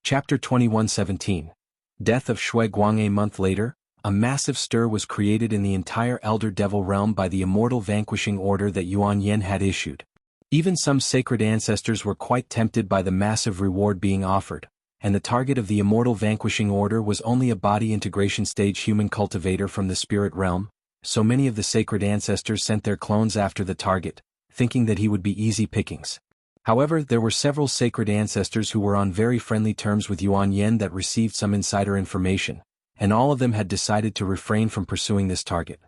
Chapter 21:17. Death of Shui Guang. A month later, a massive stir was created in the entire Elder Devil realm by the immortal vanquishing order that Yuan Yen had issued. Even some sacred ancestors were quite tempted by the massive reward being offered, and the target of the immortal vanquishing order was only a body integration stage human cultivator from the spirit realm, so many of the sacred ancestors sent their clones after the target, thinking that he would be easy pickings. However, there were several sacred ancestors who were on very friendly terms with Yuan Yen that received some insider information, and all of them had decided to refrain from pursuing this target.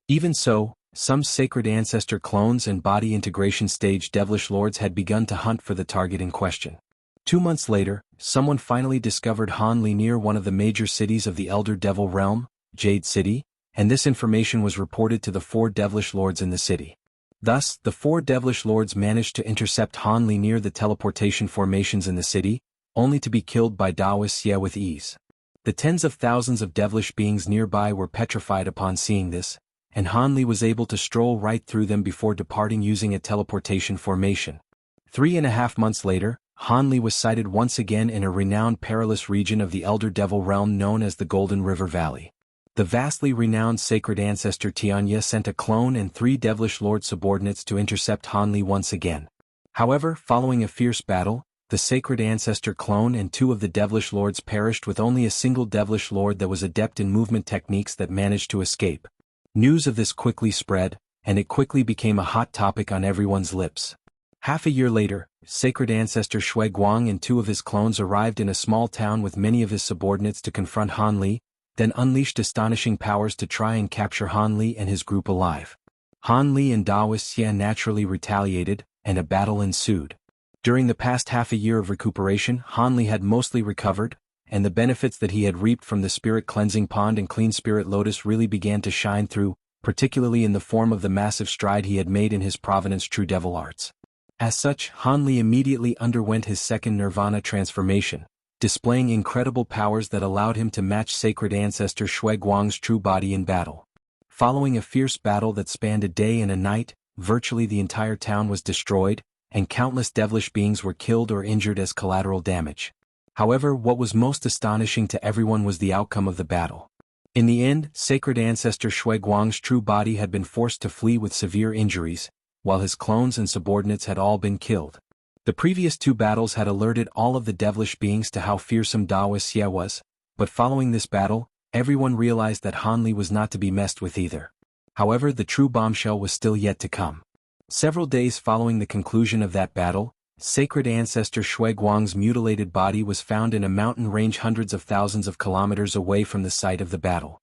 Even so, some sacred ancestor clones and body integration stage devilish lords had begun to hunt for the target in question. 2 months later, someone finally discovered Han Li near one of the major cities of the Elder Devil realm, Jade City, and this information was reported to the 4 devilish lords in the city. Thus, the 4 devilish lords managed to intercept Han Li near the teleportation formations in the city, only to be killed by Daoist Xie with ease. The tens of thousands of devilish beings nearby were petrified upon seeing this, and Han Li was able to stroll right through them before departing using a teleportation formation. 3.5 months later, Han Li was sighted once again in a renowned perilous region of the Elder Devil realm known as the Golden River Valley. The vastly renowned sacred ancestor Tianye sent a clone and 3 devilish lord subordinates to intercept Han Li once again. However, following a fierce battle, the sacred ancestor clone and 2 of the devilish lords perished with only a single devilish lord that was adept in movement techniques that managed to escape. News of this quickly spread, and it quickly became a hot topic on everyone's lips. Half a year later, sacred ancestor Shui Guang and 2 of his clones arrived in a small town with many of his subordinates to confront Han Li, then unleashed astonishing powers to try and capture Han Li and his group alive. Han Li and Daoist Xie naturally retaliated, and a battle ensued. During the past half a year of recuperation, Han Li had mostly recovered, and the benefits that he had reaped from the spirit cleansing pond and clean spirit lotus really began to shine through, particularly in the form of the massive stride he had made in his provenance true devil arts. As such, Han Li immediately underwent his second nirvana transformation, displaying incredible powers that allowed him to match sacred ancestor Shui Guang's true body in battle. Following a fierce battle that spanned a day and a night, virtually the entire town was destroyed, and countless devilish beings were killed or injured as collateral damage. However, what was most astonishing to everyone was the outcome of the battle. In the end, sacred ancestor Shui Guang's true body had been forced to flee with severe injuries, while his clones and subordinates had all been killed. The previous 2 battles had alerted all of the devilish beings to how fearsome Daoist Xie was, but following this battle, everyone realized that Han Li was not to be messed with either. However, the true bombshell was still yet to come. Several days following the conclusion of that battle, sacred ancestor Shui Guang's mutilated body was found in a mountain range hundreds of thousands of kilometers away from the site of the battle.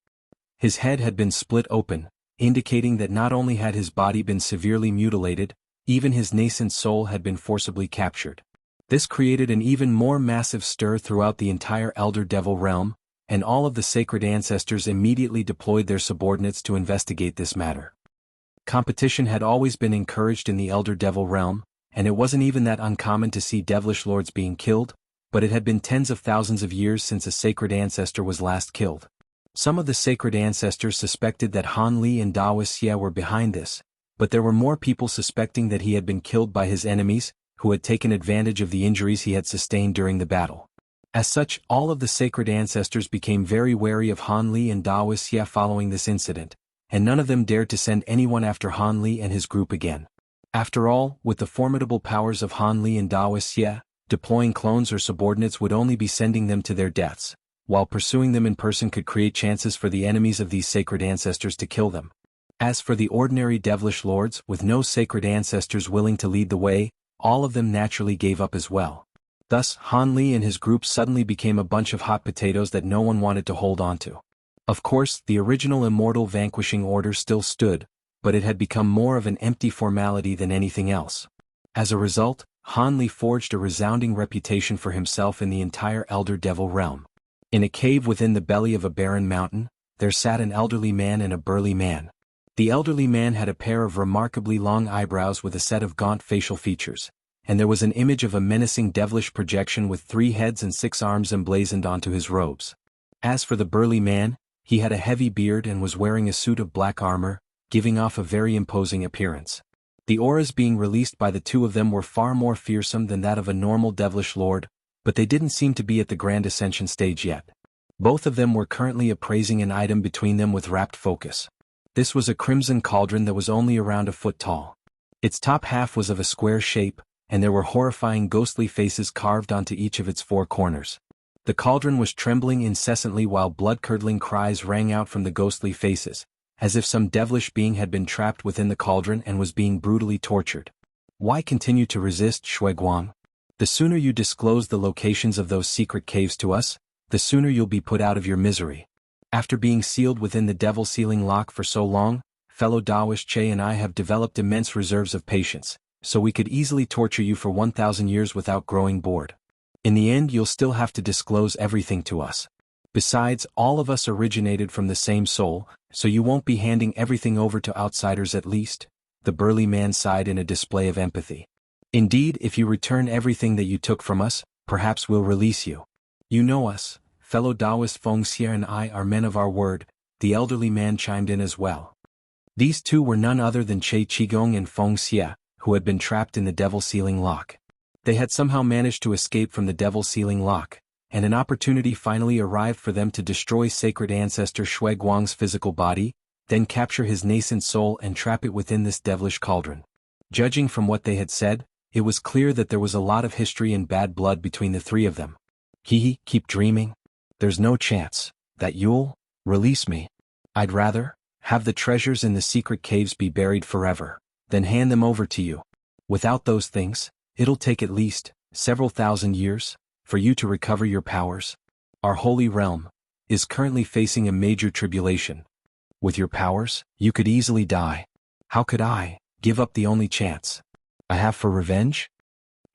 His head had been split open, indicating that not only had his body been severely mutilated, even his nascent soul had been forcibly captured. This created an even more massive stir throughout the entire Elder Devil realm, and all of the sacred ancestors immediately deployed their subordinates to investigate this matter. Competition had always been encouraged in the Elder Devil realm, and it wasn't even that uncommon to see devilish lords being killed, but it had been tens of thousands of years since a sacred ancestor was last killed. Some of the sacred ancestors suspected that Han Li and Daoist Xie were behind this, but there were more people suspecting that he had been killed by his enemies, who had taken advantage of the injuries he had sustained during the battle. As such, all of the sacred ancestors became very wary of Han Li and Daoist Xie following this incident, and none of them dared to send anyone after Han Li and his group again. After all, with the formidable powers of Han Li and Daoist Xie, deploying clones or subordinates would only be sending them to their deaths, while pursuing them in person could create chances for the enemies of these sacred ancestors to kill them. As for the ordinary devilish lords, with no sacred ancestors willing to lead the way, all of them naturally gave up as well. Thus, Han Li and his group suddenly became a bunch of hot potatoes that no one wanted to hold on to. Of course, the original immortal vanquishing order still stood, but it had become more of an empty formality than anything else. As a result, Han Li forged a resounding reputation for himself in the entire Elder Devil realm. In a cave within the belly of a barren mountain, there sat an elderly man and a burly man. The elderly man had a pair of remarkably long eyebrows with a set of gaunt facial features, and there was an image of a menacing devilish projection with 3 heads and 6 arms emblazoned onto his robes. As for the burly man, he had a heavy beard and was wearing a suit of black armor, giving off a very imposing appearance. The auras being released by the 2 of them were far more fearsome than that of a normal devilish lord, but they didn't seem to be at the grand ascension stage yet. Both of them were currently appraising an item between them with rapt focus. This was a crimson cauldron that was only around a foot tall. Its top half was of a square shape, and there were horrifying ghostly faces carved onto each of its four corners. The cauldron was trembling incessantly while blood-curdling cries rang out from the ghostly faces, as if some devilish being had been trapped within the cauldron and was being brutally tortured. Why continue to resist, Shuiguang? The sooner you disclose the locations of those secret caves to us, the sooner you'll be put out of your misery. After being sealed within the devil sealing lock for so long, fellow Taoist Che and I have developed immense reserves of patience, so we could easily torture you for 1,000 years without growing bored. In the end, you'll still have to disclose everything to us. Besides, all of us originated from the same soul, so you won't be handing everything over to outsiders at least. The burly man sighed in a display of empathy. Indeed, if you return everything that you took from us, perhaps we'll release you. You know us, fellow Taoist Feng Xie and I are men of our word, the elderly man chimed in as well. These two were none other than Che Qigong and Feng Xie, who had been trapped in the devil sealing lock. They had somehow managed to escape from the devil sealing lock, and an opportunity finally arrived for them to destroy sacred ancestor Shuiguang's physical body, then capture his nascent soul and trap it within this devilish cauldron. Judging from what they had said, it was clear that there was a lot of history and bad blood between the three of them. Keep dreaming. There's no chance that you'll release me. I'd rather have the treasures in the secret caves be buried forever than hand them over to you. Without those things, it'll take at least several thousand years for you to recover your powers. Our holy realm is currently facing a major tribulation. With your powers, you could easily die. How could I give up the only chance I have for revenge?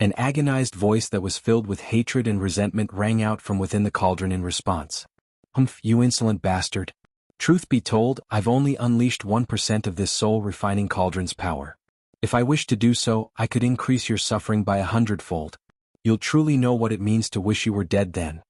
An agonized voice that was filled with hatred and resentment rang out from within the cauldron in response. Humph, you insolent bastard. Truth be told, I've only unleashed 1% of this soul-refining cauldron's power. If I wished to do so, I could increase your suffering by 100-fold. You'll truly know what it means to wish you were dead then.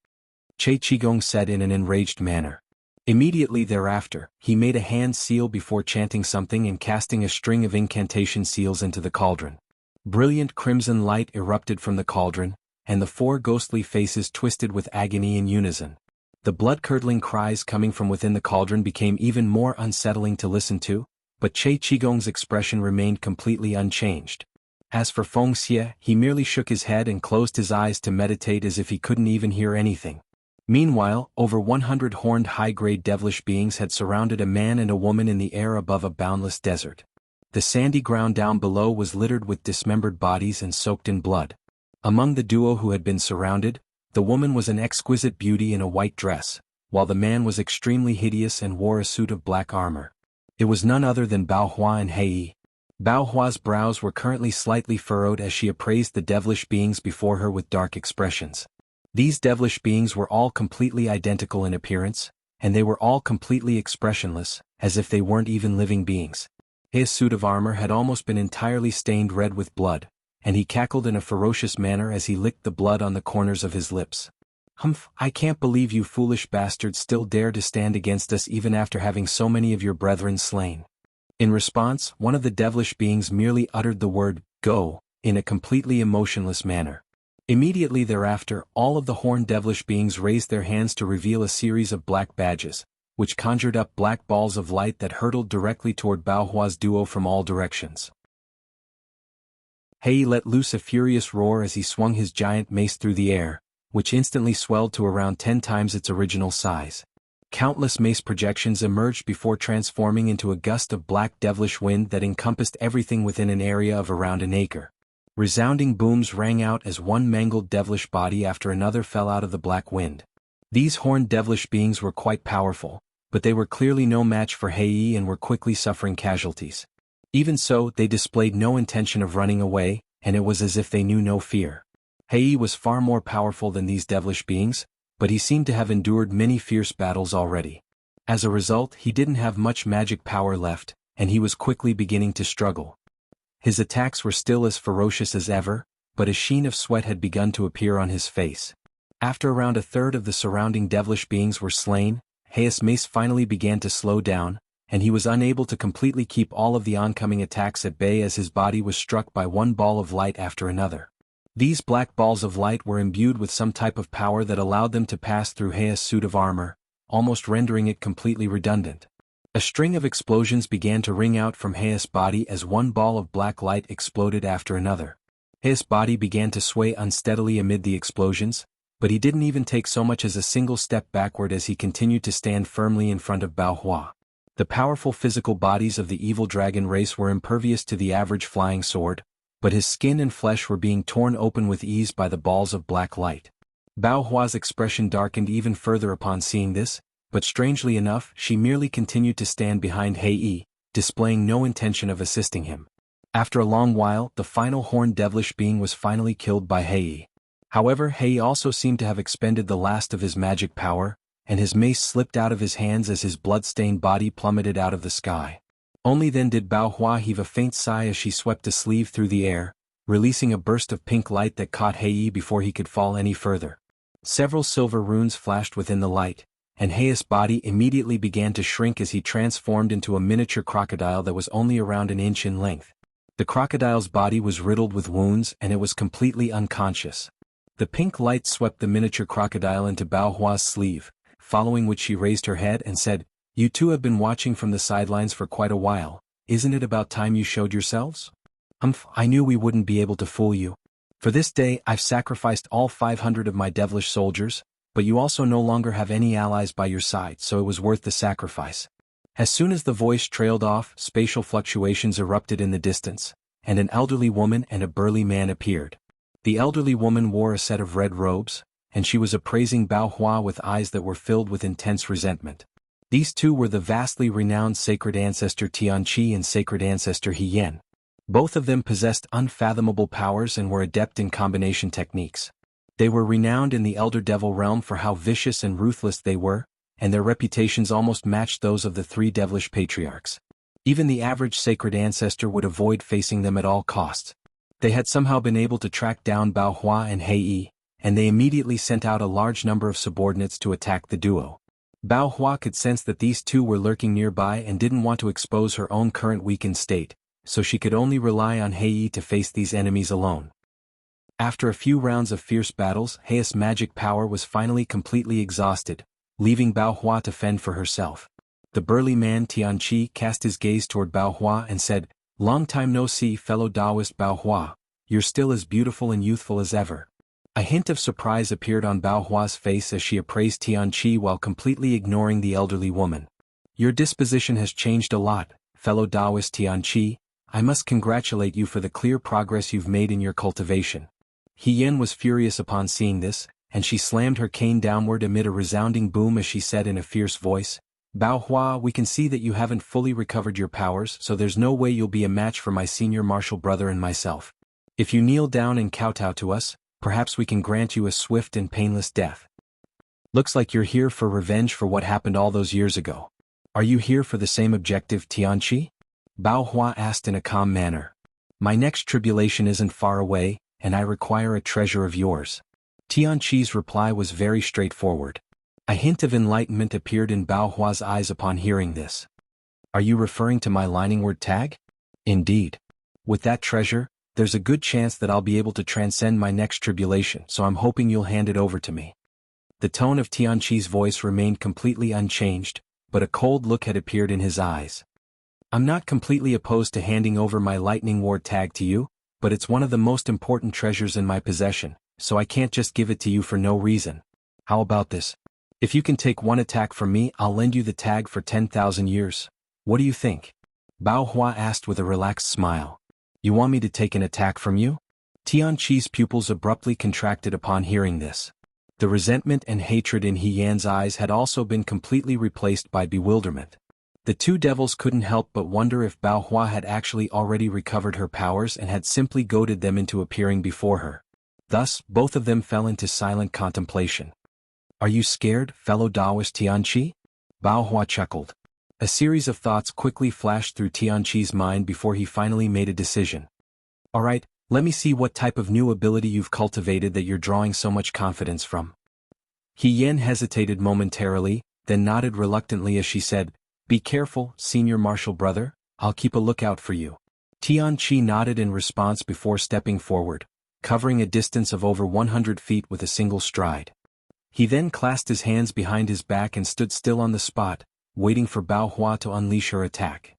Che Qigong said in an enraged manner. Immediately thereafter, he made a hand seal before chanting something and casting a string of incantation seals into the cauldron. Brilliant crimson light erupted from the cauldron, and the four ghostly faces twisted with agony in unison. The blood-curdling cries coming from within the cauldron became even more unsettling to listen to, but Che Qigong's expression remained completely unchanged. As for Feng Xie, he merely shook his head and closed his eyes to meditate as if he couldn't even hear anything. Meanwhile, over 100 horned high-grade devilish beings had surrounded a man and a woman in the air above a boundless desert. The sandy ground down below was littered with dismembered bodies and soaked in blood. Among the duo who had been surrounded, the woman was an exquisite beauty in a white dress, while the man was extremely hideous and wore a suit of black armor. It was none other than Bao Hua and Hei Yi. Bao Hua's brows were currently slightly furrowed as she appraised the devilish beings before her with dark expressions. These devilish beings were all completely identical in appearance, and they were all completely expressionless, as if they weren't even living beings. His suit of armor had almost been entirely stained red with blood, and he cackled in a ferocious manner as he licked the blood on the corners of his lips. Humph, I can't believe you foolish bastards still dare to stand against us even after having so many of your brethren slain. In response, one of the devilish beings merely uttered the word, "Go," in a completely emotionless manner. Immediately thereafter, all of the horned devilish beings raised their hands to reveal a series of black badges, which conjured up black balls of light that hurtled directly toward Bao Hua's duo from all directions. Hei let loose a furious roar as he swung his giant mace through the air, which instantly swelled to around 10 times its original size. Countless mace projections emerged before transforming into a gust of black devilish wind that encompassed everything within an area of around an acre. Resounding booms rang out as one mangled devilish body after another fell out of the black wind. These horned devilish beings were quite powerful, but they were clearly no match for Hei Yi and were quickly suffering casualties. Even so, they displayed no intention of running away, and it was as if they knew no fear. Hei Yi was far more powerful than these devilish beings, but he seemed to have endured many fierce battles already. As a result, he didn't have much magic power left, and he was quickly beginning to struggle. His attacks were still as ferocious as ever, but a sheen of sweat had begun to appear on his face. After around a third of the surrounding devilish beings were slain, Hei's mace finally began to slow down, and he was unable to completely keep all of the oncoming attacks at bay as his body was struck by one ball of light after another. These black balls of light were imbued with some type of power that allowed them to pass through Heia's suit of armor, almost rendering it completely redundant. A string of explosions began to ring out from Heia's body as one ball of black light exploded after another. Heia's body began to sway unsteadily amid the explosions, but he didn't even take so much as a single step backward as he continued to stand firmly in front of Bao Hua. The powerful physical bodies of the evil dragon race were impervious to the average flying sword, but his skin and flesh were being torn open with ease by the balls of black light. Bao Hua's expression darkened even further upon seeing this, but strangely enough she merely continued to stand behind Hei, displaying no intention of assisting him. After a long while, the final horned devilish being was finally killed by Hei. However, Hei also seemed to have expended the last of his magic power, and his mace slipped out of his hands as his blood-stained body plummeted out of the sky. Only then did Bao Hua heave a faint sigh as she swept a sleeve through the air, releasing a burst of pink light that caught Hei before he could fall any further. Several silver runes flashed within the light, and Hei's body immediately began to shrink as he transformed into a miniature crocodile that was only around an inch in length. The crocodile's body was riddled with wounds and it was completely unconscious. The pink light swept the miniature crocodile into Bao Hua's sleeve, following which she raised her head and said, "You two have been watching from the sidelines for quite a while, isn't it about time you showed yourselves? I knew we wouldn't be able to fool you. For this day I've sacrificed all 500 of my devilish soldiers, but you also no longer have any allies by your side, so it was worth the sacrifice." As soon as the voice trailed off, spatial fluctuations erupted in the distance, and an elderly woman and a burly man appeared. The elderly woman wore a set of red robes, and she was appraising Bao Hua with eyes that were filled with intense resentment. These two were the vastly renowned sacred ancestor Tianqi and sacred ancestor He Yan. Both of them possessed unfathomable powers and were adept in combination techniques. They were renowned in the Elder Devil realm for how vicious and ruthless they were, and their reputations almost matched those of the three devilish patriarchs. Even the average sacred ancestor would avoid facing them at all costs. They had somehow been able to track down Bao Hua and Hei, and they immediately sent out a large number of subordinates to attack the duo. Bao Hua could sense that these two were lurking nearby and didn't want to expose her own current weakened state, so she could only rely on Hei to face these enemies alone. After a few rounds of fierce battles, Hei's magic power was finally completely exhausted, leaving Bao Hua to fend for herself. The burly man Tianqi cast his gaze toward Bao Hua and said, "Long time no see, fellow Taoist Bao Hua, you're still as beautiful and youthful as ever." A hint of surprise appeared on Bao Hua's face as she appraised Tianqi while completely ignoring the elderly woman. "Your disposition has changed a lot, fellow Taoist Tianqi. I must congratulate you for the clear progress you've made in your cultivation." He Yan was furious upon seeing this, and she slammed her cane downward amid a resounding boom as she said in a fierce voice, "Bao Hua, we can see that you haven't fully recovered your powers, so there's no way you'll be a match for my senior martial brother and myself. If you kneel down and kowtow to us, perhaps we can grant you a swift and painless death. Looks like you're here for revenge for what happened all those years ago. Are you here for the same objective, Tianqi?" Bao Hua asked in a calm manner. "My next tribulation isn't far away, and I require a treasure of yours." Tianqi's reply was very straightforward. A hint of enlightenment appeared in Bao Hua's eyes upon hearing this. "Are you referring to my lining word tag?" "Indeed. With that treasure, there's a good chance that I'll be able to transcend my next tribulation, so I'm hoping you'll hand it over to me." The tone of Tianqi's voice remained completely unchanged, but a cold look had appeared in his eyes. "I'm not completely opposed to handing over my lightning ward tag to you, but it's one of the most important treasures in my possession, so I can't just give it to you for no reason. How about this? If you can take one attack from me, I'll lend you the tag for 10,000 years. What do you think?" Bao Hua asked with a relaxed smile. "You want me to take an attack from you?" Tianqi's pupils abruptly contracted upon hearing this. The resentment and hatred in He Yan's eyes had also been completely replaced by bewilderment. The two devils couldn't help but wonder if Bao Hua had actually already recovered her powers and had simply goaded them into appearing before her. Thus, both of them fell into silent contemplation. "Are you scared, fellow Taoist Tianqi?" Bao Hua chuckled. A series of thoughts quickly flashed through Tianqi's mind before he finally made a decision. "All right, let me see what type of new ability you've cultivated that you're drawing so much confidence from." He Yan hesitated momentarily, then nodded reluctantly as she said, "Be careful, senior martial brother, I'll keep a lookout for you." Tianqi nodded in response before stepping forward, covering a distance of over 100 feet with a single stride. He then clasped his hands behind his back and stood still on the spot, waiting for Bao Hua to unleash her attack.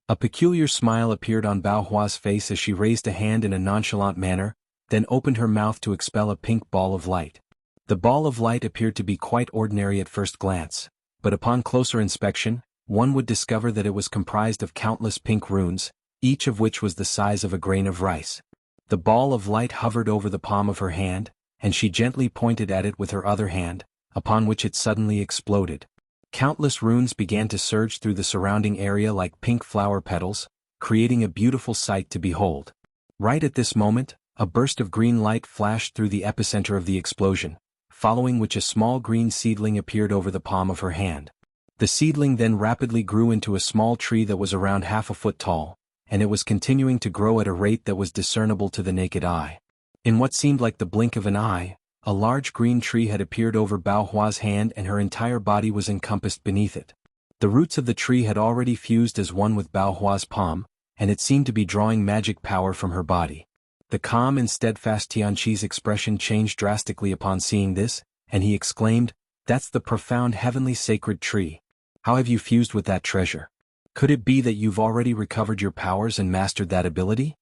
A peculiar smile appeared on Bao Hua's face as she raised a hand in a nonchalant manner, then opened her mouth to expel a pink ball of light. The ball of light appeared to be quite ordinary at first glance, but upon closer inspection, one would discover that it was comprised of countless pink runes, each of which was the size of a grain of rice. The ball of light hovered over the palm of her hand, and she gently pointed at it with her other hand, upon which it suddenly exploded. Countless runes began to surge through the surrounding area like pink flower petals, creating a beautiful sight to behold. Right at this moment, a burst of green light flashed through the epicenter of the explosion, following which a small green seedling appeared over the palm of her hand. The seedling then rapidly grew into a small tree that was around half a foot tall, and it was continuing to grow at a rate that was discernible to the naked eye. In what seemed like the blink of an eye, a large green tree had appeared over Bao Hua's hand and her entire body was encompassed beneath it. The roots of the tree had already fused as one with Bao Hua's palm, and it seemed to be drawing magic power from her body. The calm and steadfast Tianqi's expression changed drastically upon seeing this, and he exclaimed, "That's the profound heavenly sacred tree. How have you fused with that treasure? Could it be that you've already recovered your powers and mastered that ability?"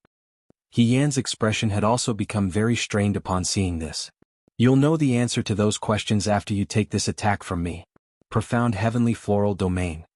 He Yan's expression had also become very strained upon seeing this. "You'll know the answer to those questions after you take this attack from me. Profound heavenly floral domain."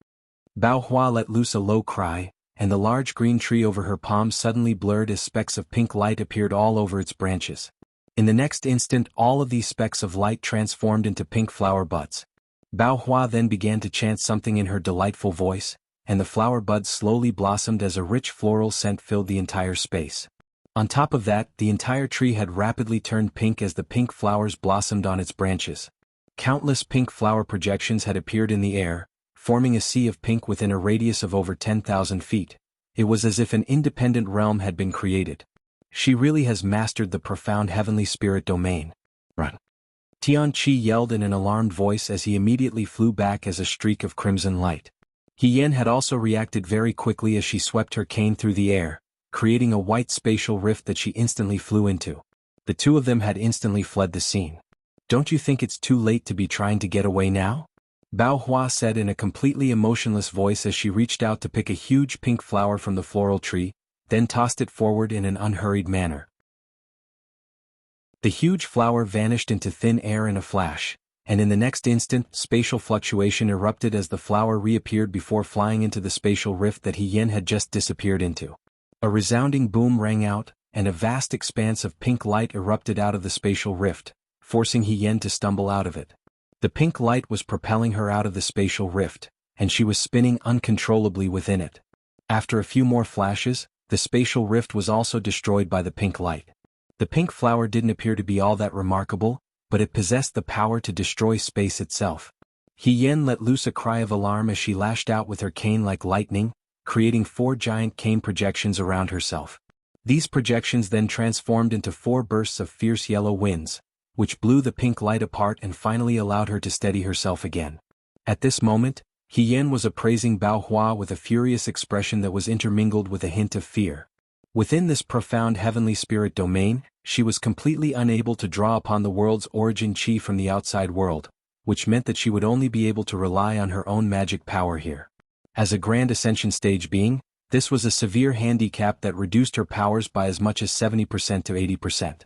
Bao Hua let loose a low cry, and the large green tree over her palm suddenly blurred as specks of pink light appeared all over its branches. In the next instant all of these specks of light transformed into pink flower buds. Bao Hua then began to chant something in her delightful voice, and the flower buds slowly blossomed as a rich floral scent filled the entire space. On top of that, the entire tree had rapidly turned pink as the pink flowers blossomed on its branches. Countless pink flower projections had appeared in the air, forming a sea of pink within a radius of over 10,000 feet. It was as if an independent realm had been created. She really has mastered the profound heavenly spirit domain. Run! Tianqi yelled in an alarmed voice as he immediately flew back as a streak of crimson light. He Yan had also reacted very quickly as she swept her cane through the air, creating a white spatial rift that she instantly flew into. The two of them had instantly fled the scene. "Don't you think it's too late to be trying to get away now?" Bao Hua said in a completely emotionless voice as she reached out to pick a huge pink flower from the floral tree, then tossed it forward in an unhurried manner. The huge flower vanished into thin air in a flash, and in the next instant spatial fluctuation erupted as the flower reappeared before flying into the spatial rift that He Yan had just disappeared into. A resounding boom rang out, and a vast expanse of pink light erupted out of the spatial rift, forcing He Yan to stumble out of it. The pink light was propelling her out of the spatial rift, and she was spinning uncontrollably within it. After a few more flashes, the spatial rift was also destroyed by the pink light. The pink flower didn't appear to be all that remarkable, but it possessed the power to destroy space itself. He Yan let loose a cry of alarm as she lashed out with her cane like lightning, creating 4 giant cane projections around herself. These projections then transformed into 4 bursts of fierce yellow winds, which blew the pink light apart and finally allowed her to steady herself again. At this moment, He Yan was appraising Bao Hua with a furious expression that was intermingled with a hint of fear. Within this profound heavenly spirit domain, she was completely unable to draw upon the world's origin chi from the outside world, which meant that she would only be able to rely on her own magic power here. As a grand ascension stage being, this was a severe handicap that reduced her powers by as much as 70% to 80%.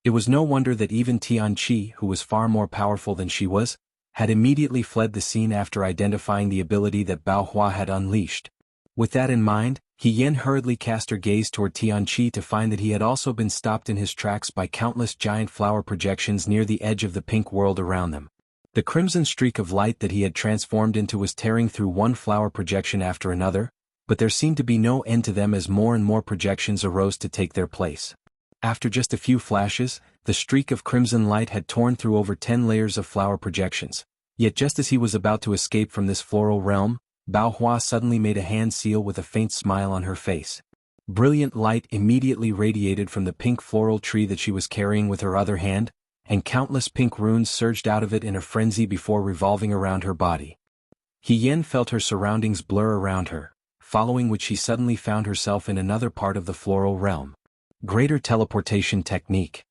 It was no wonder that even Tianqi, who was far more powerful than she was, had immediately fled the scene after identifying the ability that Bao Hua had unleashed. With that in mind, He Yan hurriedly cast her gaze toward Tianqi to find that he had also been stopped in his tracks by countless giant flower projections near the edge of the pink world around them. The crimson streak of light that he had transformed into was tearing through one flower projection after another, but there seemed to be no end to them as more and more projections arose to take their place. After just a few flashes, the streak of crimson light had torn through over 10 layers of flower projections. Yet just as he was about to escape from this floral realm, Bao Hua suddenly made a hand seal with a faint smile on her face. Brilliant light immediately radiated from the pink floral tree that she was carrying with her other hand, and countless pink runes surged out of it in a frenzy before revolving around her body. He Yan felt her surroundings blur around her, following which she suddenly found herself in another part of the floral realm. Greater teleportation technique.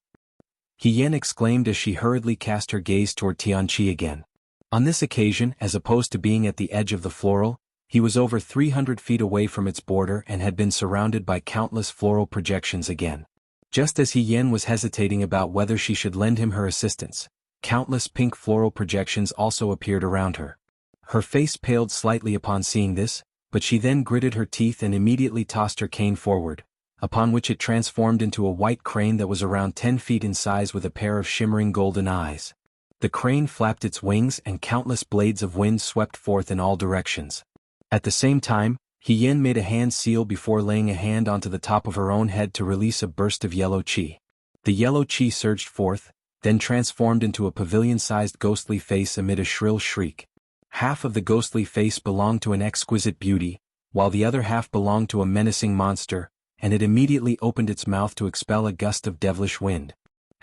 Hien exclaimed as she hurriedly cast her gaze toward Tianqi again. On this occasion, as opposed to being at the edge of the floral, he was over 300 feet away from its border and had been surrounded by countless floral projections again. Just as Hien was hesitating about whether she should lend him her assistance, countless pink floral projections also appeared around her. Her face paled slightly upon seeing this, but she then gritted her teeth and immediately tossed her cane forward, upon which it transformed into a white crane that was around 10 feet in size with a pair of shimmering golden eyes. The crane flapped its wings and countless blades of wind swept forth in all directions. At the same time, Hien made a hand seal before laying a hand onto the top of her own head to release a burst of yellow qi. The yellow qi surged forth, then transformed into a pavilion-sized ghostly face amid a shrill shriek. Half of the ghostly face belonged to an exquisite beauty, while the other half belonged to a menacing monster, and it immediately opened its mouth to expel a gust of devilish wind.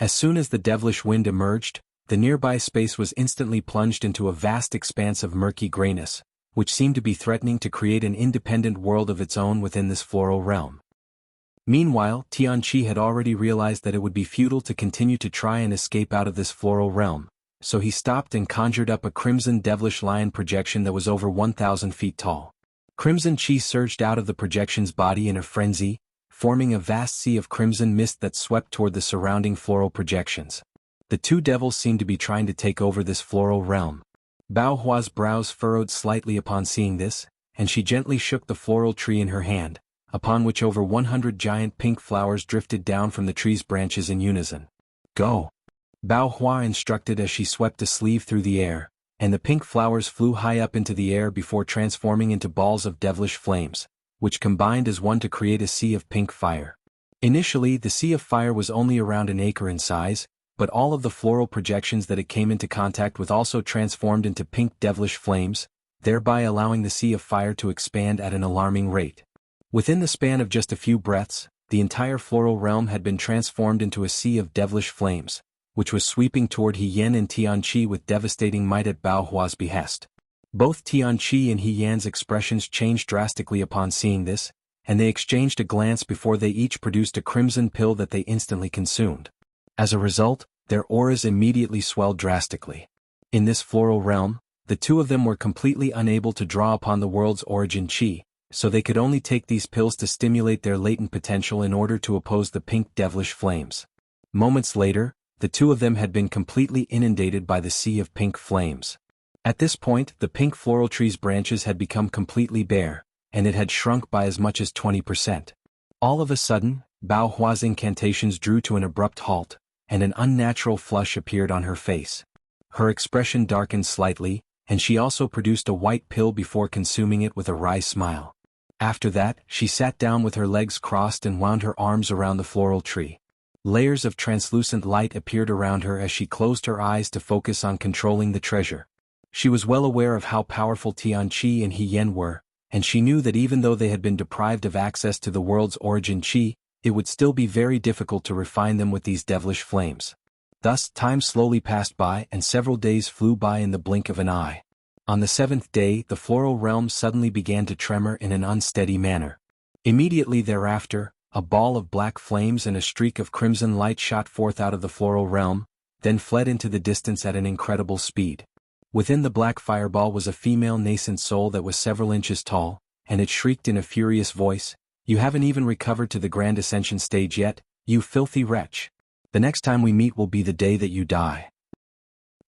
As soon as the devilish wind emerged, the nearby space was instantly plunged into a vast expanse of murky grayness, which seemed to be threatening to create an independent world of its own within this floral realm. Meanwhile, Tianqi had already realized that it would be futile to continue to try and escape out of this floral realm, so he stopped and conjured up a crimson devilish lion projection that was over 1,000 feet tall. Crimson qi surged out of the projection's body in a frenzy, forming a vast sea of crimson mist that swept toward the surrounding floral projections. The two devils seemed to be trying to take over this floral realm. Bao Hua's brows furrowed slightly upon seeing this, and she gently shook the floral tree in her hand, upon which over 100 giant pink flowers drifted down from the tree's branches in unison. Go! Bao Hua instructed as she swept a sleeve through the air, and the pink flowers flew high up into the air before transforming into balls of devilish flames, which combined as one to create a sea of pink fire. Initially, the sea of fire was only around an acre in size, but all of the floral projections that it came into contact with also transformed into pink devilish flames, thereby allowing the sea of fire to expand at an alarming rate. Within the span of just a few breaths, the entire floral realm had been transformed into a sea of devilish flames, which was sweeping toward Hien and Tianqi with devastating might at Bao Hua's behest. Both Tianqi and Hien's expressions changed drastically upon seeing this, and they exchanged a glance before they each produced a crimson pill that they instantly consumed. As a result, their auras immediately swelled drastically. In this floral realm, the two of them were completely unable to draw upon the world's origin qi, so they could only take these pills to stimulate their latent potential in order to oppose the pink devilish flames. Moments later, the two of them had been completely inundated by the sea of pink flames. At this point, the pink floral tree's branches had become completely bare, and it had shrunk by as much as 20%. All of a sudden, Bao Hua's incantations drew to an abrupt halt, and an unnatural flush appeared on her face. Her expression darkened slightly, and she also produced a white pill before consuming it with a wry smile. After that, she sat down with her legs crossed and wound her arms around the floral tree. Layers of translucent light appeared around her as she closed her eyes to focus on controlling the treasure. She was well aware of how powerful Tianqi and Hien were, and she knew that even though they had been deprived of access to the world's origin qi, it would still be very difficult to refine them with these devilish flames. Thus, time slowly passed by and several days flew by in the blink of an eye. On the 7th day, the floral realm suddenly began to tremor in an unsteady manner. Immediately thereafter, a ball of black flames and a streak of crimson light shot forth out of the floral realm, then fled into the distance at an incredible speed. Within the black fireball was a female nascent soul that was several inches tall, and it shrieked in a furious voice, "You haven't even recovered to the grand ascension stage yet, you filthy wretch. The next time we meet will be the day that you die."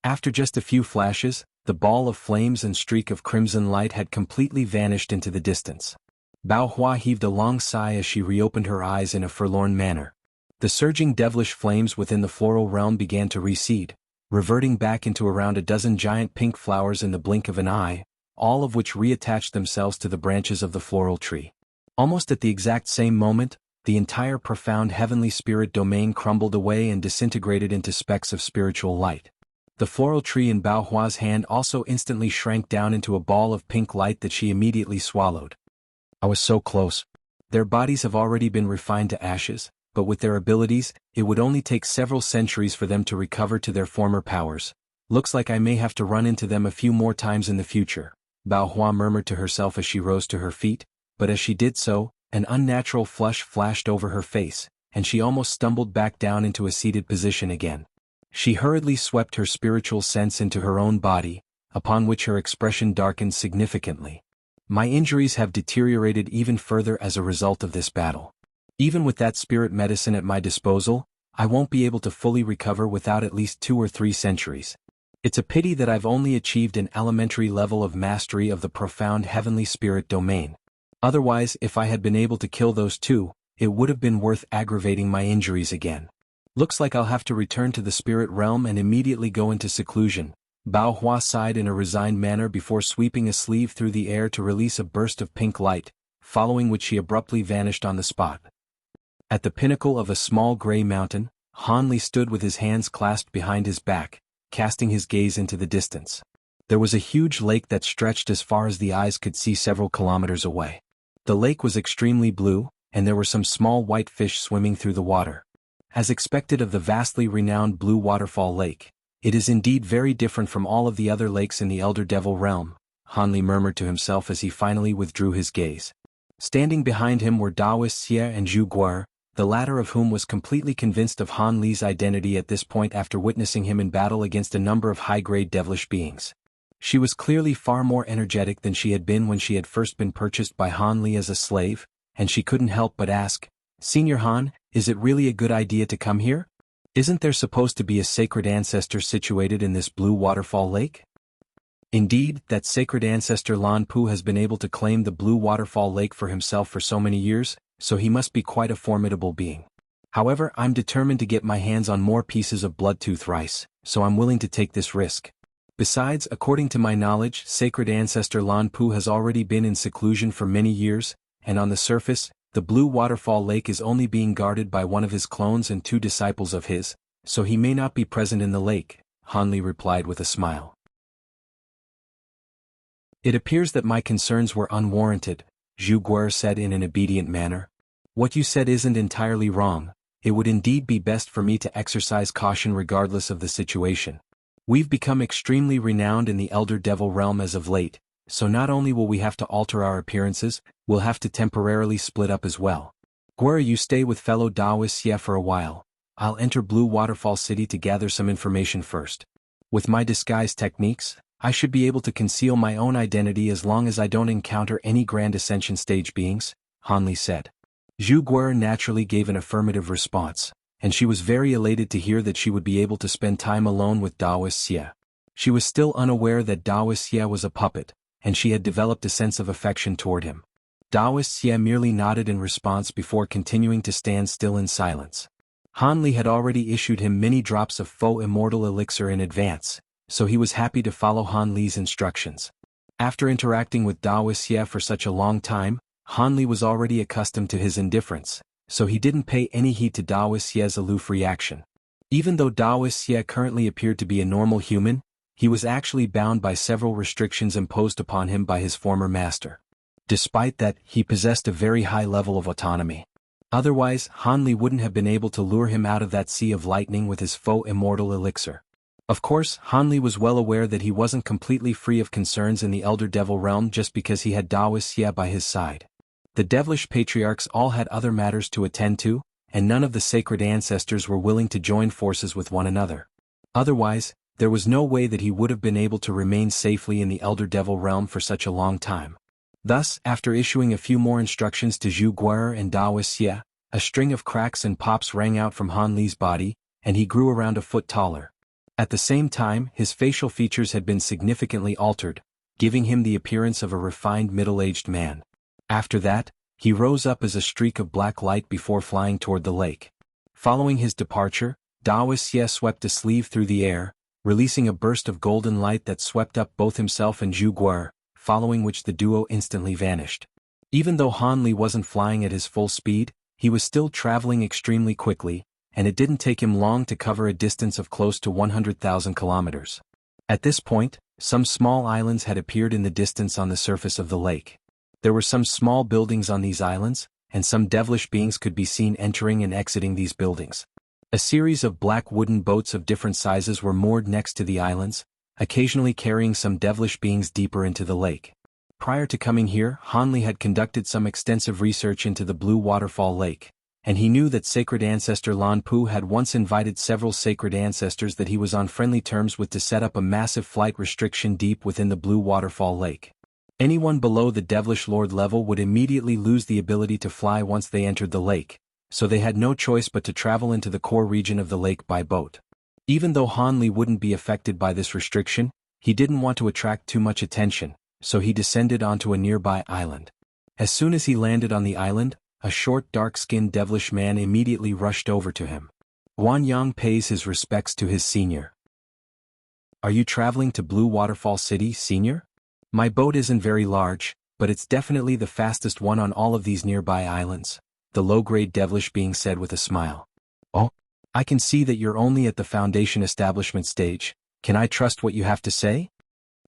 After just a few flashes, the ball of flames and streak of crimson light had completely vanished into the distance. Bao Hua heaved a long sigh as she reopened her eyes in a forlorn manner. The surging devilish flames within the floral realm began to recede, reverting back into around a dozen giant pink flowers in the blink of an eye, all of which reattached themselves to the branches of the floral tree. Almost at the exact same moment, the entire profound heavenly spirit domain crumbled away and disintegrated into specks of spiritual light. The floral tree in Bao Hua's hand also instantly shrank down into a ball of pink light that she immediately swallowed. I was so close. Their bodies have already been refined to ashes, but with their abilities, it would only take several centuries for them to recover to their former powers. Looks like I may have to run into them a few more times in the future, Bao Hua murmured to herself as she rose to her feet, but as she did so, an unnatural flush flashed over her face, and she almost stumbled back down into a seated position again. She hurriedly swept her spiritual sense into her own body, upon which her expression darkened significantly. My injuries have deteriorated even further as a result of this battle. Even with that spirit medicine at my disposal, I won't be able to fully recover without at least 2 or 3 centuries. It's a pity that I've only achieved an elementary level of mastery of the profound heavenly spirit domain. Otherwise, if I had been able to kill those 2, it would have been worth aggravating my injuries again. Looks like I'll have to return to the spirit realm and immediately go into seclusion. Bao Hua sighed in a resigned manner before sweeping a sleeve through the air to release a burst of pink light, following which she abruptly vanished on the spot. At the pinnacle of a small gray mountain, Han Li stood with his hands clasped behind his back, casting his gaze into the distance. There was a huge lake that stretched as far as the eyes could see several kilometers away. The lake was extremely blue, and there were some small white fish swimming through the water. As expected of the vastly renowned Blue Waterfall Lake, it is indeed very different from all of the other lakes in the Elder Devil realm, Han Li murmured to himself as he finally withdrew his gaze. Standing behind him were Taoist Xie and Zhu Guer, the latter of whom was completely convinced of Han Li's identity at this point after witnessing him in battle against a number of high-grade devilish beings. She was clearly far more energetic than she had been when she had first been purchased by Han Li as a slave, and she couldn't help but ask, "Senior Han, is it really a good idea to come here? Isn't there supposed to be a sacred ancestor situated in this Blue Waterfall Lake?" Indeed, that sacred ancestor Lan Pu has been able to claim the Blue Waterfall Lake for himself for so many years, so he must be quite a formidable being. However, I'm determined to get my hands on more pieces of bloodtooth rice, so I'm willing to take this risk. Besides, according to my knowledge, sacred ancestor Lan Pu has already been in seclusion for many years, and on the surface, the Blue Waterfall Lake is only being guarded by one of his clones and 2 disciples of his, so he may not be present in the lake, Han Li replied with a smile. It appears that my concerns were unwarranted, Zhu Guer said in an obedient manner. What you said isn't entirely wrong. It would indeed be best for me to exercise caution regardless of the situation. We've become extremely renowned in the Elder Devil realm as of late, so not only will we have to alter our appearances, we'll have to temporarily split up as well. Guer, you stay with fellow Taoist Xie for a while. I'll enter Blue Waterfall City to gather some information first. With my disguise techniques, I should be able to conceal my own identity as long as I don't encounter any Grand Ascension stage beings, Han Li said. Zhu Guer naturally gave an affirmative response, and she was very elated to hear that she would be able to spend time alone with Taoist Xie. She was still unaware that Taoist Xie was a puppet, and she had developed a sense of affection toward him. Taoist Xie merely nodded in response before continuing to stand still in silence. Han Li had already issued him many drops of faux immortal elixir in advance, so he was happy to follow Han Li's instructions. After interacting with Taoist Xie for such a long time, Han Li was already accustomed to his indifference, so he didn't pay any heed to Taoist Xie's aloof reaction. Even though Taoist Xie currently appeared to be a normal human, he was actually bound by several restrictions imposed upon him by his former master. Despite that, he possessed a very high level of autonomy. Otherwise, Han Li wouldn't have been able to lure him out of that sea of lightning with his faux immortal elixir. Of course, Han Li was well aware that he wasn't completely free of concerns in the Elder Devil realm just because he had Taoist Xie by his side. The devilish patriarchs all had other matters to attend to, and none of the sacred ancestors were willing to join forces with one another. Otherwise, there was no way that he would have been able to remain safely in the Elder Devil realm for such a long time. Thus, after issuing a few more instructions to Zhu Guer and Taoist Xie, a string of cracks and pops rang out from Han Li's body, and he grew around a foot taller. At the same time, his facial features had been significantly altered, giving him the appearance of a refined middle-aged man. After that, he rose up as a streak of black light before flying toward the lake. Following his departure, Taoist Xie swept a sleeve through the air, releasing a burst of golden light that swept up both himself and Zhu Guer, following which the duo instantly vanished. Even though Han Li wasn't flying at his full speed, he was still traveling extremely quickly, and it didn't take him long to cover a distance of close to 100,000 kilometers. At this point, some small islands had appeared in the distance on the surface of the lake. There were some small buildings on these islands, and some devilish beings could be seen entering and exiting these buildings. A series of black wooden boats of different sizes were moored next to the islands, occasionally carrying some devilish beings deeper into the lake. Prior to coming here, Han Li had conducted some extensive research into the Blue Waterfall Lake, and he knew that sacred ancestor Lan Pu had once invited several sacred ancestors that he was on friendly terms with to set up a massive flight restriction deep within the Blue Waterfall Lake. Anyone below the Devilish Lord level would immediately lose the ability to fly once they entered the lake, so they had no choice but to travel into the core region of the lake by boat. Even though Han Li wouldn't be affected by this restriction, he didn't want to attract too much attention, so he descended onto a nearby island. As soon as he landed on the island, a short dark-skinned devilish man immediately rushed over to him. Guan Yang pays his respects to his senior. "Are you traveling to Blue Waterfall City, senior? My boat isn't very large, but it's definitely the fastest one on all of these nearby islands," the low-grade devilish being said with a smile. "Oh, I can see that you're only at the foundation establishment stage. Can I trust what you have to say?"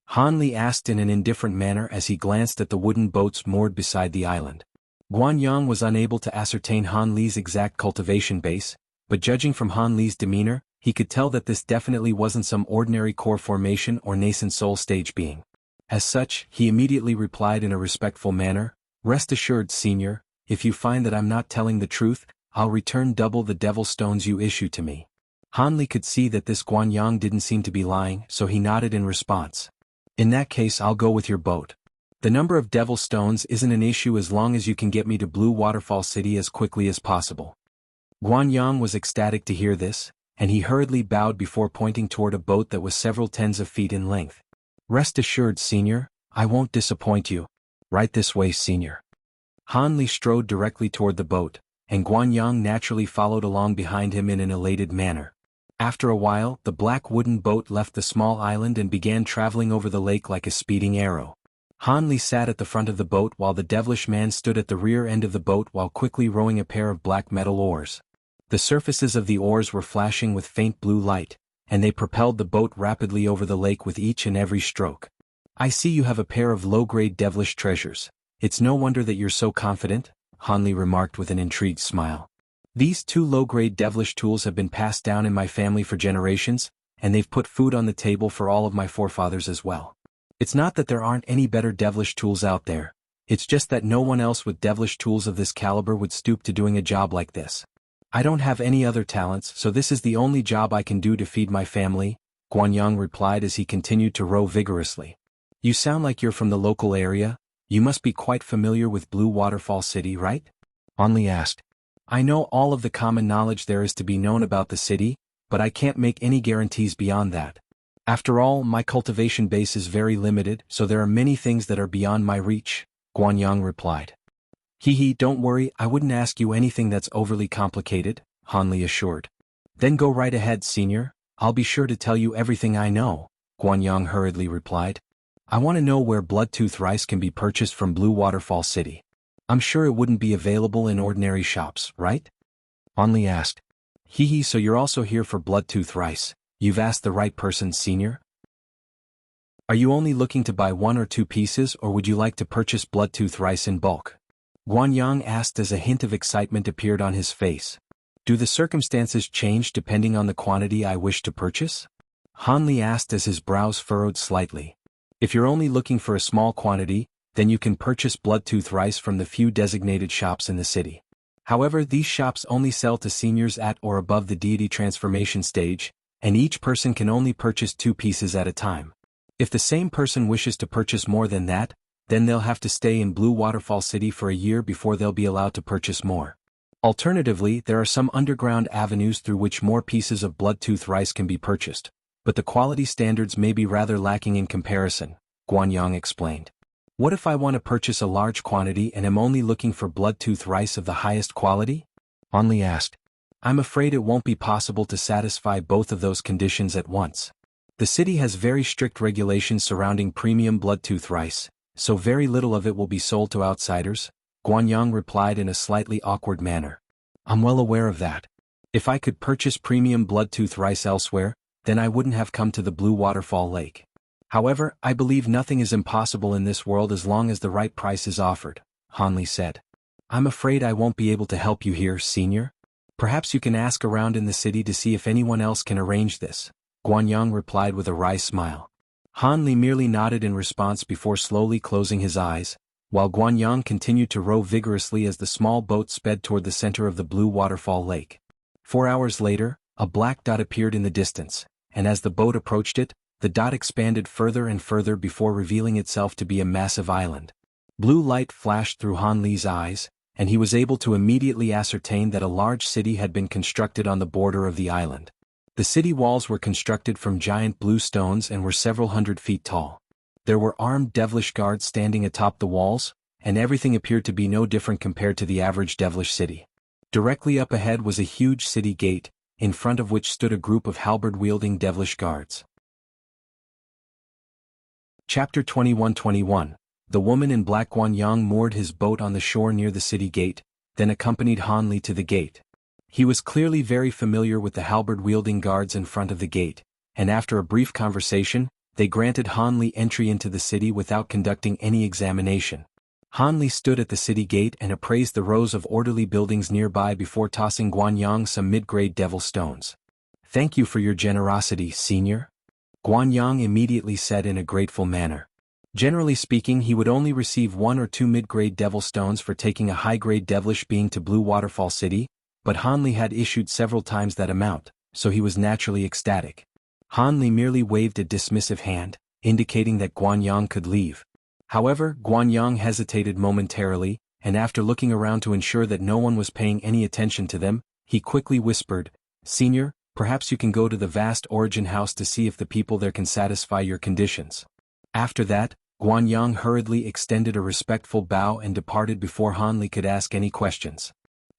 Han Li asked in an indifferent manner as he glanced at the wooden boats moored beside the island. Guan Yang was unable to ascertain Han Li's exact cultivation base, but judging from Han Li's demeanor, he could tell that this definitely wasn't some ordinary core formation or nascent soul stage being. As such, he immediately replied in a respectful manner, "Rest assured, senior, if you find that I'm not telling the truth, I'll return double the devil stones you issue to me." Han Li could see that this Guan Yang didn't seem to be lying, so he nodded in response. "In that case, I'll go with your boat. The number of devil stones isn't an issue as long as you can get me to Blue Waterfall City as quickly as possible." Guan Yang was ecstatic to hear this, and he hurriedly bowed before pointing toward a boat that was several tens of feet in length. "Rest assured, senior, I won't disappoint you. Right this way, senior." Han Li strode directly toward the boat, and Guan Yang naturally followed along behind him in an elated manner. After a while, the black wooden boat left the small island and began traveling over the lake like a speeding arrow. Han Li sat at the front of the boat while the devilish man stood at the rear end of the boat while quickly rowing a pair of black metal oars. The surfaces of the oars were flashing with faint blue light, and they propelled the boat rapidly over the lake with each and every stroke. "I see you have a pair of low-grade devilish treasures. It's no wonder that you're so confident," Han Li remarked with an intrigued smile. "These two low-grade devilish tools have been passed down in my family for generations, and they've put food on the table for all of my forefathers as well. It's not that there aren't any better devilish tools out there, it's just that no one else with devilish tools of this caliber would stoop to doing a job like this. I don't have any other talents, so this is the only job I can do to feed my family," Guan Yang replied as he continued to row vigorously. "You sound like you're from the local area. You must be quite familiar with Blue Waterfall City, right?" Han Li asked. "I know all of the common knowledge there is to be known about the city, but I can't make any guarantees beyond that. After all, my cultivation base is very limited, so there are many things that are beyond my reach," Guan Yang replied. "Hee, don't worry, I wouldn't ask you anything that's overly complicated," Han Li assured. "Then go right ahead, senior, I'll be sure to tell you everything I know," Guan Yang hurriedly replied. "I want to know where Bloodtooth rice can be purchased from Blue Waterfall City. I'm sure it wouldn't be available in ordinary shops, right?" Han Li asked. "Hee, so you're also here for Bloodtooth rice. You've asked the right person, senior. Are you only looking to buy 1 or 2 pieces, or would you like to purchase Bloodtooth rice in bulk?" Guan Yang asked as a hint of excitement appeared on his face. "Do the circumstances change depending on the quantity I wish to purchase?" Han Li asked as his brows furrowed slightly. "If you're only looking for a small quantity, then you can purchase Bloodtooth rice from the few designated shops in the city. However, these shops only sell to seniors at or above the deity transformation stage, and each person can only purchase 2 pieces at a time. If the same person wishes to purchase more than that, then they'll have to stay in Blue Waterfall City for a year before they'll be allowed to purchase more. Alternatively, there are some underground avenues through which more pieces of Bloodtooth rice can be purchased, but the quality standards may be rather lacking in comparison," Guan Yang explained. "What if I want to purchase a large quantity and am only looking for Bloodtooth rice of the highest quality?" Han Li asked. "I'm afraid it won't be possible to satisfy both of those conditions at once. The city has very strict regulations surrounding premium Bloodtooth rice, so very little of it will be sold to outsiders," Guan Yang replied in a slightly awkward manner. "I'm well aware of that. If I could purchase premium Bloodtooth rice elsewhere, then I wouldn't have come to the Blue Waterfall Lake. However, I believe nothing is impossible in this world as long as the right price is offered," Han Li said. "I'm afraid I won't be able to help you here, senior. Perhaps you can ask around in the city to see if anyone else can arrange this," Guan Yang replied with a wry smile. Han Li merely nodded in response before slowly closing his eyes. while Guanyang continued to row vigorously as the small boat sped toward the center of the blue waterfall lake. 4 hours later, a black dot appeared in the distance, and as the boat approached it, the dot expanded further and further before revealing itself to be a massive island. Blue light flashed through Han Li's eyes, and he was able to immediately ascertain that a large city had been constructed on the border of the island. The city walls were constructed from giant blue stones and were several hundred feet tall. There were armed devilish guards standing atop the walls, and everything appeared to be no different compared to the average devilish city. Directly up ahead was a huge city gate, in front of which stood a group of halberd-wielding devilish guards. Chapter 21-21. The woman in black. Guanyang moored his boat on the shore near the city gate, then accompanied Han Li to the gate. He was clearly very familiar with the halberd-wielding guards in front of the gate, and after a brief conversation, they granted Han Li entry into the city without conducting any examination. Han Li stood at the city gate and appraised the rows of orderly buildings nearby before tossing Guanyang some mid-grade devil stones. "Thank you for your generosity, senior," Guanyang immediately said in a grateful manner. Generally speaking, he would only receive 1 or 2 mid-grade devil stones for taking a high-grade devilish being to Blue Waterfall City, but Han Li had issued several times that amount, so he was naturally ecstatic. Han Li merely waved a dismissive hand, indicating that Guanyang could leave. However, Guanyang hesitated momentarily, and after looking around to ensure that no one was paying any attention to them, he quickly whispered, "Senior, perhaps you can go to the vast origin house to see if the people there can satisfy your conditions." After that, Guanyang hurriedly extended a respectful bow and departed before Han Li could ask any questions.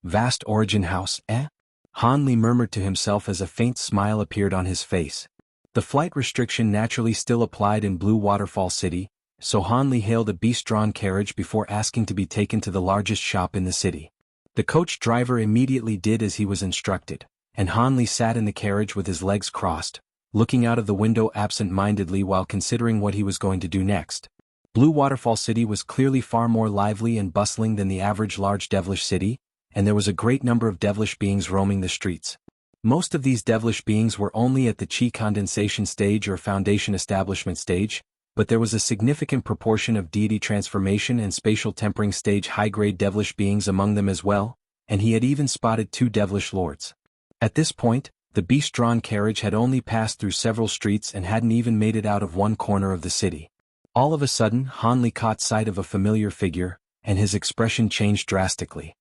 "Vast origin house, eh?" Han Li murmured to himself as a faint smile appeared on his face. The flight restriction naturally still applied in Blue Waterfall City, so Han Li hailed a beast-drawn carriage before asking to be taken to the largest shop in the city. The coach driver immediately did as he was instructed, and Han Li sat in the carriage with his legs crossed, looking out of the window absent-mindedly while considering what he was going to do next. Blue Waterfall City was clearly far more lively and bustling than the average large devilish city, and there was a great number of devilish beings roaming the streets. Most of these devilish beings were only at the chi condensation stage or foundation establishment stage, but there was a significant proportion of deity transformation and spatial tempering stage high-grade devilish beings among them as well, and he had even spotted 2 devilish lords. At this point, the beast-drawn carriage had only passed through several streets and hadn't even made it out of one corner of the city. All of a sudden, Han Li caught sight of a familiar figure, and his expression changed drastically.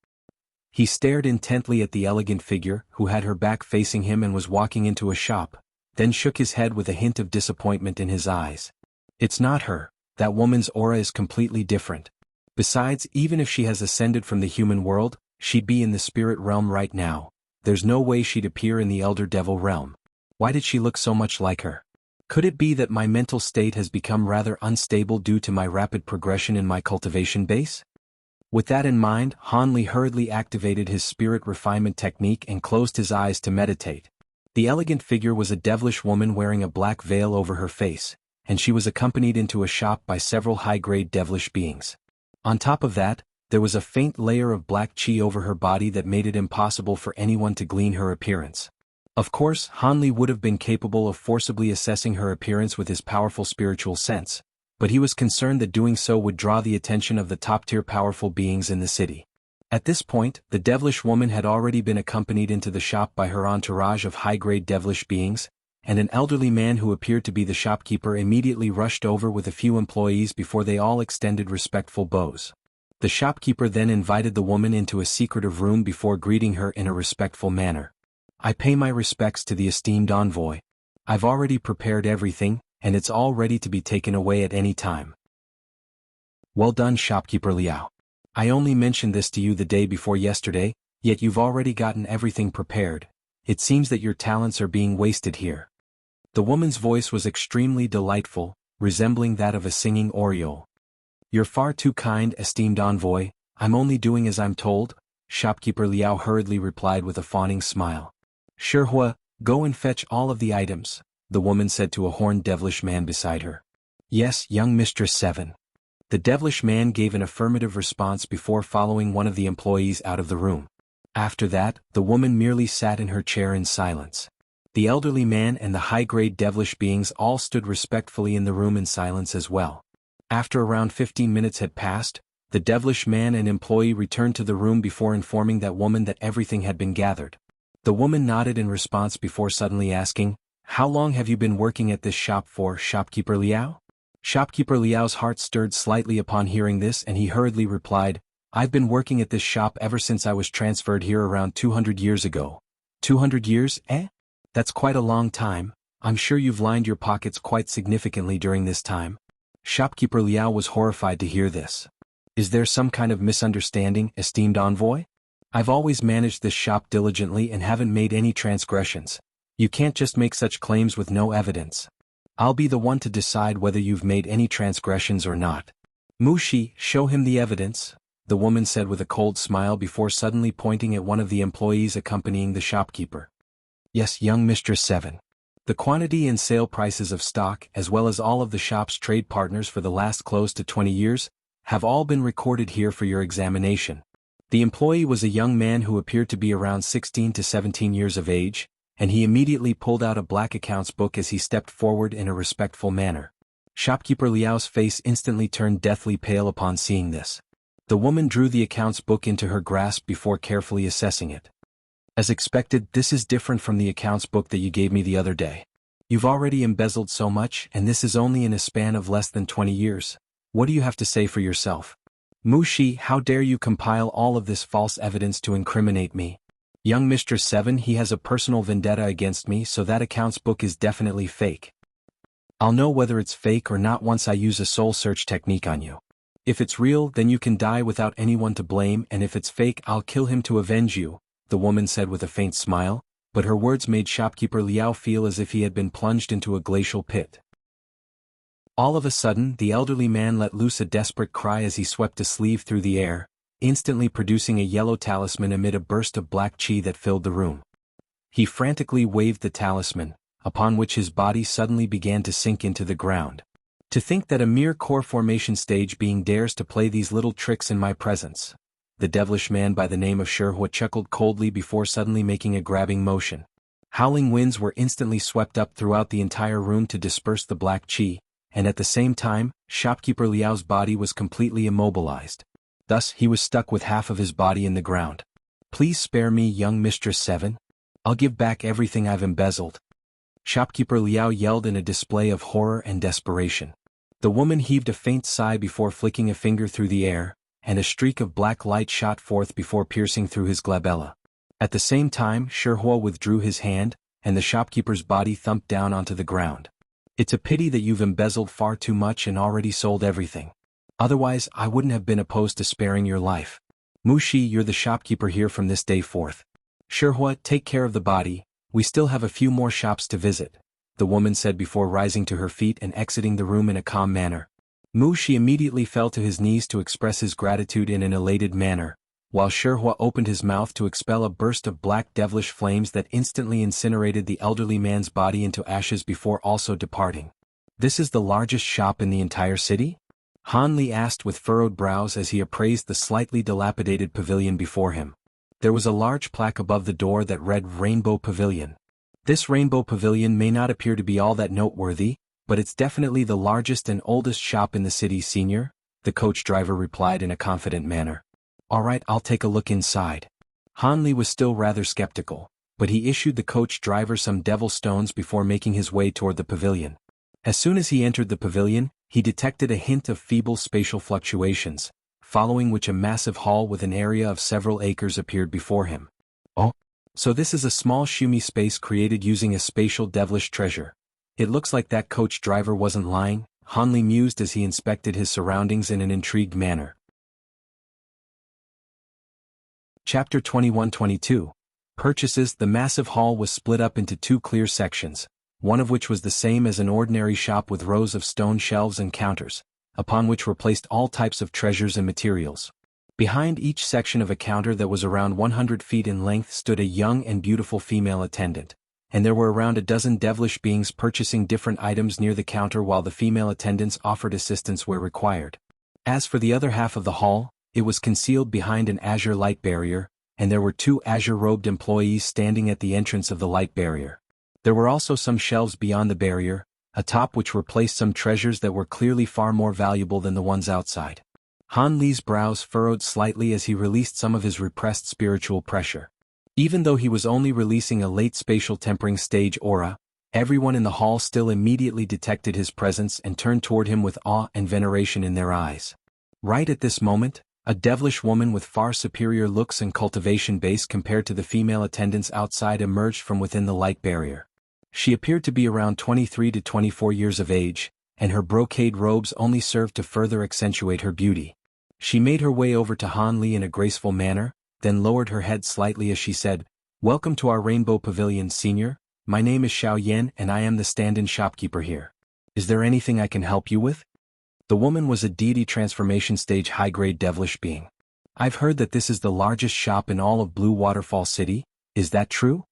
He stared intently at the elegant figure, who had her back facing him and was walking into a shop, then shook his head with a hint of disappointment in his eyes. "It's not her. That woman's aura is completely different. Besides, even if she has ascended from the human world, she'd be in the spirit realm right now. There's no way she'd appear in the Elder Devil realm. Why did she look so much like her? Could it be that my mental state has become rather unstable due to my rapid progression in my cultivation base?" With that in mind, Han Li hurriedly activated his spirit refinement technique and closed his eyes to meditate. The elegant figure was a devilish woman wearing a black veil over her face, and she was accompanied into a shop by several high-grade devilish beings. On top of that, there was a faint layer of black chi over her body that made it impossible for anyone to glean her appearance. Of course, Han Li would have been capable of forcibly assessing her appearance with his powerful spiritual sense, but he was concerned that doing so would draw the attention of the top-tier powerful beings in the city. At this point, the devilish woman had already been accompanied into the shop by her entourage of high-grade devilish beings, and an elderly man who appeared to be the shopkeeper immediately rushed over with a few employees before they all extended respectful bows. The shopkeeper then invited the woman into a secretive room before greeting her in a respectful manner. "I pay my respects to the esteemed envoy. I've already prepared everything, and it's all ready to be taken away at any time." "Well done, shopkeeper Liao. I only mentioned this to you the day before yesterday, yet you've already gotten everything prepared. It seems that your talents are being wasted here." The woman's voice was extremely delightful, resembling that of a singing oriole. "You're far too kind, esteemed envoy. I'm only doing as I'm told," shopkeeper Liao hurriedly replied with a fawning smile. "Sure, go and fetch all of the items," the woman said to a horned devilish man beside her. "Yes, young Mistress 7. The devilish man gave an affirmative response before following one of the employees out of the room. After that, the woman merely sat in her chair in silence. The elderly man and the high-grade devilish beings all stood respectfully in the room in silence as well. After around 15 minutes had passed, The devilish man and employee returned to the room before informing that woman that everything had been gathered. The woman nodded in response before suddenly asking, "How long have you been working at this shop for, Shopkeeper Liao?" Shopkeeper Liao's heart stirred slightly upon hearing this and he hurriedly replied, "I've been working at this shop ever since I was transferred here around 200 years ago. 200 years, eh? That's quite a long time. I'm sure you've lined your pockets quite significantly during this time." Shopkeeper Liao was horrified to hear this. "Is there some kind of misunderstanding, esteemed envoy? I've always managed this shop diligently and haven't made any transgressions. You can't just make such claims with no evidence. I'll be the one to decide whether you've made any transgressions or not." "Mushi, show him the evidence," the woman said with a cold smile before suddenly pointing at one of the employees accompanying the shopkeeper. "Yes, young Mistress 7. The quantity and sale prices of stock, as well as all of the shop's trade partners for the last close to 20 years, have all been recorded here for your examination." The employee was a young man who appeared to be around 16 to 17 years of age, and he immediately pulled out a black accounts book as he stepped forward in a respectful manner. Shopkeeper Liao's face instantly turned deathly pale upon seeing this. The woman drew the accounts book into her grasp before carefully assessing it. "As expected, this is different from the accounts book that you gave me the other day. You've already embezzled so much and this is only in a span of less than 20 years. What do you have to say for yourself?" "Mushi, how dare you compile all of this false evidence to incriminate me? Young Mistress 7, he has a personal vendetta against me, so that accounts book is definitely fake. I'll know whether it's fake or not once I use a soul search technique on you. If it's real, then you can die without anyone to blame, and if it's fake, I'll kill him to avenge you," the woman said with a faint smile, but her words made Shopkeeper Liao feel as if he had been plunged into a glacial pit. All of a sudden, the elderly man let loose a desperate cry as he swept a sleeve through the air, instantly producing a yellow talisman amid a burst of black chi that filled the room. He frantically waved the talisman, upon which his body suddenly began to sink into the ground. "To think that a mere core formation stage being dares to play these little tricks in my presence." The devilish man by the name of Shihua chuckled coldly before suddenly making a grabbing motion. Howling winds were instantly swept up throughout the entire room to disperse the black chi, and at the same time, Shopkeeper Liao's body was completely immobilized. Thus he was stuck with half of his body in the ground. "Please spare me, young Mistress 7. I'll give back everything I've embezzled." Shopkeeper Liao yelled in a display of horror and desperation. The woman heaved a faint sigh before flicking a finger through the air, and a streak of black light shot forth before piercing through his glabella. At the same time, Shihua withdrew his hand, and the shopkeeper's body thumped down onto the ground. "It's a pity that you've embezzled far too much and already sold everything. Otherwise, I wouldn't have been opposed to sparing your life. Mushi, you're the shopkeeper here from this day forth. Shihua, take care of the body, we still have a few more shops to visit," the woman said before rising to her feet and exiting the room in a calm manner. Mushi immediately fell to his knees to express his gratitude in an elated manner, while Shihua opened his mouth to expel a burst of black devilish flames that instantly incinerated the elderly man's body into ashes before also departing. "This is the largest shop in the entire city?" Han Li asked with furrowed brows as he appraised the slightly dilapidated pavilion before him. There was a large plaque above the door that read Rainbow Pavilion. This Rainbow Pavilion may not appear to be all that noteworthy, but it's definitely the largest and oldest shop in the city, senior, the coach driver replied in a confident manner. "All right, I'll take a look inside." Han Li was still rather skeptical, but he issued the coach driver some devil stones before making his way toward the pavilion. As soon as he entered the pavilion, he detected a hint of feeble spatial fluctuations, following which a massive hall with an area of several acres appeared before him. "Oh, so this is a small shumi space created using a spatial devilish treasure. It looks like that coach driver wasn't lying," Han Li mused as he inspected his surroundings in an intrigued manner. Chapter 21-22. Purchases. The massive hall was split up into two clear sections, one of which was the same as an ordinary shop with rows of stone shelves and counters, upon which were placed all types of treasures and materials. Behind each section of a counter that was around 100 feet in length stood a young and beautiful female attendant, and there were around a dozen devilish beings purchasing different items near the counter while the female attendants offered assistance where required. As for the other half of the hall, it was concealed behind an azure light barrier, and there were two azure-robed employees standing at the entrance of the light barrier. There were also some shelves beyond the barrier, atop which were placed some treasures that were clearly far more valuable than the ones outside. Han Li's brows furrowed slightly as he released some of his repressed spiritual pressure. Even though he was only releasing a late spatial tempering stage aura, everyone in the hall still immediately detected his presence and turned toward him with awe and veneration in their eyes. Right at this moment, a devilish woman with far superior looks and cultivation base compared to the female attendants outside emerged from within the light barrier. She appeared to be around 23 to 24 years of age, and her brocade robes only served to further accentuate her beauty. She made her way over to Han Li in a graceful manner, then lowered her head slightly as she said, "Welcome to our Rainbow Pavilion, Senior. My name is Xiao Yan and I am the stand-in shopkeeper here. Is there anything I can help you with?" The woman was a deity transformation stage high-grade devilish being. "I've heard that this is the largest shop in all of Blue Waterfall City, is that true?"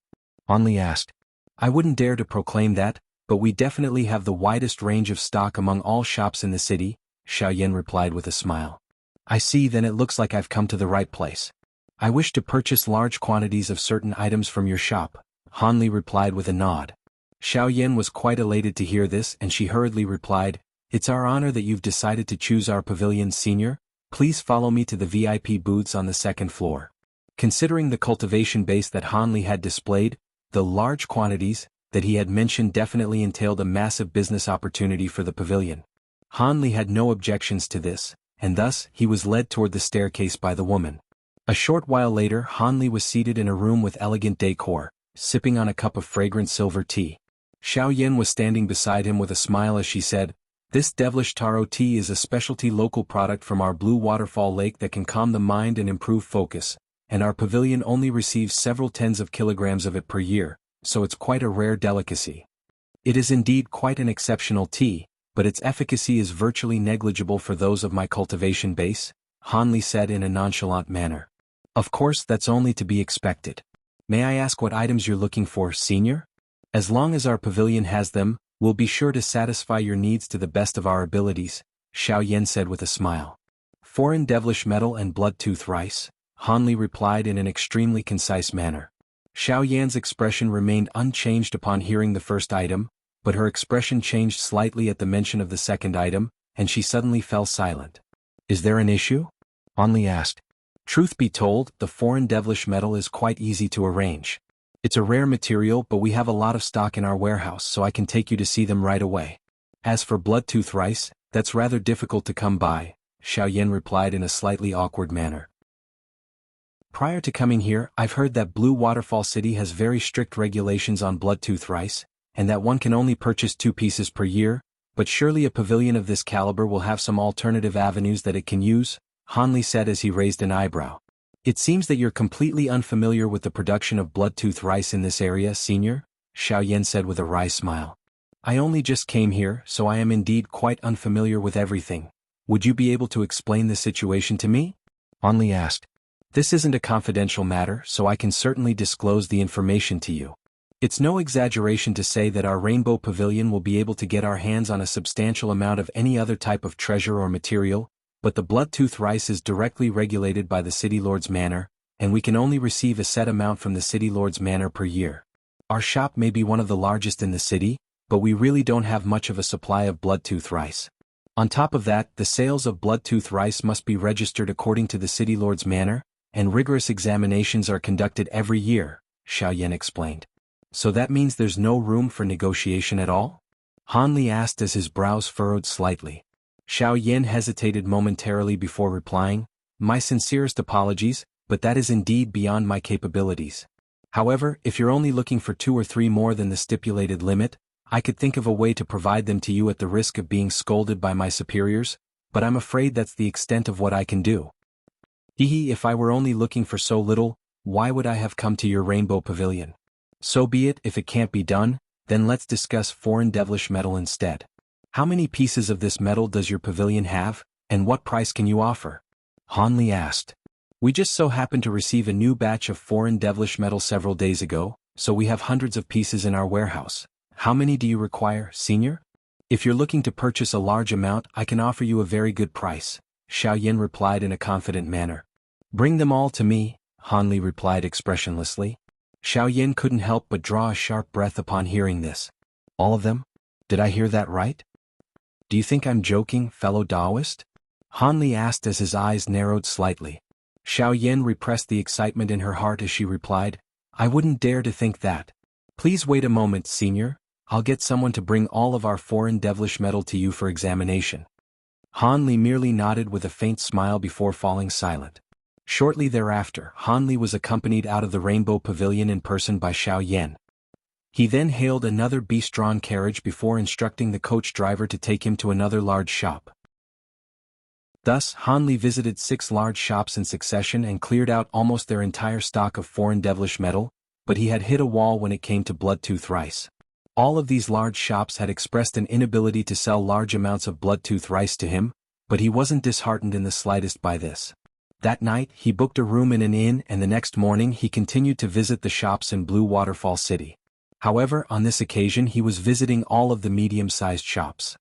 Han Li asked. "I wouldn't dare to proclaim that, but we definitely have the widest range of stock among all shops in the city," Xiao Yan replied with a smile. "I see, then it looks like I've come to the right place. I wish to purchase large quantities of certain items from your shop," Han Li replied with a nod. Xiao Yan was quite elated to hear this and she hurriedly replied, "It's our honor that you've decided to choose our pavilion, Senior. Please follow me to the VIP booths on the second floor." Considering the cultivation base that Han Li had displayed, the large quantities that he had mentioned definitely entailed a massive business opportunity for the pavilion. Han Li had no objections to this, and thus he was led toward the staircase by the woman. A short while later, Han Li was seated in a room with elegant decor, sipping on a cup of fragrant silver tea. Xiao Yan was standing beside him with a smile as she said, "This devilish taro tea is a specialty local product from our Blue Waterfall Lake that can calm the mind and improve focus, and our pavilion only receives several tens of kilograms of it per year, so it's quite a rare delicacy. It is indeed quite an exceptional tea, but its efficacy is virtually negligible for those of my cultivation base," Han Li said in a nonchalant manner. "Of course, that's only to be expected. May I ask what items you're looking for, Senior? As long as our pavilion has them, we'll be sure to satisfy your needs to the best of our abilities," Xiao Yan said with a smile. "Foreign devilish metal and blood-tooth rice," Han Li replied in an extremely concise manner. Xiao Yan's expression remained unchanged upon hearing the first item, but her expression changed slightly at the mention of the second item, and she suddenly fell silent. "Is there an issue?" Han Li asked. "Truth be told, the foreign devilish metal is quite easy to arrange. It's a rare material, but we have a lot of stock in our warehouse, so I can take you to see them right away. As for blood-tooth rice, that's rather difficult to come by," Xiao Yan replied in a slightly awkward manner. "Prior to coming here, I've heard that Blue Waterfall City has very strict regulations on blood-tooth rice, and that one can only purchase 2 pieces per year, but surely a pavilion of this caliber will have some alternative avenues that it can use," Han Li said as he raised an eyebrow. "It seems that you're completely unfamiliar with the production of blood-tooth rice in this area, Senior," Xiao Yan said with a wry smile. "I only just came here, so I am indeed quite unfamiliar with everything. Would you be able to explain the situation to me?" Han Li asked. "This isn't a confidential matter, so I can certainly disclose the information to you. It's no exaggeration to say that our Rainbow Pavilion will be able to get our hands on a substantial amount of any other type of treasure or material, but the blood-tooth rice is directly regulated by the City Lord's Manor, and we can only receive a set amount from the City Lord's Manor per year. Our shop may be one of the largest in the city, but we really don't have much of a supply of blood-tooth rice. On top of that, the sales of blood-tooth rice must be registered according to the City Lord's Manor, and rigorous examinations are conducted every year," Xiao Yan explained. "So that means there's no room for negotiation at all?" Han Li asked as his brows furrowed slightly. Xiao Yan hesitated momentarily before replying, "My sincerest apologies, but that is indeed beyond my capabilities. However, if you're only looking for 2 or 3 more than the stipulated limit, I could think of a way to provide them to you at the risk of being scolded by my superiors, but I'm afraid that's the extent of what I can do. If I were only looking for so little, why would I have come to your Rainbow Pavilion? So be it. If it can't be done, then let's discuss foreign devilish metal instead. How many pieces of this metal does your pavilion have, and what price can you offer?" Han Li asked. "We just so happened to receive a new batch of foreign devilish metal several days ago, so we have hundreds of pieces in our warehouse. How many do you require, Senior?" "If you're looking to purchase a large amount, I can offer you a very good price," Xiao Yan replied in a confident manner. "Bring them all to me," Han Li replied expressionlessly. Xiao Yan couldn't help but draw a sharp breath upon hearing this. "All of them? Did I hear that right? Do you think I'm joking, fellow Taoist?" Han Li asked as his eyes narrowed slightly. Xiao Yan repressed the excitement in her heart as she replied, I wouldn't dare to think that. Please wait a moment, Senior. I'll get someone to bring all of our foreign devilish metal to you for examination. Han Li merely nodded with a faint smile before falling silent. Shortly thereafter, Han Li was accompanied out of the Rainbow Pavilion in person by Xiao Yan. He then hailed another beast-drawn carriage before instructing the coach driver to take him to another large shop. Thus, Han Li visited 6 large shops in succession and cleared out almost their entire stock of foreign devilish metal, but he had hit a wall when it came to Bloodtooth rice. All of these large shops had expressed an inability to sell large amounts of Bloodtooth rice to him, but he wasn't disheartened in the slightest by this. That night, he booked a room in an inn, and the next morning he continued to visit the shops in Blue Waterfall City. However, on this occasion he was visiting all of the medium-sized shops.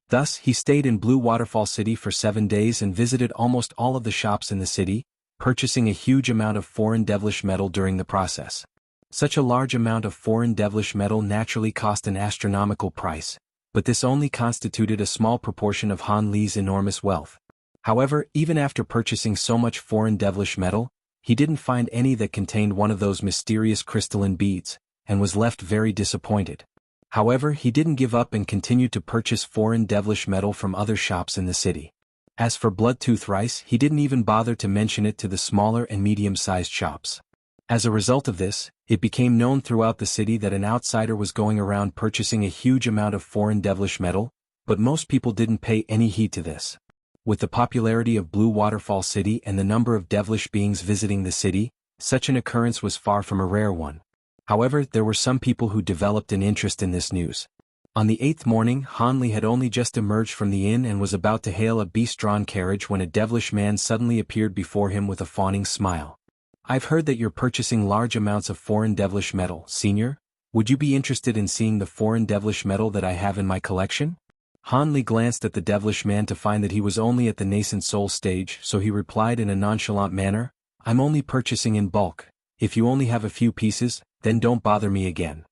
Thus, he stayed in Blue Waterfall City for 7 days and visited almost all of the shops in the city, purchasing a huge amount of foreign devilish metal during the process. Such a large amount of foreign devilish metal naturally cost an astronomical price, but this only constituted a small proportion of Han Li's enormous wealth. However, even after purchasing so much foreign devilish metal, he didn't find any that contained one of those mysterious crystalline beads, and was left very disappointed. However, he didn't give up and continued to purchase foreign devilish metal from other shops in the city. As for Bloodtooth rice, he didn't even bother to mention it to the smaller and medium-sized shops. As a result of this, it became known throughout the city that an outsider was going around purchasing a huge amount of foreign devilish metal, but most people didn't pay any heed to this. With the popularity of Blue Waterfall City and the number of devilish beings visiting the city, such an occurrence was far from a rare one. However, there were some people who developed an interest in this news. On the 8th morning, Han Li had only just emerged from the inn and was about to hail a beast-drawn carriage when a devilish man suddenly appeared before him with a fawning smile. I've heard that you're purchasing large amounts of foreign devilish metal, Senior. Would you be interested in seeing the foreign devilish metal that I have in my collection? Han Li glanced at the devilish man to find that he was only at the nascent soul stage, so he replied in a nonchalant manner, I'm only purchasing in bulk. If you only have a few pieces, then don't bother me again.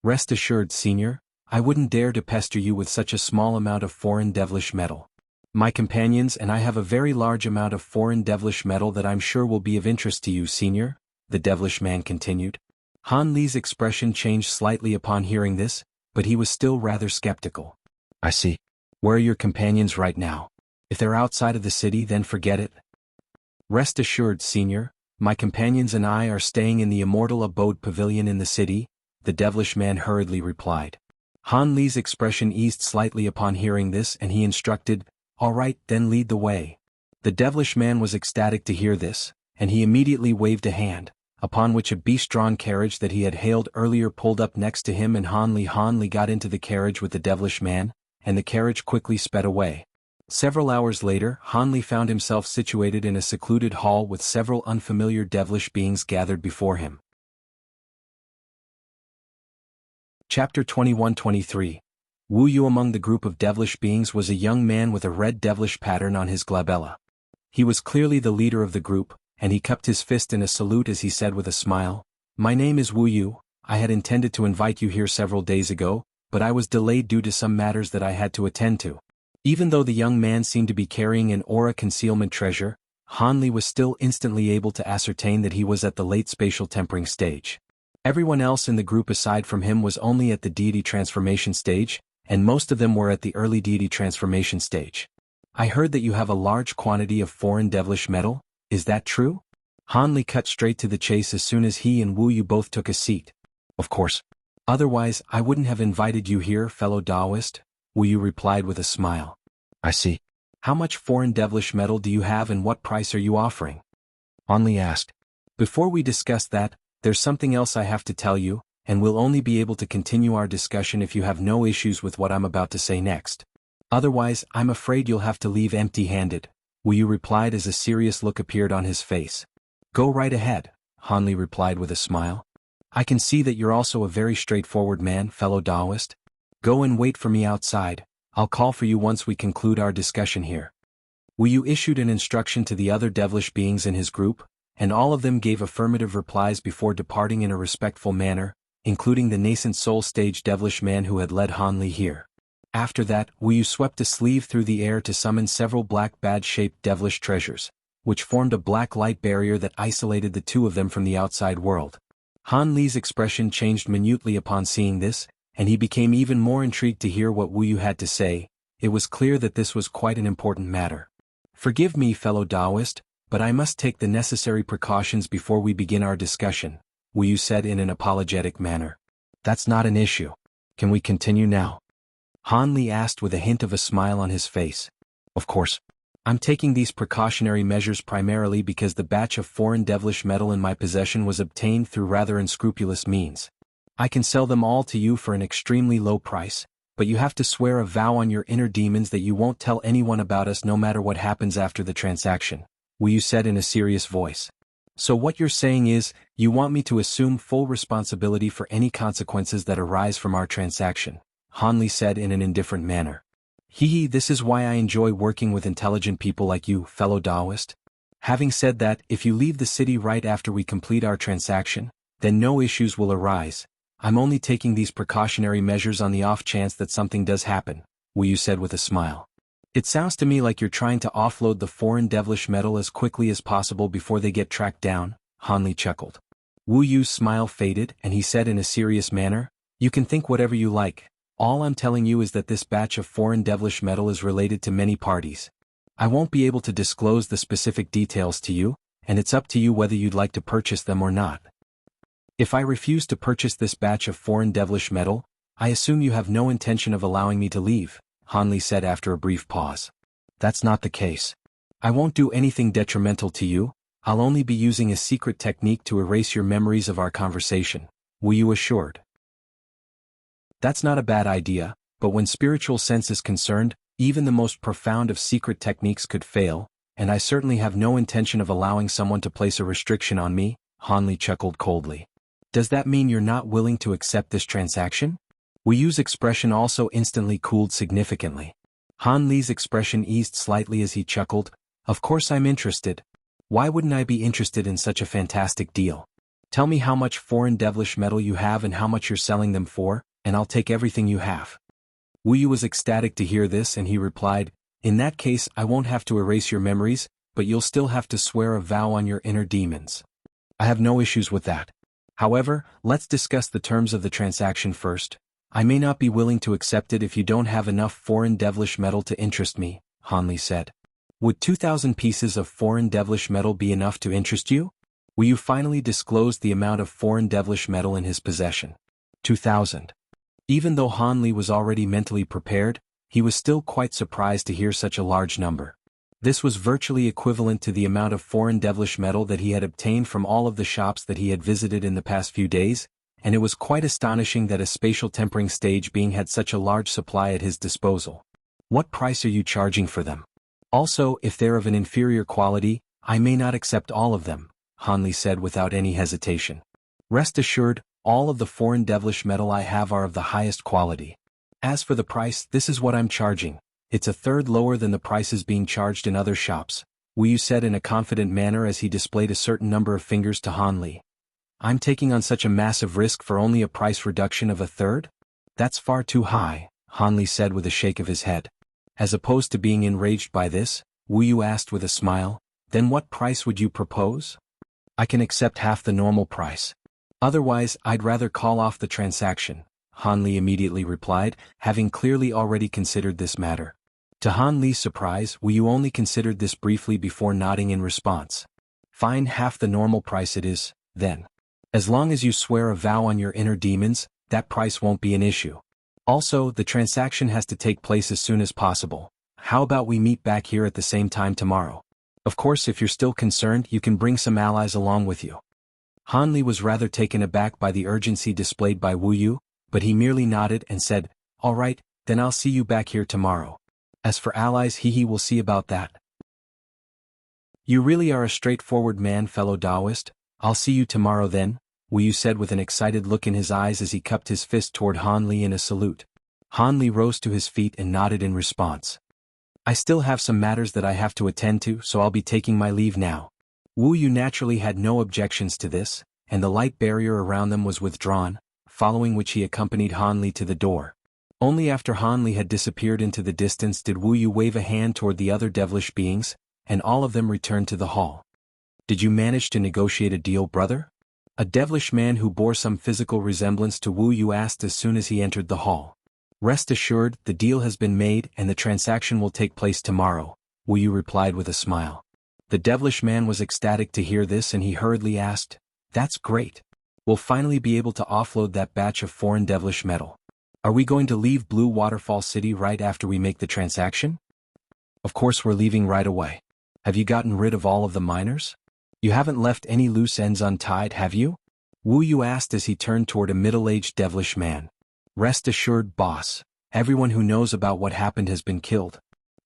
Rest assured, Senior, I wouldn't dare to pester you with such a small amount of foreign devilish metal. My companions and I have a very large amount of foreign devilish metal that I'm sure will be of interest to you, Senior, the devilish man continued. Han Li's expression changed slightly upon hearing this, but he was still rather skeptical. I see. Where are your companions right now? If they're outside of the city, then forget it. Rest assured, Senior, my companions and I are staying in the Immortal Abode Pavilion in the city, the devilish man hurriedly replied. Han Li's expression eased slightly upon hearing this and he instructed, All right, then lead the way. The devilish man was ecstatic to hear this, and he immediately waved a hand, upon which a beast-drawn carriage that he had hailed earlier pulled up next to him and Han Li got into the carriage with the devilish man, and the carriage quickly sped away. Several hours later, Han Li found himself situated in a secluded hall with several unfamiliar devilish beings gathered before him. Chapter 21-23. Wu Yu. Among the group of devilish beings was a young man with a red devilish pattern on his glabella. He was clearly the leader of the group, and he cupped his fist in a salute as he said with a smile, My name is Wu Yu. I had intended to invite you here several days ago, but I was delayed due to some matters that I had to attend to. Even though the young man seemed to be carrying an aura concealment treasure, Han Li was still instantly able to ascertain that he was at the late spatial tempering stage. Everyone else in the group aside from him was only at the deity transformation stage, and most of them were at the early deity transformation stage. I heard that you have a large quantity of foreign devilish metal, is that true? Han Li cut straight to the chase as soon as he and Wu Yu both took a seat. Of course. Otherwise, I wouldn't have invited you here, fellow Taoist, Wu Yu replied with a smile. I see. How much foreign devilish metal do you have and what price are you offering? Han Li asked. Before we discuss that, there's something else I have to tell you, and we'll only be able to continue our discussion if you have no issues with what I'm about to say next. Otherwise, I'm afraid you'll have to leave empty-handed, Wu Yu replied as a serious look appeared on his face. Go right ahead, Han Li replied with a smile. I can see that you're also a very straightforward man, fellow Taoist. Go and wait for me outside, I'll call for you once we conclude our discussion here. Wu Yu issued an instruction to the other devilish beings in his group, and all of them gave affirmative replies before departing in a respectful manner, including the nascent soul stage devilish man who had led Han Li here. After that, Wu Yu swept a sleeve through the air to summon several black bad-shaped devilish treasures, which formed a black light barrier that isolated the two of them from the outside world. Han Li's expression changed minutely upon seeing this, and he became even more intrigued to hear what Wu Yu had to say. It was clear that this was quite an important matter. "Forgive me, fellow Taoist, but I must take the necessary precautions before we begin our discussion," Wu Yu said in an apologetic manner. "That's not an issue. Can we continue now?" Han Li asked with a hint of a smile on his face. "Of course. I'm taking these precautionary measures primarily because the batch of foreign devilish metal in my possession was obtained through rather unscrupulous means. I can sell them all to you for an extremely low price, but you have to swear a vow on your inner demons that you won't tell anyone about us no matter what happens after the transaction," Wu Yu said in a serious voice. "So what you're saying is, you want me to assume full responsibility for any consequences that arise from our transaction," Han Li said in an indifferent manner. This is why I enjoy working with intelligent people like you, fellow Taoist. Having said that, if you leave the city right after we complete our transaction, then no issues will arise. I'm only taking these precautionary measures on the off chance that something does happen," Wu Yu said with a smile. "It sounds to me like you're trying to offload the foreign devilish metal as quickly as possible before they get tracked down," Han Li chuckled. Wu Yu's smile faded and he said in a serious manner, "You can think whatever you like. All I'm telling you is that this batch of foreign devilish metal is related to many parties. I won't be able to disclose the specific details to you, and it's up to you whether you'd like to purchase them or not. If I refuse to purchase this batch of foreign devilish metal, I assume you have no intention of allowing me to leave," Han Li said after a brief pause. "That's not the case. I won't do anything detrimental to you. I'll only be using a secret technique to erase your memories of our conversation," Wu Yu assured. "That's not a bad idea, but when spiritual sense is concerned, even the most profound of secret techniques could fail, and I certainly have no intention of allowing someone to place a restriction on me," Han Li chuckled coldly. "Does that mean you're not willing to accept this transaction?" Wu Yu's expression also instantly cooled significantly. Han Li's expression eased slightly as he chuckled. "Of course I'm interested. Why wouldn't I be interested in such a fantastic deal? Tell me how much foreign devilish metal you have and how much you're selling them for, and I'll take everything you have." Wu Yu was ecstatic to hear this and he replied, "In that case I won't have to erase your memories, but you'll still have to swear a vow on your inner demons. I have no issues with that. However, let's discuss the terms of the transaction first. I may not be willing to accept it if you don't have enough foreign devilish metal to interest me," Han Li said. "Would 2,000 pieces of foreign devilish metal be enough to interest you?" Wu Yu finally disclosed the amount of foreign devilish metal in his possession. 2,000. Even though Han Li was already mentally prepared, he was still quite surprised to hear such a large number. This was virtually equivalent to the amount of foreign devilish metal that he had obtained from all of the shops that he had visited in the past few days, and it was quite astonishing that a spatial tempering stage being had such a large supply at his disposal. "What price are you charging for them? Also, if they're of an inferior quality, I may not accept all of them," Han Li said without any hesitation. "Rest assured, all of the foreign devilish metal I have are of the highest quality. As for the price, this is what I'm charging. It's a third lower than the prices being charged in other shops," Wu Yu said in a confident manner as he displayed a certain number of fingers to Han Li. "I'm taking on such a massive risk for only a price reduction of a third? That's far too high," Han Li said with a shake of his head. As opposed to being enraged by this, Wu Yu asked with a smile, "Then what price would you propose?" "I can accept half the normal price. Otherwise, I'd rather call off the transaction," Han Li immediately replied, having clearly already considered this matter. To Han Li's surprise, Wu Yu only considered this briefly before nodding in response. "Fine, half the normal price it is, then. As long as you swear a vow on your inner demons, that price won't be an issue. Also, the transaction has to take place as soon as possible. How about we meet back here at the same time tomorrow? Of course, if you're still concerned, you can bring some allies along with you." Han Li was rather taken aback by the urgency displayed by Wu Yu, but he merely nodded and said, "All right, then I'll see you back here tomorrow. As for allies, we'll see about that." "You really are a straightforward man, fellow Taoist. I'll see you tomorrow then," Wu Yu said with an excited look in his eyes as he cupped his fist toward Han Li in a salute. Han Li rose to his feet and nodded in response. "I still have some matters that I have to attend to, so I'll be taking my leave now." Wu Yu naturally had no objections to this, and the light barrier around them was withdrawn, following which he accompanied Han Li to the door. Only after Han Li had disappeared into the distance did Wu Yu wave a hand toward the other devilish beings, and all of them returned to the hall. Did you manage to negotiate a deal, brother? A devilish man who bore some physical resemblance to Wu Yu asked as soon as he entered the hall. Rest assured, the deal has been made and the transaction will take place tomorrow, Wu Yu replied with a smile. The devilish man was ecstatic to hear this and he hurriedly asked, "That's great. We'll finally be able to offload that batch of foreign devilish metal. Are we going to leave Blue Waterfall City right after we make the transaction?" "Of course we're leaving right away. Have you gotten rid of all of the miners? You haven't left any loose ends untied, have you?" Wu Yu asked as he turned toward a middle-aged devilish man. "Rest assured, boss, everyone who knows about what happened has been killed.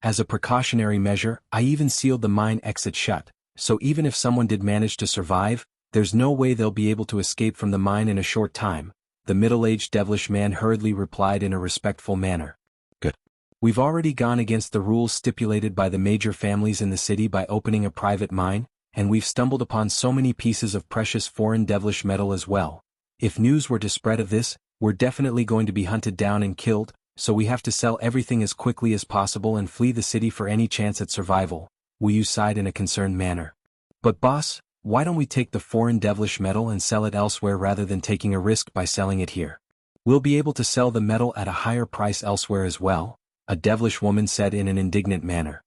As a precautionary measure, I even sealed the mine exit shut, so even if someone did manage to survive, there's no way they'll be able to escape from the mine in a short time," the middle-aged devilish man hurriedly replied in a respectful manner. "Good. We've already gone against the rules stipulated by the major families in the city by opening a private mine, and we've stumbled upon so many pieces of precious foreign devilish metal as well. If news were to spread of this, we're definitely going to be hunted down and killed, so we have to sell everything as quickly as possible and flee the city for any chance at survival," Wu Yu sighed in a concerned manner. "But boss, why don't we take the foreign devilish metal and sell it elsewhere rather than taking a risk by selling it here? We'll be able to sell the metal at a higher price elsewhere as well," a devilish woman said in an indignant manner.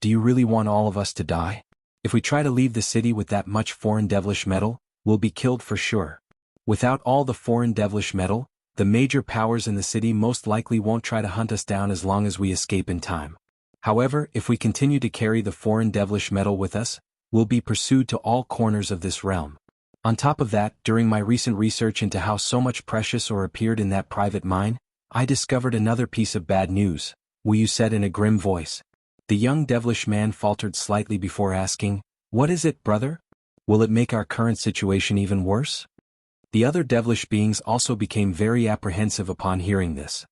Do you really want all of us to die? If we try to leave the city with that much foreign devilish metal, we'll be killed for sure. Without all the foreign devilish metal, the major powers in the city most likely won't try to hunt us down as long as we escape in time. However, if we continue to carry the foreign devilish metal with us, we'll be pursued to all corners of this realm. On top of that, during my recent research into how so much precious ore appeared in that private mine, I discovered another piece of bad news," Wu Yu said in a grim voice. The young devilish man faltered slightly before asking, "What is it, brother? Will it make our current situation even worse?" The other devilish beings also became very apprehensive upon hearing this.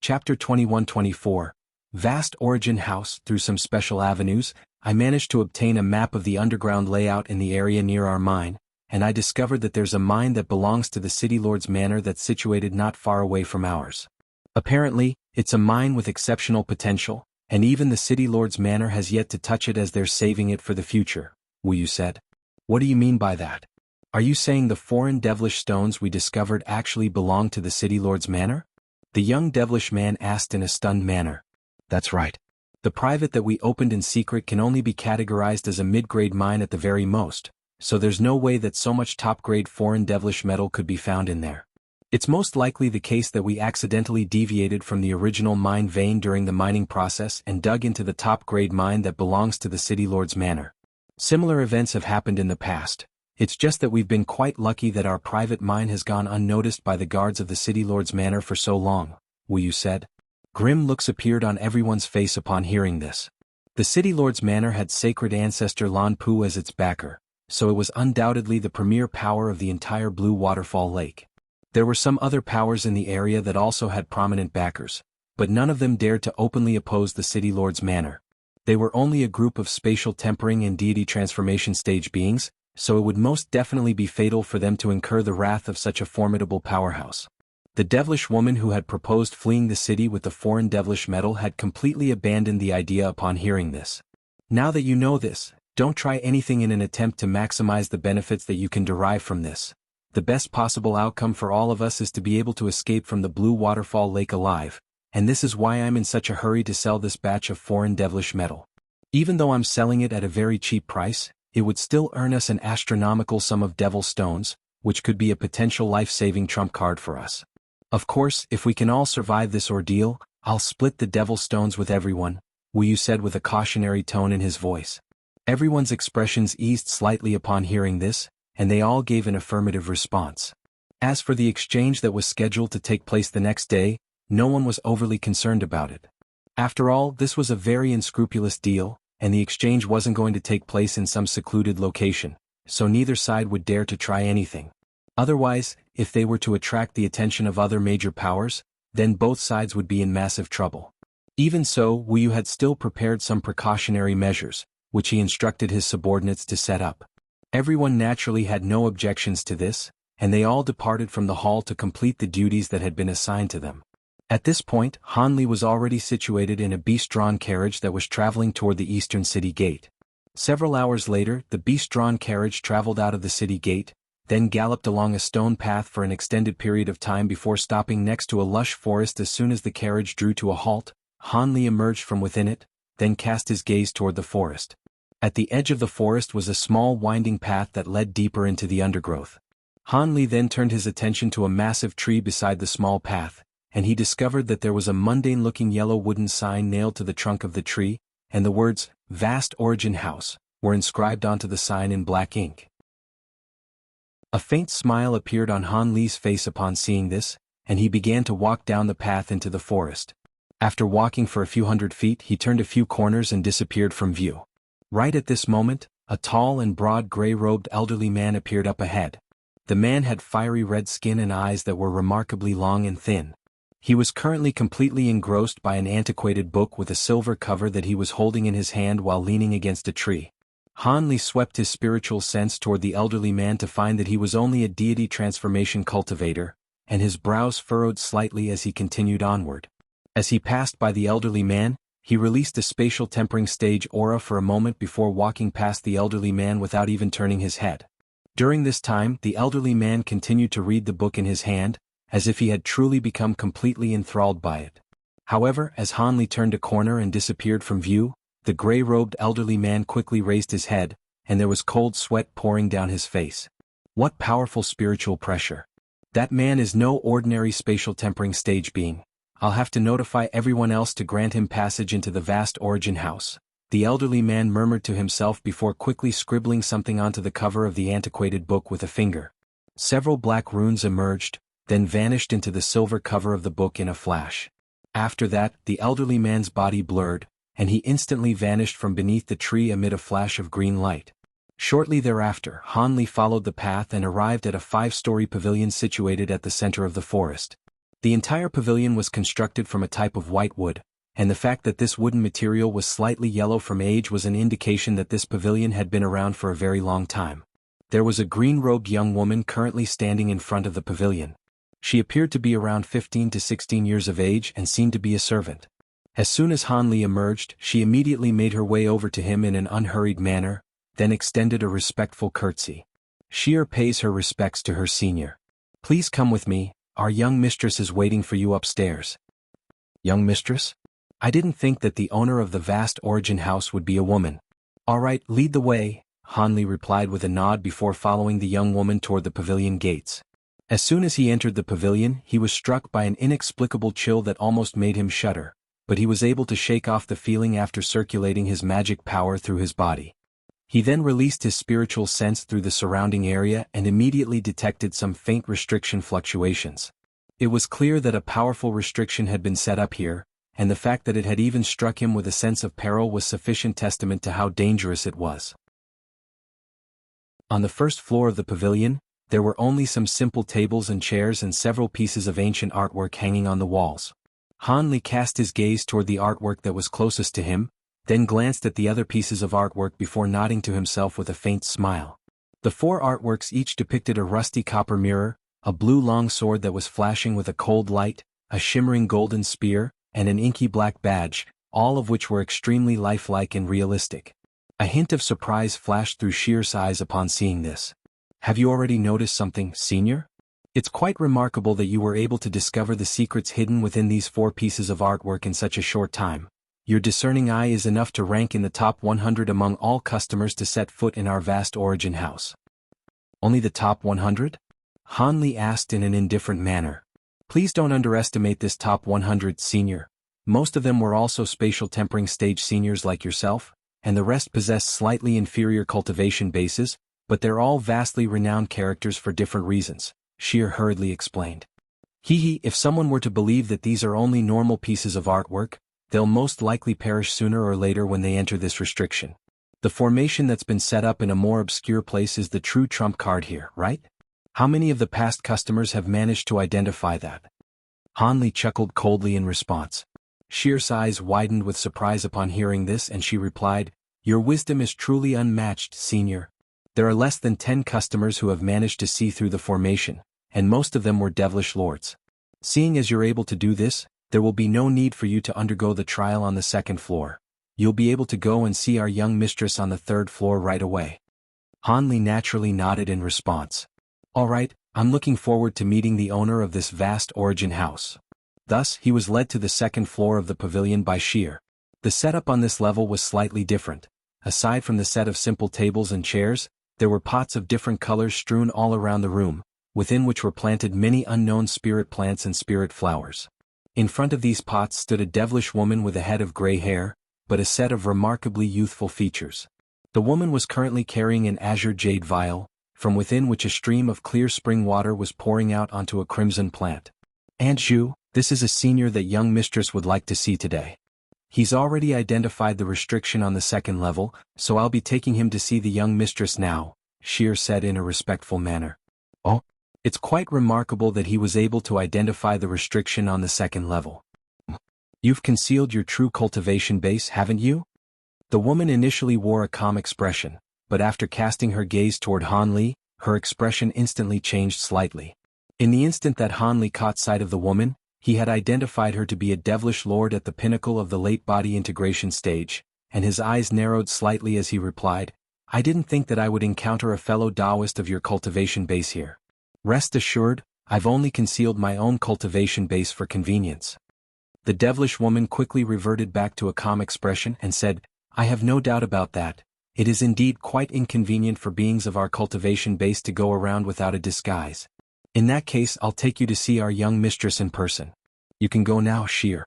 Chapter 21-24. Vast Origin House. Through some special avenues, I managed to obtain a map of the underground layout in the area near our mine, and I discovered that there's a mine that belongs to the City Lord's Manor that's situated not far away from ours. Apparently, it's a mine with exceptional potential, and even the City Lord's Manor has yet to touch it as they're saving it for the future, Wu Yu said. "What do you mean by that? Are you saying the foreign devilish stones we discovered actually belong to the City Lord's Manor?" The young devilish man asked in a stunned manner. "That's right. The private that we opened in secret can only be categorized as a mid-grade mine at the very most, so there's no way that so much top-grade foreign devilish metal could be found in there. It's most likely the case that we accidentally deviated from the original mine vein during the mining process and dug into the top-grade mine that belongs to the City Lord's Manor. Similar events have happened in the past. It's just that we've been quite lucky that our private mine has gone unnoticed by the guards of the City Lord's Manor for so long," Wu Yu said. Grim looks appeared on everyone's face upon hearing this. The City Lord's Manor had sacred ancestor Lan Pu as its backer, so it was undoubtedly the premier power of the entire Blue Waterfall Lake. There were some other powers in the area that also had prominent backers, but none of them dared to openly oppose the City Lord's Manor. They were only a group of spatial tempering and deity transformation stage beings, so it would most definitely be fatal for them to incur the wrath of such a formidable powerhouse. The devilish woman who had proposed fleeing the city with the foreign devilish metal had completely abandoned the idea upon hearing this. "Now that you know this, don't try anything in an attempt to maximize the benefits that you can derive from this. The best possible outcome for all of us is to be able to escape from the Blue Waterfall Lake alive, and this is why I'm in such a hurry to sell this batch of foreign devilish metal. Even though I'm selling it at a very cheap price, it would still earn us an astronomical sum of devil stones, which could be a potential life-saving trump card for us. Of course, if we can all survive this ordeal, I'll split the devil stones with everyone," Wu Yu said with a cautionary tone in his voice. Everyone's expressions eased slightly upon hearing this, and they all gave an affirmative response. As for the exchange that was scheduled to take place the next day, no one was overly concerned about it. After all, this was a very unscrupulous deal, and the exchange wasn't going to take place in some secluded location, so neither side would dare to try anything. Otherwise, if they were to attract the attention of other major powers, then both sides would be in massive trouble. Even so, Wu Yu had still prepared some precautionary measures, which he instructed his subordinates to set up. Everyone naturally had no objections to this, and they all departed from the hall to complete the duties that had been assigned to them. At this point, Hanli was already situated in a beast-drawn carriage that was traveling toward the eastern city gate. Several hours later, the beast-drawn carriage traveled out of the city gate, then galloped along a stone path for an extended period of time before stopping next to a lush forest. As soon as the carriage drew to a halt, Hanli emerged from within it, then cast his gaze toward the forest. At the edge of the forest was a small winding path that led deeper into the undergrowth. Hanli then turned his attention to a massive tree beside the small path, and he discovered that there was a mundane-looking yellow wooden sign nailed to the trunk of the tree, and the words, "Vast Origin House," were inscribed onto the sign in black ink. A faint smile appeared on Hanli's face upon seeing this, and he began to walk down the path into the forest. After walking for a few hundred feet, he turned a few corners and disappeared from view. Right at this moment, a tall and broad gray-robed elderly man appeared up ahead. The man had fiery red skin and eyes that were remarkably long and thin. He was currently completely engrossed by an antiquated book with a silver cover that he was holding in his hand while leaning against a tree. Hanli swept his spiritual sense toward the elderly man to find that he was only a deity transformation cultivator, and his brows furrowed slightly as he continued onward. As he passed by the elderly man, he released a spatial tempering stage aura for a moment before walking past the elderly man without even turning his head. During this time, the elderly man continued to read the book in his hand, as if he had truly become completely enthralled by it. However, as Hanli turned a corner and disappeared from view, the gray-robed elderly man quickly raised his head, and there was cold sweat pouring down his face. What powerful spiritual pressure. That man is no ordinary spatial tempering stage being. I'll have to notify everyone else to grant him passage into the vast origin house, the elderly man murmured to himself before quickly scribbling something onto the cover of the antiquated book with a finger. Several black runes emerged, then vanished into the silver cover of the book in a flash. After that, the elderly man's body blurred, and he instantly vanished from beneath the tree amid a flash of green light. Shortly thereafter, Hanli followed the path and arrived at a 5-story pavilion situated at the center of the forest. The entire pavilion was constructed from a type of white wood, and the fact that this wooden material was slightly yellow from age was an indication that this pavilion had been around for a very long time. There was a green-robed young woman currently standing in front of the pavilion. She appeared to be around 15 to 16 years of age and seemed to be a servant. As soon as Hanli emerged, she immediately made her way over to him in an unhurried manner, then extended a respectful curtsy. Sheer pays her respects to her senior. "Please come with me, our young mistress is waiting for you upstairs." "Young mistress? I didn't think that the owner of the vast origin house would be a woman." "All right, lead the way," Hanli replied with a nod before following the young woman toward the pavilion gates. As soon as he entered the pavilion, he was struck by an inexplicable chill that almost made him shudder, but he was able to shake off the feeling after circulating his magic power through his body. He then released his spiritual sense through the surrounding area and immediately detected some faint restriction fluctuations. It was clear that a powerful restriction had been set up here, and the fact that it had even struck him with a sense of peril was sufficient testament to how dangerous it was. On the first floor of the pavilion, there were only some simple tables and chairs and several pieces of ancient artwork hanging on the walls. Hanli cast his gaze toward the artwork that was closest to him, then glanced at the other pieces of artwork before nodding to himself with a faint smile. The 4 artworks each depicted a rusty copper mirror, a blue long sword that was flashing with a cold light, a shimmering golden spear, and an inky black badge, all of which were extremely lifelike and realistic. A hint of surprise flashed through Sheer's eyes upon seeing this. "Have you already noticed something, senior? It's quite remarkable that you were able to discover the secrets hidden within these 4 pieces of artwork in such a short time. Your discerning eye is enough to rank in the top 100 among all customers to set foot in our vast origin house." "Only the top 100? Hanli asked in an indifferent manner. "Please don't underestimate this top 100, senior. Most of them were also spatial tempering stage seniors like yourself, and the rest possess slightly inferior cultivation bases, but they're all vastly renowned characters for different reasons," Sheer hurriedly explained. If someone were to believe that these are only normal pieces of artwork, they'll most likely perish sooner or later when they enter this restriction. The formation that's been set up in a more obscure place is the true trump card here, right? How many of the past customers have managed to identify that?" Hanli chuckled coldly in response. Sheer's eyes widened with surprise upon hearing this, and she replied, "Your wisdom is truly unmatched, senior. There are less than 10 customers who have managed to see through the formation, and most of them were devilish lords. Seeing as you're able to do this, there will be no need for you to undergo the trial on the second floor. You'll be able to go and see our young mistress on the third floor right away. Han Li naturally nodded in response. All right, I'm looking forward to meeting the owner of this vast origin house. Thus, he was led to the second floor of the pavilion by Sheer. The setup on this level was slightly different. Aside from the set of simple tables and chairs, there were pots of different colors strewn all around the room, within which were planted many unknown spirit plants and spirit flowers. In front of these pots stood a devilish woman with a head of gray hair, but a set of remarkably youthful features. The woman was currently carrying an azure jade vial, from within which a stream of clear spring water was pouring out onto a crimson plant. "Aunt Zhu, this is a senior that young mistress would like to see today. He's already identified the restriction on the second level, so I'll be taking him to see the young mistress now," Sheer said in a respectful manner. "Oh, it's quite remarkable that he was able to identify the restriction on the second level. You've concealed your true cultivation base, haven't you?" The woman initially wore a calm expression, but after casting her gaze toward Han Li, her expression instantly changed slightly. In the instant that Han Li caught sight of the woman, he had identified her to be a devilish lord at the pinnacle of the late body integration stage, and his eyes narrowed slightly as he replied, "I didn't think that I would encounter a fellow Taoist of your cultivation base here. Rest assured, I've only concealed my own cultivation base for convenience." The devilish woman quickly reverted back to a calm expression and said, "I have no doubt about that. It is indeed quite inconvenient for beings of our cultivation base to go around without a disguise. In that case, I'll take you to see our young mistress in person. You can go now, Sheer."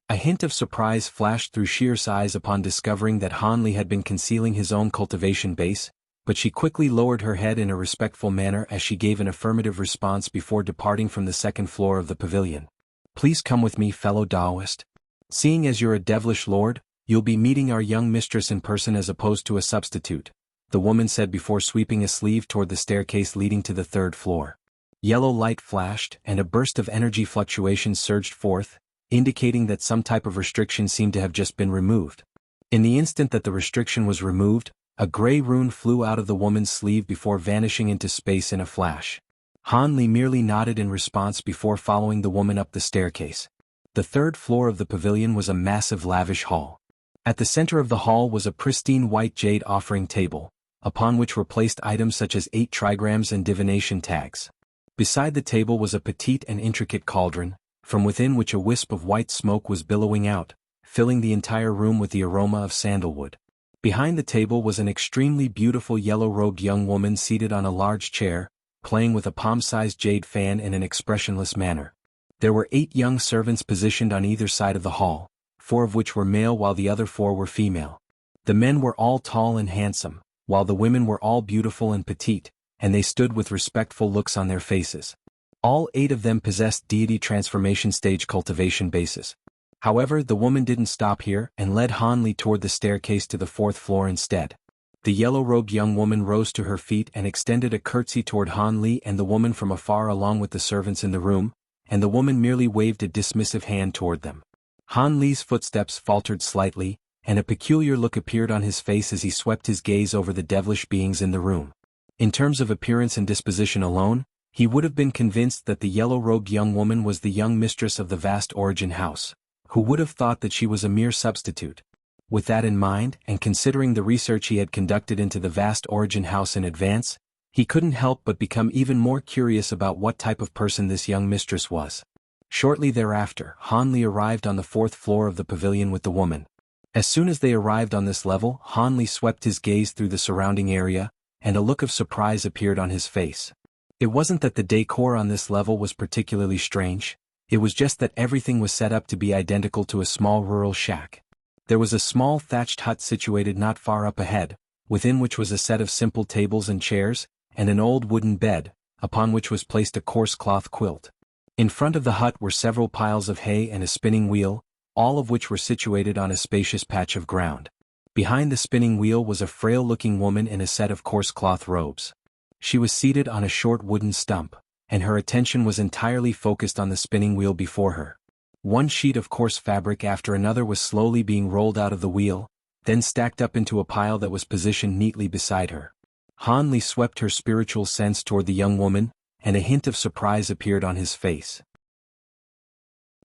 A hint of surprise flashed through Sheer's eyes upon discovering that Han Li had been concealing his own cultivation base, but she quickly lowered her head in a respectful manner as she gave an affirmative response before departing from the second floor of the pavilion. "Please come with me, fellow Taoist. Seeing as you're a devilish lord, you'll be meeting our young mistress in person as opposed to a substitute," the woman said before sweeping a sleeve toward the staircase leading to the third floor. Yellow light flashed, and a burst of energy fluctuations surged forth, indicating that some type of restriction seemed to have just been removed. In the instant that the restriction was removed, a gray rune flew out of the woman's sleeve before vanishing into space in a flash. Han Li merely nodded in response before following the woman up the staircase. The third floor of the pavilion was a massive lavish hall. At the center of the hall was a pristine white jade offering table, upon which were placed items such as 8 trigrams and divination tags. Beside the table was a petite and intricate cauldron, from within which a wisp of white smoke was billowing out, filling the entire room with the aroma of sandalwood. Behind the table was an extremely beautiful yellow-robed young woman seated on a large chair, playing with a palm-sized jade fan in an expressionless manner. There were 8 young servants positioned on either side of the hall, 4 of which were male while the other 4 were female. The men were all tall and handsome, while the women were all beautiful and petite, and they stood with respectful looks on their faces. All 8 of them possessed deity transformation stage cultivation bases. However, the woman didn't stop here and led Han Li toward the staircase to the 4th floor instead. The yellow-robed young woman rose to her feet and extended a curtsy toward Han Li and the woman from afar along with the servants in the room, and the woman merely waved a dismissive hand toward them. Han Li's footsteps faltered slightly, and a peculiar look appeared on his face as he swept his gaze over the devilish beings in the room. In terms of appearance and disposition alone, he would have been convinced that the yellow-robed young woman was the young mistress of the vast origin house. Who would have thought that she was a mere substitute? With that in mind, and considering the research he had conducted into the vast origin house in advance, he couldn't help but become even more curious about what type of person this young mistress was. Shortly thereafter, Han Li arrived on the 4th floor of the pavilion with the woman. As soon as they arrived on this level, Han Li swept his gaze through the surrounding area, and a look of surprise appeared on his face. It wasn't that the decor on this level was particularly strange. It was just that everything was set up to be identical to a small rural shack. There was a small thatched hut situated not far up ahead, within which was a set of simple tables and chairs, and an old wooden bed, upon which was placed a coarse cloth quilt. In front of the hut were several piles of hay and a spinning wheel, all of which were situated on a spacious patch of ground. Behind the spinning wheel was a frail-looking woman in a set of coarse cloth robes. She was seated on a short wooden stump, and her attention was entirely focused on the spinning wheel before her. One sheet of coarse fabric after another was slowly being rolled out of the wheel, then stacked up into a pile that was positioned neatly beside her. Han Li swept her spiritual sense toward the young woman, and a hint of surprise appeared on his face.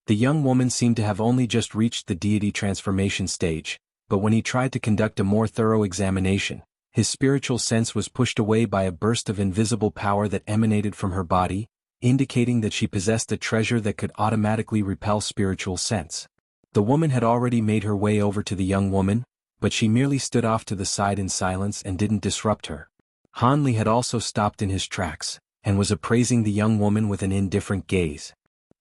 The young woman seemed to have only just reached the deity transformation stage, but when he tried to conduct a more thorough examination, his spiritual sense was pushed away by a burst of invisible power that emanated from her body, indicating that she possessed a treasure that could automatically repel spiritual sense. The woman had already made her way over to the young woman, but she merely stood off to the side in silence and didn't disrupt her. Han Li had also stopped in his tracks, and was appraising the young woman with an indifferent gaze.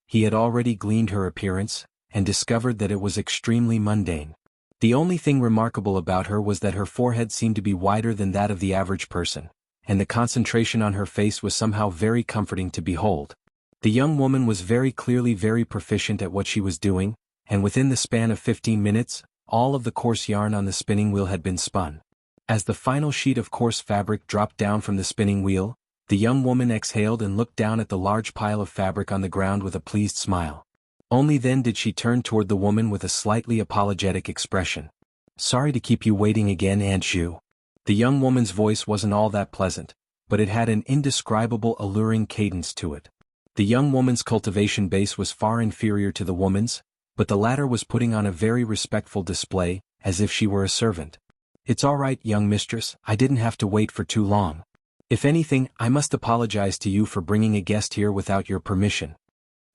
He had already gleaned her appearance, and discovered that it was extremely mundane. The only thing remarkable about her was that her forehead seemed to be wider than that of the average person, and the concentration on her face was somehow very comforting to behold. The young woman was very clearly very proficient at what she was doing, and within the span of 15 minutes, all of the coarse yarn on the spinning wheel had been spun. As the final sheet of coarse fabric dropped down from the spinning wheel, the young woman exhaled and looked down at the large pile of fabric on the ground with a pleased smile. Only then did she turn toward the woman with a slightly apologetic expression. "Sorry to keep you waiting again, Aunt Zhu." The young woman's voice wasn't all that pleasant, but it had an indescribable alluring cadence to it. The young woman's cultivation base was far inferior to the woman's, but the latter was putting on a very respectful display, as if she were a servant. "It's all right, young mistress, I didn't have to wait for too long. If anything, I must apologize to you for bringing a guest here without your permission."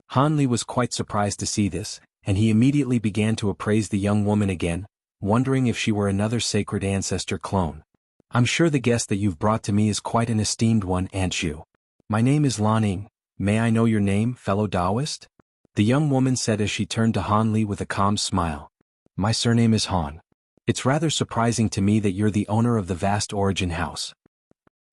Han Li was quite surprised to see this, and he immediately began to appraise the young woman again, wondering if she were another sacred ancestor clone. "I'm sure the guest that you've brought to me is quite an esteemed one, Aunt Zhu. My name is Lan Ying. May I know your name, fellow Taoist?" The young woman said as she turned to Han Li with a calm smile. "My surname is Han. It's rather surprising to me that you're the owner of the vast origin house.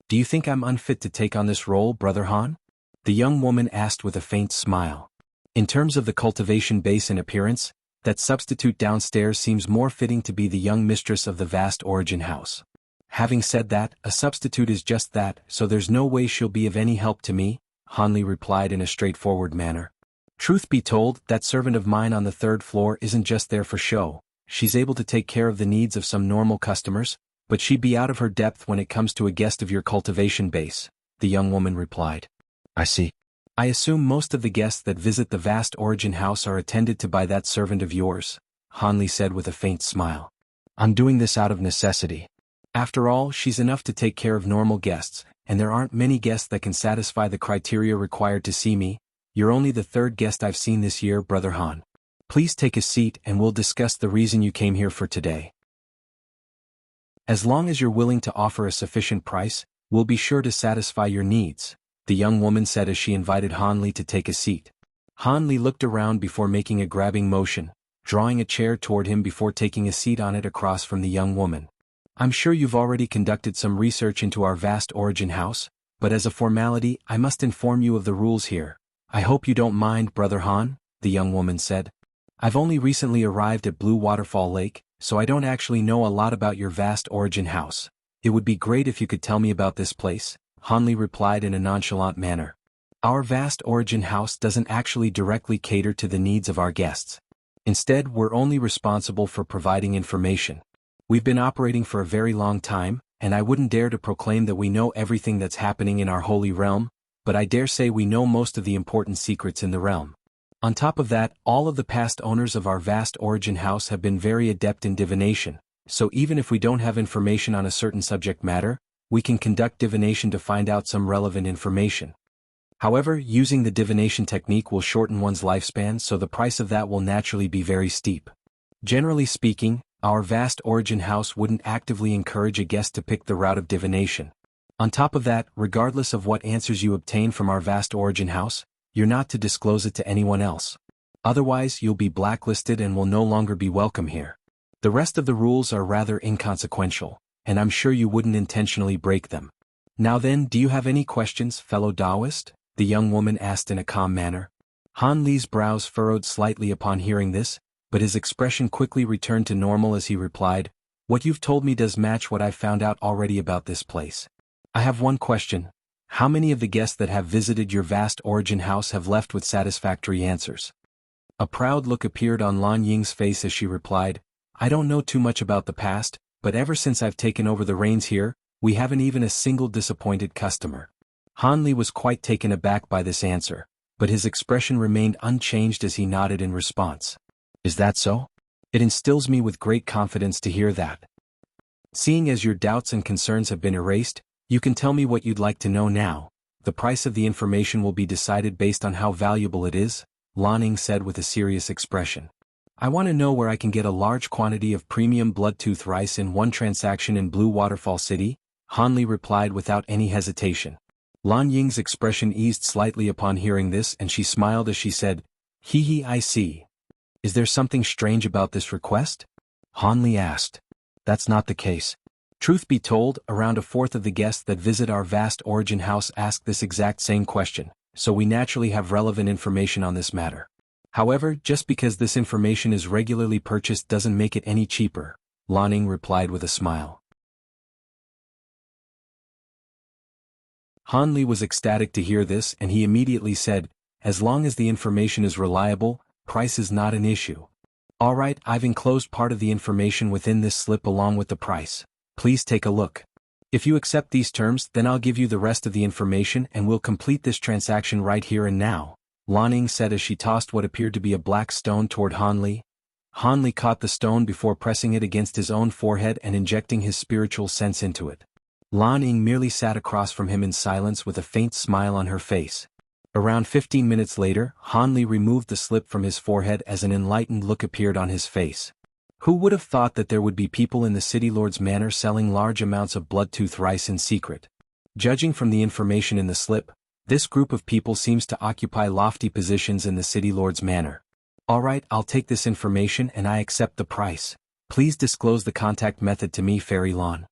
Do you think I'm unfit to take on this role, Brother Han?" The young woman asked with a faint smile. "In terms of the cultivation base and appearance, that substitute downstairs seems more fitting to be the young mistress of the vast origin house. Having said that, a substitute is just that, so there's no way she'll be of any help to me," Han Li replied in a straightforward manner. "Truth be told, that servant of mine on the 3rd floor isn't just there for show. She's able to take care of the needs of some normal customers, but she'd be out of her depth when it comes to a guest of your cultivation base," the young woman replied. "I see. I assume most of the guests that visit the vast origin house are attended to by that servant of yours," Han Li said with a faint smile. "I'm doing this out of necessity. After all, she's enough to take care of normal guests, and there aren't many guests that can satisfy the criteria required to see me. You're only the 3rd guest I've seen this year, Brother Han. Please take a seat and we'll discuss the reason you came here for today. As long as you're willing to offer a sufficient price, we'll be sure to satisfy your needs," the young woman said as she invited Han Li to take a seat. Han Li looked around before making a grabbing motion, drawing a chair toward him before taking a seat on it across from the young woman. "I'm sure you've already conducted some research into our vast origin house, but as a formality, I must inform you of the rules here. I hope you don't mind, Brother Han," the young woman said. "I've only recently arrived at Blue Waterfall Lake, so I don't actually know a lot about your vast origin house. It would be great if you could tell me about this place," Han Li replied in a nonchalant manner. "Our vast origin house doesn't actually directly cater to the needs of our guests. Instead, we're only responsible for providing information. We've been operating for a very long time, and I wouldn't dare to proclaim that we know everything that's happening in our holy realm, but I dare say we know most of the important secrets in the realm. On top of that, all of the past owners of our vast origin house have been very adept in divination, so even if we don't have information on a certain subject matter, we can conduct divination to find out some relevant information. However, using the divination technique will shorten one's lifespan, so the price of that will naturally be very steep. Generally speaking, our vast origin house wouldn't actively encourage a guest to pick the route of divination. On top of that, regardless of what answers you obtain from our vast origin house, you're not to disclose it to anyone else. Otherwise, you'll be blacklisted and will no longer be welcome here. The rest of the rules are rather inconsequential, and I'm sure you wouldn't intentionally break them. Now then, do you have any questions, fellow Taoist?" the young woman asked in a calm manner. Han Li's brows furrowed slightly upon hearing this, but his expression quickly returned to normal as he replied, "What you've told me does match what I've found out already about this place. I have one question. How many of the guests that have visited your vast origin house have left with satisfactory answers?" A proud look appeared on Lan Ying's face as she replied, I don't know too much about the past, but ever since I've taken over the reins here, we haven't even a single disappointed customer. Hanli was quite taken aback by this answer, but his expression remained unchanged as he nodded in response. Is that so? It instills me with great confidence to hear that. Seeing as your doubts and concerns have been erased, you can tell me what you'd like to know now. The price of the information will be decided based on how valuable it is, Lanning said with a serious expression. I want to know where I can get a large quantity of premium bloodtooth rice in one transaction in Blue Waterfall City, Hanli replied without any hesitation. Lan Ying's expression eased slightly upon hearing this and she smiled as she said, Hee, I see. Is there something strange about this request? Hanli asked. That's not the case. Truth be told, around a fourth of the guests that visit our vast origin house ask this exact same question, so we naturally have relevant information on this matter. However, just because this information is regularly purchased doesn't make it any cheaper, Lanning replied with a smile. Hanli was ecstatic to hear this and he immediately said, as long as the information is reliable, price is not an issue. Alright, I've enclosed part of the information within this slip along with the price. Please take a look. If you accept these terms, then I'll give you the rest of the information and we'll complete this transaction right here and now, Lanning said as she tossed what appeared to be a black stone toward Hanli. Hanli caught the stone before pressing it against his own forehead and injecting his spiritual sense into it. Lanning merely sat across from him in silence with a faint smile on her face. Around 15 minutes later, Hanli removed the slip from his forehead as an enlightened look appeared on his face. Who would have thought that there would be people in the City Lord's manor selling large amounts of bloodtooth rice in secret? Judging from the information in the slip, this group of people seems to occupy lofty positions in the City Lord's manor. Alright, I'll take this information and I accept the price. Please disclose the contact method to me, Fairy Lan.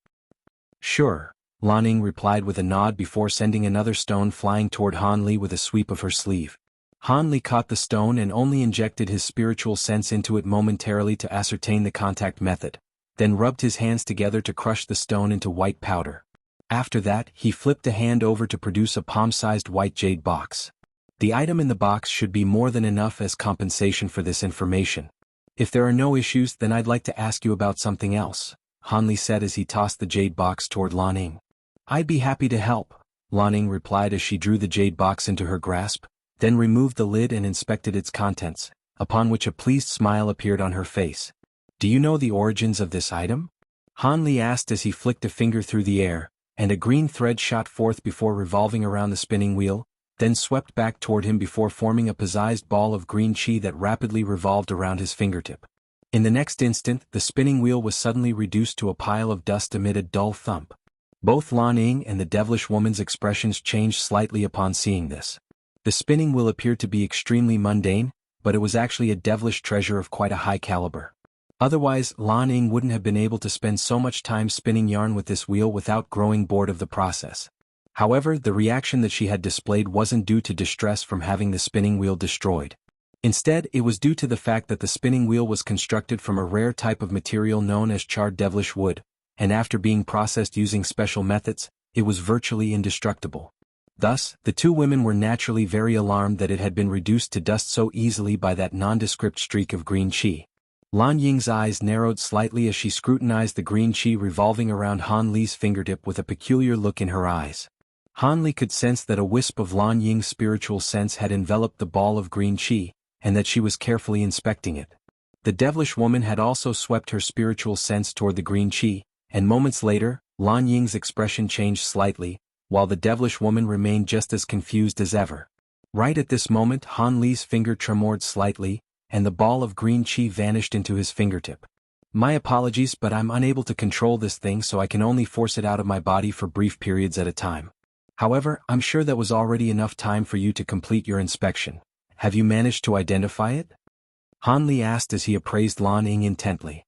Sure, Lanning replied with a nod before sending another stone flying toward Hanli with a sweep of her sleeve. Hanli caught the stone and only injected his spiritual sense into it momentarily to ascertain the contact method, then rubbed his hands together to crush the stone into white powder. After that, he flipped a hand over to produce a palm-sized white jade box. The item in the box should be more than enough as compensation for this information. If there are no issues, then I'd like to ask you about something else, Hanli said as he tossed the jade box toward Lanning. I'd be happy to help, Lanning replied as she drew the jade box into her grasp, then removed the lid and inspected its contents, upon which a pleased smile appeared on her face. Do you know the origins of this item? Hanli asked as he flicked a finger through the air, and a green thread shot forth before revolving around the spinning wheel, then swept back toward him before forming a poised ball of green chi that rapidly revolved around his fingertip. In the next instant, the spinning wheel was suddenly reduced to a pile of dust amid a dull thump. Both Lan Ying and the devilish woman's expressions changed slightly upon seeing this. The spinning wheel appeared to be extremely mundane, but it was actually a devilish treasure of quite a high caliber. Otherwise, Lan Ying wouldn't have been able to spend so much time spinning yarn with this wheel without growing bored of the process. However, the reaction that she had displayed wasn't due to distress from having the spinning wheel destroyed. Instead, it was due to the fact that the spinning wheel was constructed from a rare type of material known as charred devilish wood, and after being processed using special methods, it was virtually indestructible. Thus, the two women were naturally very alarmed that it had been reduced to dust so easily by that nondescript streak of green chi. Lan Ying's eyes narrowed slightly as she scrutinized the green chi revolving around Han Li's fingertip with a peculiar look in her eyes. Han Li could sense that a wisp of Lan Ying's spiritual sense had enveloped the ball of green chi, and that she was carefully inspecting it. The devilish woman had also swept her spiritual sense toward the green chi, and moments later, Lan Ying's expression changed slightly, while the devilish woman remained just as confused as ever. Right at this moment, Han Li's finger tremored slightly, and the ball of green chi vanished into his fingertip. My apologies, but I'm unable to control this thing, so I can only force it out of my body for brief periods at a time. However, I'm sure that was already enough time for you to complete your inspection. Have you managed to identify it? Han Li asked as he appraised Lan Ying intently.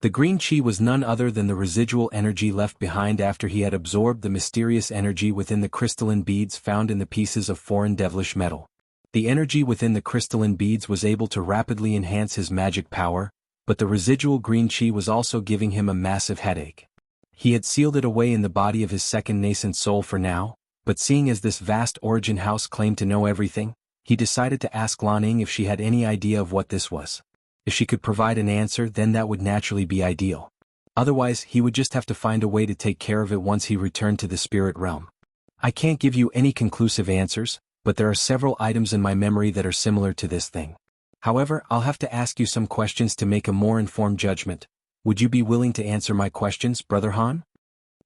The green chi was none other than the residual energy left behind after he had absorbed the mysterious energy within the crystalline beads found in the pieces of foreign devilish metal. The energy within the crystalline beads was able to rapidly enhance his magic power, but the residual green chi was also giving him a massive headache. He had sealed it away in the body of his second nascent soul for now, but seeing as this vast origin house claimed to know everything, he decided to ask Lan Ying if she had any idea of what this was. If she could provide an answer, then that would naturally be ideal. Otherwise, he would just have to find a way to take care of it once he returned to the spirit realm. I can't give you any conclusive answers, but there are several items in my memory that are similar to this thing. However, I'll have to ask you some questions to make a more informed judgment. Would you be willing to answer my questions, Brother Han?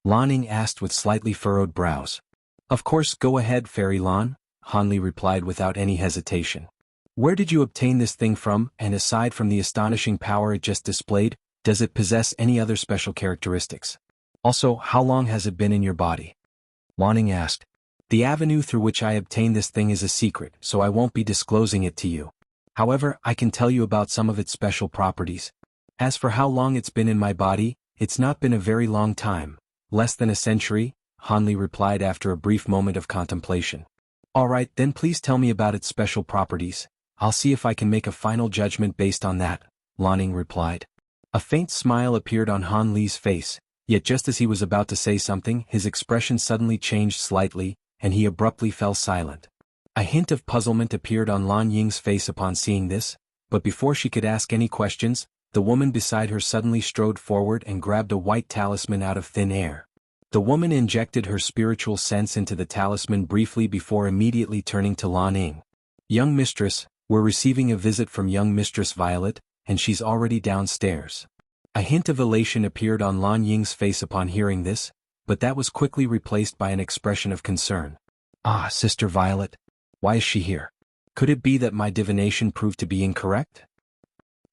Lan Ying asked with slightly furrowed brows. Of course, go ahead, Fairy Lan, Han Li replied without any hesitation. Where did you obtain this thing from, and aside from the astonishing power it just displayed, does it possess any other special characteristics? Also, how long has it been in your body? Lan Ying asked. The avenue through which I obtained this thing is a secret, so I won't be disclosing it to you. However, I can tell you about some of its special properties. As for how long it's been in my body, it's not been a very long time, less than a century, Han Li replied after a brief moment of contemplation. Alright, then please tell me about its special properties. I'll see if I can make a final judgment based on that, Lan Ying replied. A faint smile appeared on Han Li's face, yet just as he was about to say something, his expression suddenly changed slightly, and he abruptly fell silent. A hint of puzzlement appeared on Lan Ying's face upon seeing this, but before she could ask any questions, the woman beside her suddenly strode forward and grabbed a white talisman out of thin air. The woman injected her spiritual sense into the talisman briefly before immediately turning to Lan Ying. Young mistress, we're receiving a visit from young Mistress Violet, and she's already downstairs. A hint of elation appeared on Lan Ying's face upon hearing this, but that was quickly replaced by an expression of concern. Ah, Sister Violet. Why is she here? Could it be that my divination proved to be incorrect?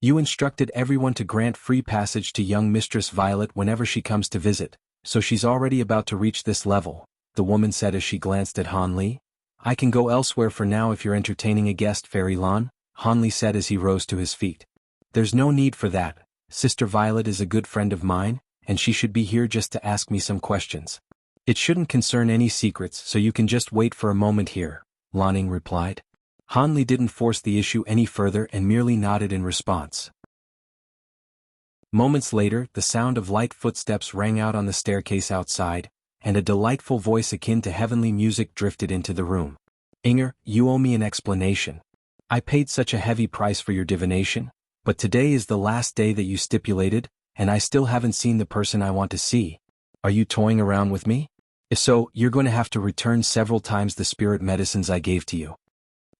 You instructed everyone to grant free passage to young Mistress Violet whenever she comes to visit, so she's already about to reach this level, the woman said as she glanced at Han Li. I can go elsewhere for now if you're entertaining a guest, Fairy Lan, Han Li said as he rose to his feet. There's no need for that. Sister Violet is a good friend of mine, and she should be here just to ask me some questions. It shouldn't concern any secrets, so you can just wait for a moment here, Lan Ying replied. Han Li didn't force the issue any further and merely nodded in response. Moments later, the sound of light footsteps rang out on the staircase outside, and a delightful voice akin to heavenly music drifted into the room. Inger, you owe me an explanation. I paid such a heavy price for your divination, but today is the last day that you stipulated, and I still haven't seen the person I want to see. Are you toying around with me? If so, you're going to have to return several times the spirit medicines I gave to you.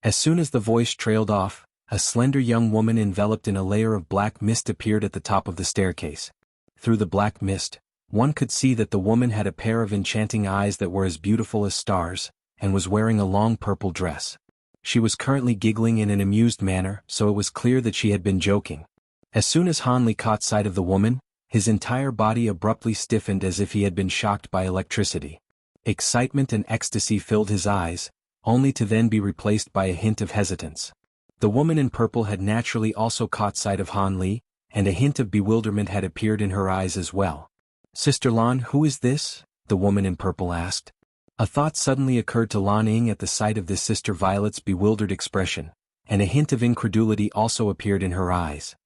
As soon as the voice trailed off, a slender young woman enveloped in a layer of black mist appeared at the top of the staircase. Through the black mist, one could see that the woman had a pair of enchanting eyes that were as beautiful as stars, and was wearing a long purple dress. She was currently giggling in an amused manner, so it was clear that she had been joking. As soon as Han Li caught sight of the woman, his entire body abruptly stiffened as if he had been shocked by electricity. Excitement and ecstasy filled his eyes, only to then be replaced by a hint of hesitance. The woman in purple had naturally also caught sight of Han Li, and a hint of bewilderment had appeared in her eyes as well. Sister Lan, who is this? The woman in purple asked. A thought suddenly occurred to Lan Ying at the sight of this Sister Violet's bewildered expression, and a hint of incredulity also appeared in her eyes.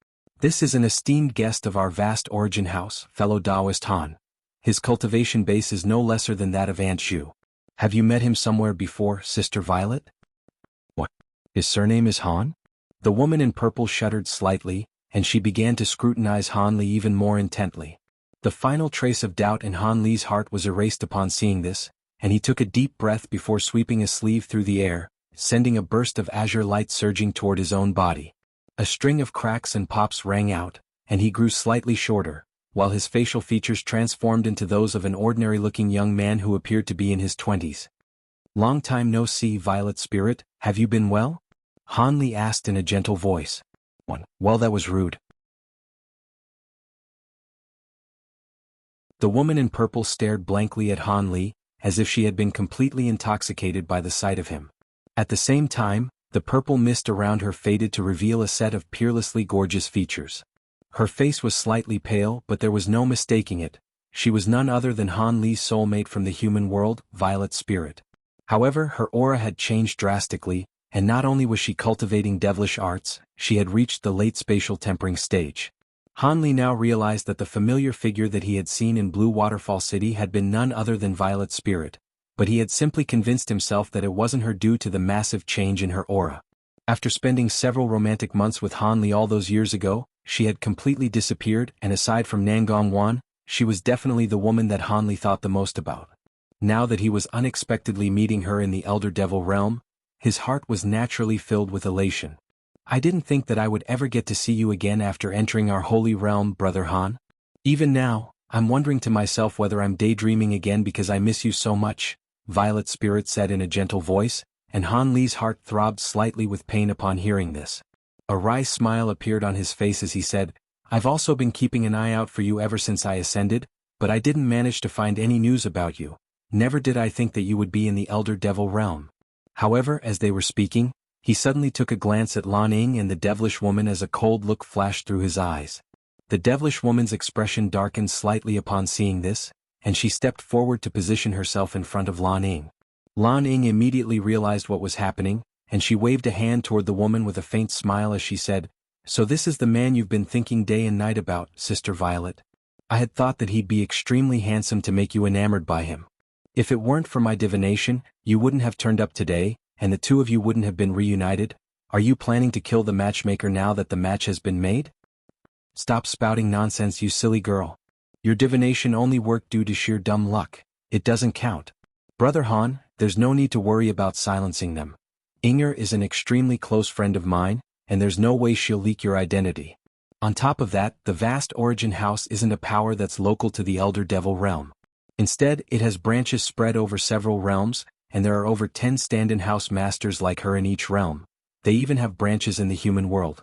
This is an esteemed guest of our vast origin house, fellow Taoist Han. His cultivation base is no lesser than that of Aunt Zhu. Have you met him somewhere before, Sister Violet? What? His surname is Han? The woman in purple shuddered slightly, and she began to scrutinize Han Li even more intently. The final trace of doubt in Han Li's heart was erased upon seeing this, and he took a deep breath before sweeping a sleeve through the air, sending a burst of azure light surging toward his own body. A string of cracks and pops rang out, and he grew slightly shorter, while his facial features transformed into those of an ordinary-looking young man who appeared to be in his 20s. Long time no see, Violet Spirit, have you been well? Han Li asked in a gentle voice. Well, that was rude. The woman in purple stared blankly at Han Li, as if she had been completely intoxicated by the sight of him. At the same time, the purple mist around her faded to reveal a set of peerlessly gorgeous features. Her face was slightly pale, but there was no mistaking it. She was none other than Han Li's soulmate from the human world, Violet Spirit. However, her aura had changed drastically, and not only was she cultivating devilish arts, she had reached the late spatial tempering stage. Han Li now realized that the familiar figure that he had seen in Blue Waterfall City had been none other than Violet Spirit, but he had simply convinced himself that it wasn't her due to the massive change in her aura. After spending several romantic months with Han Li all those years ago, she had completely disappeared, and aside from Nangong Wan, she was definitely the woman that Han Li thought the most about. Now that he was unexpectedly meeting her in the Elder Devil realm, his heart was naturally filled with elation. I didn't think that I would ever get to see you again after entering our holy realm, Brother Han. Even now, I'm wondering to myself whether I'm daydreaming again because I miss you so much, Violet Spirit said in a gentle voice, and Han Li's heart throbbed slightly with pain upon hearing this. A wry smile appeared on his face as he said, I've also been keeping an eye out for you ever since I ascended, but I didn't manage to find any news about you. Never did I think that you would be in the Elder Devil realm. However, as they were speaking, he suddenly took a glance at Lan Ying and the devilish woman as a cold look flashed through his eyes. The devilish woman's expression darkened slightly upon seeing this, and she stepped forward to position herself in front of Lan Ying. Lan Ying immediately realized what was happening, and she waved a hand toward the woman with a faint smile as she said, So this is the man you've been thinking day and night about, Sister Violet. I had thought that he'd be extremely handsome to make you enamored by him. If it weren't for my divination, you wouldn't have turned up today, and the two of you wouldn't have been reunited. Are you planning to kill the matchmaker now that the match has been made? Stop spouting nonsense, you silly girl. Your divination only worked due to sheer dumb luck. It doesn't count. Brother Han, there's no need to worry about silencing them. Inger is an extremely close friend of mine, and there's no way she'll leak your identity. On top of that, the vast Origin House isn't a power that's local to the Elder Devil realm. Instead, it has branches spread over several realms, and there are over 10 stand-in house masters like her in each realm. They even have branches in the human world.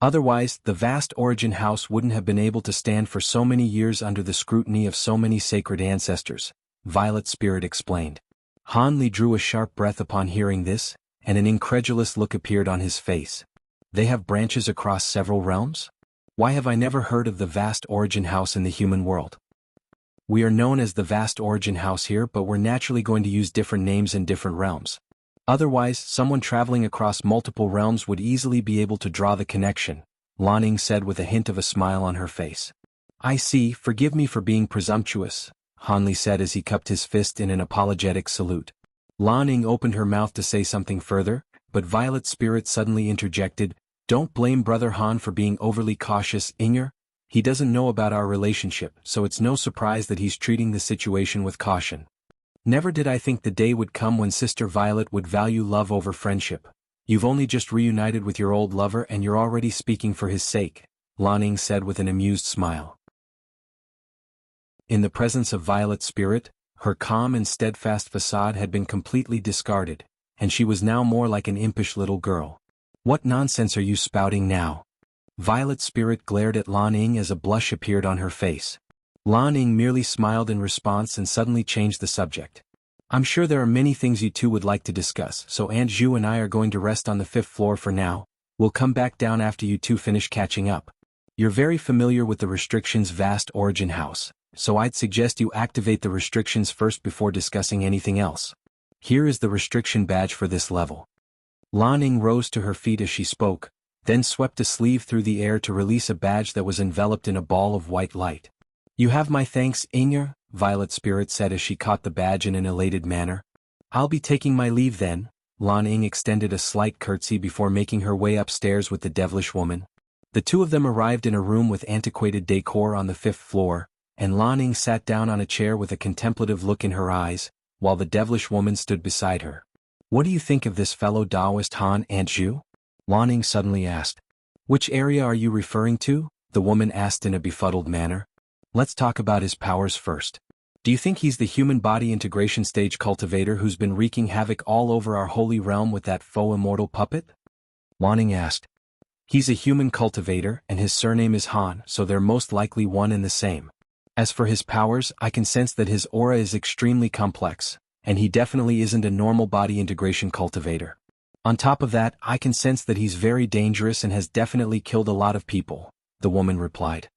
Otherwise, the vast Origin House wouldn't have been able to stand for so many years under the scrutiny of so many sacred ancestors, Violet Spirit explained. Han Li drew a sharp breath upon hearing this, and an incredulous look appeared on his face. They have branches across several realms? Why have I never heard of the vast Origin House in the human world? We are known as the vast Origin House here, but we're naturally going to use different names in different realms. Otherwise, someone traveling across multiple realms would easily be able to draw the connection, Lan Ying said with a hint of a smile on her face. I see, forgive me for being presumptuous, Han Li said as he cupped his fist in an apologetic salute. Lan Ying opened her mouth to say something further, but Violet Spirit suddenly interjected, Don't blame Brother Han for being overly cautious, Inger. He doesn't know about our relationship, so it's no surprise that he's treating the situation with caution. Never did I think the day would come when Sister Violet would value love over friendship. You've only just reunited with your old lover and you're already speaking for his sake, Lan Ying said with an amused smile. In the presence of Violet Spirit, her calm and steadfast facade had been completely discarded, and she was now more like an impish little girl. What nonsense are you spouting now? Violet Spirit glared at Lan Ying as a blush appeared on her face. Lan Ying merely smiled in response and suddenly changed the subject. I'm sure there are many things you two would like to discuss, so Aunt Zhu and I are going to rest on the 5th floor for now. We'll come back down after you two finish catching up. You're very familiar with the restrictions vast Origin House, so I'd suggest you activate the restrictions first before discussing anything else. Here is the restriction badge for this level. Lan Ying rose to her feet as she spoke, then swept a sleeve through the air to release a badge that was enveloped in a ball of white light. You have my thanks, Inger, Violet Spirit said as she caught the badge in an elated manner. I'll be taking my leave then. Lan Ying extended a slight curtsy before making her way upstairs with the devilish woman. The two of them arrived in a room with antiquated decor on the 5th floor, and Lan Ying sat down on a chair with a contemplative look in her eyes, while the devilish woman stood beside her. What do you think of this fellow Taoist Han, Aunt Zhu? Lan Ying suddenly asked. Which area are you referring to? The woman asked in a befuddled manner. Let's talk about his powers first. Do you think he's the human body integration stage cultivator who's been wreaking havoc all over our holy realm with that faux immortal puppet? Lan Ying asked. He's a human cultivator and his surname is Han, so they're most likely one and the same. As for his powers, I can sense that his aura is extremely complex, and he definitely isn't a normal body integration cultivator. On top of that, I can sense that he's very dangerous and has definitely killed a lot of people, the woman replied.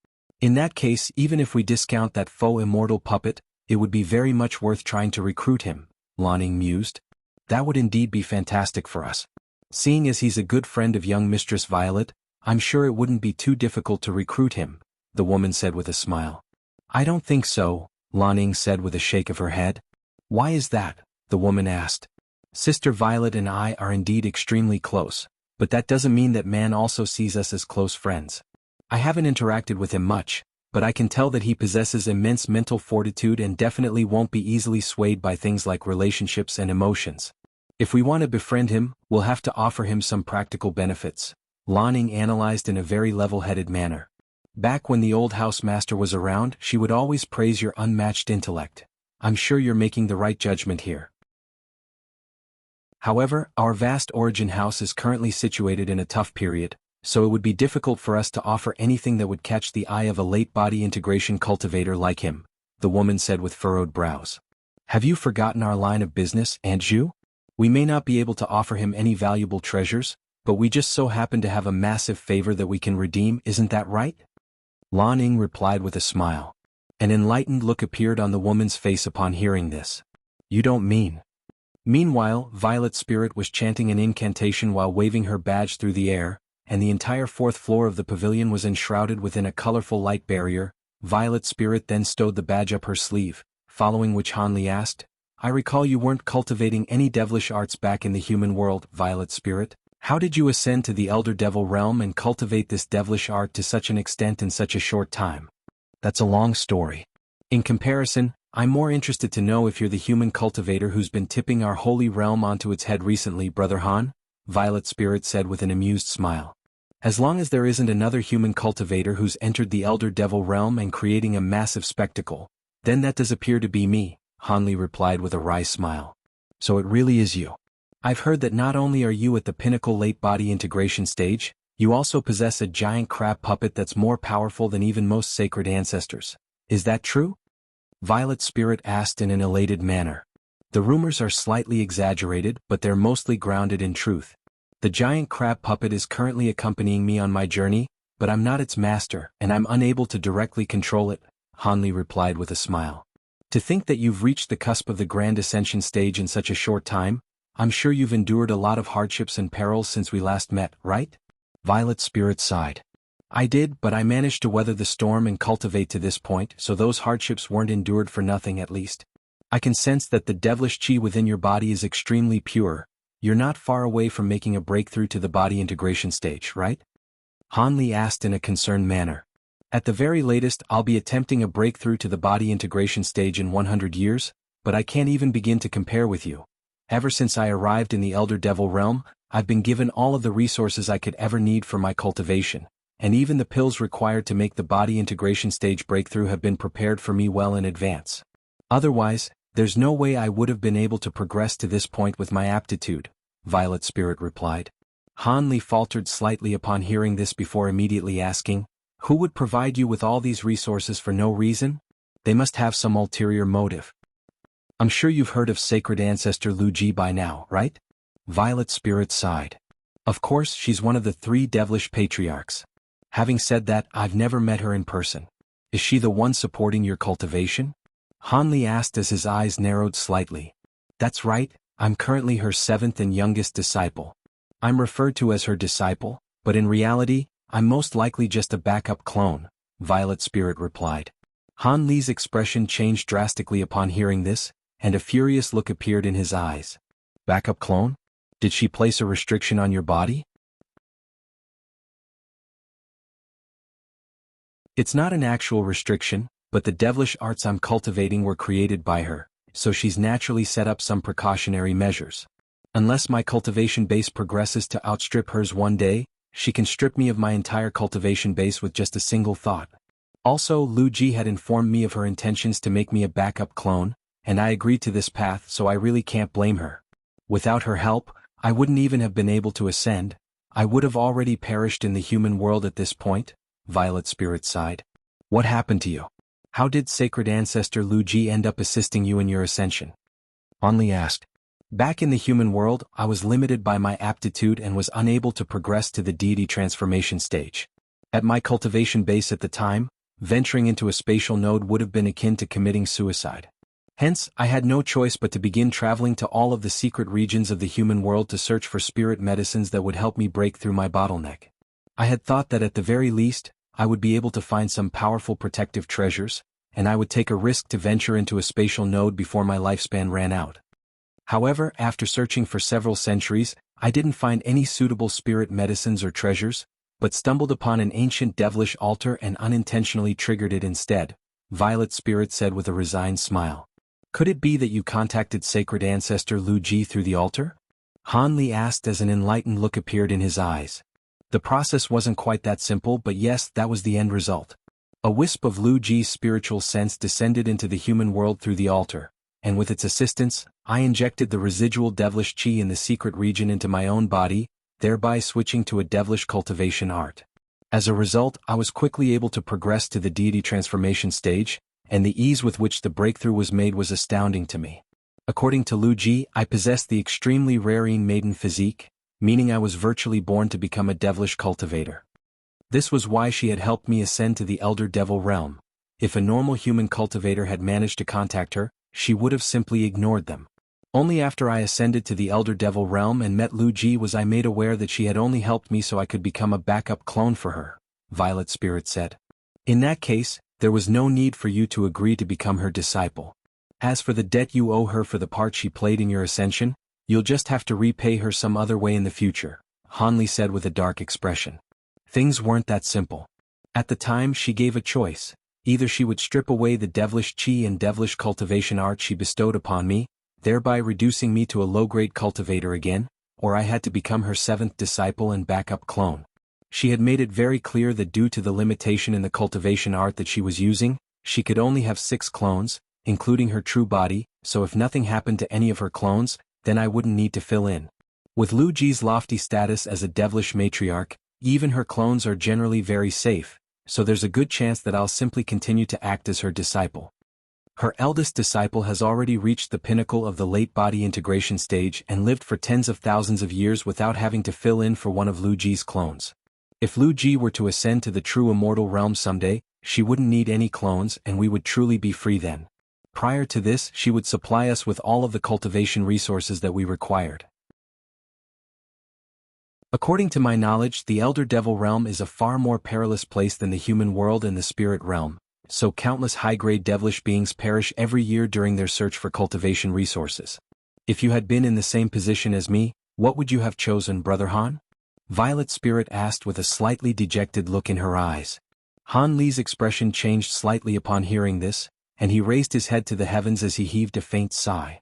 In that case, even if we discount that faux immortal puppet, it would be very much worth trying to recruit him, Lan Ying mused. That would indeed be fantastic for us. Seeing as he's a good friend of young Mistress Violet, I'm sure it wouldn't be too difficult to recruit him, the woman said with a smile. I don't think so, Lan Ying said with a shake of her head. Why is that? The woman asked. Sister Violet and I are indeed extremely close, But that doesn't mean that man also sees us as close friends. I haven't interacted with him much, but I can tell that he possesses immense mental fortitude and definitely won't be easily swayed by things like relationships and emotions. If we want to befriend him, we'll have to offer him some practical benefits. Lanning analyzed in a very level-headed manner. Back when the old housemaster was around, she would always praise your unmatched intellect. I'm sure you're making the right judgment here. However, our vast origin house is currently situated in a tough period, so it would be difficult for us to offer anything that would catch the eye of a late-body integration cultivator like him, the woman said with furrowed brows. Have you forgotten our line of business, Aunt Zhu? We may not be able to offer him any valuable treasures, but we just so happen to have a massive favor that we can redeem, isn't that right? Lan Ning replied with a smile. An enlightened look appeared on the woman's face upon hearing this. You don't mean... Meanwhile, Violet Spirit was chanting an incantation while waving her badge through the air, and the entire fourth floor of the pavilion was enshrouded within a colorful light barrier. Violet Spirit then stowed the badge up her sleeve, following which Han Li asked, I recall you weren't cultivating any devilish arts back in the human world, Violet Spirit. How did you ascend to the Elder Devil realm and cultivate this devilish art to such an extent in such a short time? That's a long story. In comparison, I'm more interested to know if you're the human cultivator who's been tipping our holy realm onto its head recently, Brother Han, Violet Spirit said with an amused smile. As long as there isn't another human cultivator who's entered the Elder Devil realm and creating a massive spectacle, then that does appear to be me, Han Li replied with a wry smile. So it really is you. I've heard that not only are you at the pinnacle late-body integration stage, you also possess a giant crab puppet that's more powerful than even most sacred ancestors. Is that true? Violet Spirit asked in an elated manner. The rumors are slightly exaggerated, but they're mostly grounded in truth. The giant crab puppet is currently accompanying me on my journey, but I'm not its master, and I'm unable to directly control it, Han Li replied with a smile. To think that you've reached the cusp of the grand ascension stage in such a short time, I'm sure you've endured a lot of hardships and perils since we last met, right? Violet Spirit sighed. I did, but I managed to weather the storm and cultivate to this point, so those hardships weren't endured for nothing at least. I can sense that the devilish chi within your body is extremely pure. You're not far away from making a breakthrough to the body integration stage, right? Han Li asked in a concerned manner. At the very latest, I'll be attempting a breakthrough to the body integration stage in 100 years, but I can't even begin to compare with you. Ever since I arrived in the Elder Devil realm, I've been given all of the resources I could ever need for my cultivation, and even the pills required to make the body integration stage breakthrough have been prepared for me well in advance. Otherwise, there's no way I would have been able to progress to this point with my aptitude, Violet Spirit replied. Han Li faltered slightly upon hearing this before immediately asking, who would provide you with all these resources for no reason? They must have some ulterior motive. I'm sure you've heard of sacred ancestor Lu Ji by now, right? Violet Spirit sighed. Of course, she's one of the 3 devilish patriarchs. Having said that, I've never met her in person. Is she the one supporting your cultivation? Han Li asked as his eyes narrowed slightly. That's right, I'm currently her 7th and youngest disciple. I'm referred to as her disciple, but in reality, I'm most likely just a backup clone, Violet Spirit replied. Han Li's expression changed drastically upon hearing this, and a furious look appeared in his eyes. Backup clone? Did she place a restriction on your body? It's not an actual restriction, but the devilish arts I'm cultivating were created by her, so she's naturally set up some precautionary measures. Unless my cultivation base progresses to outstrip hers one day, she can strip me of my entire cultivation base with just a single thought. Also, Lu Ji had informed me of her intentions to make me a backup clone, and I agreed to this path, so I really can't blame her. Without her help, I wouldn't even have been able to ascend. I would have already perished in the human world at this point, Violet Spirit sighed. What happened to you? How did sacred ancestor Lu Ji end up assisting you in your ascension? Han Li asked. Back in the human world, I was limited by my aptitude and was unable to progress to the deity transformation stage. At my cultivation base at the time, venturing into a spatial node would have been akin to committing suicide. Hence, I had no choice but to begin traveling to all of the secret regions of the human world to search for spirit medicines that would help me break through my bottleneck. I had thought that at the very least, I would be able to find some powerful protective treasures, and I would take a risk to venture into a spatial node before my lifespan ran out. However, after searching for several centuries, I didn't find any suitable spirit medicines or treasures, but stumbled upon an ancient devilish altar and unintentionally triggered it instead, Violet Spirit said with a resigned smile. Could it be that you contacted sacred ancestor Lu Ji through the altar? Han Li asked as an enlightened look appeared in his eyes. The process wasn't quite that simple, but yes, that was the end result. A wisp of Lu Ji's spiritual sense descended into the human world through the altar, and with its assistance, I injected the residual devilish chi in the secret region into my own body, thereby switching to a devilish cultivation art. As a result, I was quickly able to progress to the deity transformation stage, and the ease with which the breakthrough was made was astounding to me. According to Lu Ji, I possessed the extremely rare maiden physique, meaning I was virtually born to become a devilish cultivator. This was why she had helped me ascend to the Elder Devil realm. If a normal human cultivator had managed to contact her, she would have simply ignored them. Only after I ascended to the Elder Devil realm and met Lu Ji was I made aware that she had only helped me so I could become a backup clone for her, Violet Spirit said. In that case, there was no need for you to agree to become her disciple. As for the debt you owe her for the part she played in your ascension, you'll just have to repay her some other way in the future, Han Li said with a dark expression. Things weren't that simple. At the time she gave a choice. Either she would strip away the devilish chi and devilish cultivation art she bestowed upon me, thereby reducing me to a low-grade cultivator again, or I had to become her seventh disciple and backup clone. She had made it very clear that due to the limitation in the cultivation art that she was using, she could only have 6 clones, including her true body, so if nothing happened to any of her clones, then I wouldn't need to fill in. With Lu Ji's lofty status as a devilish matriarch, even her clones are generally very safe, so there's a good chance that I'll simply continue to act as her disciple. Her eldest disciple has already reached the pinnacle of the late body integration stage and lived for tens of thousands of years without having to fill in for one of Lu Ji's clones. If Lu Ji were to ascend to the true immortal realm someday, she wouldn't need any clones and we would truly be free then. Prior to this, she would supply us with all of the cultivation resources that we required. According to my knowledge, the Elder Devil realm is a far more perilous place than the human world and the spirit realm, so countless high-grade devilish beings perish every year during their search for cultivation resources. If you had been in the same position as me, what would you have chosen, Brother Han? Violet Spirit asked with a slightly dejected look in her eyes. Han Li's expression changed slightly upon hearing this, and he raised his head to the heavens as he heaved a faint sigh.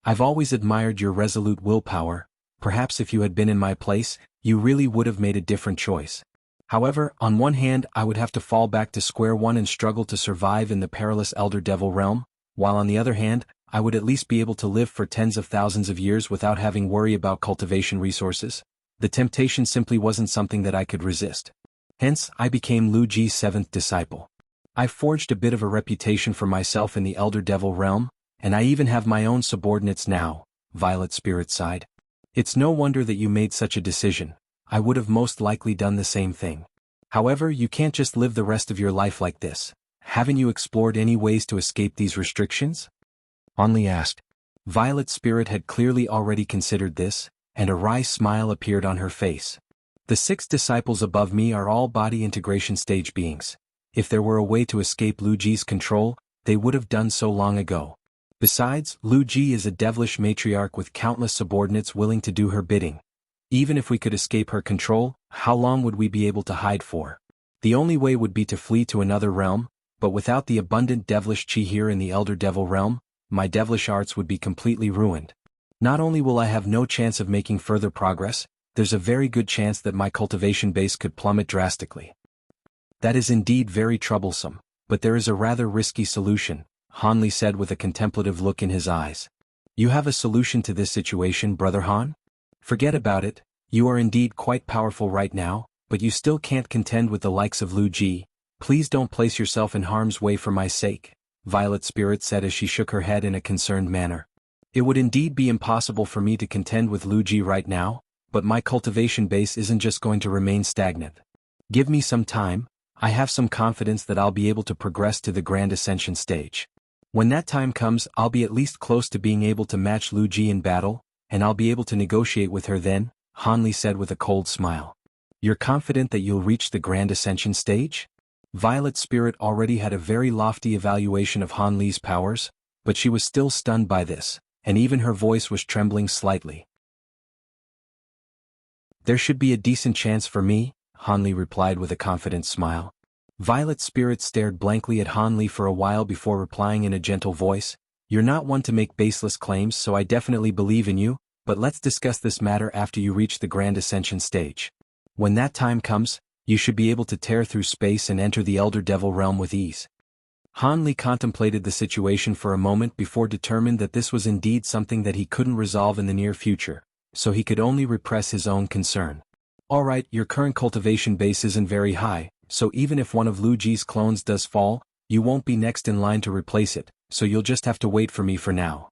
I've always admired your resolute willpower. Perhaps if you had been in my place, you really would have made a different choice. However, on one hand I would have to fall back to square one and struggle to survive in the perilous Elder Devil realm, while on the other hand, I would at least be able to live for tens of thousands of years without having worry about cultivation resources. The temptation simply wasn't something that I could resist. Hence, I became Lu Ji's 7th disciple. I've forged a bit of a reputation for myself in the Elder Devil realm, and I even have my own subordinates now, Violet Spirit sighed. It's no wonder that you made such a decision. I would have most likely done the same thing. However, you can't just live the rest of your life like this. Haven't you explored any ways to escape these restrictions? Han Li asked. Violet Spirit had clearly already considered this, and a wry smile appeared on her face. The 6 disciples above me are all body integration stage beings. If there were a way to escape Lu Ji's control, they would have done so long ago. Besides, Lu Ji is a devilish matriarch with countless subordinates willing to do her bidding. Even if we could escape her control, how long would we be able to hide for? The only way would be to flee to another realm, but without the abundant devilish chi here in the Elder Devil realm, my devilish arts would be completely ruined. Not only will I have no chance of making further progress, there's a very good chance that my cultivation base could plummet drastically. That is indeed very troublesome, but there is a rather risky solution, Han Li said with a contemplative look in his eyes. You have a solution to this situation, Brother Han? Forget about it. You are indeed quite powerful right now, but you still can't contend with the likes of Lu Ji. Please don't place yourself in harm's way for my sake, Violet Spirit said as she shook her head in a concerned manner. It would indeed be impossible for me to contend with Lu Ji right now, but my cultivation base isn't just going to remain stagnant. Give me some time. I have some confidence that I'll be able to progress to the Grand Ascension stage. When that time comes, I'll be at least close to being able to match Lu Ji in battle, and I'll be able to negotiate with her then, Han Li said with a cold smile. You're confident that you'll reach the Grand Ascension stage? Violet Spirit already had a very lofty evaluation of Han Li's powers, but she was still stunned by this, and even her voice was trembling slightly. There should be a decent chance for me, Hanli replied with a confident smile. Violet's spirit stared blankly at Hanli for a while before replying in a gentle voice, "You're not one to make baseless claims, so I definitely believe in you, but let's discuss this matter after you reach the Grand Ascension stage. When that time comes, you should be able to tear through space and enter the Elder Devil realm with ease." Hanli contemplated the situation for a moment before determined that this was indeed something that he couldn't resolve in the near future, so he could only repress his own concern. "Alright, your current cultivation base isn't very high, so even if one of Lu Ji's clones does fall, you won't be next in line to replace it, so you'll just have to wait for me for now.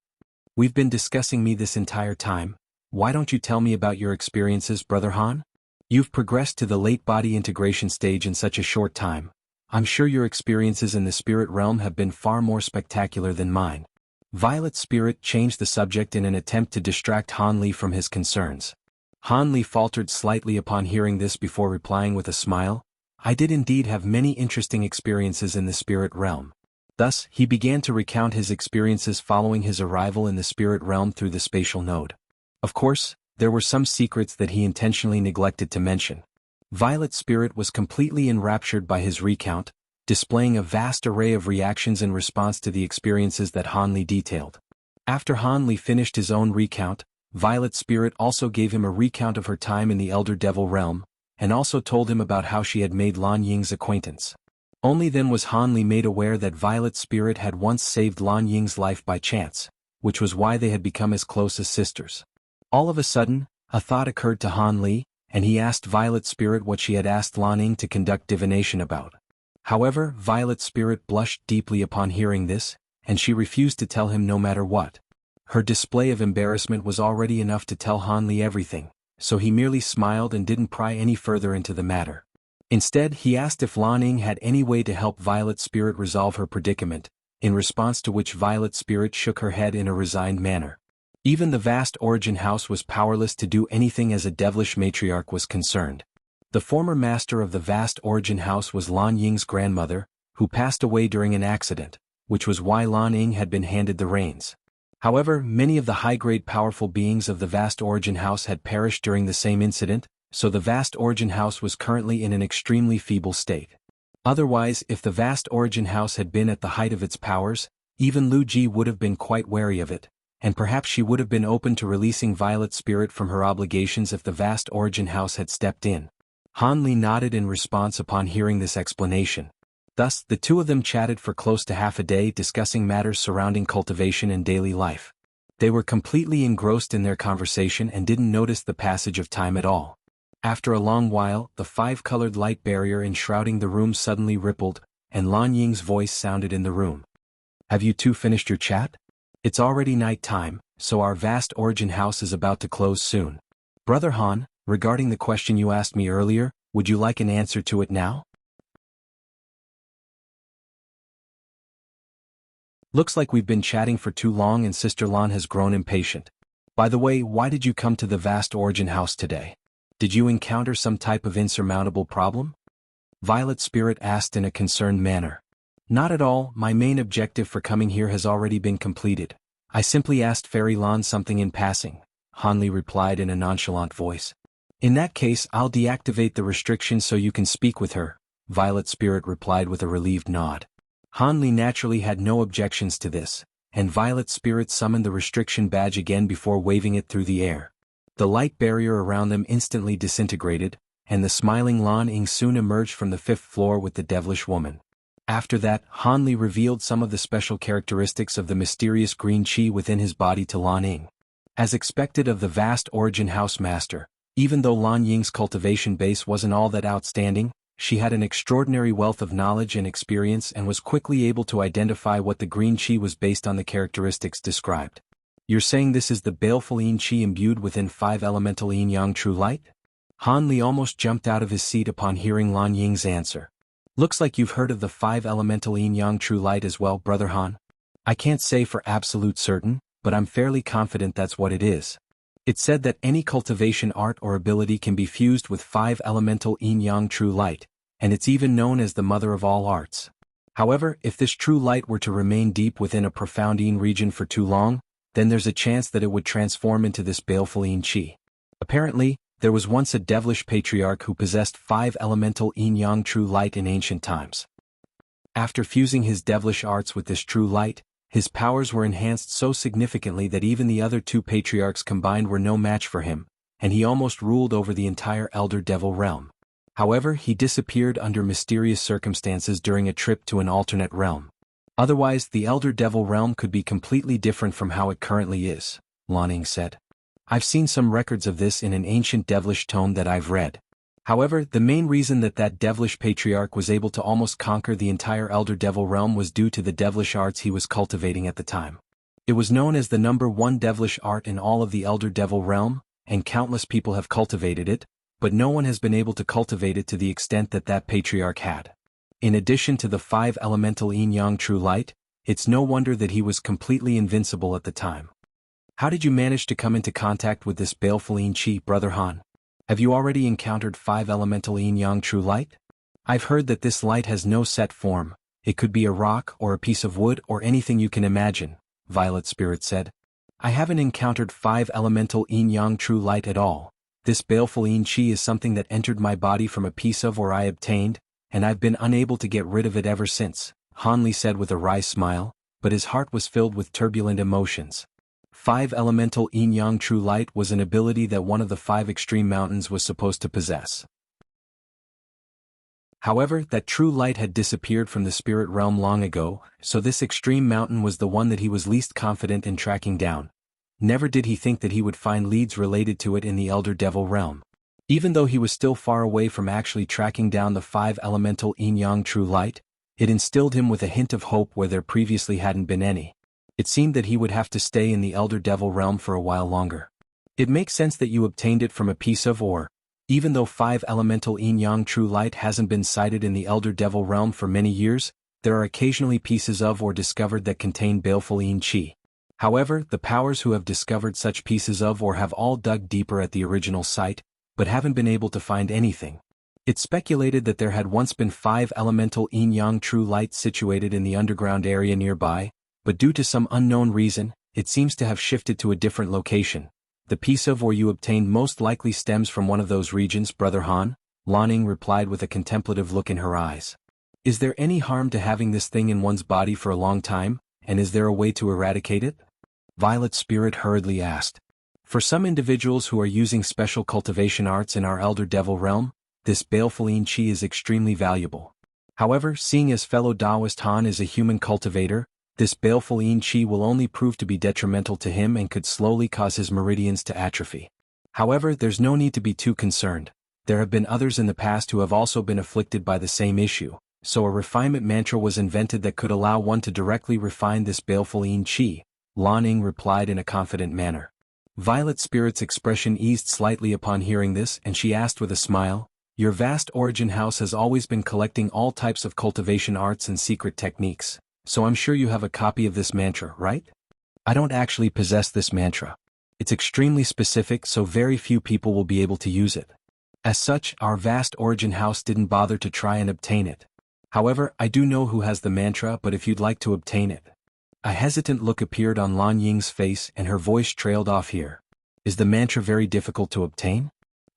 We've been discussing me this entire time. Why don't you tell me about your experiences, Brother Han? You've progressed to the late body integration stage in such a short time. I'm sure your experiences in the spirit realm have been far more spectacular than mine." Violet's spirit changed the subject in an attempt to distract Hanli from his concerns. Hanli faltered slightly upon hearing this before replying with a smile, "I did indeed have many interesting experiences in the spirit realm." Thus, he began to recount his experiences following his arrival in the spirit realm through the spatial node. Of course, there were some secrets that he intentionally neglected to mention. Violet's spirit was completely enraptured by his recount, displaying a vast array of reactions in response to the experiences that Hanli detailed. After Hanli finished his own recount, Violet's spirit also gave him a recount of her time in the Elder Devil realm, and also told him about how she had made Lan Ying's acquaintance. Only then was Hanli made aware that Violet's spirit had once saved Lan Ying's life by chance, which was why they had become as close as sisters. All of a sudden, a thought occurred to Hanli, and he asked Violet's spirit what she had asked Lan Ying to conduct divination about. However, Violet's spirit blushed deeply upon hearing this, and she refused to tell him no matter what. Her display of embarrassment was already enough to tell Hanli everything, so he merely smiled and didn't pry any further into the matter. Instead, he asked if Lan Ying had any way to help Violet's spirit resolve her predicament, in response to which Violet's spirit shook her head in a resigned manner. Even the vast Origin House was powerless to do anything as a devilish matriarch was concerned. The former master of the vast Origin House was Lan Ying's grandmother, who passed away during an accident, which was why Lan Ying had been handed the reins. However, many of the high-grade powerful beings of the vast Origin House had perished during the same incident, so the vast Origin House was currently in an extremely feeble state. Otherwise, if the vast Origin House had been at the height of its powers, even Lu Ji would have been quite wary of it, and perhaps she would have been open to releasing Violet's spirit from her obligations if the vast Origin House had stepped in. Hanli nodded in response upon hearing this explanation. Thus, the two of them chatted for close to half a day discussing matters surrounding cultivation and daily life. They were completely engrossed in their conversation and didn't notice the passage of time at all. After a long while, the five-colored light barrier enshrouding the room suddenly rippled, and Lan Ying's voice sounded in the room. "Have you two finished your chat? It's already night time, so our vast Origin House is about to close soon. Brother Han, regarding the question you asked me earlier, would you like an answer to it now?" Looks like we've been chatting for too long and Sister Lan has grown impatient. By the way, why did you come to the vast Origin House today? Did you encounter some type of insurmountable problem? Violet's spirit asked in a concerned manner. "Not at all, my main objective for coming here has already been completed. I simply asked Fairy Lan something in passing," Hanli replied in a nonchalant voice. "In that case, I'll deactivate the restriction so you can speak with her," Violet's spirit replied with a relieved nod. Hanli naturally had no objections to this, and Violet's spirit summoned the restriction badge again before waving it through the air. The light barrier around them instantly disintegrated, and the smiling Lan Ying soon emerged from the 5th floor with the devilish woman. After that, Hanli revealed some of the special characteristics of the mysterious green qi within his body to Lan Ying. As expected of the vast Origin House master, even though Lan Ying's cultivation base wasn't all that outstanding, she had an extraordinary wealth of knowledge and experience and was quickly able to identify what the green qi was based on the characteristics described. "You're saying this is the baleful yin qi imbued within 5 elemental yin yang true light?" Hanli almost jumped out of his seat upon hearing Lan Ying's answer. "Looks like you've heard of the 5 elemental yin yang true light as well, Brother Han. I can't say for absolute certain, but I'm fairly confident that's what it is. It's said that any cultivation art or ability can be fused with 5 elemental yin-yang true light, and it's even known as the mother of all arts. However, if this true light were to remain deep within a profound yin region for too long, then there's a chance that it would transform into this baleful yin qi. Apparently, There was once a devilish patriarch who possessed 5 elemental yin-yang true light in ancient times. After fusing his devilish arts with this true light, his powers were enhanced so significantly that even the other 2 patriarchs combined were no match for him, and he almost ruled over the entire Elder Devil realm. However, he disappeared under mysterious circumstances during a trip to an alternate realm. Otherwise, the Elder Devil realm could be completely different from how it currently is, Lanning said. I've seen some records of this in an ancient devilish tome that I've read. However, the main reason that devilish patriarch was able to almost conquer the entire Elder Devil realm was due to the devilish arts he was cultivating at the time. It was known as the #1 devilish art in all of the Elder Devil realm, and countless people have cultivated it, but no one has been able to cultivate it to the extent that patriarch had. In addition to the 5 elemental yin-yang true light, it's no wonder that he was completely invincible at the time. How did you manage to come into contact with this baleful yin chi, Brother Han? Have you already encountered 5 elemental yin-yang true light? I've heard that this light has no set form. It could be a rock or a piece of wood or anything you can imagine, Violet Spirit said. I haven't encountered 5 elemental yin-yang true light at all. This baleful yin chi is something that entered my body from a piece of or I obtained, and I've been unable to get rid of it ever since, Han Li said with a wry smile, but his heart was filled with turbulent emotions. 5 elemental yin-yang true light was an ability that one of the 5 extreme mountains was supposed to possess. However, that true light had disappeared from the spirit realm long ago, so this extreme mountain was the one that he was least confident in tracking down. Never did he think that he would find leads related to it in the Elder Devil realm. Even though he was still far away from actually tracking down the 5 elemental yin-yang true light, it instilled him with a hint of hope where there previously hadn't been any. It seemed that he would have to stay in the Elder Devil realm for a while longer. It makes sense that you obtained it from a piece of ore. Even though 5 elemental yin-yang true light hasn't been sighted in the Elder Devil realm for many years, there are occasionally pieces of ore discovered that contain baleful yin chi. However, the powers who have discovered such pieces of ore have all dug deeper at the original site, but haven't been able to find anything. It's speculated that there had once been 5 elemental yin-yang true light situated in the underground area nearby, but due to some unknown reason, it seems to have shifted to a different location. The piece of ore you obtained most likely stems from one of those regions, Brother Han, Lanning replied with a contemplative look in her eyes. Is there any harm to having this thing in one's body for a long time, and is there a way to eradicate it? Violet Spirit hurriedly asked. For some individuals who are using special cultivation arts in our Elder Devil realm, this baleful yin chi is extremely valuable. However, seeing as fellow Taoist Han is a human cultivator, this baleful yin chi will only prove to be detrimental to him and could slowly cause his meridians to atrophy. However, there's no need to be too concerned. There have been others in the past who have also been afflicted by the same issue, so a refinement mantra was invented that could allow one to directly refine this baleful yin chi, Lanning replied in a confident manner. Violet Spirit's expression eased slightly upon hearing this, and she asked with a smile, Your vast origin house has always been collecting all types of cultivation arts and secret techniques. So I'm sure you have a copy of this mantra, right? I don't actually possess this mantra. It's extremely specific, so very few people will be able to use it. As such, our vast origin house didn't bother to try and obtain it. However, I do know who has the mantra, but if you'd like to obtain it. A hesitant look appeared on Lan Ying's face and her voice trailed off here. Is the mantra very difficult to obtain?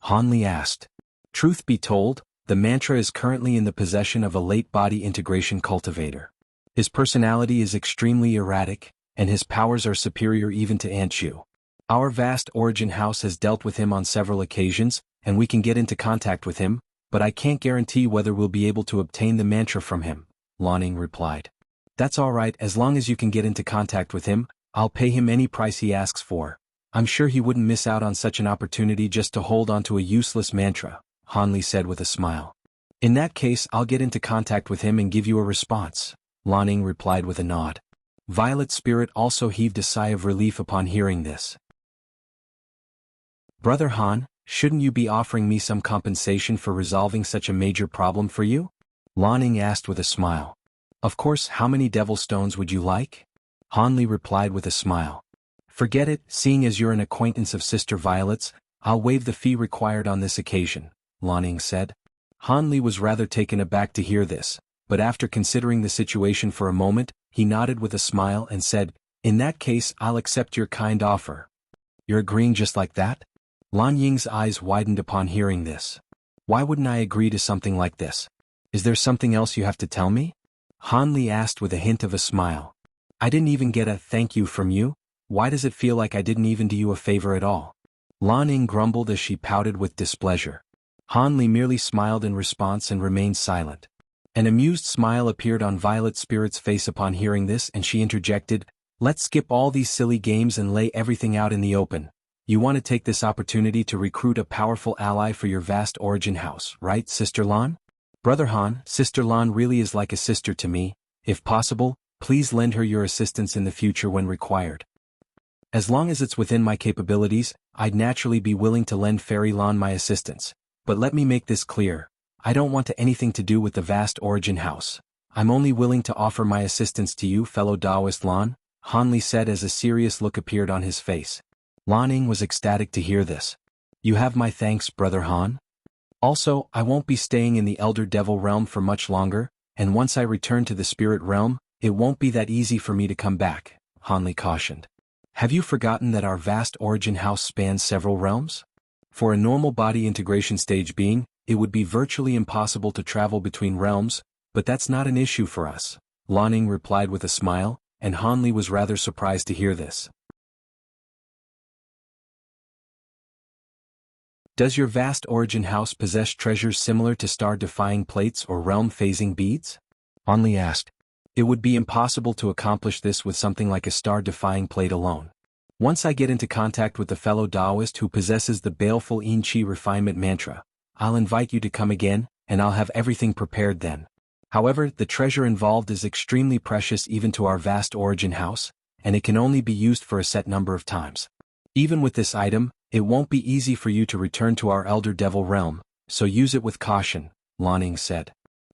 Han Li asked. Truth be told, the mantra is currently in the possession of a late body integration cultivator. His personality is extremely erratic, and his powers are superior even to Anshu. Our vast origin house has dealt with him on several occasions, and we can get into contact with him, but I can't guarantee whether we'll be able to obtain the mantra from him, Lanning replied. That's alright, as long as you can get into contact with him, I'll pay him any price he asks for. I'm sure he wouldn't miss out on such an opportunity just to hold onto a useless mantra, Han Li said with a smile. In that case, I'll get into contact with him and give you a response, Lanning replied with a nod. Violet Spirit also heaved a sigh of relief upon hearing this. Brother Han, shouldn't you be offering me some compensation for resolving such a major problem for you? Lanning asked with a smile. Of course, how many devil stones would you like? Han Li replied with a smile. Forget it, seeing as you're an acquaintance of Sister Violet's, I'll waive the fee required on this occasion, Lanning said. Han Li was rather taken aback to hear this, but after considering the situation for a moment, he nodded with a smile and said, In that case, I'll accept your kind offer. You're agreeing just like that? Lan Ying's eyes widened upon hearing this. Why wouldn't I agree to something like this? Is there something else you have to tell me? Han Li asked with a hint of a smile. I didn't even get a thank you from you. Why does it feel like I didn't even do you a favor at all? Lan Ying grumbled as she pouted with displeasure. Han Li merely smiled in response and remained silent. An amused smile appeared on Violet Spirit's face upon hearing this, and she interjected, Let's skip all these silly games and lay everything out in the open. You want to take this opportunity to recruit a powerful ally for your vast origin house, right, Sister Lan? Brother Han, Sister Lan really is like a sister to me. If possible, please lend her your assistance in the future when required. As long as it's within my capabilities, I'd naturally be willing to lend Fairy Lan my assistance. But let me make this clear. I don't want anything to do with the vast origin house. I'm only willing to offer my assistance to you, fellow Taoist Lan, Han Li said as a serious look appeared on his face. Lan Ying was ecstatic to hear this. You have my thanks, Brother Han. Also, I won't be staying in the Elder Devil realm for much longer, and once I return to the Spirit realm, it won't be that easy for me to come back, Han Li cautioned. Have you forgotten that our vast origin house spans several realms? For a normal body integration stage being, it would be virtually impossible to travel between realms, but that's not an issue for us, Lan Ying replied with a smile, and Han Li was rather surprised to hear this. Does your vast origin house possess treasures similar to star-defying plates or realm-phasing beads? Han Li asked. It would be impossible to accomplish this with something like a star-defying plate alone. Once I get into contact with the fellow Taoist who possesses the baleful Yin Qi refinement mantra, I'll invite you to come again, and I'll have everything prepared then. However, the treasure involved is extremely precious even to our vast origin house, and it can only be used for a set number of times. Even with this item, it won't be easy for you to return to our Elder Devil realm, so use it with caution, Lan Ying said.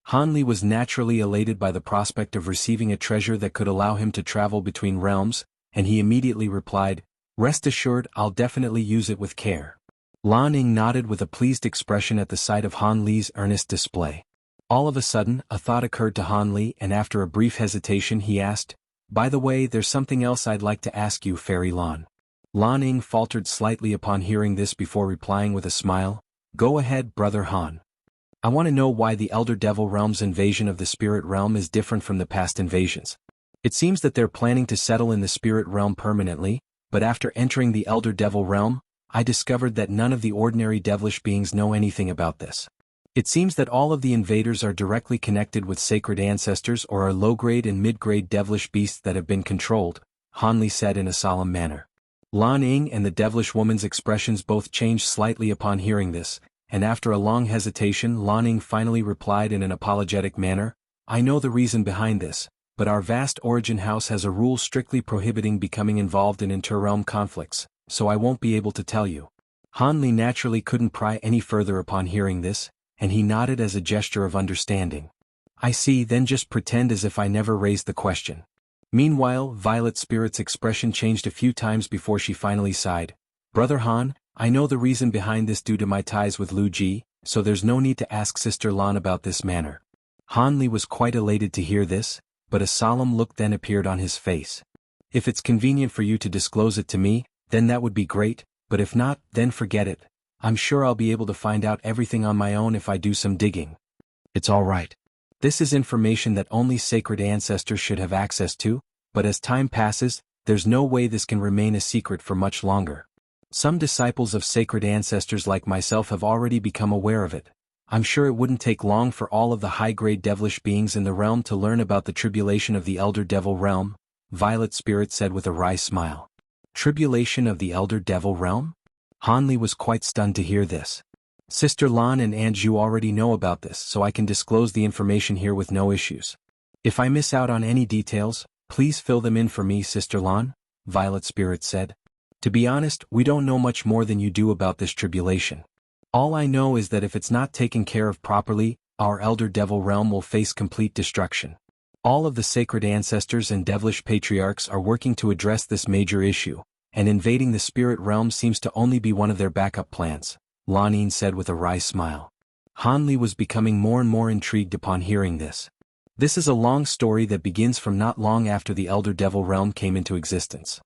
Han Li was naturally elated by the prospect of receiving a treasure that could allow him to travel between realms, and he immediately replied, Rest assured, I'll definitely use it with care. Lan Ying nodded with a pleased expression at the sight of Han Li's earnest display. All of a sudden, a thought occurred to Han Li, and after a brief hesitation he asked, By the way, there's something else I'd like to ask you, Fairy Lan. Lan Ying faltered slightly upon hearing this before replying with a smile, Go ahead, Brother Han. I want to know why the Elder Devil realm's invasion of the Spirit realm is different from the past invasions. It seems that they're planning to settle in the Spirit realm permanently, but after entering the Elder Devil realm, I discovered that none of the ordinary devilish beings know anything about this. It seems that all of the invaders are directly connected with sacred ancestors or are low-grade and mid-grade devilish beasts that have been controlled, Han Li said in a solemn manner. Lan Ying and the devilish woman's expressions both changed slightly upon hearing this, and after a long hesitation Lan Ying finally replied in an apologetic manner, I know the reason behind this, but our vast origin house has a rule strictly prohibiting becoming involved in inter-realm conflicts, so I won't be able to tell you. Han Li naturally couldn't pry any further upon hearing this, and he nodded as a gesture of understanding. I see, then just pretend as if I never raised the question. Meanwhile, Violet Spirit's expression changed a few times before she finally sighed. Brother Han, I know the reason behind this due to my ties with Lu Ji, so there's no need to ask Sister Lan about this matter. Han Li was quite elated to hear this, but a solemn look then appeared on his face. If it's convenient for you to disclose it to me, then that would be great, but if not, then forget it. I'm sure I'll be able to find out everything on my own if I do some digging. It's all right. This is information that only sacred ancestors should have access to, but as time passes, there's no way this can remain a secret for much longer. Some disciples of sacred ancestors like myself have already become aware of it. I'm sure it wouldn't take long for all of the high-grade devilish beings in the realm to learn about the tribulation of the Elder Devil realm, Violet Spirit said with a wry smile. Tribulation of the Elder Devil realm? Han Li was quite stunned to hear this. Sister Lan and Anju already know about this, so I can disclose the information here with no issues. If I miss out on any details, please fill them in for me, Sister Lan, Violet Spirit said. To be honest, we don't know much more than you do about this tribulation. All I know is that if it's not taken care of properly, our Elder Devil realm will face complete destruction. All of the sacred ancestors and devilish patriarchs are working to address this major issue, and invading the spirit realm seems to only be one of their backup plans, Lan Ying said with a wry smile. Han Li was becoming more and more intrigued upon hearing this. This is a long story that begins from not long after the Elder Devil realm came into existence.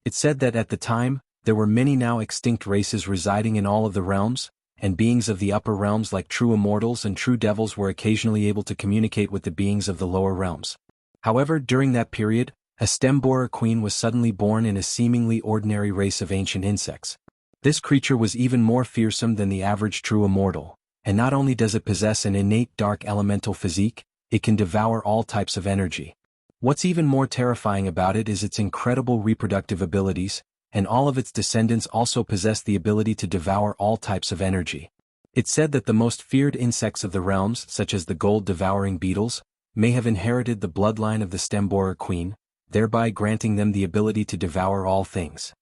It said that at the time, There were many now extinct races residing in all of the realms, and beings of the upper realms like true immortals and true devils were occasionally able to communicate with the beings of the lower realms. However, during that period, a stem-borer queen was suddenly born in a seemingly ordinary race of ancient insects. This creature was even more fearsome than the average true immortal, and not only does it possess an innate dark elemental physique, it can devour all types of energy. What's even more terrifying about it is its incredible reproductive abilities, and all of its descendants also possess the ability to devour all types of energy. It's said that the most feared insects of the realms, such as the gold-devouring beetles, may have inherited the bloodline of the stem-borer queen, thereby granting them the ability to devour all things.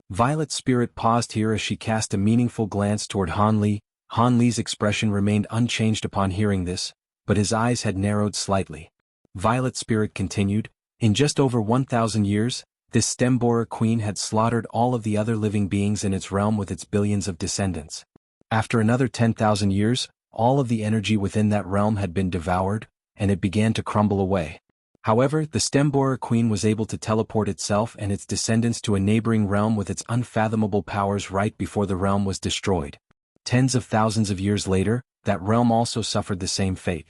Violet's spirit paused here as she cast a meaningful glance toward Han Li. Han Li's expression remained unchanged upon hearing this, but his eyes had narrowed slightly. Violet's spirit continued, in just over 1,000 years, this stem-borer queen had slaughtered all of the other living beings in its realm with its billions of descendants. After another 10,000 years, all of the energy within that realm had been devoured, and it began to crumble away. However, the stem-borer queen was able to teleport itself and its descendants to a neighboring realm with its unfathomable powers right before the realm was destroyed. Tens of thousands of years later, that realm also suffered the same fate.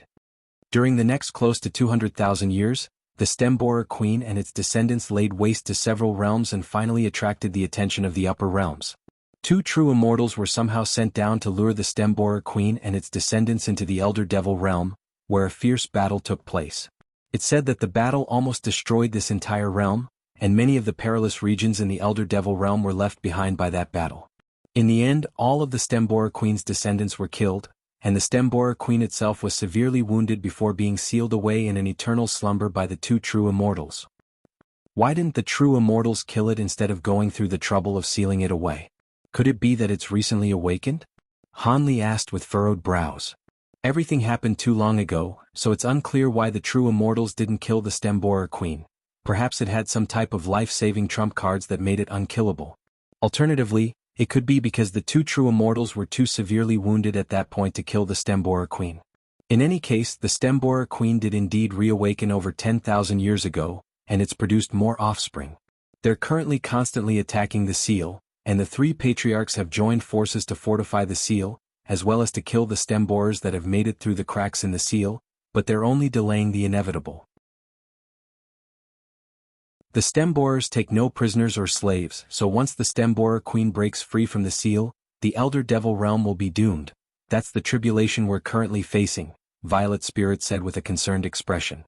During the next close to 200,000 years, the stem-borer queen and its descendants laid waste to several realms and finally attracted the attention of the upper realms. 2 true immortals were somehow sent down to lure the stem-borer queen and its descendants into the Elder Devil realm, where a fierce battle took place. It's said that the battle almost destroyed this entire realm, and many of the perilous regions in the Elder Devil realm were left behind by that battle. In the end, all of the stem-borer queen's descendants were killed, and the stem-borer queen itself was severely wounded before being sealed away in an eternal slumber by the 2 true immortals. Why didn't the true immortals kill it instead of going through the trouble of sealing it away? Could it be that it's recently awakened? Han Li asked with furrowed brows. Everything happened too long ago, so it's unclear why the true immortals didn't kill the stem-borer queen. Perhaps it had some type of life-saving trump cards that made it unkillable. Alternatively, it could be because the 2 true immortals were too severely wounded at that point to kill the stem-borer queen. In any case, the stem-borer queen did indeed reawaken over 10,000 years ago, and it's produced more offspring. They're currently constantly attacking the seal, and the 3 patriarchs have joined forces to fortify the seal, as well as to kill the stem-borers that have made it through the cracks in the seal, but they're only delaying the inevitable. The stem-borers take no prisoners or slaves, so once the stem-borer queen breaks free from the seal, the Elder Devil realm will be doomed. That's the tribulation we're currently facing, Violet's spirit said with a concerned expression.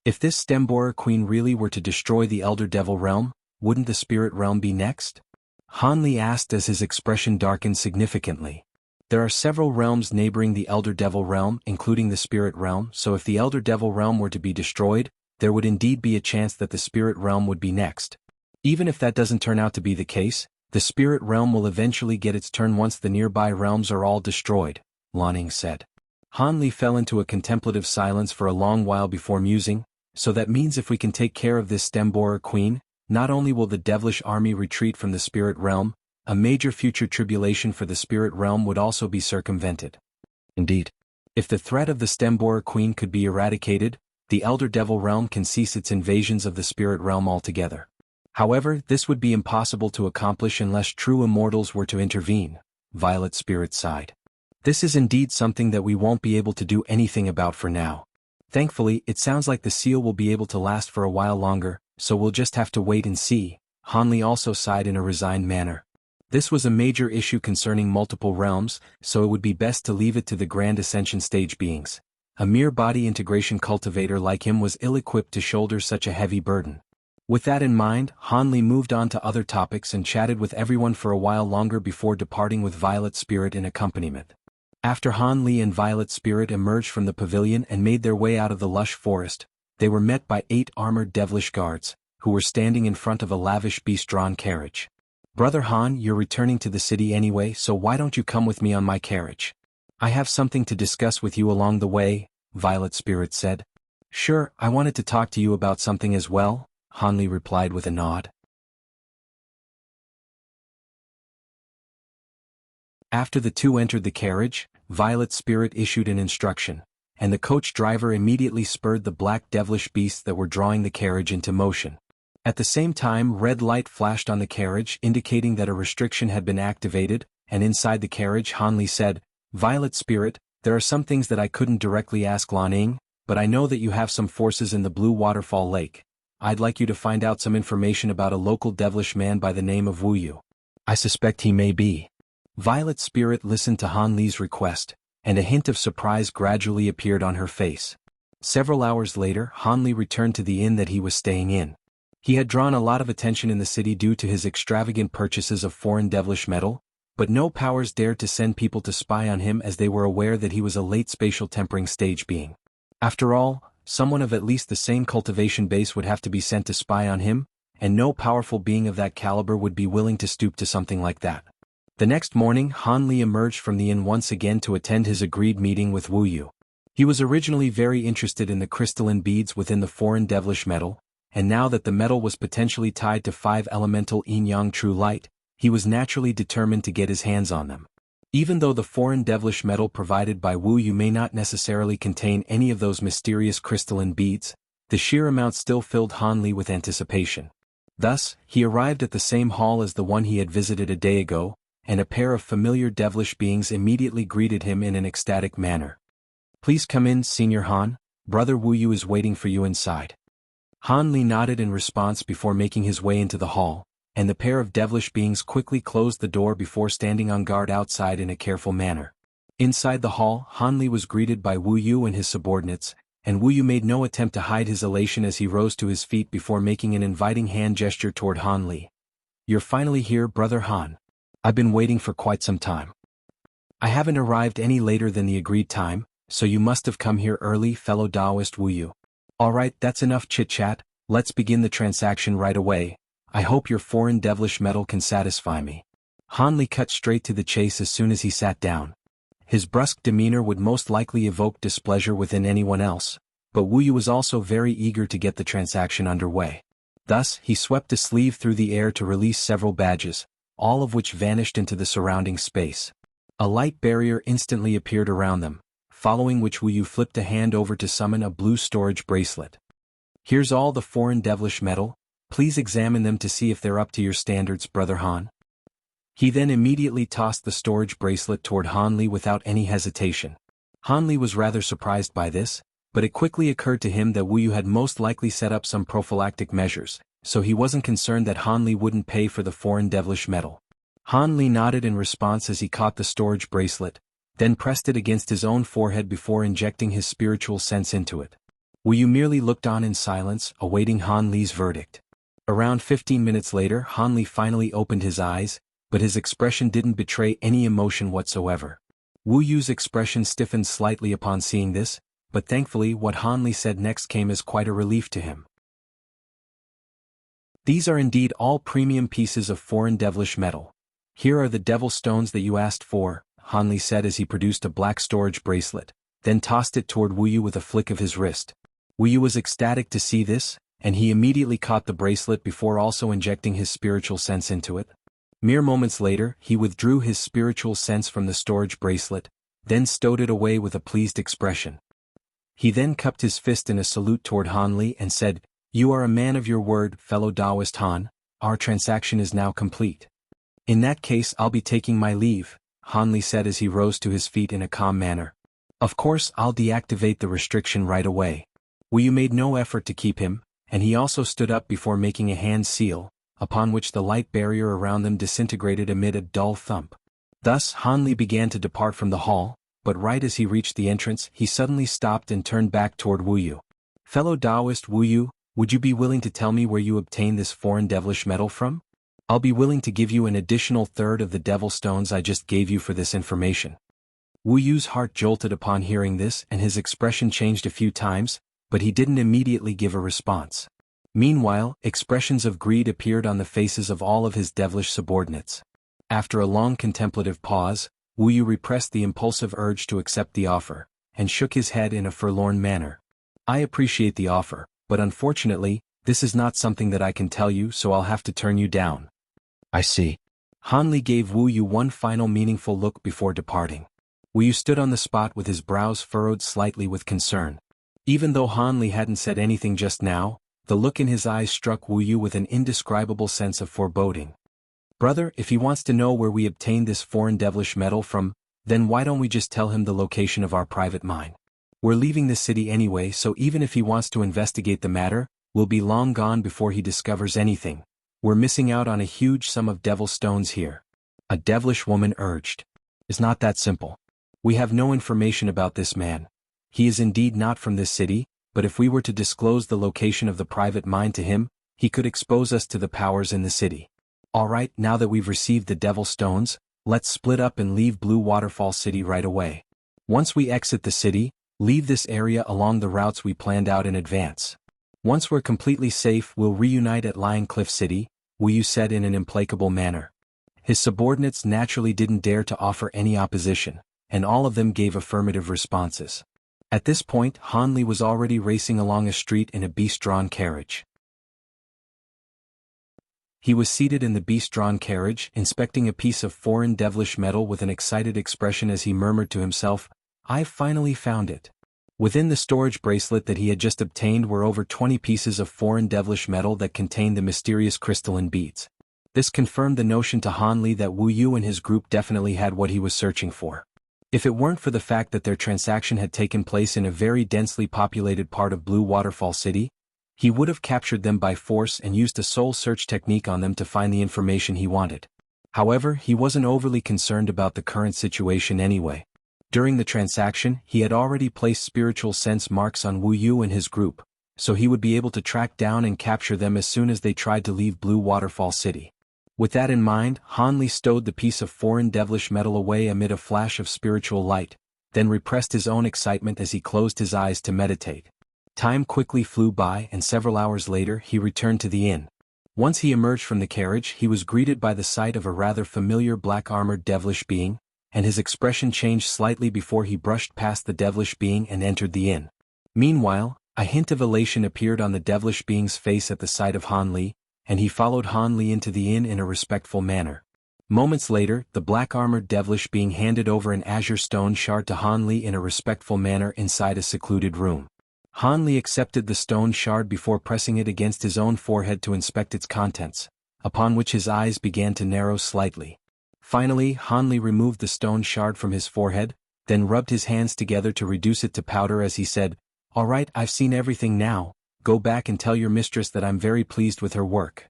If this stem-borer queen really were to destroy the Elder Devil realm, wouldn't the spirit realm be next? Han Li asked as his expression darkened significantly. There are several realms neighboring the Elder Devil realm, including the Spirit realm, so if the Elder Devil realm were to be destroyed, there would indeed be a chance that the Spirit realm would be next. Even if that doesn't turn out to be the case, the Spirit realm will eventually get its turn once the nearby realms are all destroyed, Lanning said. Han Li fell into a contemplative silence for a long while before musing, so that means if we can take care of this stem-borer queen, not only will the devilish army retreat from the Spirit realm, a major future tribulation for the Spirit realm would also be circumvented. Indeed, if the threat of the stem-borer queen could be eradicated, the Elder Devil realm can cease its invasions of the Spirit realm altogether. However, this would be impossible to accomplish unless true immortals were to intervene, Violet's spirit sighed. This is indeed something that we won't be able to do anything about for now. Thankfully, it sounds like the seal will be able to last for a while longer, so we'll just have to wait and see. Han Li also sighed in a resigned manner. This was a major issue concerning multiple realms, so it would be best to leave it to the Grand Ascension stage beings. A mere body integration cultivator like him was ill-equipped to shoulder such a heavy burden. With that in mind, Han Li moved on to other topics and chatted with everyone for a while longer before departing with Violet's spirit in accompaniment. After Han Li and Violet's spirit emerged from the pavilion and made their way out of the lush forest, they were met by 8 armored devilish guards, who were standing in front of a lavish beast-drawn carriage. "Brother Han, you're returning to the city anyway, so why don't you come with me on my carriage? I have something to discuss with you along the way," Violet's spirit said. "Sure, I wanted to talk to you about something as well," Han Li replied with a nod. After the two entered the carriage, Violet's spirit issued an instruction, and the coach driver immediately spurred the black devilish beasts that were drawing the carriage into motion. At the same time, red light flashed on the carriage indicating that a restriction had been activated, and inside the carriage Hanli said, "Violet Spirit, there are some things that I couldn't directly ask Lan Ning, but I know that you have some forces in the Blue Waterfall Lake. I'd like you to find out some information about a local devilish man by the name of Wu Yu. I suspect he may be." Violet Spirit listened to Han Li's request, and a hint of surprise gradually appeared on her face. Several hours later, Han Li returned to the inn that he was staying in. He had drawn a lot of attention in the city due to his extravagant purchases of foreign devilish metal, but no powers dared to send people to spy on him as they were aware that he was a late spatial tempering stage being. After all, someone of at least the same cultivation base would have to be sent to spy on him, and no powerful being of that caliber would be willing to stoop to something like that. The next morning, Han Li emerged from the inn once again to attend his agreed meeting with Wu Yu. He was originally very interested in the crystalline beads within the foreign devilish metal, and now that the metal was potentially tied to 5 elemental yin-yang true light, he was naturally determined to get his hands on them. Even though the foreign devilish metal provided by Wu Yu may not necessarily contain any of those mysterious crystalline beads, the sheer amount still filled Han Li with anticipation. Thus, he arrived at the same hall as the one he had visited a day ago, and a pair of familiar devilish beings immediately greeted him in an ecstatic manner. "Please come in, Senior Han, Brother Wu Yu is waiting for you inside." Han Li nodded in response before making his way into the hall, and the pair of devilish beings quickly closed the door before standing on guard outside in a careful manner. Inside the hall, Han Li was greeted by Wu Yu and his subordinates, and Wu Yu made no attempt to hide his elation as he rose to his feet before making an inviting hand gesture toward Han Li. "You're finally here, Brother Han. I've been waiting for quite some time. I haven't arrived any later than the agreed time, so you must have come here early, fellow Taoist Wu Yu. Alright, that's enough chit-chat, let's begin the transaction right away. I hope your foreign devilish metal can satisfy me." Han Li cut straight to the chase as soon as he sat down. His brusque demeanor would most likely evoke displeasure within anyone else, but Wu Yu was also very eager to get the transaction underway. Thus, he swept a sleeve through the air to release several badges, all of which vanished into the surrounding space. A light barrier instantly appeared around them, following which Wu Yu flipped a hand over to summon a blue storage bracelet. "Here's all the foreign devilish metal, please examine them to see if they're up to your standards, Brother Han." He then immediately tossed the storage bracelet toward Han Li without any hesitation. Han Li was rather surprised by this, but it quickly occurred to him that Wu Yu had most likely set up some prophylactic measures, so he wasn't concerned that Han Li wouldn't pay for the foreign devilish metal. Han Li nodded in response as he caught the storage bracelet, then pressed it against his own forehead before injecting his spiritual sense into it. Wu Yu merely looked on in silence, awaiting Han Li's verdict. Around 15 minutes later, Han Li finally opened his eyes, but his expression didn't betray any emotion whatsoever. Wu Yu's expression stiffened slightly upon seeing this, but thankfully what Han Li said next came as quite a relief to him. "These are indeed all premium pieces of foreign devilish metal. Here are the devil stones that you asked for," Han Li said as he produced a black storage bracelet, then tossed it toward Wu Yu with a flick of his wrist. Wu Yu was ecstatic to see this, and he immediately caught the bracelet before also injecting his spiritual sense into it. Mere moments later, he withdrew his spiritual sense from the storage bracelet, then stowed it away with a pleased expression. He then cupped his fist in a salute toward Han Li and said, "You are a man of your word, fellow Taoist Han. Our transaction is now complete. In that case, I'll be taking my leave," Han Li said as he rose to his feet in a calm manner. "Of course, I'll deactivate the restriction right away." Wu Yu made no effort to keep him, and he also stood up before making a hand seal, upon which the light barrier around them disintegrated amid a dull thump. Thus Han Li began to depart from the hall, but right as he reached the entrance he suddenly stopped and turned back toward Wu Yu. "Fellow Taoist Wu Yu, would you be willing to tell me where you obtained this foreign devilish metal from? I'll be willing to give you an additional third of the devil stones I just gave you for this information." Wu Yu's heart jolted upon hearing this and his expression changed a few times, but he didn't immediately give a response. Meanwhile, expressions of greed appeared on the faces of all of his devilish subordinates. After a long contemplative pause, Wu Yu repressed the impulsive urge to accept the offer, and shook his head in a forlorn manner. "I appreciate the offer, but unfortunately, this is not something that I can tell you, so I'll have to turn you down." "I see." Han Li gave Wu Yu one final meaningful look before departing. Wu Yu stood on the spot with his brows furrowed slightly with concern. Even though Han Li hadn't said anything just now, The look in his eyes struck Wu Yu with an indescribable sense of foreboding. "Brother, if he wants to know where we obtained this foreign devilish metal from, then why don't we just tell him the location of our private mine? We're leaving the city anyway, so even if he wants to investigate the matter, we'll be long gone before he discovers anything. We're missing out on a huge sum of devil stones here," a devilish woman urged. "It's not that simple. We have no information about this man. He is indeed not from this city, but if we were to disclose the location of the private mine to him, he could expose us to the powers in the city. Alright, now that we've received the devil stones, let's split up and leave Blue Waterfall City right away. Once we exit the city, leave this area along the routes we planned out in advance. Once we're completely safe, we'll reunite at Lion Cliff City," Wu Yu said in an implacable manner. His subordinates naturally didn't dare to offer any opposition, and all of them gave affirmative responses. At this point, Han Li was already racing along a street in a beast-drawn carriage. He was seated in the beast-drawn carriage, inspecting a piece of foreign devilish metal with an excited expression as he murmured to himself, "I've finally found it." Within the storage bracelet that he had just obtained were over 20 pieces of foreign devilish metal that contained the mysterious crystalline beads. This confirmed the notion to Han Li that Wu Yu and his group definitely had what he was searching for. If it weren't for the fact that their transaction had taken place in a very densely populated part of Blue Waterfall City, he would have captured them by force and used a soul search technique on them to find the information he wanted. However, he wasn't overly concerned about the current situation anyway. During the transaction, he had already placed spiritual sense marks on Wu Yu and his group, so he would be able to track down and capture them as soon as they tried to leave Blue Waterfall City. With that in mind, Han Li stowed the piece of foreign devilish metal away amid a flash of spiritual light, then repressed his own excitement as he closed his eyes to meditate. Time quickly flew by and several hours later he returned to the inn. Once he emerged from the carriage, he was greeted by the sight of a rather familiar black-armored devilish being, and his expression changed slightly before he brushed past the devilish being and entered the inn. Meanwhile, a hint of elation appeared on the devilish being's face at the sight of Han Li, and he followed Han Li into the inn in a respectful manner. Moments later, the black-armored devilish being handed over an azure stone shard to Han Li in a respectful manner inside a secluded room. Han Li accepted the stone shard before pressing it against his own forehead to inspect its contents, upon which his eyes began to narrow slightly. Finally, Han Li removed the stone shard from his forehead, then rubbed his hands together to reduce it to powder as he said, "Alright, I've seen everything now. Go back and tell your mistress that I'm very pleased with her work."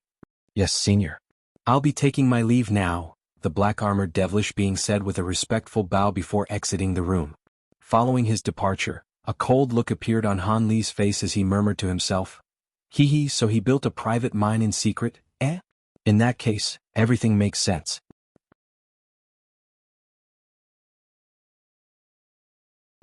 "Yes, Senior." "I'll be taking my leave now," the black-armored devilish being said with a respectful bow before exiting the room. Following his departure, a cold look appeared on Han Li's face as he murmured to himself, "Hee hee, so he built a private mine in secret, eh? In that case, everything makes sense."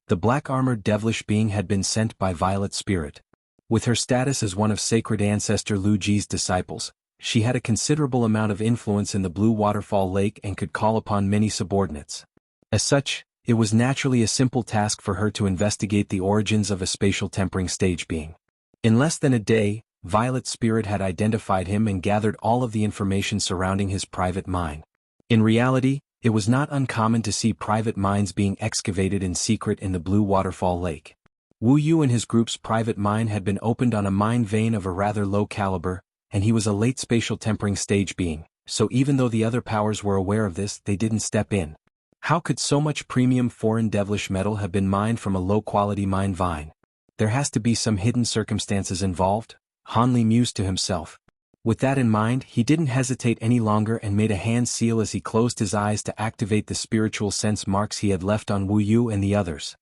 The black-armored devilish being had been sent by Violet Spirit. With her status as one of sacred ancestor Lu Ji's disciples, she had a considerable amount of influence in the Blue Waterfall Lake and could call upon many subordinates. As such, it was naturally a simple task for her to investigate the origins of a spatial tempering stage being. In less than a day, Violet Spirit had identified him and gathered all of the information surrounding his private mine. In reality, it was not uncommon to see private mines being excavated in secret in the Blue Waterfall Lake. Wu Yu and his group's private mine had been opened on a mine vein of a rather low caliber, and he was a late spatial tempering stage being, so even though the other powers were aware of this, they didn't step in. How could so much premium foreign devilish metal have been mined from a low-quality mine vein? There has to be some hidden circumstances involved, Han Li mused to himself. With that in mind, he didn't hesitate any longer and made a hand seal as he closed his eyes to activate the spiritual sense marks he had left on Wu Yu and the others.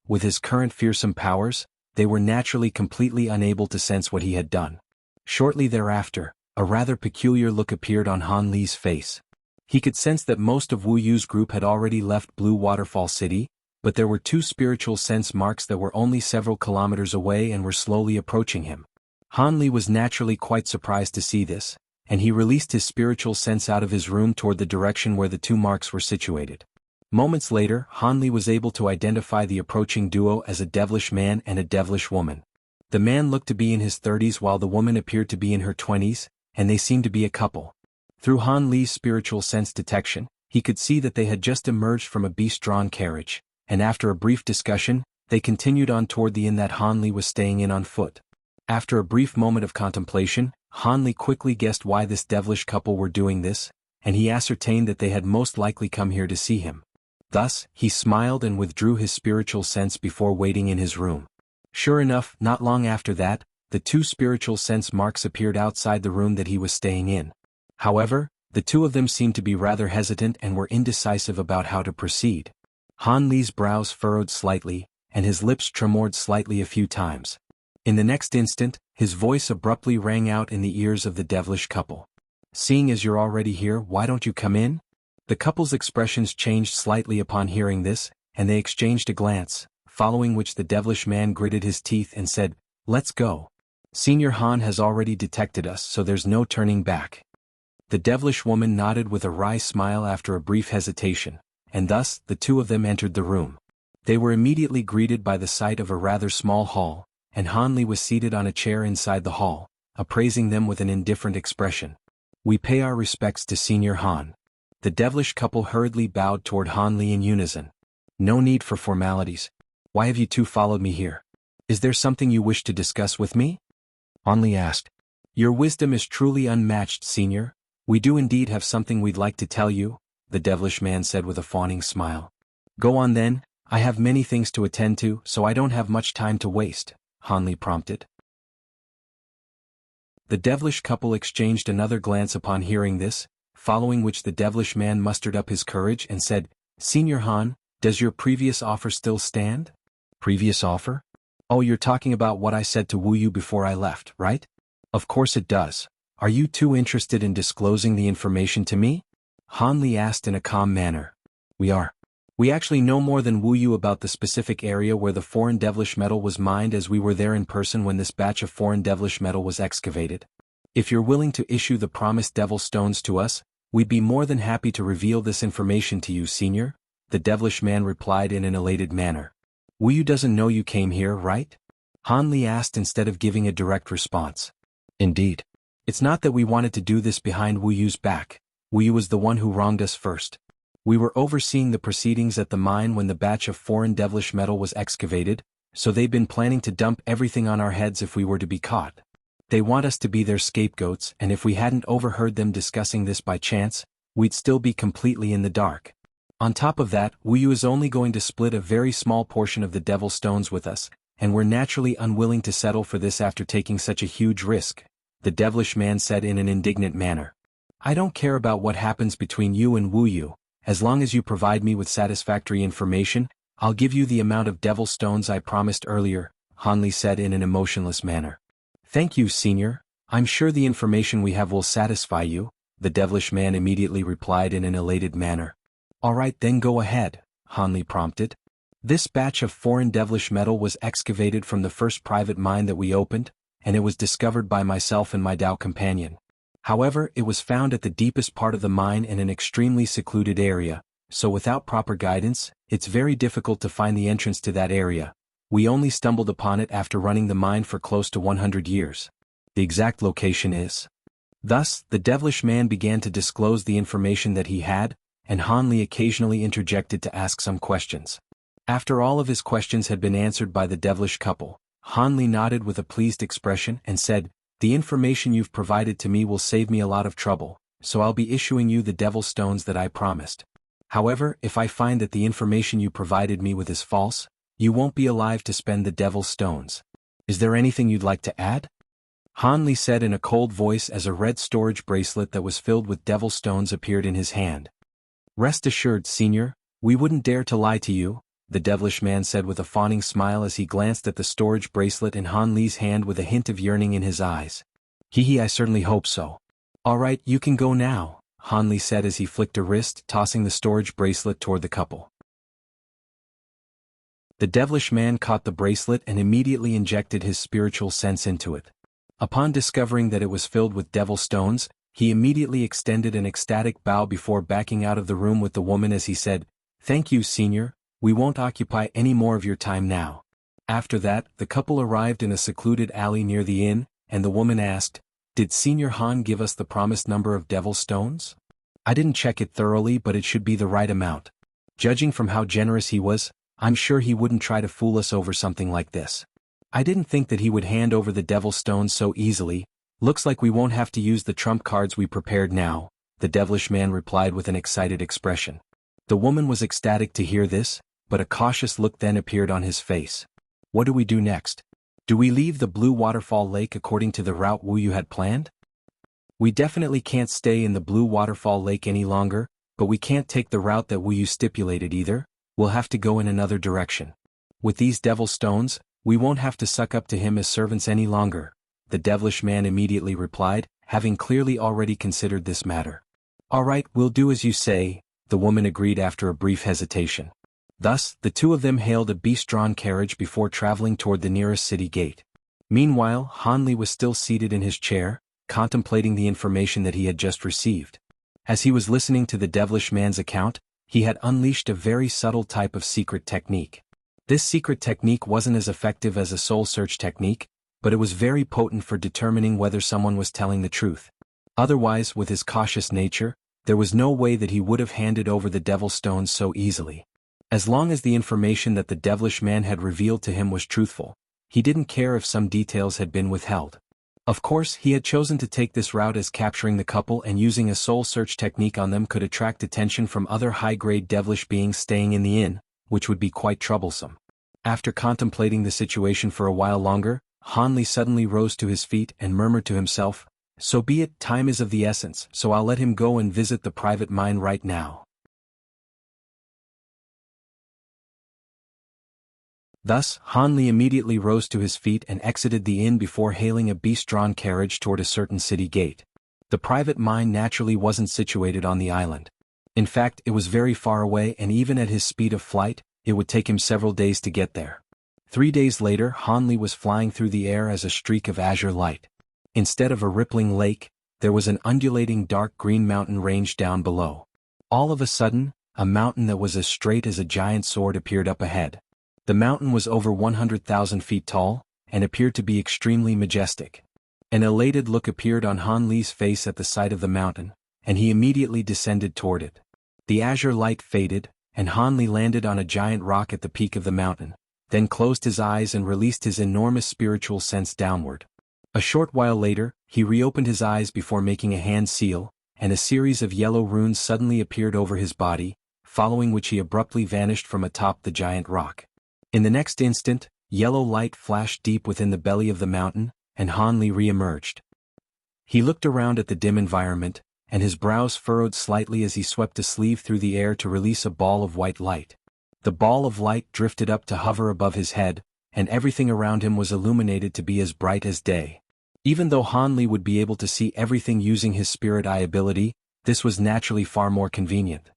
With his current fearsome powers, they were naturally completely unable to sense what he had done. Shortly thereafter, a rather peculiar look appeared on Han Li's face. He could sense that most of Wu Yu's group had already left Blue Waterfall City, but there were two spiritual sense marks that were only several kilometers away and were slowly approaching him. Han Li was naturally quite surprised to see this, and he released his spiritual sense out of his room toward the direction where the two marks were situated. Moments later, Han Li was able to identify the approaching duo as a devilish man and a devilish woman. The man looked to be in his 30s while the woman appeared to be in her 20s, and they seemed to be a couple. Through Han Li's spiritual sense detection, he could see that they had just emerged from a beast-drawn carriage, and after a brief discussion, they continued on toward the inn that Han Li was staying in on foot. After a brief moment of contemplation, Hanli quickly guessed why this devilish couple were doing this, and he ascertained that they had most likely come here to see him. Thus, he smiled and withdrew his spiritual sense before waiting in his room. Sure enough, not long after that, the two spiritual sense marks appeared outside the room that he was staying in. However, the two of them seemed to be rather hesitant and were indecisive about how to proceed. Han Li's brows furrowed slightly, and his lips tremored slightly a few times. In the next instant, his voice abruptly rang out in the ears of the devilish couple. "Seeing as you're already here, why don't you come in?" The couple's expressions changed slightly upon hearing this, and they exchanged a glance, following which the devilish man gritted his teeth and said, "Let's go. Senior Han has already detected us, so there's no turning back." The devilish woman nodded with a wry smile after a brief hesitation, and thus the two of them entered the room. They were immediately greeted by the sight of a rather small hall, and Han Li was seated on a chair inside the hall, appraising them with an indifferent expression. "We pay our respects to Senior Han." The devilish couple hurriedly bowed toward Han Li in unison. "No need for formalities. Why have you two followed me here? Is there something you wish to discuss with me?" Han Li asked. "Your wisdom is truly unmatched, Senior. We do indeed have something we'd like to tell you," the devilish man said with a fawning smile. "Go on then, I have many things to attend to, so I don't have much time to waste," Han Li prompted. The devilish couple exchanged another glance upon hearing this, following which the devilish man mustered up his courage and said, "Senior Han, does your previous offer still stand?" "Previous offer? Oh, you're talking about what I said to Wu Yu before I left, right? Of course it does. Are you too interested in disclosing the information to me?" Han Li asked in a calm manner. "We are. We actually know more than Wu Yu about the specific area where the foreign devilish metal was mined, as we were there in person when this batch of foreign devilish metal was excavated. If you're willing to issue the promised devil stones to us, we'd be more than happy to reveal this information to you, Senior," the devilish man replied in an elated manner. "Wu Yu doesn't know you came here, right?" Han Li asked instead of giving a direct response. "Indeed. It's not that we wanted to do this behind Wu Yu's back. Wu Yu was the one who wronged us first. We were overseeing the proceedings at the mine when the batch of foreign devilish metal was excavated, so they've been planning to dump everything on our heads if we were to be caught. They want us to be their scapegoats, and if we hadn't overheard them discussing this by chance, we'd still be completely in the dark. On top of that, Wu Yu is only going to split a very small portion of the devil stones with us, and we're naturally unwilling to settle for this after taking such a huge risk," the devilish man said in an indignant manner. "I don't care about what happens between you and Wu Yu. As long as you provide me with satisfactory information, I'll give you the amount of devil stones I promised earlier," Han Li said in an emotionless manner. "Thank you, Senior. I'm sure the information we have will satisfy you," the devilish man immediately replied in an elated manner. "All right, then go ahead," Han Li prompted. "This batch of foreign devilish metal was excavated from the first private mine that we opened, and it was discovered by myself and my Dao companion. However, it was found at the deepest part of the mine in an extremely secluded area, so without proper guidance, it's very difficult to find the entrance to that area. We only stumbled upon it after running the mine for close to 100 years. The exact location is..." Thus, the devilish man began to disclose the information that he had, and Han Li occasionally interjected to ask some questions. After all of his questions had been answered by the devilish couple, Han Li nodded with a pleased expression and said, "The information you've provided to me will save me a lot of trouble, so I'll be issuing you the devil stones that I promised. However, if I find that the information you provided me with is false, you won't be alive to spend the devil stones. Is there anything you'd like to add?" Han Li said in a cold voice as a red storage bracelet that was filled with devil stones appeared in his hand. "Rest assured, Senior, we wouldn't dare to lie to you," the devilish man said with a fawning smile as he glanced at the storage bracelet in Han Li's hand with a hint of yearning in his eyes. "Hee, I certainly hope so." "All right, you can go now," Han Li said as he flicked a wrist, tossing the storage bracelet toward the couple. The devilish man caught the bracelet and immediately injected his spiritual sense into it. Upon discovering that it was filled with devil stones, he immediately extended an ecstatic bow before backing out of the room with the woman as he said, "Thank you, Senior. We won't occupy any more of your time now." After that, the couple arrived in a secluded alley near the inn, and the woman asked, "Did Senior Han give us the promised number of devil stones?" "I didn't check it thoroughly, but it should be the right amount. Judging from how generous he was, I'm sure he wouldn't try to fool us over something like this." I didn't think that he would hand over the Devil's Stones so easily. Looks like we won't have to use the trump cards we prepared now, the devilish man replied with an excited expression. The woman was ecstatic to hear this, but a cautious look then appeared on his face. What do we do next? Do we leave the Blue Waterfall Lake according to the route Wu Yu had planned? We definitely can't stay in the Blue Waterfall Lake any longer, but we can't take the route that Wu Yu stipulated either. We'll have to go in another direction. With these devil stones, we won't have to suck up to him as servants any longer, the devilish man immediately replied, having clearly already considered this matter. All right, we'll do as you say, the woman agreed after a brief hesitation. Thus, the two of them hailed a beast-drawn carriage before traveling toward the nearest city gate. Meanwhile, Han Li was still seated in his chair, contemplating the information that he had just received. As he was listening to the devilish man's account, he had unleashed a very subtle type of secret technique. This secret technique wasn't as effective as a soul search technique, but it was very potent for determining whether someone was telling the truth. Otherwise, with his cautious nature, there was no way that he would have handed over the Devil's Stones so easily. As long as the information that the devilish man had revealed to him was truthful, he didn't care if some details had been withheld. Of course, he had chosen to take this route as capturing the couple and using a soul search technique on them could attract attention from other high-grade devilish beings staying in the inn, which would be quite troublesome. After contemplating the situation for a while longer, Han Li suddenly rose to his feet and murmured to himself, "So be it, time is of the essence, so I'll let him go and visit the private mine right now." Thus, Han Li immediately rose to his feet and exited the inn before hailing a beast-drawn carriage toward a certain city gate. The private mine naturally wasn't situated on the island. In fact, it was very far away, and even at his speed of flight, it would take him several days to get there. 3 days later, Han Li was flying through the air as a streak of azure light. Instead of a rippling lake, there was an undulating dark green mountain range down below. All of a sudden, a mountain that was as straight as a giant sword appeared up ahead. The mountain was over 100,000 feet tall, and appeared to be extremely majestic. An elated look appeared on Han Li's face at the sight of the mountain, and he immediately descended toward it. The azure light faded, and Han Li landed on a giant rock at the peak of the mountain, then closed his eyes and released his enormous spiritual sense downward. A short while later, he reopened his eyes before making a hand seal, and a series of yellow runes suddenly appeared over his body, following which he abruptly vanished from atop the giant rock. In the next instant, yellow light flashed deep within the belly of the mountain, and Han Li re-emerged. He looked around at the dim environment, and his brows furrowed slightly as he swept a sleeve through the air to release a ball of white light. The ball of light drifted up to hover above his head, and everything around him was illuminated to be as bright as day. Even though Han Li would be able to see everything using his spirit eye ability, this was naturally far more convenient.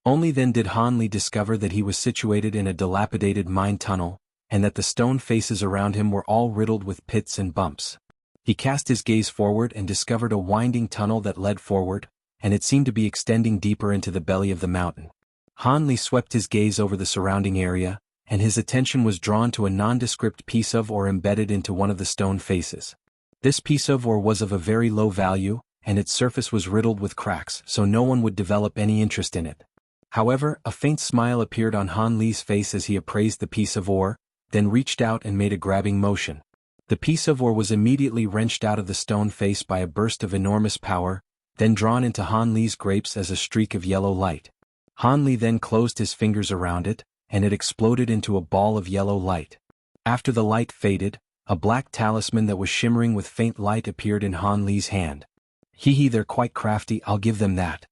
Only then did Han Li discover that he was situated in a dilapidated mine tunnel, and that the stone faces around him were all riddled with pits and bumps. He cast his gaze forward and discovered a winding tunnel that led forward, and it seemed to be extending deeper into the belly of the mountain. Han Li swept his gaze over the surrounding area, and his attention was drawn to a nondescript piece of ore embedded into one of the stone faces. This piece of ore was of a very low value, and its surface was riddled with cracks, so no one would develop any interest in it. However, a faint smile appeared on Han Li's face as he appraised the piece of ore, then reached out and made a grabbing motion. The piece of ore was immediately wrenched out of the stone face by a burst of enormous power, then drawn into Han Li's grapes as a streak of yellow light. Han Li then closed his fingers around it, and it exploded into a ball of yellow light. After the light faded, a black talisman that was shimmering with faint light appeared in Han Li's hand. "Hee, they're quite crafty, I'll give them that."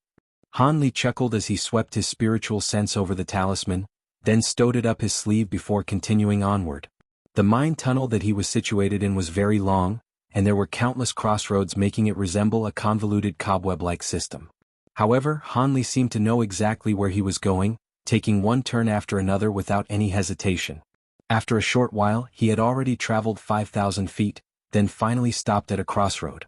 Han Li chuckled as he swept his spiritual sense over the talisman, then stowed it up his sleeve before continuing onward. The mine tunnel that he was situated in was very long, and there were countless crossroads making it resemble a convoluted cobweb-like system. However, Han Li seemed to know exactly where he was going, taking one turn after another without any hesitation. After a short while, he had already traveled 5,000 feet, then finally stopped at a crossroad.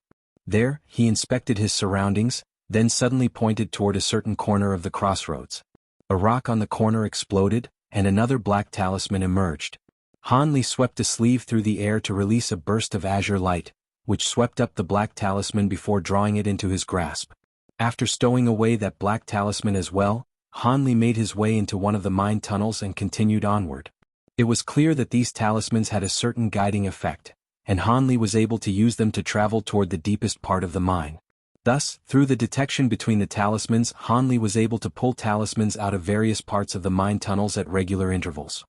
There, he inspected his surroundings, then suddenly pointed toward a certain corner of the crossroads. A rock on the corner exploded, and another black talisman emerged. Han Li swept a sleeve through the air to release a burst of azure light, which swept up the black talisman before drawing it into his grasp. After stowing away that black talisman as well, Han Li made his way into one of the mine tunnels and continued onward. It was clear that these talismans had a certain guiding effect, and Hanli was able to use them to travel toward the deepest part of the mine. Thus, through the detection between the talismans, Hanli was able to pull talismans out of various parts of the mine tunnels at regular intervals.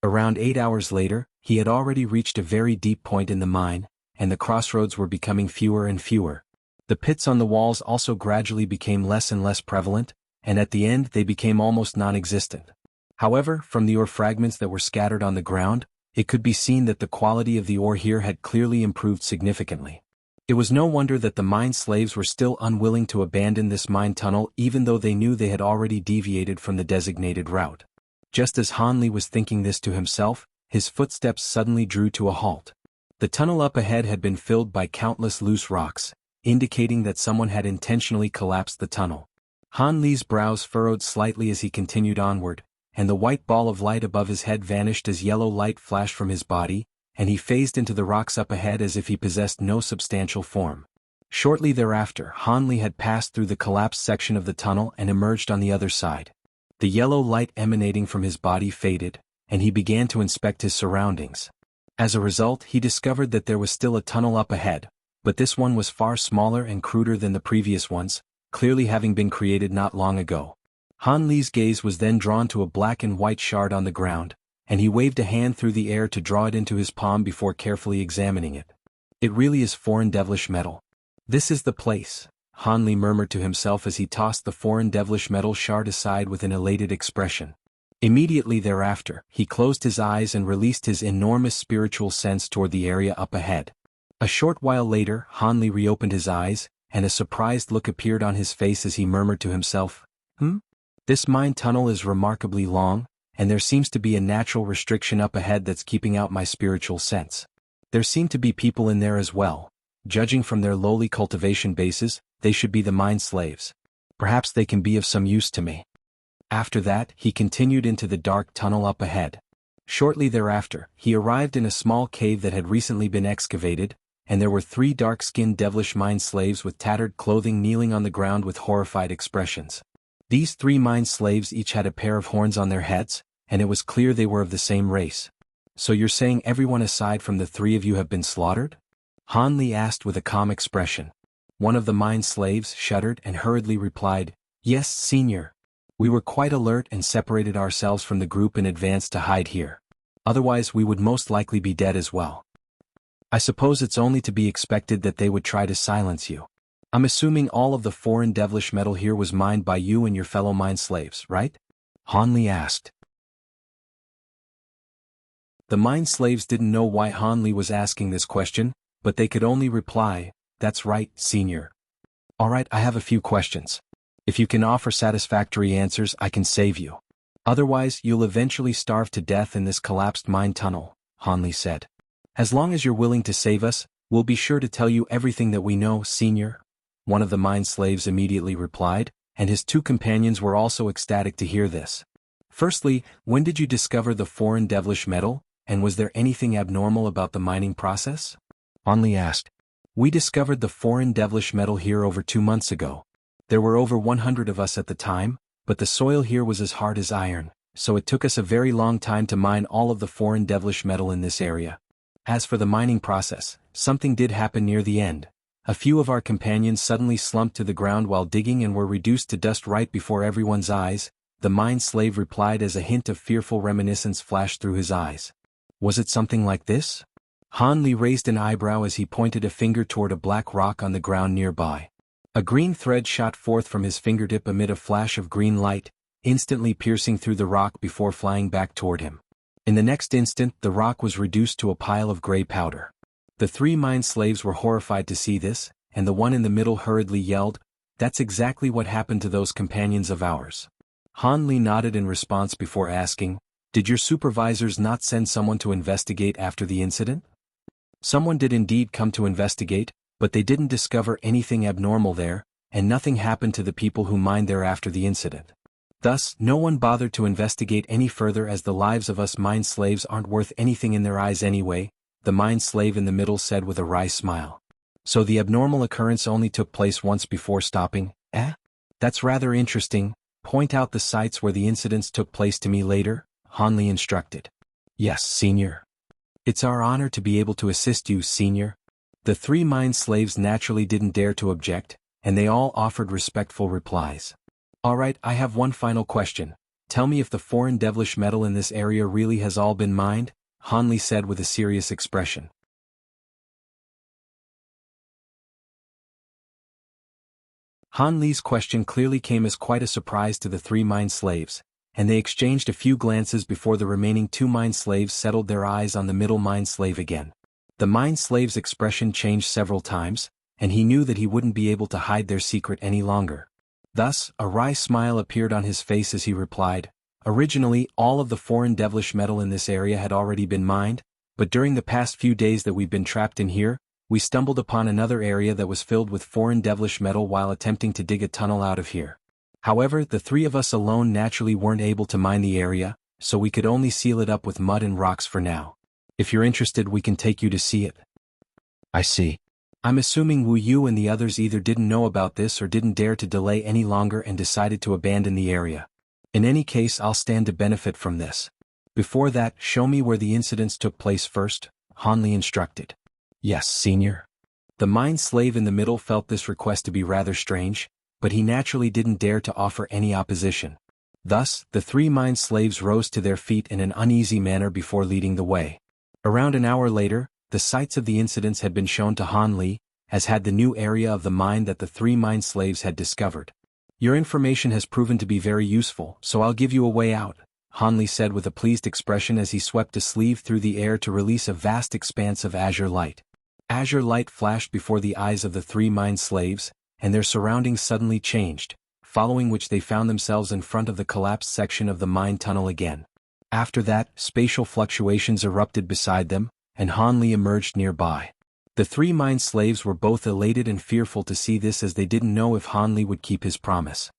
Around 8 hours later, he had already reached a very deep point in the mine, and the crossroads were becoming fewer and fewer. The pits on the walls also gradually became less and less prevalent, and at the end they became almost non-existent. However, from the ore fragments that were scattered on the ground, it could be seen that the quality of the ore here had clearly improved significantly. It was no wonder that the mine slaves were still unwilling to abandon this mine tunnel even though they knew they had already deviated from the designated route. Just as Hanli was thinking this to himself, his footsteps suddenly drew to a halt. The tunnel up ahead had been filled by countless loose rocks, indicating that someone had intentionally collapsed the tunnel. Hanli's brows furrowed slightly as he continued onward, and the white ball of light above his head vanished as yellow light flashed from his body, and he phased into the rocks up ahead as if he possessed no substantial form. Shortly thereafter, Hanli had passed through the collapsed section of the tunnel and emerged on the other side. The yellow light emanating from his body faded, and he began to inspect his surroundings. As a result, he discovered that there was still a tunnel up ahead, but this one was far smaller and cruder than the previous ones, clearly having been created not long ago. Hanli's gaze was then drawn to a black and white shard on the ground, and he waved a hand through the air to draw it into his palm before carefully examining it. It really is foreign devilish metal. This is the place, Hanli murmured to himself as he tossed the foreign devilish metal shard aside with an elated expression. Immediately thereafter, he closed his eyes and released his enormous spiritual sense toward the area up ahead. A short while later, Hanli reopened his eyes, and a surprised look appeared on his face as he murmured to himself, This mine tunnel is remarkably long, and there seems to be a natural restriction up ahead that's keeping out my spiritual sense. There seem to be people in there as well. Judging from their lowly cultivation bases, they should be the mine slaves. Perhaps they can be of some use to me. After that, he continued into the dark tunnel up ahead. Shortly thereafter, he arrived in a small cave that had recently been excavated, and there were 3 dark-skinned devilish mine slaves with tattered clothing kneeling on the ground with horrified expressions. These 3 mine slaves each had a pair of horns on their heads, and it was clear they were of the same race. So you're saying everyone aside from the 3 of you have been slaughtered? Hanli asked with a calm expression. One of the mine slaves shuddered and hurriedly replied, Yes, Senior. We were quite alert and separated ourselves from the group in advance to hide here. Otherwise we would most likely be dead as well. I suppose it's only to be expected that they would try to silence you. I'm assuming all of the foreign devilish metal here was mined by you and your fellow mine slaves, right? Hanli asked. The mine slaves didn't know why Hanli was asking this question, but they could only reply, That's right, Senior. Alright, I have a few questions. If you can offer satisfactory answers, I can save you. Otherwise, you'll eventually starve to death in this collapsed mine tunnel, Hanli said. As long as you're willing to save us, we'll be sure to tell you everything that we know, Senior. One of the mine slaves immediately replied, and his 2 companions were also ecstatic to hear this. Firstly, when did you discover the foreign devilish metal, and was there anything abnormal about the mining process? Hanli asked. We discovered the foreign devilish metal here over 2 months ago. There were over 100 of us at the time, but the soil here was as hard as iron, so it took us a very long time to mine all of the foreign devilish metal in this area. As for the mining process, something did happen near the end. A few of our companions suddenly slumped to the ground while digging and were reduced to dust right before everyone's eyes, the mine slave replied as a hint of fearful reminiscence flashed through his eyes. Was it something like this? Hanli raised an eyebrow as he pointed a finger toward a black rock on the ground nearby. A green thread shot forth from his fingertip amid a flash of green light, instantly piercing through the rock before flying back toward him. In the next instant, the rock was reduced to a pile of gray powder. The 3 mine slaves were horrified to see this, and the one in the middle hurriedly yelled, That's exactly what happened to those companions of ours. Hanli nodded in response before asking, Did your supervisors not send someone to investigate after the incident? Someone did indeed come to investigate, but they didn't discover anything abnormal there, and nothing happened to the people who mined there after the incident. Thus, no one bothered to investigate any further as the lives of us mine slaves aren't worth anything in their eyes anyway, the mine slave in the middle said with a wry smile. So the abnormal occurrence only took place once before stopping, eh? That's rather interesting, point out the sites where the incidents took place to me later?" Hanli instructed. "Yes, Senior. It's our honor to be able to assist you, Senior." The 3 mine slaves naturally didn't dare to object, and they all offered respectful replies. "Alright, I have one final question. Tell me if the foreign devilish metal in this area really has all been mined?" Hanli said with a serious expression. Hanli's question clearly came as quite a surprise to the 3 mine slaves, and they exchanged a few glances before the remaining 2 mine slaves settled their eyes on the middle mine slave again. The mine slave's expression changed several times, and he knew that he wouldn't be able to hide their secret any longer. Thus, a wry smile appeared on his face as he replied, "Originally, all of the foreign devilish metal in this area had already been mined, but during the past few days that we've been trapped in here, we stumbled upon another area that was filled with foreign devilish metal while attempting to dig a tunnel out of here. However, the 3 of us alone naturally weren't able to mine the area, so we could only seal it up with mud and rocks for now. If you're interested, we can take you to see it." "I see. I'm assuming Wu Yu and the others either didn't know about this or didn't dare to delay any longer and decided to abandon the area. In any case, I'll stand to benefit from this. Before that, show me where the incidents took place first," Hanli instructed. "Yes, Senior." The mine slave in the middle felt this request to be rather strange, but he naturally didn't dare to offer any opposition. Thus, the 3 mine slaves rose to their feet in an uneasy manner before leading the way. Around an hour later, the sites of the incidents had been shown to Hanli, as had the new area of the mine that the 3 mine slaves had discovered. "Your information has proven to be very useful, so I'll give you a way out," Hanli said with a pleased expression as he swept a sleeve through the air to release a vast expanse of azure light. Azure light flashed before the eyes of the 3 mine slaves, and their surroundings suddenly changed, following which they found themselves in front of the collapsed section of the mine tunnel again. After that, spatial fluctuations erupted beside them, and Hanli emerged nearby. The 3 mine slaves were both elated and fearful to see this, as they didn't know if Hanli would keep his promise.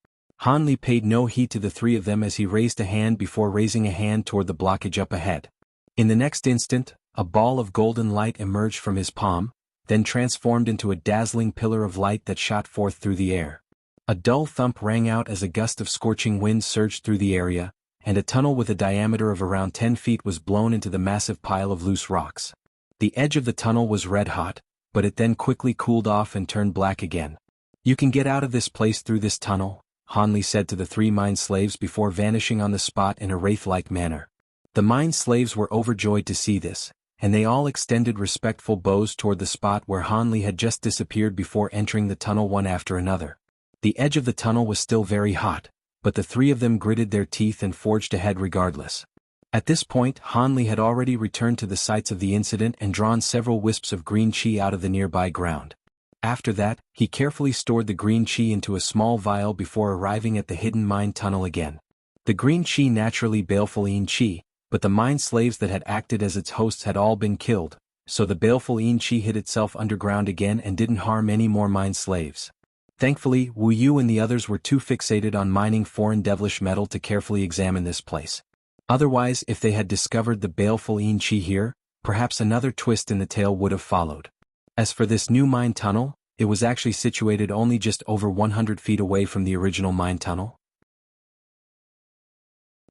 Hanli paid no heed to the 3 of them as he raised a hand before raising a hand toward the blockage up ahead. In the next instant, a ball of golden light emerged from his palm, then transformed into a dazzling pillar of light that shot forth through the air. A dull thump rang out as a gust of scorching wind surged through the area, and a tunnel with a diameter of around 10 feet was blown into the massive pile of loose rocks. The edge of the tunnel was red-hot, but it then quickly cooled off and turned black again. "You can get out of this place through this tunnel," Hanli said to the 3 mine slaves before vanishing on the spot in a wraith-like manner. The mine slaves were overjoyed to see this, and they all extended respectful bows toward the spot where Hanli had just disappeared before entering the tunnel one after another. The edge of the tunnel was still very hot, but the 3 of them gritted their teeth and forged ahead regardless. At this point, Hanli had already returned to the sites of the incident and drawn several wisps of green chi out of the nearby ground. After that, he carefully stored the green chi into a small vial before arriving at the hidden mine tunnel again. The green chi naturally baleful Yin chi, but the mine slaves that had acted as its hosts had all been killed, so the baleful Yin chi hid itself underground again and didn't harm any more mine slaves. Thankfully, Wu Yu and the others were too fixated on mining foreign devilish metal to carefully examine this place. Otherwise, if they had discovered the baleful Yin Chi here, perhaps another twist in the tale would have followed. As for this new mine tunnel, it was actually situated only just over 100 feet away from the original mine tunnel.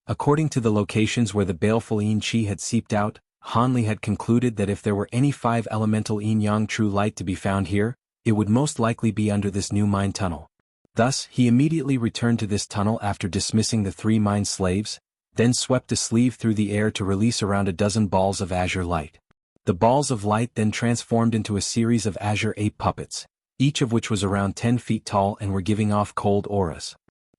According to the locations where the baleful Yin Chi had seeped out, Hanli had concluded that if there were any 5 elemental Yin Yang true light to be found here, it would most likely be under this new mine tunnel. Thus, he immediately returned to this tunnel after dismissing the 3 mine slaves, then swept a sleeve through the air to release around a dozen balls of azure light. The balls of light then transformed into a series of azure ape puppets, each of which was around 10 feet tall and were giving off cold auras.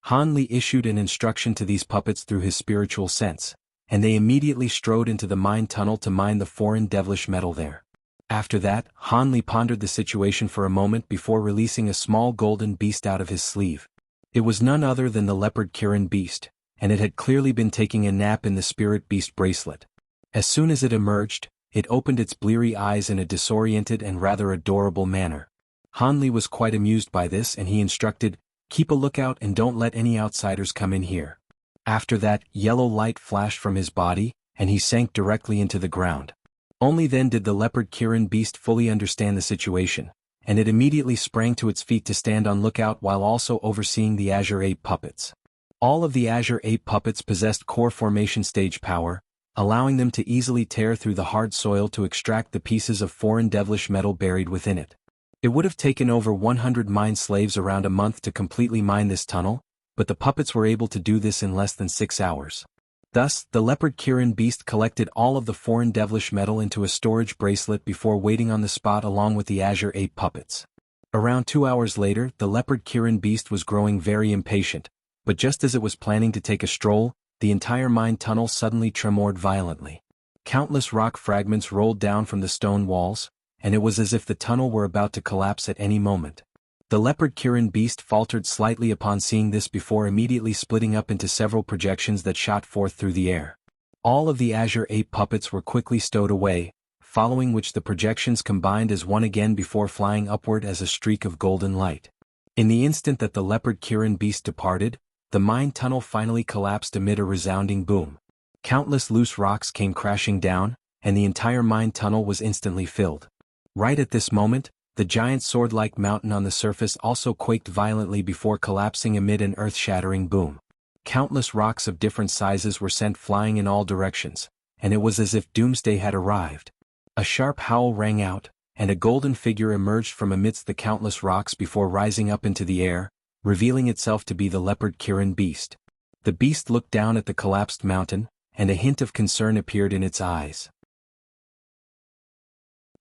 Hanli issued an instruction to these puppets through his spiritual sense, and they immediately strode into the mine tunnel to mine the foreign devilish metal there. After that, Hanli pondered the situation for a moment before releasing a small golden beast out of his sleeve. It was none other than the leopard Kirin beast, and it had clearly been taking a nap in the spirit beast bracelet. As soon as it emerged, it opened its bleary eyes in a disoriented and rather adorable manner. Hanli was quite amused by this, and he instructed, "Keep a lookout and don't let any outsiders come in here." After that, yellow light flashed from his body, and he sank directly into the ground. Only then did the leopard Kirin beast fully understand the situation, and it immediately sprang to its feet to stand on lookout while also overseeing the azure ape puppets. All of the Azure Ape puppets possessed core formation stage power, allowing them to easily tear through the hard soil to extract the pieces of foreign devilish metal buried within it. It would have taken over 100 mine slaves around a month to completely mine this tunnel, but the puppets were able to do this in less than 6 hours. Thus, the leopard Kirin beast collected all of the foreign devilish metal into a storage bracelet before waiting on the spot along with the Azure Ape puppets. Around 2 hours later, the leopard Kirin beast was growing very impatient, but just as it was planning to take a stroll, the entire mine tunnel suddenly tremored violently. Countless rock fragments rolled down from the stone walls, and it was as if the tunnel were about to collapse at any moment. The leopard Kirin beast faltered slightly upon seeing this before immediately splitting up into several projections that shot forth through the air. All of the Azure Ape puppets were quickly stowed away, following which the projections combined as one again before flying upward as a streak of golden light. In the instant that the leopard Kirin beast departed, the mine tunnel finally collapsed amid a resounding boom. Countless loose rocks came crashing down, and the entire mine tunnel was instantly filled. Right at this moment, the giant sword-like mountain on the surface also quaked violently before collapsing amid an earth-shattering boom. Countless rocks of different sizes were sent flying in all directions, and it was as if doomsday had arrived. A sharp howl rang out, and a golden figure emerged from amidst the countless rocks before rising up into the air, revealing itself to be the leopard Kirin beast. The beast looked down at the collapsed mountain, and a hint of concern appeared in its eyes.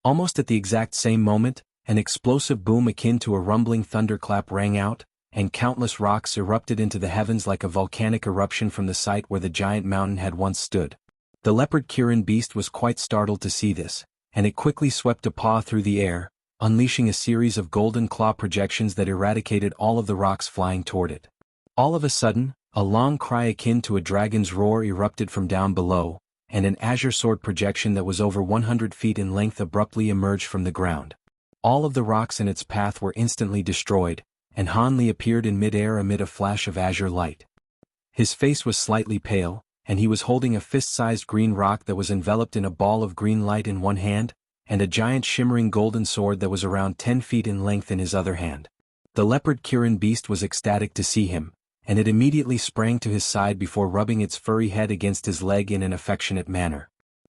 Almost at the exact same moment, an explosive boom akin to a rumbling thunderclap rang out, and countless rocks erupted into the heavens like a volcanic eruption from the site where the giant mountain had once stood. The leopard Kirin beast was quite startled to see this, and it quickly swept a paw through the air, unleashing a series of golden claw projections that eradicated all of the rocks flying toward it. All of a sudden, a long cry akin to a dragon's roar erupted from down below, and an azure sword projection that was over 100 feet in length abruptly emerged from the ground. All of the rocks in its path were instantly destroyed, and Hanli appeared in mid-air amid a flash of azure light. His face was slightly pale, and he was holding a fist-sized green rock that was enveloped in a ball of green light in one hand, and a giant shimmering golden sword that was around 10 feet in length in his other hand. The leopard Kirin beast was ecstatic to see him, and it immediately sprang to his side before rubbing its furry head against his leg in an affectionate manner.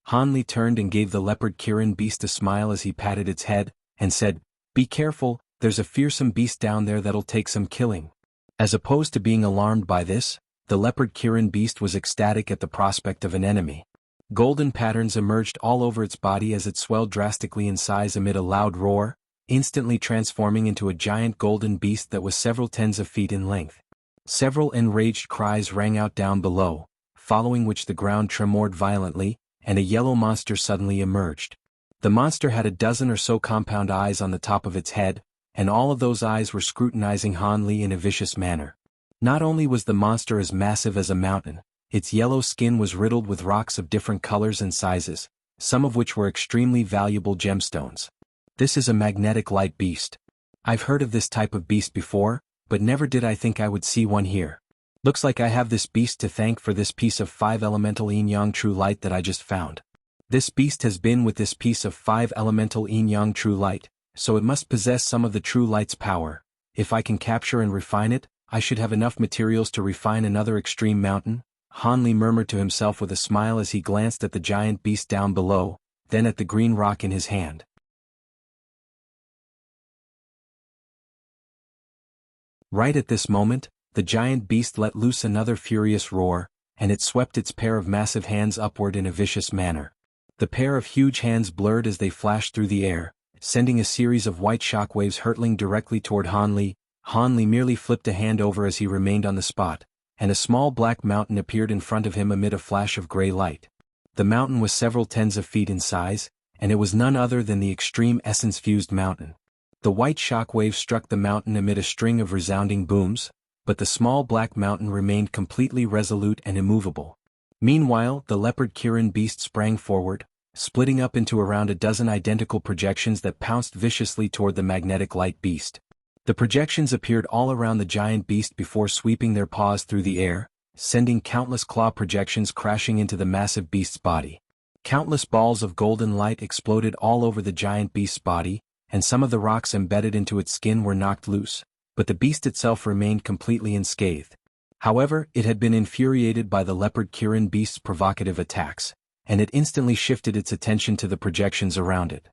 Hanli turned and gave the leopard Kirin beast a smile as he patted its head, and said, "Be careful, there's a fearsome beast down there that'll take some killing." As opposed to being alarmed by this, the leopard Kirin beast was ecstatic at the prospect of an enemy. Golden patterns emerged all over its body as it swelled drastically in size amid a loud roar, instantly transforming into a giant golden beast that was several tens of feet in length. Several enraged cries rang out down below, following which the ground tremored violently, and a yellow monster suddenly emerged. The monster had a dozen or so compound eyes on the top of its head, and all of those eyes were scrutinizing Hanli in a vicious manner. Not only was the monster as massive as a mountain, its yellow skin was riddled with rocks of different colors and sizes, some of which were extremely valuable gemstones. This is a magnetic light beast. I've heard of this type of beast before, but never did I think I would see one here. Looks like I have this beast to thank for this piece of 5 elemental yin-yang true light that I just found. This beast has been with this piece of 5 elemental yin-yang true light, so it must possess some of the true light's power. If I can capture and refine it, I should have enough materials to refine another extreme mountain, Hanli murmured to himself with a smile as he glanced at the giant beast down below, then at the green rock in his hand. Right at this moment, the giant beast let loose another furious roar, and it swept its pair of massive hands upward in a vicious manner. The pair of huge hands blurred as they flashed through the air, sending a series of white shockwaves hurtling directly toward Hanli. Hanli merely flipped a hand over as he remained on the spot, and a small black mountain appeared in front of him amid a flash of gray light. The mountain was several tens of feet in size, and it was none other than the Extreme Essence-Fused Mountain. The white shockwave struck the mountain amid a string of resounding booms, but the small black mountain remained completely resolute and immovable. Meanwhile, the leopard Kirin beast sprang forward, splitting up into around a dozen identical projections that pounced viciously toward the magnetic light beast. The projections appeared all around the giant beast before sweeping their paws through the air, sending countless claw projections crashing into the massive beast's body. Countless balls of golden light exploded all over the giant beast's body, and some of the rocks embedded into its skin were knocked loose, but the beast itself remained completely unscathed. However, it had been infuriated by the leopard Kirin beast's provocative attacks, and it instantly shifted its attention to the projections around it.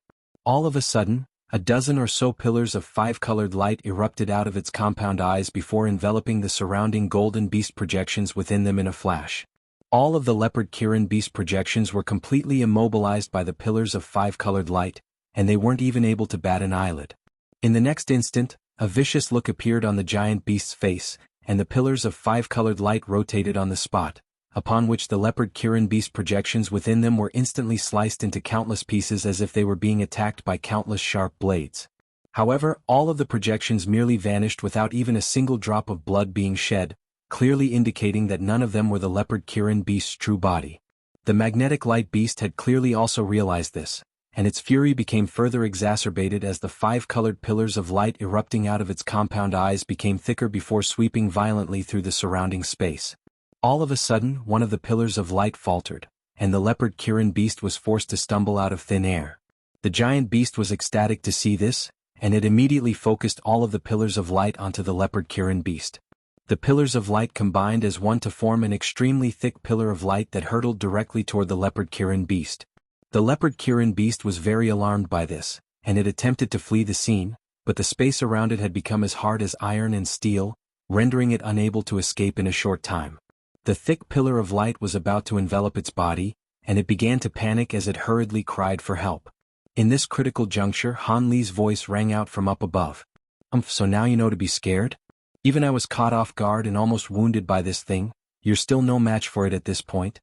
All of a sudden, a dozen or so pillars of five-colored light erupted out of its compound eyes before enveloping the surrounding golden beast projections within them in a flash. All of the leopard Kirin beast projections were completely immobilized by the pillars of five-colored light, and they weren't even able to bat an eyelid. In the next instant, a vicious look appeared on the giant beast's face, and the pillars of five-colored light rotated on the spot, upon which the leopard Kirin beast projections within them were instantly sliced into countless pieces as if they were being attacked by countless sharp blades. However, all of the projections merely vanished without even a single drop of blood being shed, clearly indicating that none of them were the leopard Kirin beast's true body. The magnetic light beast had clearly also realized this, and its fury became further exacerbated as the five-colored pillars of light erupting out of its compound eyes became thicker before sweeping violently through the surrounding space. All of a sudden, one of the pillars of light faltered, and the leopard Kirin beast was forced to stumble out of thin air. The giant beast was ecstatic to see this, and it immediately focused all of the pillars of light onto the leopard Kirin beast. The pillars of light combined as one to form an extremely thick pillar of light that hurtled directly toward the leopard Kirin beast. The leopard Kirin beast was very alarmed by this, and it attempted to flee the scene, but the space around it had become as hard as iron and steel, rendering it unable to escape in a short time. The thick pillar of light was about to envelop its body, and it began to panic as it hurriedly cried for help. In this critical juncture, Han Li's voice rang out from up above. So now you know to be scared? Even I was caught off guard and almost wounded by this thing, you're still no match for it at this point?"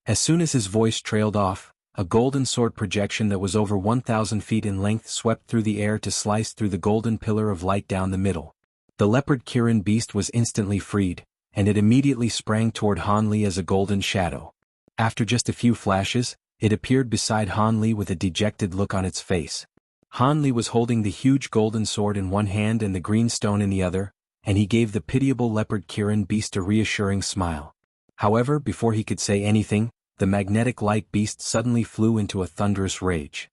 As soon as his voice trailed off, a golden sword projection that was over 1,000 feet in length swept through the air to slice through the golden pillar of light down the middle. The leopard Kirin beast was instantly freed, and it immediately sprang toward Han Li as a golden shadow. After just a few flashes, it appeared beside Han Li with a dejected look on its face. Han Li was holding the huge golden sword in one hand and the green stone in the other, and he gave the pitiable leopard Kirin beast a reassuring smile. However, before he could say anything, the magnetic light beast suddenly flew into a thunderous rage.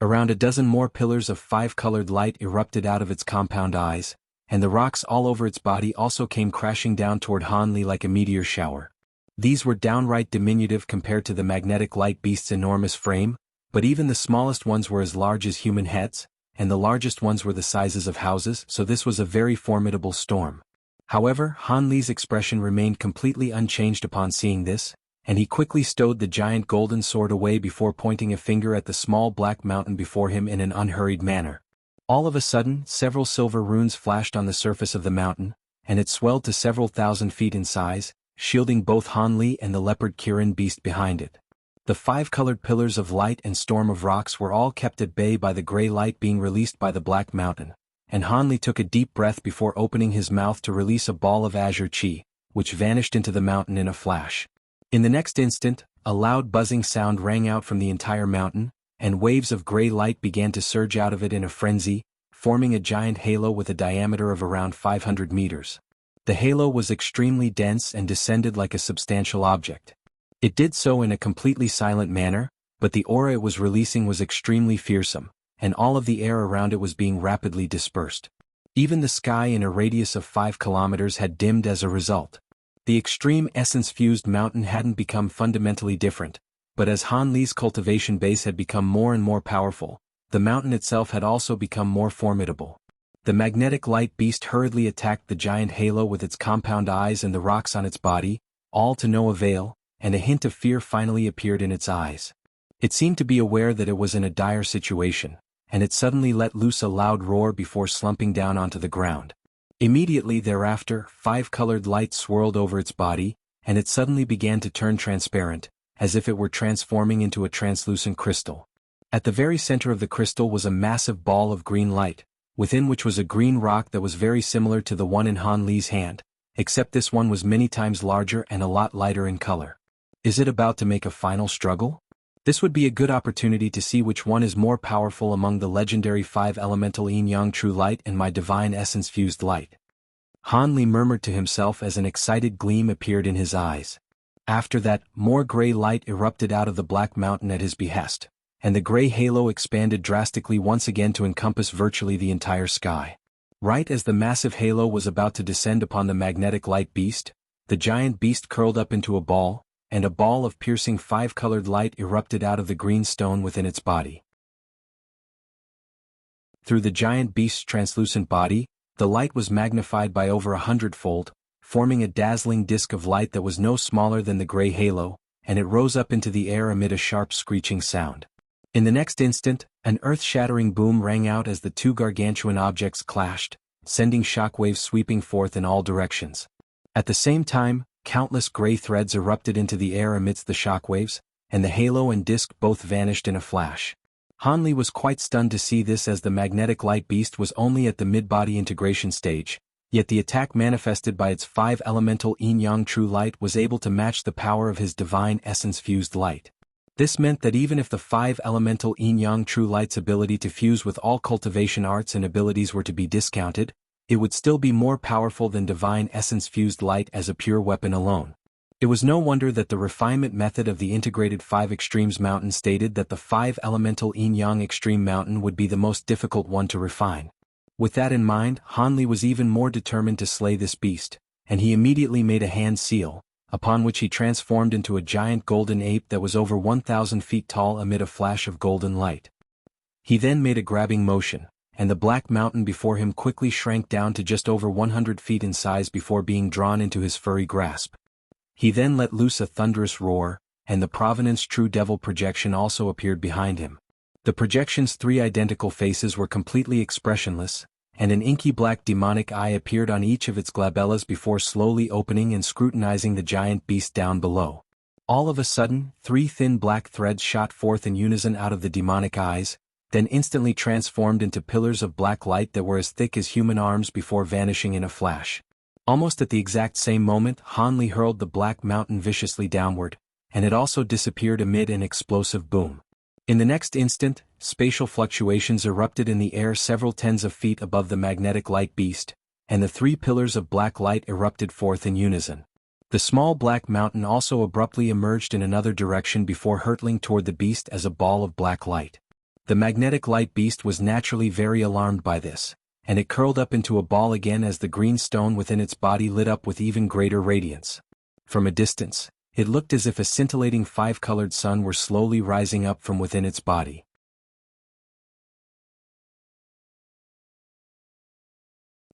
Around a dozen more pillars of five-colored light erupted out of its compound eyes, and the rocks all over its body also came crashing down toward Han Li like a meteor shower. These were downright diminutive compared to the magnetic light beast's enormous frame, but even the smallest ones were as large as human heads, and the largest ones were the sizes of houses, so this was a very formidable storm. However, Han Li's expression remained completely unchanged upon seeing this, and he quickly stowed the giant golden sword away before pointing a finger at the small black mountain before him in an unhurried manner. All of a sudden, several silver runes flashed on the surface of the mountain, and it swelled to several thousand feet in size, shielding both Han Li and the leopard Kirin beast behind it. The five-colored pillars of light and storm of rocks were all kept at bay by the gray light being released by the black mountain, and Han Li took a deep breath before opening his mouth to release a ball of azure chi, which vanished into the mountain in a flash. In the next instant, a loud buzzing sound rang out from the entire mountain, and waves of gray light began to surge out of it in a frenzy, forming a giant halo with a diameter of around 500 meters. The halo was extremely dense and descended like a substantial object. It did so in a completely silent manner, but the aura it was releasing was extremely fearsome, and all of the air around it was being rapidly dispersed. Even the sky in a radius of 5 kilometers had dimmed as a result. The extreme essence-fused mountain hadn't become fundamentally different, but as Han Li's cultivation base had become more and more powerful, the mountain itself had also become more formidable. The magnetic light beast hurriedly attacked the giant halo with its compound eyes and the rocks on its body, all to no avail, and a hint of fear finally appeared in its eyes. It seemed to be aware that it was in a dire situation, and it suddenly let loose a loud roar before slumping down onto the ground. Immediately thereafter, 5-colored light swirled over its body, and it suddenly began to turn transparent, as if it were transforming into a translucent crystal. At the very center of the crystal was a massive ball of green light, within which was a green rock that was very similar to the one in Han Li's hand, except this one was many times larger and a lot lighter in color. Is it about to make a final struggle? This would be a good opportunity to see which one is more powerful among the legendary 5 elemental yin-yang true light and my divine essence-fused light. Han Li murmured to himself as an excited gleam appeared in his eyes. After that, more gray light erupted out of the black mountain at his behest, and the gray halo expanded drastically once again to encompass virtually the entire sky. Right as the massive halo was about to descend upon the magnetic light beast, the giant beast curled up into a ball, and a ball of piercing five-colored light erupted out of the green stone within its body. Through the giant beast's translucent body, the light was magnified by over 100-fold, forming a dazzling disk of light that was no smaller than the gray halo, and it rose up into the air amid a sharp screeching sound. In the next instant, an earth-shattering boom rang out as the two gargantuan objects clashed, sending shockwaves sweeping forth in all directions. At the same time, countless gray threads erupted into the air amidst the shockwaves, and the halo and disk both vanished in a flash. Hanli was quite stunned to see this, as the magnetic light beast was only at the mid-body integration stage, yet the attack manifested by its five-elemental yin-yang true light was able to match the power of his divine essence-fused light. This meant that even if the five-elemental yin-yang true light's ability to fuse with all cultivation arts and abilities were to be discounted, it would still be more powerful than divine essence-fused light as a pure weapon alone. It was no wonder that the refinement method of the integrated 5 extremes mountain stated that the 5-elemental yin-yang extreme mountain would be the most difficult one to refine. With that in mind, Hanli was even more determined to slay this beast, and he immediately made a hand seal, upon which he transformed into a giant golden ape that was over 1,000 feet tall amid a flash of golden light. He then made a grabbing motion, and the black mountain before him quickly shrank down to just over 100 feet in size before being drawn into his furry grasp. He then let loose a thunderous roar, and the Provenance True Devil projection also appeared behind him. The projection's 3 identical faces were completely expressionless, and an inky black demonic eye appeared on each of its glabellas before slowly opening and scrutinizing the giant beast down below. All of a sudden, 3 thin black threads shot forth in unison out of the demonic eyes, then instantly transformed into pillars of black light that were as thick as human arms before vanishing in a flash. Almost at the exact same moment, Hanli hurled the black mountain viciously downward, and it also disappeared amid an explosive boom. In the next instant, spatial fluctuations erupted in the air several tens of feet above the magnetic light beast, and the 3 pillars of black light erupted forth in unison. The small black mountain also abruptly emerged in another direction before hurtling toward the beast as a ball of black light. The magnetic light beast was naturally very alarmed by this, and it curled up into a ball again as the green stone within its body lit up with even greater radiance. From a distance, it looked as if a scintillating 5-colored sun were slowly rising up from within its body.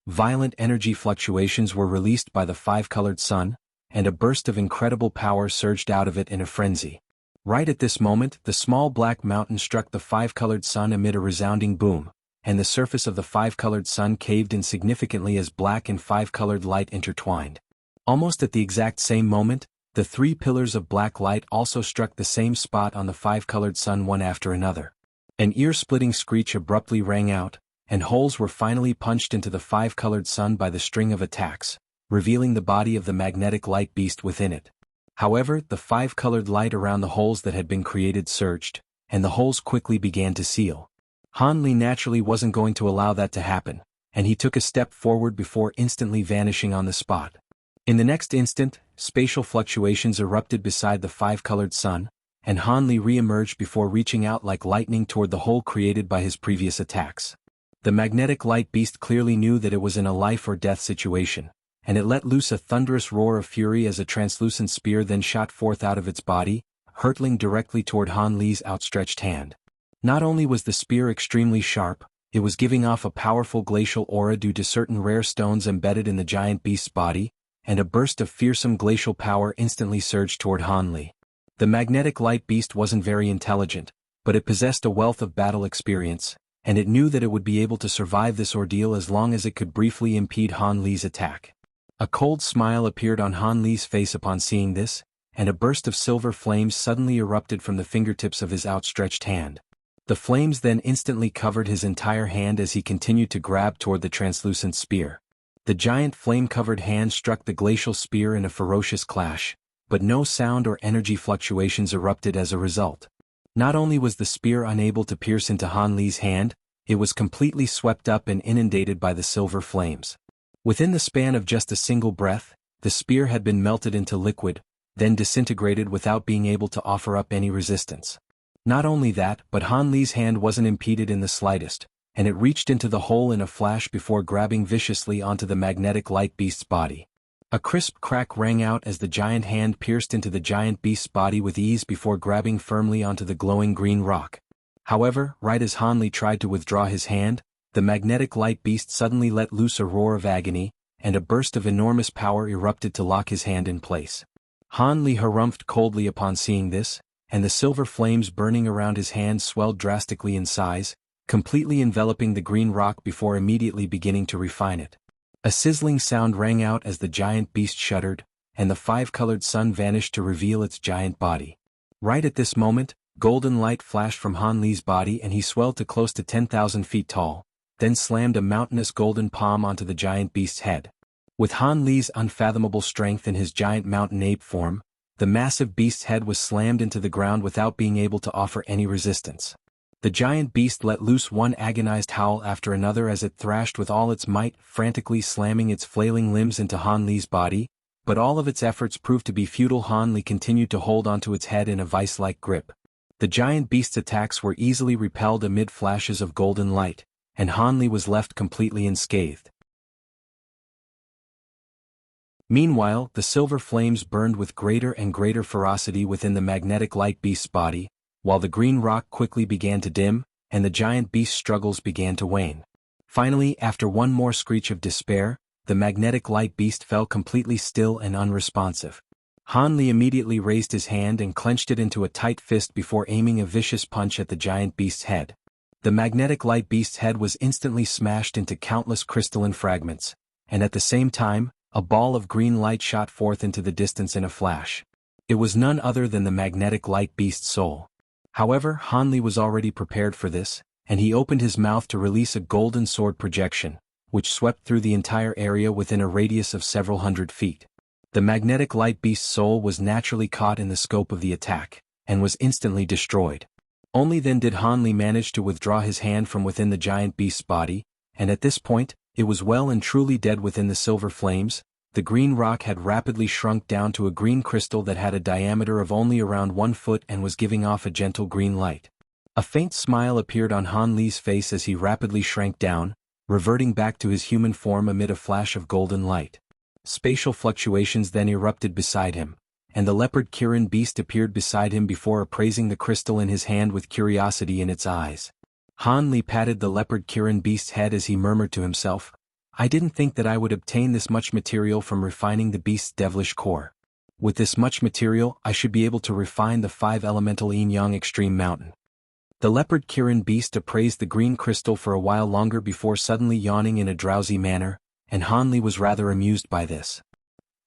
Violent energy fluctuations were released by the 5-colored sun, and a burst of incredible power surged out of it in a frenzy. Right at this moment, the small black mountain struck the 5-colored sun amid a resounding boom, and the surface of the 5-colored sun caved in significantly as black and 5-colored light intertwined. Almost at the exact same moment, the 3 pillars of black light also struck the same spot on the 5-colored sun one after another. An ear-splitting screech abruptly rang out, and holes were finally punched into the 5-colored sun by the string of attacks, revealing the body of the magnetic light beast within it. However, the 5-colored light around the holes that had been created surged, and the holes quickly began to seal. Hanli naturally wasn't going to allow that to happen, and he took a step forward before instantly vanishing on the spot. In the next instant, spatial fluctuations erupted beside the 5-colored sun, and Hanli re-emerged before reaching out like lightning toward the hole created by his previous attacks. The magnetic light beast clearly knew that it was in a life-or-death situation, and it let loose a thunderous roar of fury as a translucent spear then shot forth out of its body, hurtling directly toward Hanli's outstretched hand. Not only was the spear extremely sharp, it was giving off a powerful glacial aura due to certain rare stones embedded in the giant beast's body, and a burst of fearsome glacial power instantly surged toward Hanli. The magnetic light beast wasn't very intelligent, but it possessed a wealth of battle experience, and it knew that it would be able to survive this ordeal as long as it could briefly impede Hanli's attack. A cold smile appeared on Hanli's face upon seeing this, and a burst of silver flames suddenly erupted from the fingertips of his outstretched hand. The flames then instantly covered his entire hand as he continued to grab toward the translucent spear. The giant flame-covered hand struck the glacial spear in a ferocious clash, but no sound or energy fluctuations erupted as a result. Not only was the spear unable to pierce into Hanli's hand, it was completely swept up and inundated by the silver flames. Within the span of just a single breath, the spear had been melted into liquid, then disintegrated without being able to offer up any resistance. Not only that, but Hanli's hand wasn't impeded in the slightest, and it reached into the hole in a flash before grabbing viciously onto the magnetic light beast's body. A crisp crack rang out as the giant hand pierced into the giant beast's body with ease before grabbing firmly onto the glowing green rock. However, right as Hanli tried to withdraw his hand, the magnetic light beast suddenly let loose a roar of agony, and a burst of enormous power erupted to lock his hand in place. Hanli harumphed coldly upon seeing this, and the silver flames burning around his hand swelled drastically in size, completely enveloping the green rock before immediately beginning to refine it. A sizzling sound rang out as the giant beast shuddered, and the five-colored sun vanished to reveal its giant body. Right at this moment, golden light flashed from Hanli's body and he swelled to close to 10,000 feet tall, then slammed a mountainous golden palm onto the giant beast's head. With Hanli's unfathomable strength in his giant mountain ape form, the massive beast's head was slammed into the ground without being able to offer any resistance. The giant beast let loose one agonized howl after another as it thrashed with all its might, frantically slamming its flailing limbs into Hanli's body, but all of its efforts proved to be futile. Hanli continued to hold onto its head in a vice-like grip. The giant beast's attacks were easily repelled amid flashes of golden light, and Hanli was left completely unscathed. Meanwhile, the silver flames burned with greater and greater ferocity within the magnetic light beast's body, while the green rock quickly began to dim, and the giant beast's struggles began to wane. Finally, after one more screech of despair, the magnetic light beast fell completely still and unresponsive. Hanli immediately raised his hand and clenched it into a tight fist before aiming a vicious punch at the giant beast's head. The magnetic light beast's head was instantly smashed into countless crystalline fragments, and at the same time, a ball of green light shot forth into the distance in a flash. It was none other than the magnetic light beast's soul. However, Hanli was already prepared for this, and he opened his mouth to release a golden sword projection, which swept through the entire area within a radius of several hundred feet. The magnetic light beast's soul was naturally caught in the scope of the attack, and was instantly destroyed. Only then did Hanli manage to withdraw his hand from within the giant beast's body, and at this point, it was well and truly dead within the silver flames. The green rock had rapidly shrunk down to a green crystal that had a diameter of only around 1 foot and was giving off a gentle green light. A faint smile appeared on Hanli's face as he rapidly shrank down, reverting back to his human form amid a flash of golden light. Spatial fluctuations then erupted beside him, and the leopard Kirin beast appeared beside him before appraising the crystal in his hand with curiosity in its eyes. Hanli patted the leopard Kirin beast's head as he murmured to himself, "I didn't think that I would obtain this much material from refining the beast's devilish core. With this much material, I should be able to refine the 5-elemental yin-yang extreme mountain." The leopard Kirin beast appraised the green crystal for a while longer before suddenly yawning in a drowsy manner, and Hanli was rather amused by this.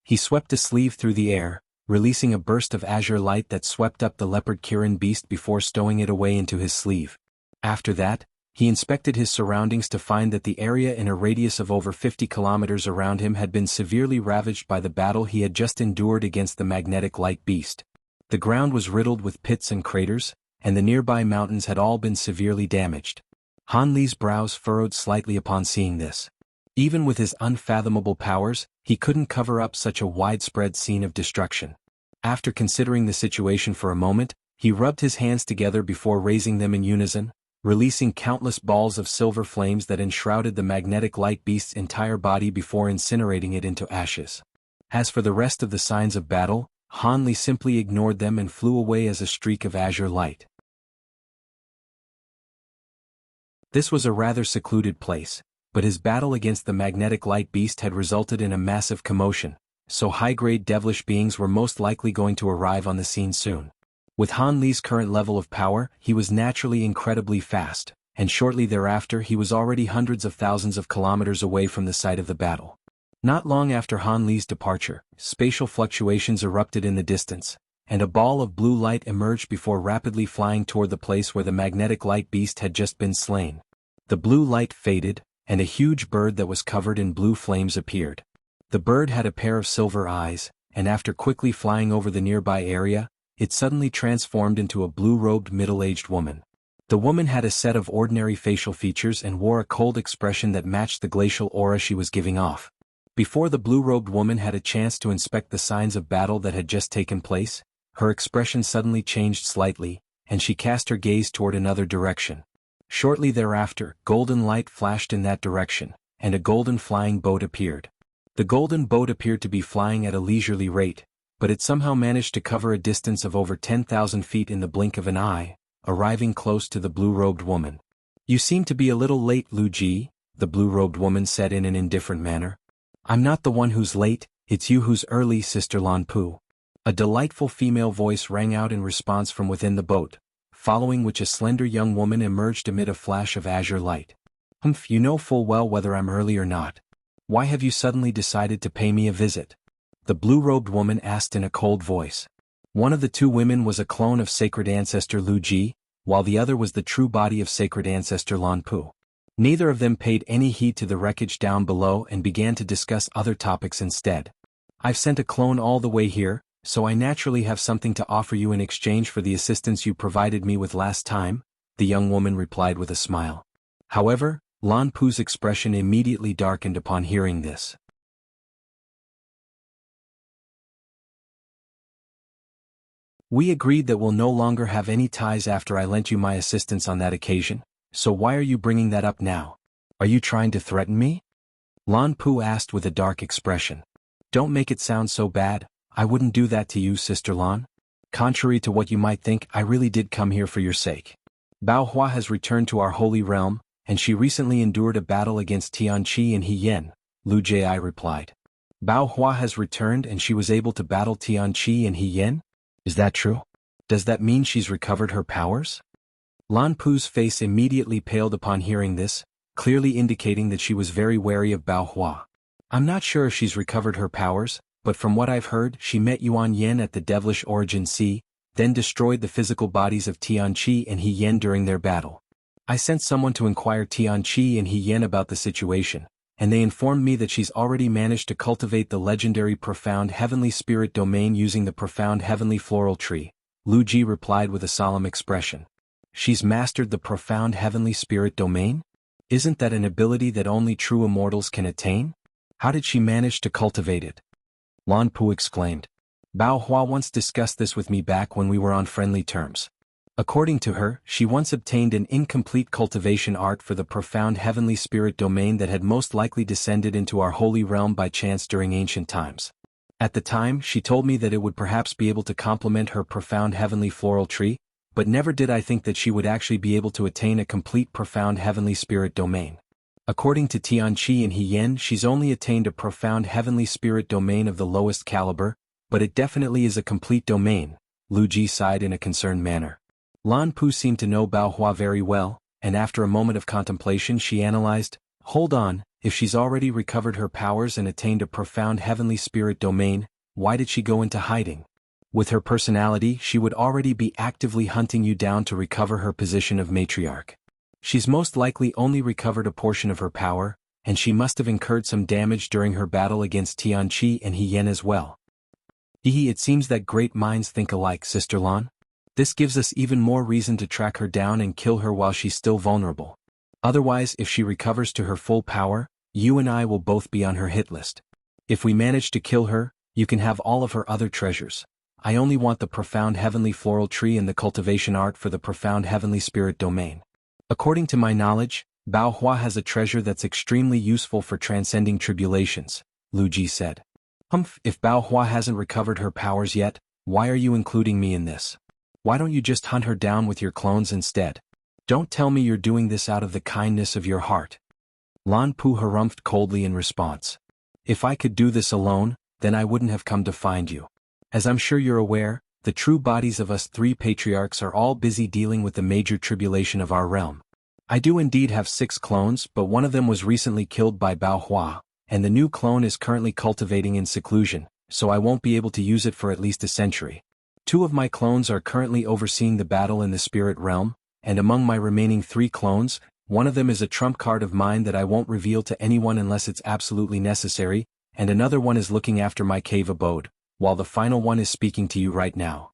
He swept a sleeve through the air, releasing a burst of azure light that swept up the leopard Kirin beast before stowing it away into his sleeve. After that, he inspected his surroundings to find that the area in a radius of over 50 kilometers around him had been severely ravaged by the battle he had just endured against the magnetic light beast. The ground was riddled with pits and craters, and the nearby mountains had all been severely damaged. Hanli's brows furrowed slightly upon seeing this. Even with his unfathomable powers, he couldn't cover up such a widespread scene of destruction. After considering the situation for a moment, he rubbed his hands together before raising them in unison, releasing countless balls of silver flames that enshrouded the magnetic light beast's entire body before incinerating it into ashes. As for the rest of the signs of battle, Hanli simply ignored them and flew away as a streak of azure light. This was a rather secluded place, but his battle against the magnetic light beast had resulted in a massive commotion, so high-grade devilish beings were most likely going to arrive on the scene soon. With Hanli's current level of power, he was naturally incredibly fast, and shortly thereafter he was already hundreds of thousands of kilometers away from the site of the battle. Not long after Hanli's departure, spatial fluctuations erupted in the distance, and a ball of blue light emerged before rapidly flying toward the place where the magnetic light beast had just been slain. The blue light faded, and a huge bird that was covered in blue flames appeared. The bird had a pair of silver eyes, and after quickly flying over the nearby area, it suddenly transformed into a blue-robed middle-aged woman. The woman had a set of ordinary facial features and wore a cold expression that matched the glacial aura she was giving off. Before the blue-robed woman had a chance to inspect the signs of battle that had just taken place, her expression suddenly changed slightly, and she cast her gaze toward another direction. Shortly thereafter, golden light flashed in that direction, and a golden flying boat appeared. The golden boat appeared to be flying at a leisurely rate, but it somehow managed to cover a distance of over 10,000 feet in the blink of an eye, arriving close to the blue-robed woman. "You seem to be a little late, Lu Ji," the blue-robed woman said in an indifferent manner. "I'm not the one who's late, it's you who's early, Sister Lan Pu." A delightful female voice rang out in response from within the boat, following which a slender young woman emerged amid a flash of azure light. "Humph, you know full well whether I'm early or not. Why have you suddenly decided to pay me a visit?" the blue-robed woman asked in a cold voice. One of the two women was a clone of sacred ancestor Lu Ji, while the other was the true body of sacred ancestor Lan Pu. Neither of them paid any heed to the wreckage down below and began to discuss other topics instead. "I've sent a clone all the way here, so I naturally have something to offer you in exchange for the assistance you provided me with last time," the young woman replied with a smile. However, Lan Pu's expression immediately darkened upon hearing this. "We agreed that we'll no longer have any ties after I lent you my assistance on that occasion, so why are you bringing that up now? Are you trying to threaten me?" Lan Pu asked with a dark expression. "Don't make it sound so bad, I wouldn't do that to you, Sister Lan. Contrary to what you might think, I really did come here for your sake. Bao Hua has returned to our holy realm, and she recently endured a battle against Tianqi and He Yen," Lu Ji replied. "Bao Hua has returned and she was able to battle Tianqi and He Yen? Is that true? Does that mean she's recovered her powers?" Lan Pu's face immediately paled upon hearing this, clearly indicating that she was very wary of Bao Hua. "I'm not sure if she's recovered her powers, but from what I've heard, she met Yuan Yen at the Devilish Origin Sea, then destroyed the physical bodies of Tianqi and He Yen during their battle. I sent someone to inquire Tianqi and He Yen about the situation, and they informed me that she's already managed to cultivate the legendary Profound Heavenly Spirit domain using the Profound Heavenly Floral Tree," Lu Ji replied with a solemn expression. "She's mastered the Profound Heavenly Spirit domain? Isn't that an ability that only true immortals can attain? How did she manage to cultivate it?" Lan Pu exclaimed. "Bao Hua once discussed this with me back when we were on friendly terms. According to her, she once obtained an incomplete cultivation art for the Profound Heavenly Spirit domain that had most likely descended into our holy realm by chance during ancient times. At the time, she told me that it would perhaps be able to complement her Profound Heavenly Floral Tree, but never did I think that she would actually be able to attain a complete Profound Heavenly Spirit domain. According to Tianqi and He Yen, she's only attained a Profound Heavenly Spirit domain of the lowest caliber, but it definitely is a complete domain," Lu Ji sighed in a concerned manner. Lan Pu seemed to know Bao Hua very well, and after a moment of contemplation she analyzed, "Hold on, if she's already recovered her powers and attained a Profound Heavenly Spirit domain, why did she go into hiding? With her personality, she would already be actively hunting you down to recover her position of matriarch. She's most likely only recovered a portion of her power, and she must have incurred some damage during her battle against Tianqi and He Yen as well. It seems that great minds think alike, Sister Lan. This gives us even more reason to track her down and kill her while she's still vulnerable. Otherwise, if she recovers to her full power, you and I will both be on her hit list. If we manage to kill her, you can have all of her other treasures. I only want the Profound Heavenly Floral Tree and the cultivation art for the Profound Heavenly Spirit domain. According to my knowledge, Bao Hua has a treasure that's extremely useful for transcending tribulations," Lu Ji said. "Humph, if Bao Hua hasn't recovered her powers yet, why are you including me in this? Why don't you just hunt her down with your clones instead? Don't tell me you're doing this out of the kindness of your heart." Lan Pu harumphed coldly in response. "If I could do this alone, then I wouldn't have come to find you. As I'm sure you're aware, the true bodies of us three patriarchs are all busy dealing with the major tribulation of our realm. I do indeed have 6 clones, but one of them was recently killed by Bao Hua, and the new clone is currently cultivating in seclusion, so I won't be able to use it for at least a century. 2 of my clones are currently overseeing the battle in the spirit realm, and among my remaining 3 clones, one of them is a trump card of mine that I won't reveal to anyone unless it's absolutely necessary, and another one is looking after my cave abode, while the final one is speaking to you right now.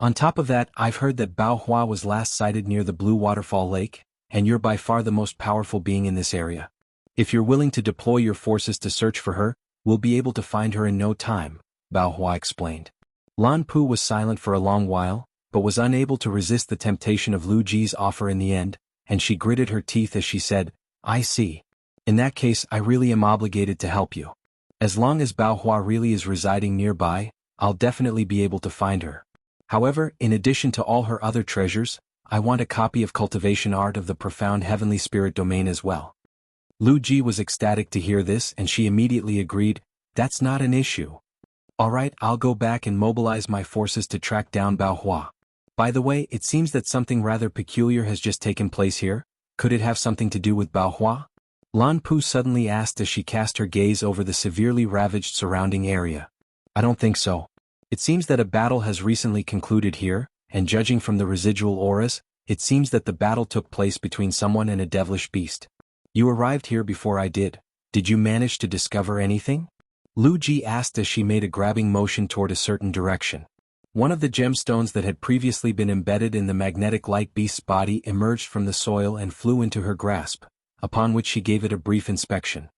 On top of that, I've heard that Bao Hua was last sighted near the Blue Waterfall Lake, and you're by far the most powerful being in this area. If you're willing to deploy your forces to search for her, we'll be able to find her in no time," Bao Hua explained. Lan Pu was silent for a long while, but was unable to resist the temptation of Lu Ji's offer in the end, and she gritted her teeth as she said, "I see. In that case I really am obligated to help you. As long as Bao Hua really is residing nearby, I'll definitely be able to find her. However, in addition to all her other treasures, I want a copy of Cultivation Art of the Profound Heavenly Spirit Domain as well." Lu Ji was ecstatic to hear this and she immediately agreed, "That's not an issue. Alright, I'll go back and mobilize my forces to track down Bao Hua. By the way, it seems that something rather peculiar has just taken place here. Could it have something to do with Bao Hua?" Lan Pu suddenly asked as she cast her gaze over the severely ravaged surrounding area. "I don't think so. It seems that a battle has recently concluded here, and judging from the residual auras, it seems that the battle took place between someone and a devilish beast. You arrived here before I did. Did you manage to discover anything?" Lu Ji asked as she made a grabbing motion toward a certain direction. One of the gemstones that had previously been embedded in the magnetic light beast's body emerged from the soil and flew into her grasp, upon which she gave it a brief inspection.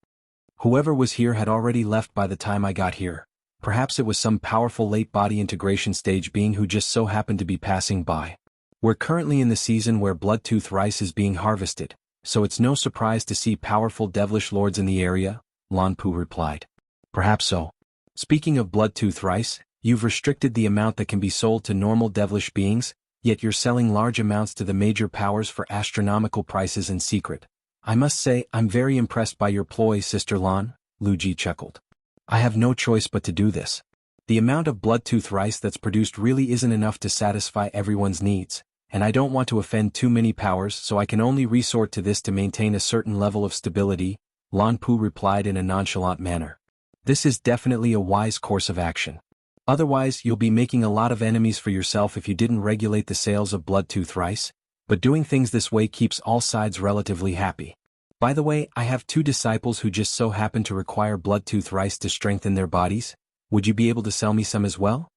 "Whoever was here had already left by the time I got here. Perhaps it was some powerful late body integration stage being who just so happened to be passing by. We're currently in the season where bloodtooth rice is being harvested, so it's no surprise to see powerful devilish lords in the area," Lan Pu replied. "Perhaps so. Speaking of bloodtooth rice, you've restricted the amount that can be sold to normal devilish beings, yet you're selling large amounts to the major powers for astronomical prices in secret. I must say, I'm very impressed by your ploy, Sister Lan," Lu Ji chuckled. "I have no choice but to do this. The amount of bloodtooth rice that's produced really isn't enough to satisfy everyone's needs, and I don't want to offend too many powers, so I can only resort to this to maintain a certain level of stability," Lan Pu replied in a nonchalant manner. "This is definitely a wise course of action. Otherwise, you'll be making a lot of enemies for yourself if you didn't regulate the sales of bloodtooth rice, but doing things this way keeps all sides relatively happy. By the way, I have 2 disciples who just so happen to require bloodtooth rice to strengthen their bodies. Would you be able to sell me some as well?"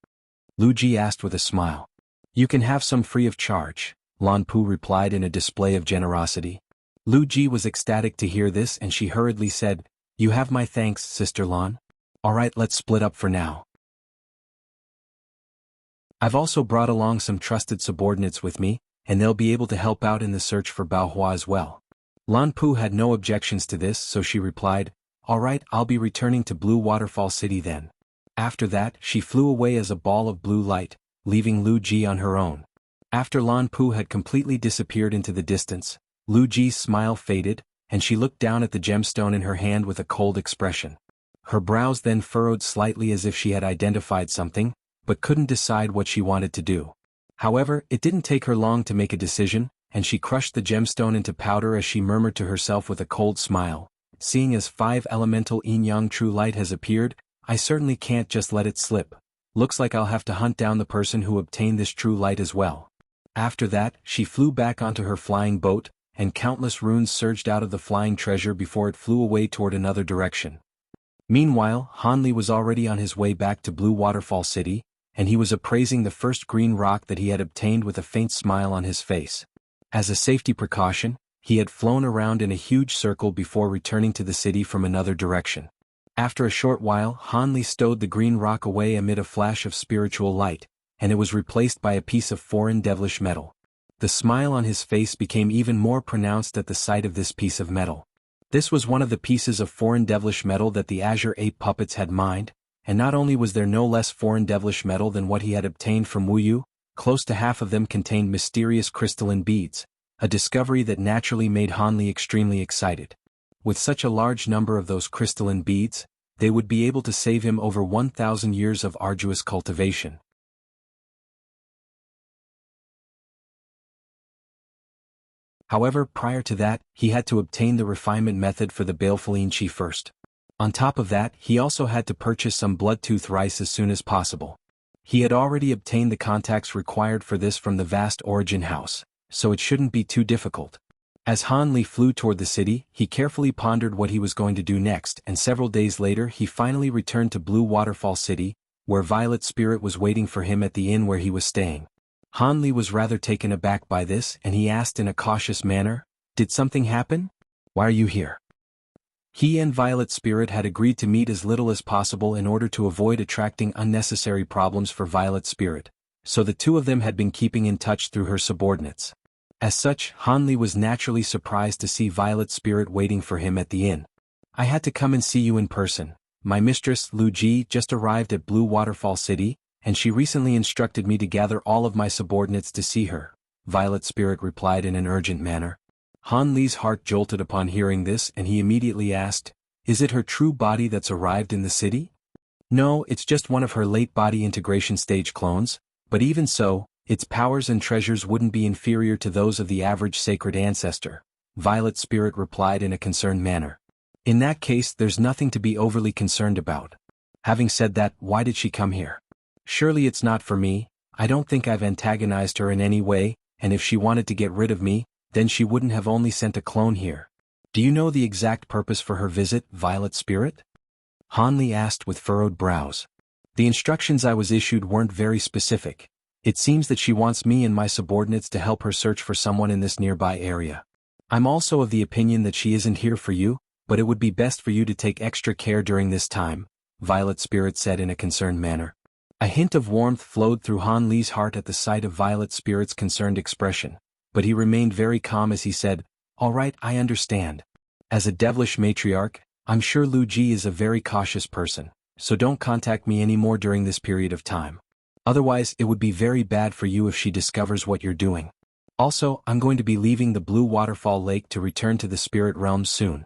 Lu Ji asked with a smile. "You can have some free of charge," Lan Pu replied in a display of generosity. Lu Ji was ecstatic to hear this and she hurriedly said, "You have my thanks, Sister Lan. Alright, let's split up for now. I've also brought along some trusted subordinates with me, and they'll be able to help out in the search for Bao Hua as well." Lan Pu had no objections to this, so she replied, "Alright, I'll be returning to Blue Waterfall City then." After that, she flew away as a ball of blue light, leaving Lu Ji on her own. After Lan Pu had completely disappeared into the distance, Lu Ji's smile faded, and she looked down at the gemstone in her hand with a cold expression. Her brows then furrowed slightly as if she had identified something, but couldn't decide what she wanted to do. However, it didn't take her long to make a decision, and she crushed the gemstone into powder as she murmured to herself with a cold smile, "Seeing as 5 elemental yin-yang true light has appeared, I certainly can't just let it slip. Looks like I'll have to hunt down the person who obtained this true light as well." After that, she flew back onto her flying boat, and countless runes surged out of the flying treasure before it flew away toward another direction. Meanwhile, Hanli was already on his way back to Blue Waterfall City, and he was appraising the first green rock that he had obtained with a faint smile on his face. As a safety precaution, he had flown around in a huge circle before returning to the city from another direction. After a short while, Hanli stowed the green rock away amid a flash of spiritual light, and it was replaced by a piece of foreign devilish metal. The smile on his face became even more pronounced at the sight of this piece of metal. This was one of the pieces of foreign devilish metal that the Azure Ape puppets had mined, and not only was there no less foreign devilish metal than what he had obtained from Wu Yu, close to half of them contained mysterious crystalline beads, a discovery that naturally made Hanli extremely excited. With such a large number of those crystalline beads, they would be able to save him over 1,000 years of arduous cultivation. However, prior to that, he had to obtain the refinement method for the baleful Inchi first. On top of that, he also had to purchase some bloodtooth rice as soon as possible. He had already obtained the contacts required for this from the vast origin house, so it shouldn't be too difficult. As Han Li flew toward the city, he carefully pondered what he was going to do next, and several days later he finally returned to Blue Waterfall City, where Violet Spirit was waiting for him at the inn where he was staying. Han Li was rather taken aback by this, and he asked in a cautious manner, "Did something happen? Why are you here?" He and Violet Spirit had agreed to meet as little as possible in order to avoid attracting unnecessary problems for Violet Spirit, so the two of them had been keeping in touch through her subordinates. As such, Hanli was naturally surprised to see Violet's spirit waiting for him at the inn. I had to come and see you in person. My mistress, Lu Ji, just arrived at Blue Waterfall City, and she recently instructed me to gather all of my subordinates to see her, Violet's spirit replied in an urgent manner. Han Li's heart jolted upon hearing this and he immediately asked, "Is it her true body that's arrived in the city?" "No, it's just one of her late body integration stage clones, but even so, its powers and treasures wouldn't be inferior to those of the average sacred ancestor," Violet's spirit replied in a concerned manner. "In that case, there's nothing to be overly concerned about. Having said that, why did she come here? Surely it's not for me. I don't think I've antagonized her in any way, and if she wanted to get rid of me, then she wouldn't have only sent a clone here. Do you know the exact purpose for her visit, Violet Spirit?" Hanli asked with furrowed brows. "The instructions I was issued weren't very specific. It seems that she wants me and my subordinates to help her search for someone in this nearby area. I'm also of the opinion that she isn't here for you, but it would be best for you to take extra care during this time," Violet Spirit said in a concerned manner. A hint of warmth flowed through Han Li's heart at the sight of Violet Spirit's concerned expression, but he remained very calm as he said, "All right, I understand. As a devilish matriarch, I'm sure Lu Ji is a very cautious person, so don't contact me anymore during this period of time. Otherwise, it would be very bad for you if she discovers what you're doing. Also, I'm going to be leaving the Blue Waterfall Lake to return to the spirit realm soon."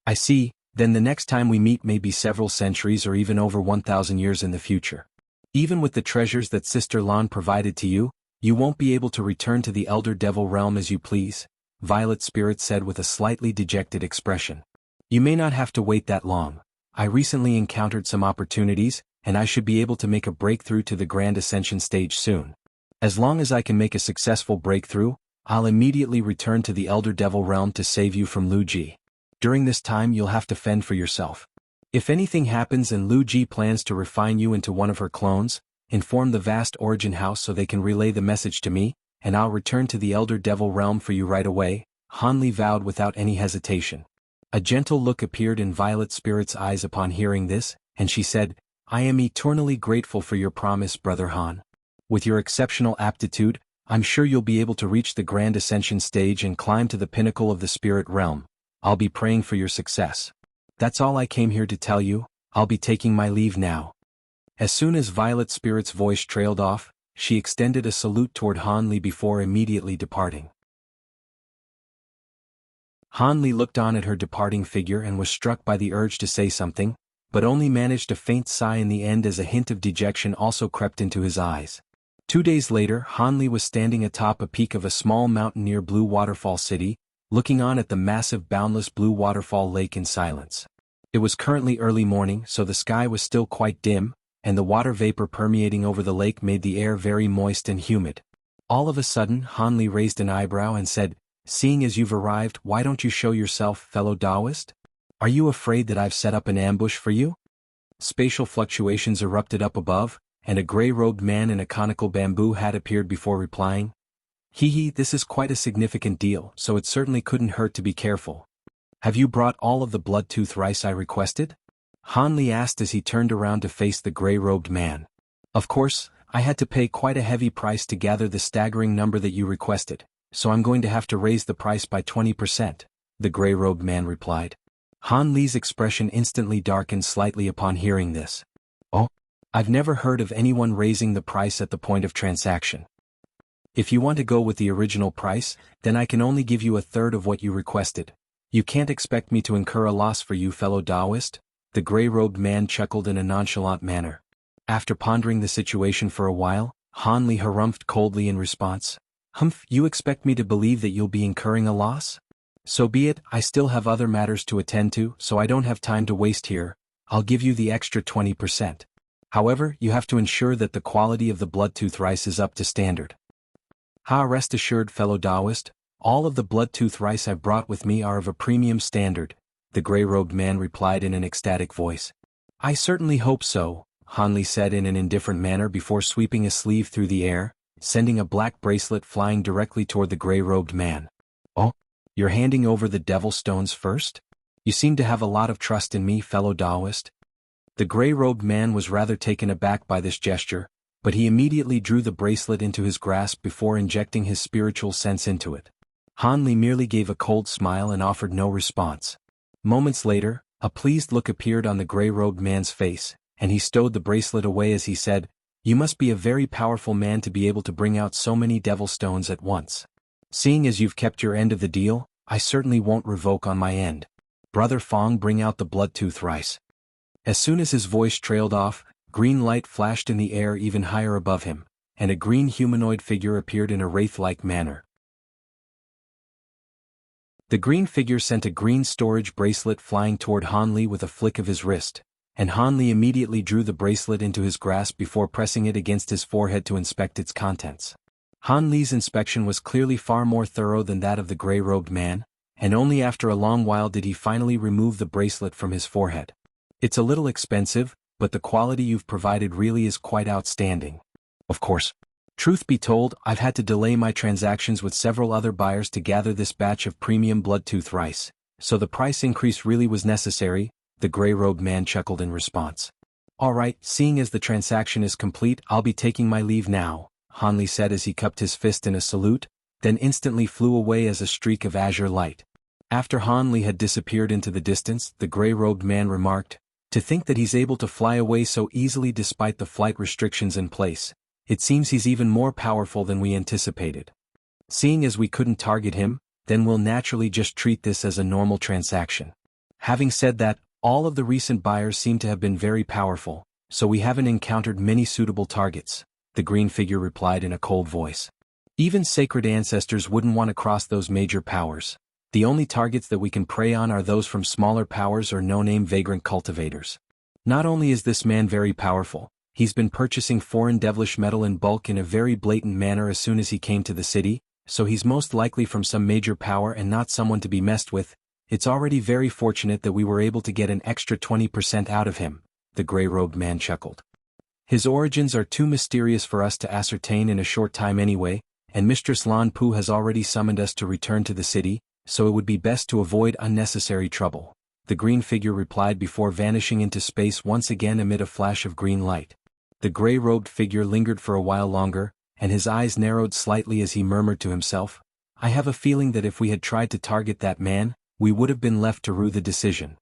"I see, then the next time we meet may be several centuries or even over 1,000 years in the future. Even with the treasures that Sister Lan provided to you, you won't be able to return to the Elder Devil realm as you please," Violet Spirit said with a slightly dejected expression. "You may not have to wait that long. I recently encountered some opportunities, and I should be able to make a breakthrough to the Grand Ascension stage soon. As long as I can make a successful breakthrough, I'll immediately return to the Elder Devil realm to save you from Lu Ji. During this time you'll have to fend for yourself. If anything happens and Lu Ji plans to refine you into one of her clones, inform the vast Origin House so they can relay the message to me, and I'll return to the Elder Devil realm for you right away," Hanli vowed without any hesitation. A gentle look appeared in Violet Spirit's eyes upon hearing this, and she said, "I am eternally grateful for your promise, Brother Han. With your exceptional aptitude, I'm sure you'll be able to reach the Grand Ascension stage and climb to the pinnacle of the spirit realm. I'll be praying for your success. That's all I came here to tell you. I'll be taking my leave now." As soon as Violet Spirit's voice trailed off, she extended a salute toward Hanli before immediately departing. Hanli looked on at her departing figure and was struck by the urge to say something, but only managed a faint sigh in the end as a hint of dejection also crept into his eyes. 2 days later, Hanli was standing atop a peak of a small mountain near Blue Waterfall City, looking on at the massive boundless Blue Waterfall Lake in silence. It was currently early morning, so the sky was still quite dim, and the water vapor permeating over the lake made the air very moist and humid. All of a sudden, Hanli raised an eyebrow and said, "Seeing as you've arrived, why don't you show yourself, fellow Taoist? Are you afraid that I've set up an ambush for you?" Spatial fluctuations erupted up above, and a gray-robed man in a conical bamboo hat appeared before replying, "Hee, this is quite a significant deal, so it certainly couldn't hurt to be careful. Have you brought all of the blood-tooth rice I requested?" Hanli asked as he turned around to face the gray-robed man. "Of course, I had to pay quite a heavy price to gather the staggering number that you requested, so I'm going to have to raise the price by 20%, the gray-robed man replied. Hanli's expression instantly darkened slightly upon hearing this. "Oh, I've never heard of anyone raising the price at the point of transaction. If you want to go with the original price, then I can only give you a third of what you requested. You can't expect me to incur a loss for you, fellow Taoist," the gray-robed man chuckled in a nonchalant manner. After pondering the situation for a while, Hanli harumphed coldly in response. "Humph, you expect me to believe that you'll be incurring a loss? So be it, I still have other matters to attend to, so I don't have time to waste here. I'll give you the extra 20%. However, you have to ensure that the quality of the blood-tooth rice is up to standard." Rest assured, fellow Taoist, all of the blood-tooth rice I've brought with me are of a premium standard," the gray-robed man replied in an ecstatic voice. "I certainly hope so," Hanli said in an indifferent manner before sweeping a sleeve through the air, sending a black bracelet flying directly toward the gray-robed man. "Oh, you're handing over the devil stones first? You seem to have a lot of trust in me, fellow Taoist." The gray-robed man was rather taken aback by this gesture, but he immediately drew the bracelet into his grasp before injecting his spiritual sense into it. Han Li merely gave a cold smile and offered no response. Moments later, a pleased look appeared on the gray-robed man's face, and he stowed the bracelet away as he said, "You must be a very powerful man to be able to bring out so many devil stones at once. Seeing as you've kept your end of the deal, I certainly won't revoke on my end. Brother Fong, bring out the blood-tooth rice." As soon as his voice trailed off, green light flashed in the air even higher above him, and a green humanoid figure appeared in a wraith-like manner. The green figure sent a green storage bracelet flying toward Han Li with a flick of his wrist, and Han Li immediately drew the bracelet into his grasp before pressing it against his forehead to inspect its contents. Han Li's inspection was clearly far more thorough than that of the gray-robed man, and only after a long while did he finally remove the bracelet from his forehead. "It's a little expensive, but the quality you've provided really is quite outstanding. Of course. Truth be told, I've had to delay my transactions with several other buyers to gather this batch of premium blood-tooth rice, so the price increase really was necessary," the gray-robed man chuckled in response. "All right, seeing as the transaction is complete, I'll be taking my leave now," Han Li said as he cupped his fist in a salute, then instantly flew away as a streak of azure light. After Han Li had disappeared into the distance, the gray-robed man remarked, "To think that he's able to fly away so easily despite the flight restrictions in place. It seems he's even more powerful than we anticipated. Seeing as we couldn't target him, then we'll naturally just treat this as a normal transaction. Having said that, all of the recent buyers seem to have been very powerful, so we haven't encountered many suitable targets," the green figure replied in a cold voice. "Even sacred ancestors wouldn't want to cross those major powers. The only targets that we can prey on are those from smaller powers or no-name vagrant cultivators. Not only is this man very powerful, he's been purchasing foreign devilish metal in bulk in a very blatant manner as soon as he came to the city, so he's most likely from some major power and not someone to be messed with. It's already very fortunate that we were able to get an extra 20% out of him," the gray-robed man chuckled. "His origins are too mysterious for us to ascertain in a short time anyway, and Mistress Lan Pu has already summoned us to return to the city, so it would be best to avoid unnecessary trouble," the green figure replied before vanishing into space once again amid a flash of green light. The gray-robed figure lingered for a while longer, and his eyes narrowed slightly as he murmured to himself, "I have a feeling that if we had tried to target that man, we would have been left to rue the decision."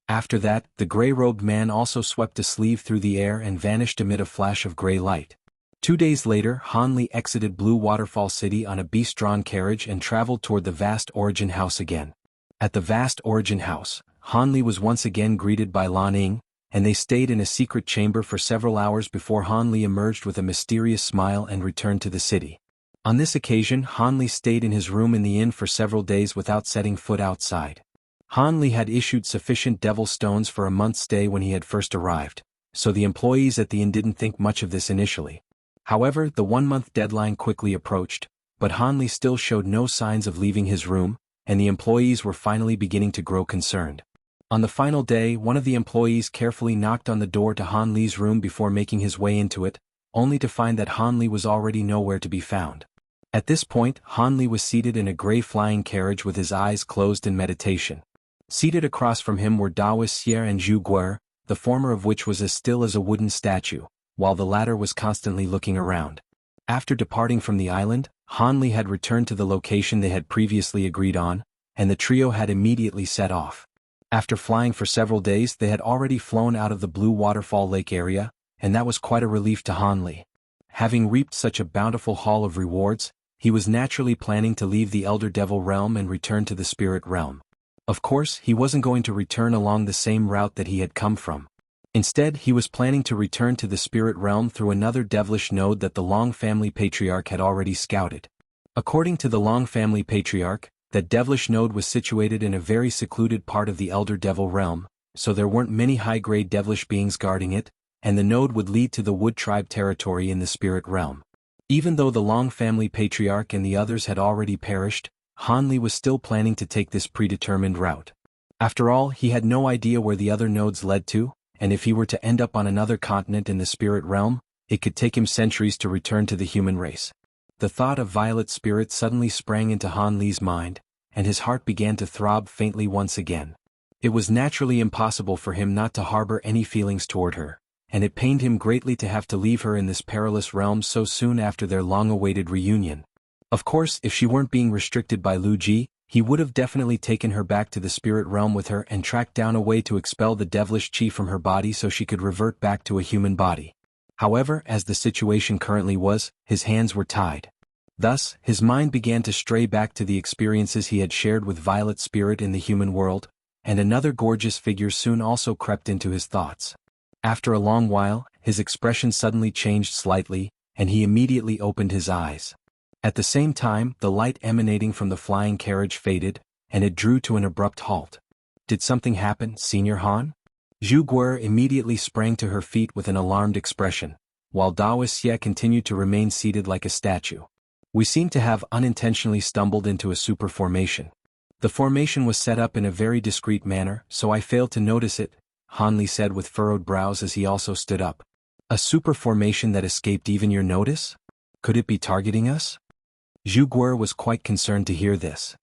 After that, the gray-robed man also swept a sleeve through the air and vanished amid a flash of gray light. 2 days later, Han Li exited Blue Waterfall City on a beast-drawn carriage and traveled toward the vast Origin House again. At the vast Origin House, Han Li was once again greeted by Lan Ying, and they stayed in a secret chamber for several hours before Han Li emerged with a mysterious smile and returned to the city. On this occasion, Han Li stayed in his room in the inn for several days without setting foot outside. Han Li had issued sufficient devil stones for a month's stay when he had first arrived, so the employees at the inn didn't think much of this initially. However, the 1-month deadline quickly approached, but Han Li still showed no signs of leaving his room, and the employees were finally beginning to grow concerned. On the final day, one of the employees carefully knocked on the door to Han Li's room before making his way into it, only to find that Han Li was already nowhere to be found. At this point, Han Li was seated in a gray flying carriage with his eyes closed in meditation. Seated across from him were Daoist Xie and Zhu Guer, the former of which was as still as a wooden statue, while the latter was constantly looking around. After departing from the island, Han Li had returned to the location they had previously agreed on, and the trio had immediately set off. After flying for several days, they had already flown out of the Blue Waterfall Lake area, and that was quite a relief to Han Li. Having reaped such a bountiful haul of rewards, he was naturally planning to leave the Elder Devil realm and return to the Spirit realm. Of course, he wasn't going to return along the same route that he had come from. Instead, he was planning to return to the Spirit realm through another devilish node that the Long family patriarch had already scouted. According to the Long family patriarch, that devilish node was situated in a very secluded part of the Elder Devil realm, so there weren't many high-grade devilish beings guarding it, and the node would lead to the Wood tribe territory in the Spirit realm. Even though the Long family patriarch and the others had already perished, Han Li was still planning to take this predetermined route. After all, he had no idea where the other nodes led to, and if he were to end up on another continent in the Spirit realm, it could take him centuries to return to the human race. The thought of Violet Spirit suddenly sprang into Han Li's mind, and his heart began to throb faintly once again. It was naturally impossible for him not to harbor any feelings toward her, and it pained him greatly to have to leave her in this perilous realm so soon after their long-awaited reunion. Of course, if she weren't being restricted by Lu Ji, he would have definitely taken her back to the spirit realm with her and tracked down a way to expel the devilish chi from her body so she could revert back to a human body. However, as the situation currently was, his hands were tied. Thus, his mind began to stray back to the experiences he had shared with Violet Spirit in the human world, and another gorgeous figure soon also crept into his thoughts. After a long while, his expression suddenly changed slightly, and he immediately opened his eyes. At the same time, the light emanating from the flying carriage faded, and it drew to an abrupt halt. Did something happen, Senior Han? Zhu Guer immediately sprang to her feet with an alarmed expression, while Dao Xie continued to remain seated like a statue. We seem to have unintentionally stumbled into a super formation. The formation was set up in a very discreet manner, so I failed to notice it, Han Li said with furrowed brows as he also stood up. A super formation that escaped even your notice? Could it be targeting us? Zhu Guer was quite concerned to hear this.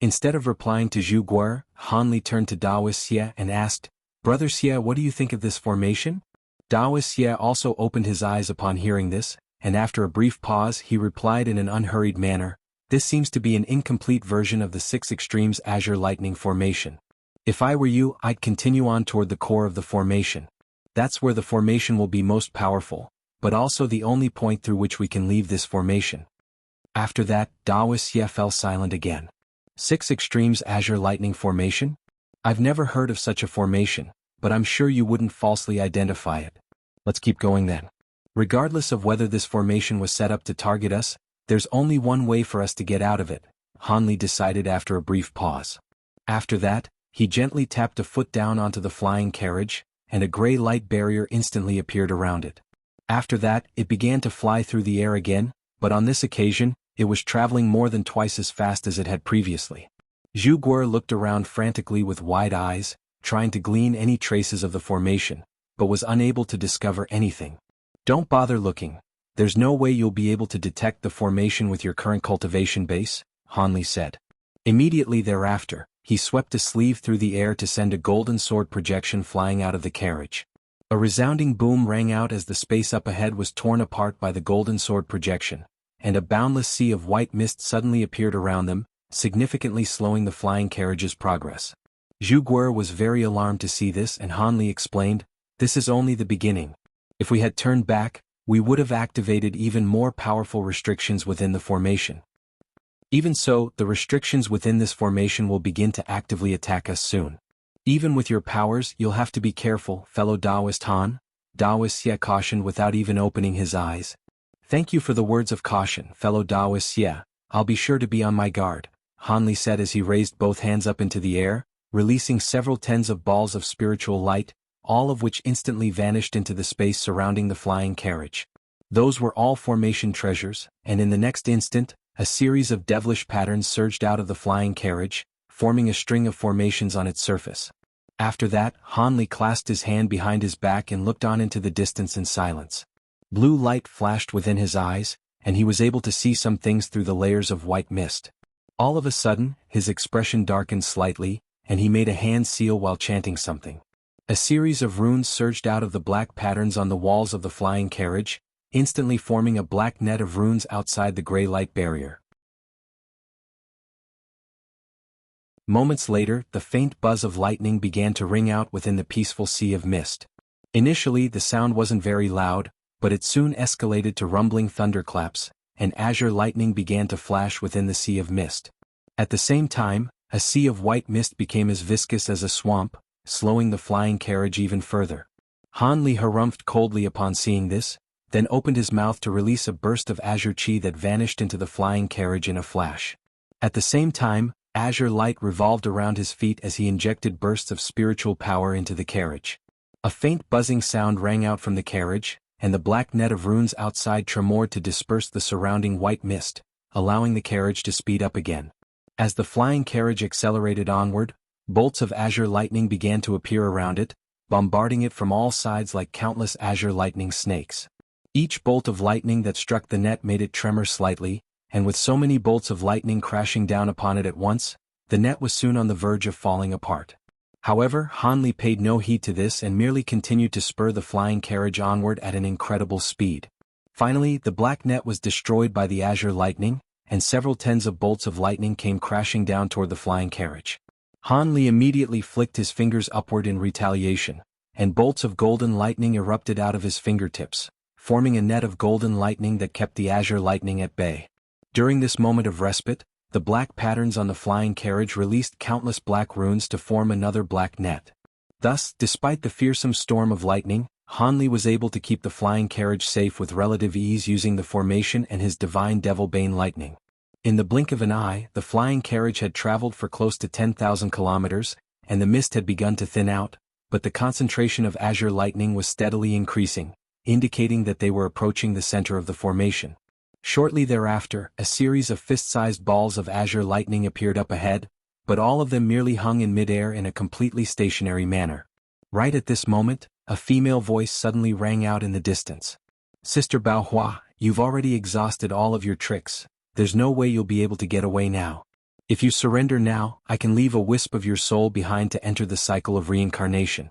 Instead of replying to Zhu Guer, Han Li turned to Dao Xie and asked, Brother Xie, what do you think of this formation? Dao Xie also opened his eyes upon hearing this, and after a brief pause he replied in an unhurried manner, this seems to be an incomplete version of the 6 Extremes Azure Lightning formation. If I were you, I'd continue on toward the core of the formation. That's where the formation will be most powerful, but also the only point through which we can leave this formation. After that, Dao Xie fell silent again. 6 Extremes Azure Lightning formation? I've never heard of such a formation, but I'm sure you wouldn't falsely identify it. Let's keep going then. Regardless of whether this formation was set up to target us, there's only one way for us to get out of it, Han Li decided after a brief pause. After that, he gently tapped a foot down onto the flying carriage, and a gray light barrier instantly appeared around it. After that, it began to fly through the air again, but on this occasion, it was traveling more than twice as fast as it had previously. Zhu Guer looked around frantically with wide eyes, trying to glean any traces of the formation, but was unable to discover anything. Don't bother looking. There's no way you'll be able to detect the formation with your current cultivation base, Han Li said. Immediately thereafter, he swept a sleeve through the air to send a golden sword projection flying out of the carriage. A resounding boom rang out as the space up ahead was torn apart by the golden sword projection, and a boundless sea of white mist suddenly appeared around them, significantly slowing the flying carriage's progress. Zhu Guer was very alarmed to see this, and Han Li explained, this is only the beginning. If we had turned back, we would have activated even more powerful restrictions within the formation. Even so, the restrictions within this formation will begin to actively attack us soon. Even with your powers, you'll have to be careful, fellow Daoist Han, Dao Xie cautioned without even opening his eyes. Thank you for the words of caution, fellow Dao Xie. I'll be sure to be on my guard, Han Li said as he raised both hands up into the air, releasing several tens of balls of spiritual light, all of which instantly vanished into the space surrounding the flying carriage. Those were all formation treasures, and in the next instant, a series of devilish patterns surged out of the flying carriage, forming a string of formations on its surface. After that, Han Li clasped his hand behind his back and looked on into the distance in silence. Blue light flashed within his eyes, and he was able to see some things through the layers of white mist. All of a sudden, his expression darkened slightly, and he made a hand seal while chanting something. A series of runes surged out of the black patterns on the walls of the flying carriage, instantly forming a black net of runes outside the gray light barrier. Moments later, the faint buzz of lightning began to ring out within the peaceful sea of mist. Initially, the sound wasn't very loud, but it soon escalated to rumbling thunderclaps, and azure lightning began to flash within the sea of mist. At the same time, a sea of white mist became as viscous as a swamp, slowing the flying carriage even further. Han Li harumphed coldly upon seeing this, then opened his mouth to release a burst of azure chi that vanished into the flying carriage in a flash. At the same time, azure light revolved around his feet as he injected bursts of spiritual power into the carriage. A faint buzzing sound rang out from the carriage, and the black net of runes outside tremored to disperse the surrounding white mist, allowing the carriage to speed up again. As the flying carriage accelerated onward, bolts of azure lightning began to appear around it, bombarding it from all sides like countless azure lightning snakes. Each bolt of lightning that struck the net made it tremor slightly, and with so many bolts of lightning crashing down upon it at once, The net was soon on the verge of falling apart. However, Han Li paid no heed to this and merely continued to spur the flying carriage onward at an incredible speed. Finally, the black net was destroyed by the azure lightning, and several tens of bolts of lightning came crashing down toward the flying carriage. Han Li immediately flicked his fingers upward in retaliation, and bolts of golden lightning erupted out of his fingertips, forming a net of golden lightning that kept the azure lightning at bay. During this moment of respite, the black patterns on the flying carriage released countless black runes to form another black net. Thus, despite the fearsome storm of lightning, Han Li was able to keep the flying carriage safe with relative ease using the formation and his divine devil bane lightning. In the blink of an eye, the flying carriage had traveled for close to 10,000 kilometers, and the mist had begun to thin out, but the concentration of azure lightning was steadily increasing, indicating that they were approaching the center of the formation. Shortly thereafter, a series of fist-sized balls of azure lightning appeared up ahead, but all of them merely hung in midair in a completely stationary manner. Right at this moment, a female voice suddenly rang out in the distance. "Sister Bao Hua, you've already exhausted all of your tricks. There's no way you'll be able to get away now. If you surrender now, I can leave a wisp of your soul behind to enter the cycle of reincarnation."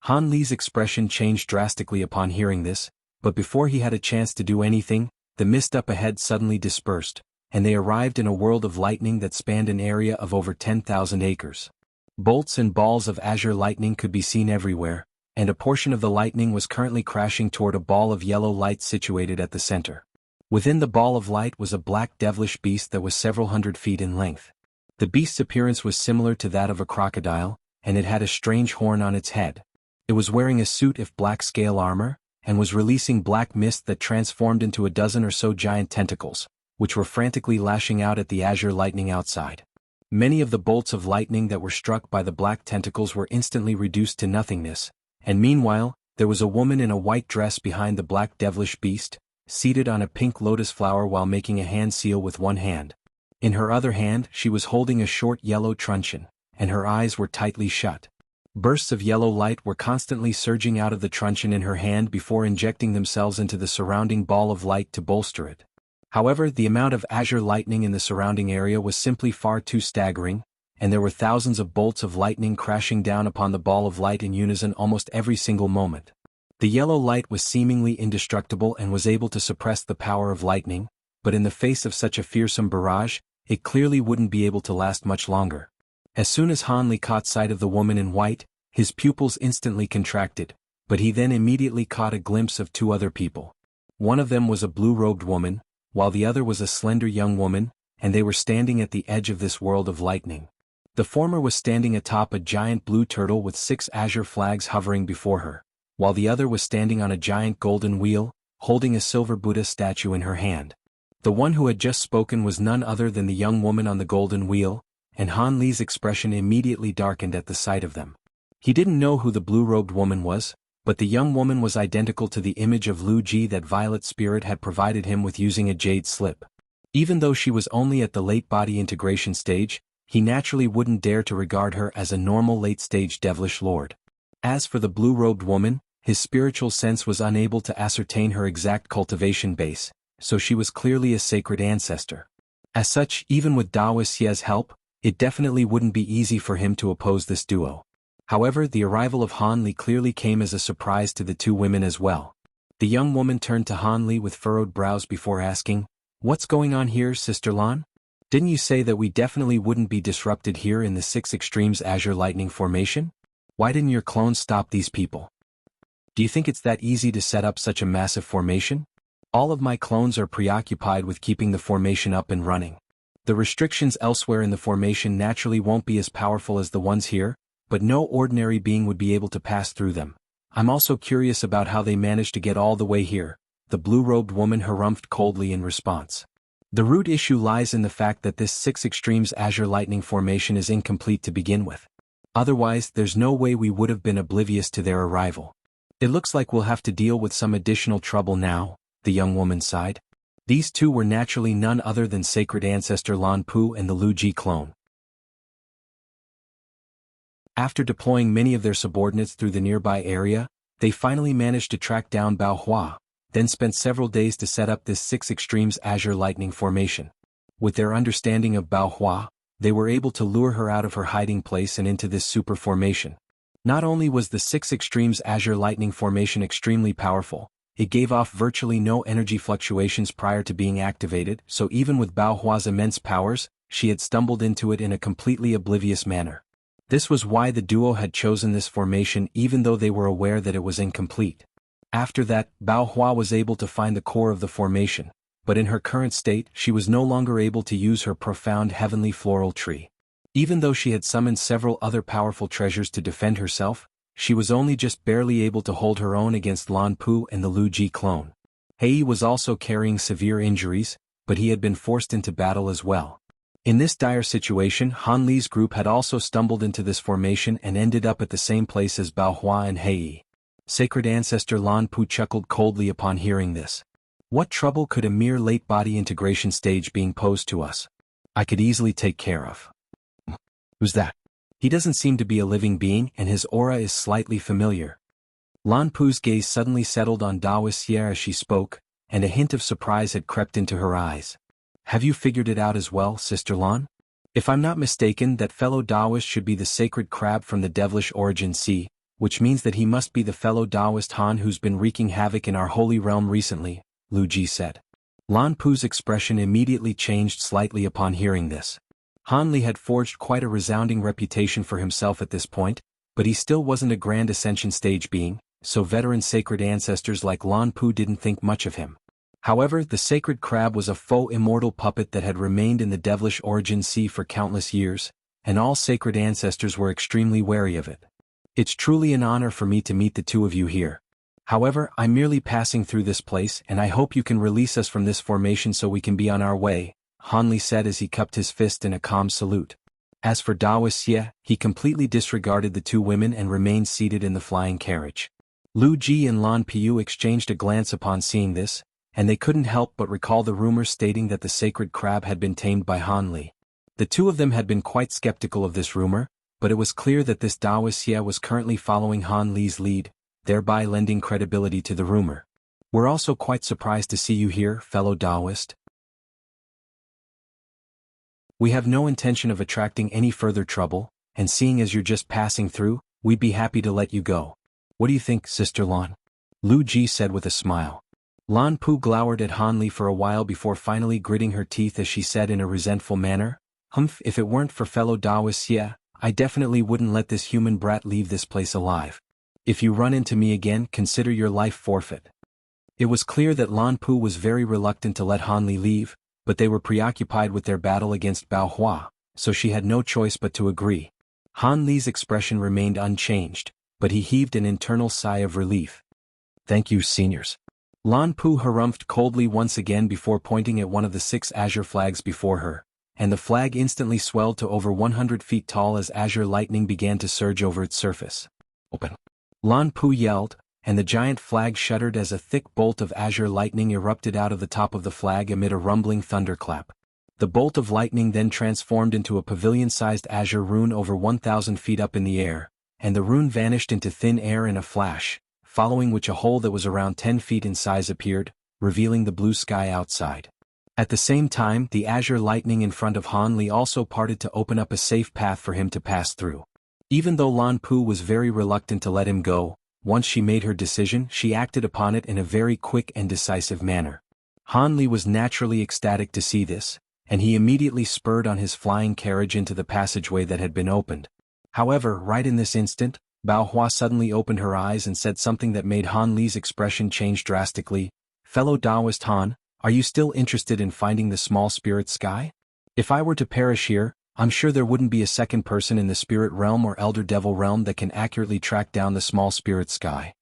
Han Li's expression changed drastically upon hearing this, but before he had a chance to do anything, the mist up ahead suddenly dispersed, and they arrived in a world of lightning that spanned an area of over 10,000 acres. Bolts and balls of azure lightning could be seen everywhere, and a portion of the lightning was currently crashing toward a ball of yellow light situated at the center. Within the ball of light was a black devilish beast that was several hundred feet in length. The beast's appearance was similar to that of a crocodile, and it had a strange horn on its head. It was wearing a suit of black scale armor, and was releasing black mist that transformed into a dozen or so giant tentacles, which were frantically lashing out at the azure lightning outside. Many of the bolts of lightning that were struck by the black tentacles were instantly reduced to nothingness, and meanwhile, there was a woman in a white dress behind the black devilish beast, seated on a pink lotus flower while making a hand seal with one hand. In her other hand, she was holding a short yellow truncheon, and her eyes were tightly shut. Bursts of yellow light were constantly surging out of the truncheon in her hand before injecting themselves into the surrounding ball of light to bolster it. However, the amount of azure lightning in the surrounding area was simply far too staggering, and there were thousands of bolts of lightning crashing down upon the ball of light in unison almost every single moment. The yellow light was seemingly indestructible and was able to suppress the power of lightning, but in the face of such a fearsome barrage, it clearly wouldn't be able to last much longer. As soon as Han Li caught sight of the woman in white, his pupils instantly contracted, but he then immediately caught a glimpse of two other people. One of them was a blue-robed woman, while the other was a slender young woman, and they were standing at the edge of this world of lightning. The former was standing atop a giant blue turtle with 6 azure flags hovering before her, while the other was standing on a giant golden wheel, holding a silver Buddha statue in her hand. The one who had just spoken was none other than the young woman on the golden wheel, and Han Li's expression immediately darkened at the sight of them. He didn't know who the blue-robed woman was, but the young woman was identical to the image of Lu Ji that Violet Spirit had provided him with using a jade slip. Even though she was only at the late body integration stage, he naturally wouldn't dare to regard her as a normal late-stage devilish lord. As for the blue-robed woman, his spiritual sense was unable to ascertain her exact cultivation base, so she was clearly a sacred ancestor. As such, even with Dao Xie's help, it definitely wouldn't be easy for him to oppose this duo. However, the arrival of Han Li clearly came as a surprise to the two women as well. The young woman turned to Han Li with furrowed brows before asking, "What's going on here, Sister Lan? Didn't you say that we definitely wouldn't be disrupted here in the 6 Extremes Azure Lightning Formation? Why didn't your clones stop these people? Do you think it's that easy to set up such a massive formation? All of my clones are preoccupied with keeping the formation up and running. The restrictions elsewhere in the formation naturally won't be as powerful as the ones here, but no ordinary being would be able to pass through them. I'm also curious about how they managed to get all the way here," the blue-robed woman harumphed coldly in response. The root issue lies in the fact that this 6 Extremes Azure Lightning Formation is incomplete to begin with. Otherwise, there's no way we would have been oblivious to their arrival. It looks like we'll have to deal with some additional trouble now, the young woman sighed. These two were naturally none other than sacred ancestor Lan Pu and the Lu Ji clone. After deploying many of their subordinates through the nearby area, they finally managed to track down Bao Hua, then spent several days to set up this 6 extremes azure lightning formation. With their understanding of Bao Hua, they were able to lure her out of her hiding place and into this super formation. Not only was the 6 extremes azure lightning formation extremely powerful, it gave off virtually no energy fluctuations prior to being activated, so even with Bao Hua's immense powers, she had stumbled into it in a completely oblivious manner. This was why the duo had chosen this formation even though they were aware that it was incomplete. After that, Bao Hua was able to find the core of the formation, but in her current state she was no longer able to use her profound heavenly floral tree. Even though she had summoned several other powerful treasures to defend herself, she was only just barely able to hold her own against Lan Pu and the Lu Ji clone. Hei was also carrying severe injuries, but he had been forced into battle as well. In this dire situation, Han Li's group had also stumbled into this formation and ended up at the same place as Bao Hua and Hei. Sacred Ancestor Lan Pu chuckled coldly upon hearing this. What trouble could a mere late body integration stage being posed to us? I could easily take care of. Who's that? He doesn't seem to be a living being and his aura is slightly familiar. Lan Pu's gaze suddenly settled on Daoist Sierra as she spoke, and a hint of surprise had crept into her eyes. Have you figured it out as well, Sister Lan? If I'm not mistaken, that fellow Daoist should be the sacred crab from the devilish origin sea, which means that he must be the fellow Daoist Han who's been wreaking havoc in our holy realm recently, Lu Ji said. Lan Pu's expression immediately changed slightly upon hearing this. Han Li had forged quite a resounding reputation for himself at this point, but he still wasn't a grand ascension stage being, so veteran sacred ancestors like Lan Pu didn't think much of him. However, the sacred crab was a faux immortal puppet that had remained in the devilish origin sea for countless years, and all sacred ancestors were extremely wary of it. It's truly an honor for me to meet the two of you here. However, I'm merely passing through this place and I hope you can release us from this formation so we can be on our way, Han Li said as he cupped his fist in a calm salute. As for Daoist Xie, he completely disregarded the two women and remained seated in the flying carriage. Lu Ji and Lan Piu exchanged a glance upon seeing this, and they couldn't help but recall the rumors stating that the sacred crab had been tamed by Han Li. The two of them had been quite skeptical of this rumor, but it was clear that this Daoist Xie was currently following Han Li's lead, thereby lending credibility to the rumor. We're also quite surprised to see you here, fellow Daoist. We have no intention of attracting any further trouble, and seeing as you're just passing through, we'd be happy to let you go. What do you think, Sister Lan? Lu Ji said with a smile. Lan Pu glowered at Han Li for a while before finally gritting her teeth as she said in a resentful manner, "Humph, if it weren't for fellow Daoist Xie, I definitely wouldn't let this human brat leave this place alive. If you run into me again, consider your life forfeit." It was clear that Lan Pu was very reluctant to let Han Li leave, but they were preoccupied with their battle against Bao Hua, so she had no choice but to agree. Han Li's expression remained unchanged, but he heaved an internal sigh of relief. "Thank you, seniors." Lan Pu harumphed coldly once again before pointing at one of the 6 azure flags before her, and the flag instantly swelled to over 100 feet tall as azure lightning began to surge over its surface. "Open!" Lan Pu yelled, and the giant flag shuddered as a thick bolt of azure lightning erupted out of the top of the flag amid a rumbling thunderclap. The bolt of lightning then transformed into a pavilion-sized azure rune over 1,000 feet up in the air, and the rune vanished into thin air in a flash, following which a hole that was around 10 feet in size appeared, revealing the blue sky outside. At the same time, the azure lightning in front of Han Li also parted to open up a safe path for him to pass through. Even though Lan Pu was very reluctant to let him go, once she made her decision, she acted upon it in a very quick and decisive manner. Han Li was naturally ecstatic to see this, and he immediately spurred on his flying carriage into the passageway that had been opened. However, right in this instant, Bao Hua suddenly opened her eyes and said something that made Han Li's expression change drastically. "Fellow Daoist Han, are you still interested in finding the small spirit sky? If I were to perish here, I'm sure there wouldn't be a second person in the spirit realm or elder devil realm that can accurately track down the small spirit sky."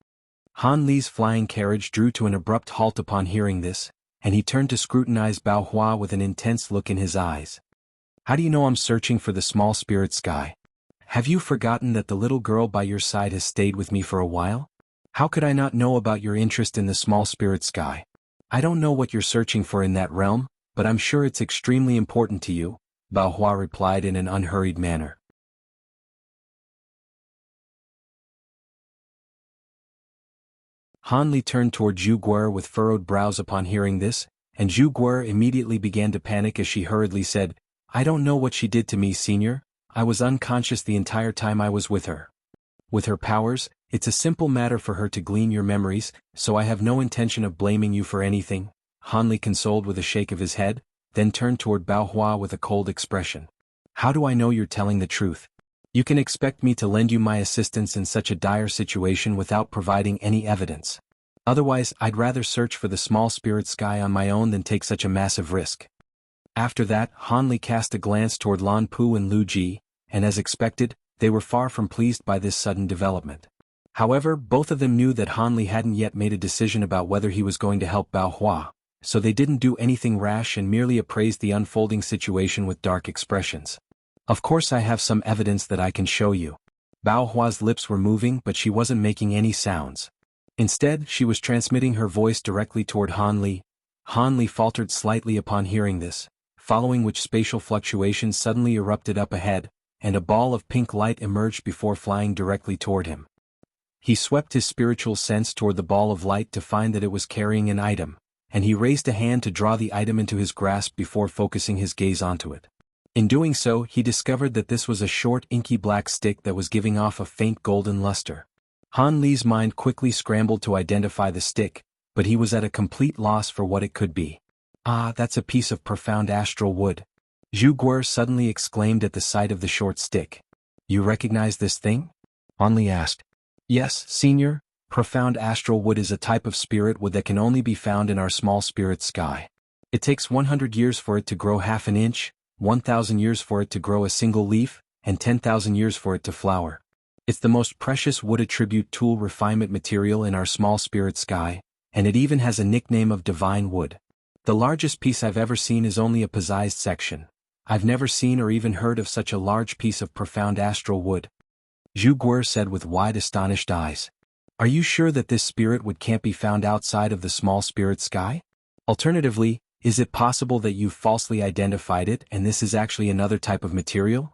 Han Li's flying carriage drew to an abrupt halt upon hearing this, and he turned to scrutinize Bao Hua with an intense look in his eyes. "How do you know I'm searching for the small spirit sky? Have you forgotten that the little girl by your side has stayed with me for a while? How could I not know about your interest in the small spirit sky? I don't know what you're searching for in that realm, but I'm sure it's extremely important to you," Bao Hua replied in an unhurried manner. Han Li turned toward Zhu Guer with furrowed brows upon hearing this, and Zhu Guer immediately began to panic as she hurriedly said, "I don't know what she did to me, Senior. I was unconscious the entire time I was with her. With her powers, it's a simple matter for her to glean your memories, so I have no intention of blaming you for anything," Han Li consoled with a shake of his head, then turned toward Bao Hua with a cold expression. "How do I know you're telling the truth? You can expect me to lend you my assistance in such a dire situation without providing any evidence. Otherwise, I'd rather search for the small spirit sky on my own than take such a massive risk." After that, Han Li cast a glance toward Lan Pu and Lu Ji, and as expected, they were far from pleased by this sudden development. However, both of them knew that Han Li hadn't yet made a decision about whether he was going to help Bao Hua, so they didn't do anything rash and merely appraised the unfolding situation with dark expressions. "Of course I have some evidence that I can show you." Bao Hua's lips were moving but she wasn't making any sounds. Instead, she was transmitting her voice directly toward Han Li. Han Li faltered slightly upon hearing this, following which spatial fluctuations suddenly erupted up ahead, and a ball of pink light emerged before flying directly toward him. He swept his spiritual sense toward the ball of light to find that it was carrying an item, and he raised a hand to draw the item into his grasp before focusing his gaze onto it. In doing so, he discovered that this was a short inky black stick that was giving off a faint golden luster. Han Li's mind quickly scrambled to identify the stick, but he was at a complete loss for what it could be. "Ah, that's a piece of profound astral wood," Zhu Guer suddenly exclaimed at the sight of the short stick. "You recognize this thing?" Han Li asked. "Yes, Senior. Profound astral wood is a type of spirit wood that can only be found in our small spirit sky. It takes 100 years for it to grow half an inch, 1,000 years for it to grow a single leaf, and 10,000 years for it to flower. It's the most precious wood attribute tool refinement material in our small spirit sky, and it even has a nickname of divine wood. The largest piece I've ever seen is only a pea-sized section. I've never seen or even heard of such a large piece of profound astral wood," Zhu Guer said with wide astonished eyes. "Are you sure that this spirit wood can't be found outside of the small spirit sky? Alternatively, is it possible that you've falsely identified it and this is actually another type of material?"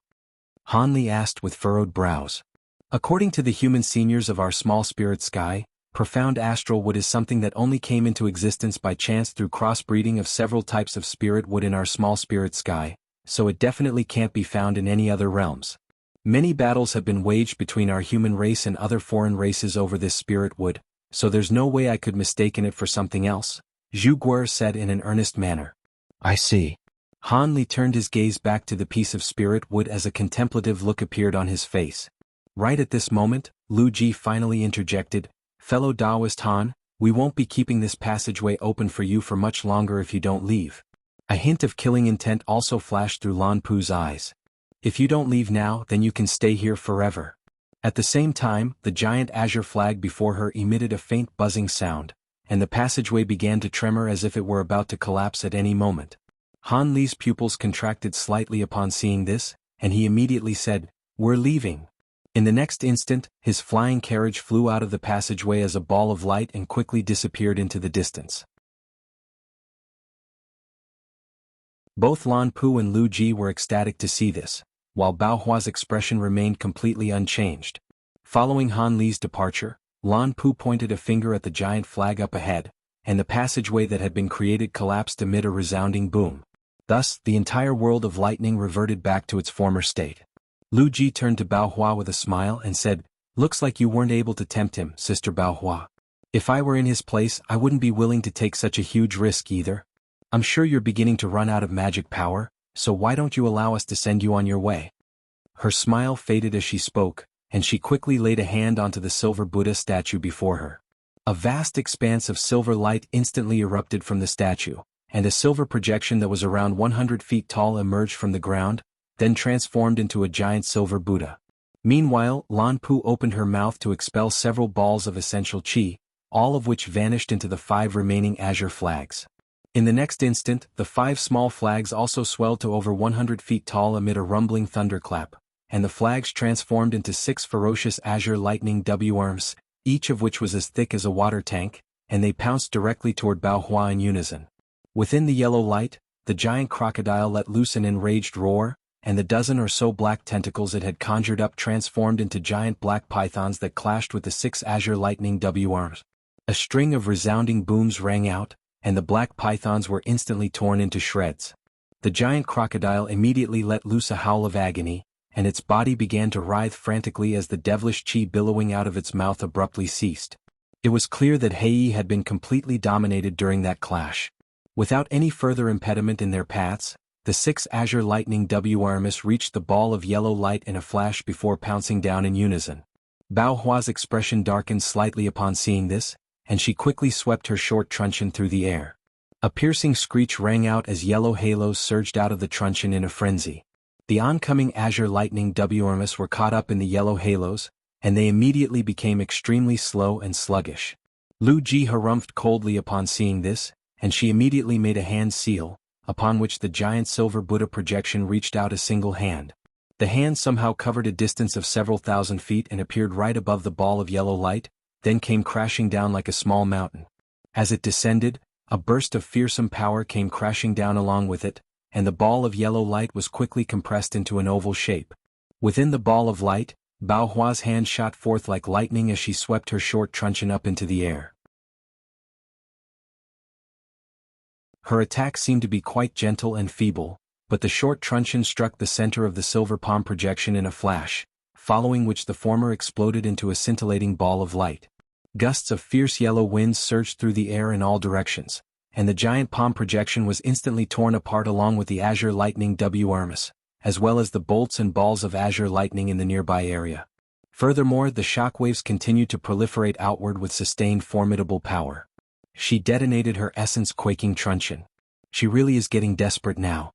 Han Li asked with furrowed brows. "According to the human seniors of our small spirit sky, profound astral wood is something that only came into existence by chance through crossbreeding of several types of spirit wood in our small spirit sky, so it definitely can't be found in any other realms. Many battles have been waged between our human race and other foreign races over this spirit wood, so there's no way I could mistaken it for something else," Zhu Guer said in an earnest manner. "I see." Han Li turned his gaze back to the piece of spirit wood as a contemplative look appeared on his face. Right at this moment, Lu Ji finally interjected, "Fellow Taoist Han, we won't be keeping this passageway open for you for much longer if you don't leave." A hint of killing intent also flashed through Lan Pu's eyes. "If you don't leave now, then you can stay here forever." At the same time, the giant azure flag before her emitted a faint buzzing sound, and the passageway began to tremor as if it were about to collapse at any moment. Han Li's pupils contracted slightly upon seeing this, and he immediately said, "We're leaving." In the next instant, his flying carriage flew out of the passageway as a ball of light and quickly disappeared into the distance. Both Lan Pu and Lu Ji were ecstatic to see this, while Bao Hua's expression remained completely unchanged. Following Han Li's departure, Lan Pu pointed a finger at the giant flag up ahead, and the passageway that had been created collapsed amid a resounding boom. Thus, the entire world of lightning reverted back to its former state. Lu Ji turned to Bao Hua with a smile and said, "Looks like you weren't able to tempt him, Sister Bao Hua. If I were in his place, I wouldn't be willing to take such a huge risk either. I'm sure you're beginning to run out of magic power, so why don't you allow us to send you on your way?" Her smile faded as she spoke, and she quickly laid a hand onto the silver Buddha statue before her. A vast expanse of silver light instantly erupted from the statue, and a silver projection that was around 100 feet tall emerged from the ground, then transformed into a giant silver Buddha. Meanwhile, Lan Pu opened her mouth to expel several balls of essential qi, all of which vanished into the 5 remaining azure flags. In the next instant, the 5 small flags also swelled to over 100 feet tall amid a rumbling thunderclap, and the flags transformed into 6 ferocious azure lightning W-arms, each of which was as thick as a water tank, and they pounced directly toward Bao Hua in unison. Within the yellow light, the giant crocodile let loose an enraged roar, and the dozen or so black tentacles it had conjured up transformed into giant black pythons that clashed with the 6 azure lightning W-arms. A string of resounding booms rang out, and the black pythons were instantly torn into shreds. The giant crocodile immediately let loose a howl of agony, and its body began to writhe frantically as the devilish chi billowing out of its mouth abruptly ceased. It was clear that Hei had been completely dominated during that clash. Without any further impediment in their paths, the 6 Azure Lightning WRMs reached the ball of yellow light in a flash before pouncing down in unison. Bao Hua's expression darkened slightly upon seeing this, and she quickly swept her short truncheon through the air. A piercing screech rang out as yellow halos surged out of the truncheon in a frenzy. The oncoming Azure Lightning WRMs were caught up in the yellow halos, and they immediately became extremely slow and sluggish. Lu Ji harumphed coldly upon seeing this, and she immediately made a hand seal, upon which the giant silver Buddha projection reached out a single hand. The hand somehow covered a distance of several thousand feet and appeared right above the ball of yellow light, then came crashing down like a small mountain. As it descended, a burst of fearsome power came crashing down along with it, and the ball of yellow light was quickly compressed into an oval shape. Within the ball of light, Bao Hua's hand shot forth like lightning as she swept her short truncheon up into the air. Her attack seemed to be quite gentle and feeble, but the short truncheon struck the center of the silver palm projection in a flash, following which the former exploded into a scintillating ball of light. Gusts of fierce yellow winds surged through the air in all directions, and the giant palm projection was instantly torn apart along with the Azure Lightning WRMs, as well as the bolts and balls of Azure Lightning in the nearby area. Furthermore, the shockwaves continued to proliferate outward with sustained formidable power. She detonated her essence-quaking truncheon. She really is getting desperate now.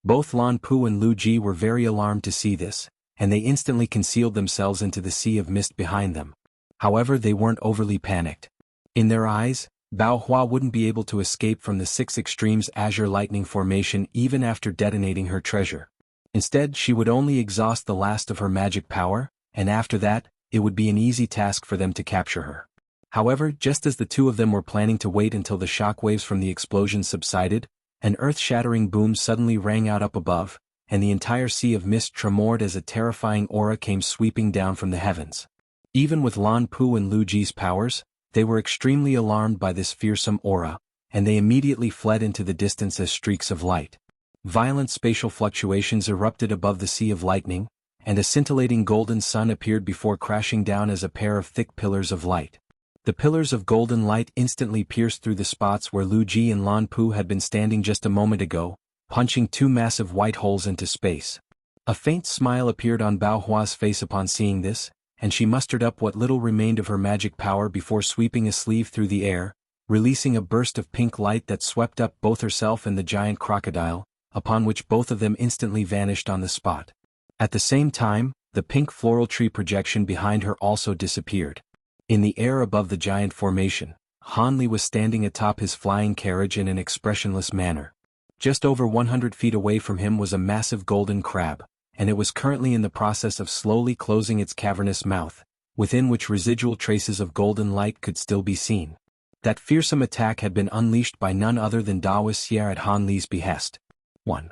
Both Lan Pu and Lu Ji were very alarmed to see this, and they instantly concealed themselves into the sea of mist behind them. However, they weren't overly panicked. In their eyes, Bao Hua wouldn't be able to escape from the 6 Extremes Azure Lightning formation even after detonating her treasure. Instead, she would only exhaust the last of her magic power, and after that, it would be an easy task for them to capture her. However, just as the two of them were planning to wait until the shockwaves from the explosion subsided, an earth-shattering boom suddenly rang out up above, and the entire sea of mist tremored as a terrifying aura came sweeping down from the heavens. Even with Lan Pu and Lu Ji's powers, they were extremely alarmed by this fearsome aura, and they immediately fled into the distance as streaks of light. Violent spatial fluctuations erupted above the sea of lightning, and a scintillating golden sun appeared before crashing down as a pair of thick pillars of light. The pillars of golden light instantly pierced through the spots where Lu Ji and Lan Pu had been standing just a moment ago, punching 2 massive white holes into space. A faint smile appeared on Bao Hua's face upon seeing this, and she mustered up what little remained of her magic power before sweeping a sleeve through the air, releasing a burst of pink light that swept up both herself and the giant crocodile, upon which both of them instantly vanished on the spot. At the same time, the pink floral tree projection behind her also disappeared. In the air above the giant formation, Han Li was standing atop his flying carriage in an expressionless manner. Just over 100 feet away from him was a massive golden crab, and it was currently in the process of slowly closing its cavernous mouth, within which residual traces of golden light could still be seen. That fearsome attack had been unleashed by none other than Daoist Xier at Han Li's behest. 1.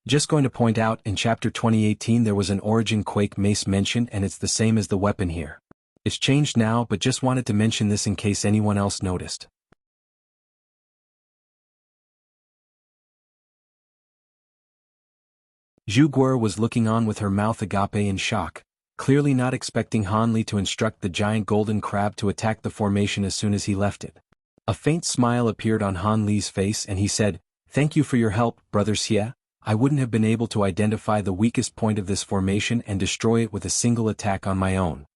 Just going to point out, in Chapter 2018 there was an origin quake mace mentioned, and it's the same as the weapon here. It's changed now, but just wanted to mention this in case anyone else noticed. Zhu Guer was looking on with her mouth agape in shock, clearly not expecting Han Li to instruct the giant golden crab to attack the formation as soon as he left it. A faint smile appeared on Han Li's face and he said, "Thank you for your help, Brother Xie. I wouldn't have been able to identify the weakest point of this formation and destroy it with a single attack on my own.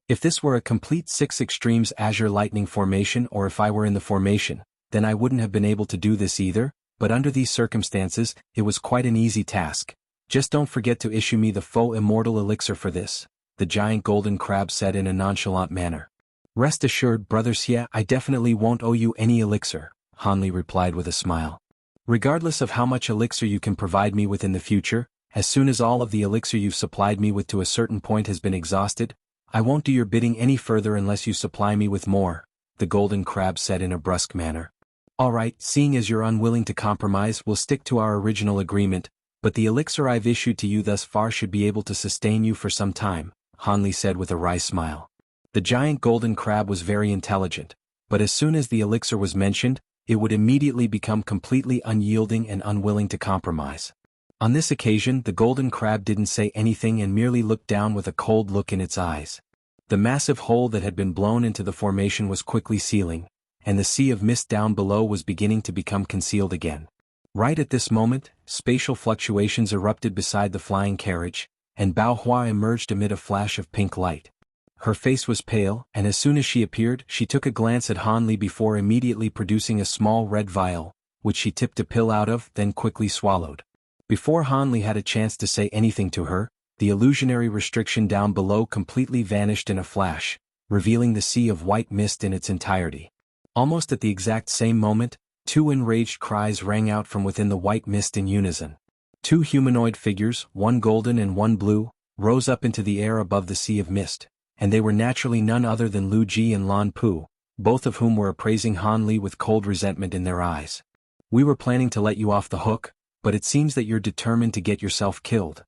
If this were a complete 6 Extremes Azure Lightning formation, or if I were in the formation, then I wouldn't have been able to do this either, but under these circumstances, it was quite an easy task. Just don't forget to issue me the faux immortal elixir for this," the giant golden crab said in a nonchalant manner. "Rest assured, Brother Xie, I definitely won't owe you any elixir," Han Li replied with a smile. "Regardless of how much elixir you can provide me with in the future, as soon as all of the elixir you've supplied me with to a certain point has been exhausted, I won't do your bidding any further unless you supply me with more," the golden crab said in a brusque manner. "Alright, seeing as you're unwilling to compromise, we'll stick to our original agreement, but the elixir I've issued to you thus far should be able to sustain you for some time," Han Li said with a wry smile. The giant golden crab was very intelligent, but as soon as the elixir was mentioned, it would immediately become completely unyielding and unwilling to compromise. On this occasion the golden crab didn't say anything and merely looked down with a cold look in its eyes. The massive hole that had been blown into the formation was quickly sealing, and the sea of mist down below was beginning to become concealed again. Right at this moment, spatial fluctuations erupted beside the flying carriage, and Bao Hua emerged amid a flash of pink light. Her face was pale, and as soon as she appeared, she took a glance at Han Li before immediately producing a small red vial, which she tipped a pill out of, then quickly swallowed. Before Han Li had a chance to say anything to her, the illusionary restriction down below completely vanished in a flash, revealing the sea of white mist in its entirety. Almost at the exact same moment, two enraged cries rang out from within the white mist in unison. Two humanoid figures, one golden and one blue, rose up into the air above the sea of mist, and they were naturally none other than Lu Ji and Lan Pu, both of whom were appraising Han Li with cold resentment in their eyes. "We were planning to let you off the hook, but it seems that you're determined to get yourself killed,"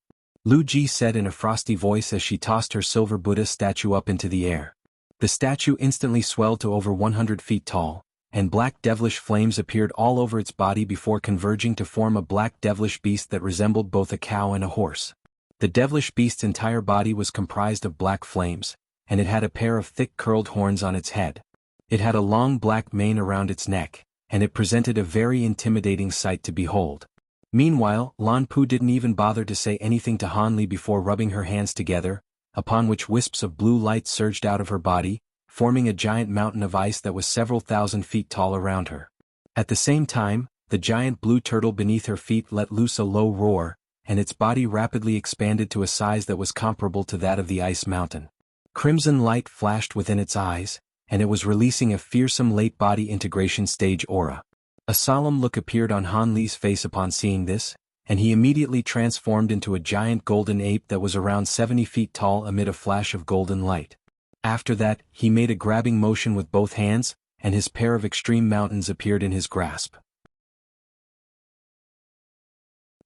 Lu Ji said in a frosty voice as she tossed her silver Buddha statue up into the air. The statue instantly swelled to over 100 feet tall, and black devilish flames appeared all over its body before converging to form a black devilish beast that resembled both a cow and a horse. The devilish beast's entire body was comprised of black flames, and it had a pair of thick curled horns on its head. It had a long black mane around its neck, and it presented a very intimidating sight to behold. Meanwhile, Lan Pu didn't even bother to say anything to Han Li before rubbing her hands together, upon which wisps of blue light surged out of her body, forming a giant mountain of ice that was several thousand feet tall around her. At the same time, the giant blue turtle beneath her feet let loose a low roar, and its body rapidly expanded to a size that was comparable to that of the ice mountain. Crimson light flashed within its eyes, and it was releasing a fearsome late body integration stage aura. A solemn look appeared on Han Li's face upon seeing this, and he immediately transformed into a giant golden ape that was around 70 feet tall amid a flash of golden light. After that, he made a grabbing motion with both hands, and his pair of extreme mountains appeared in his grasp.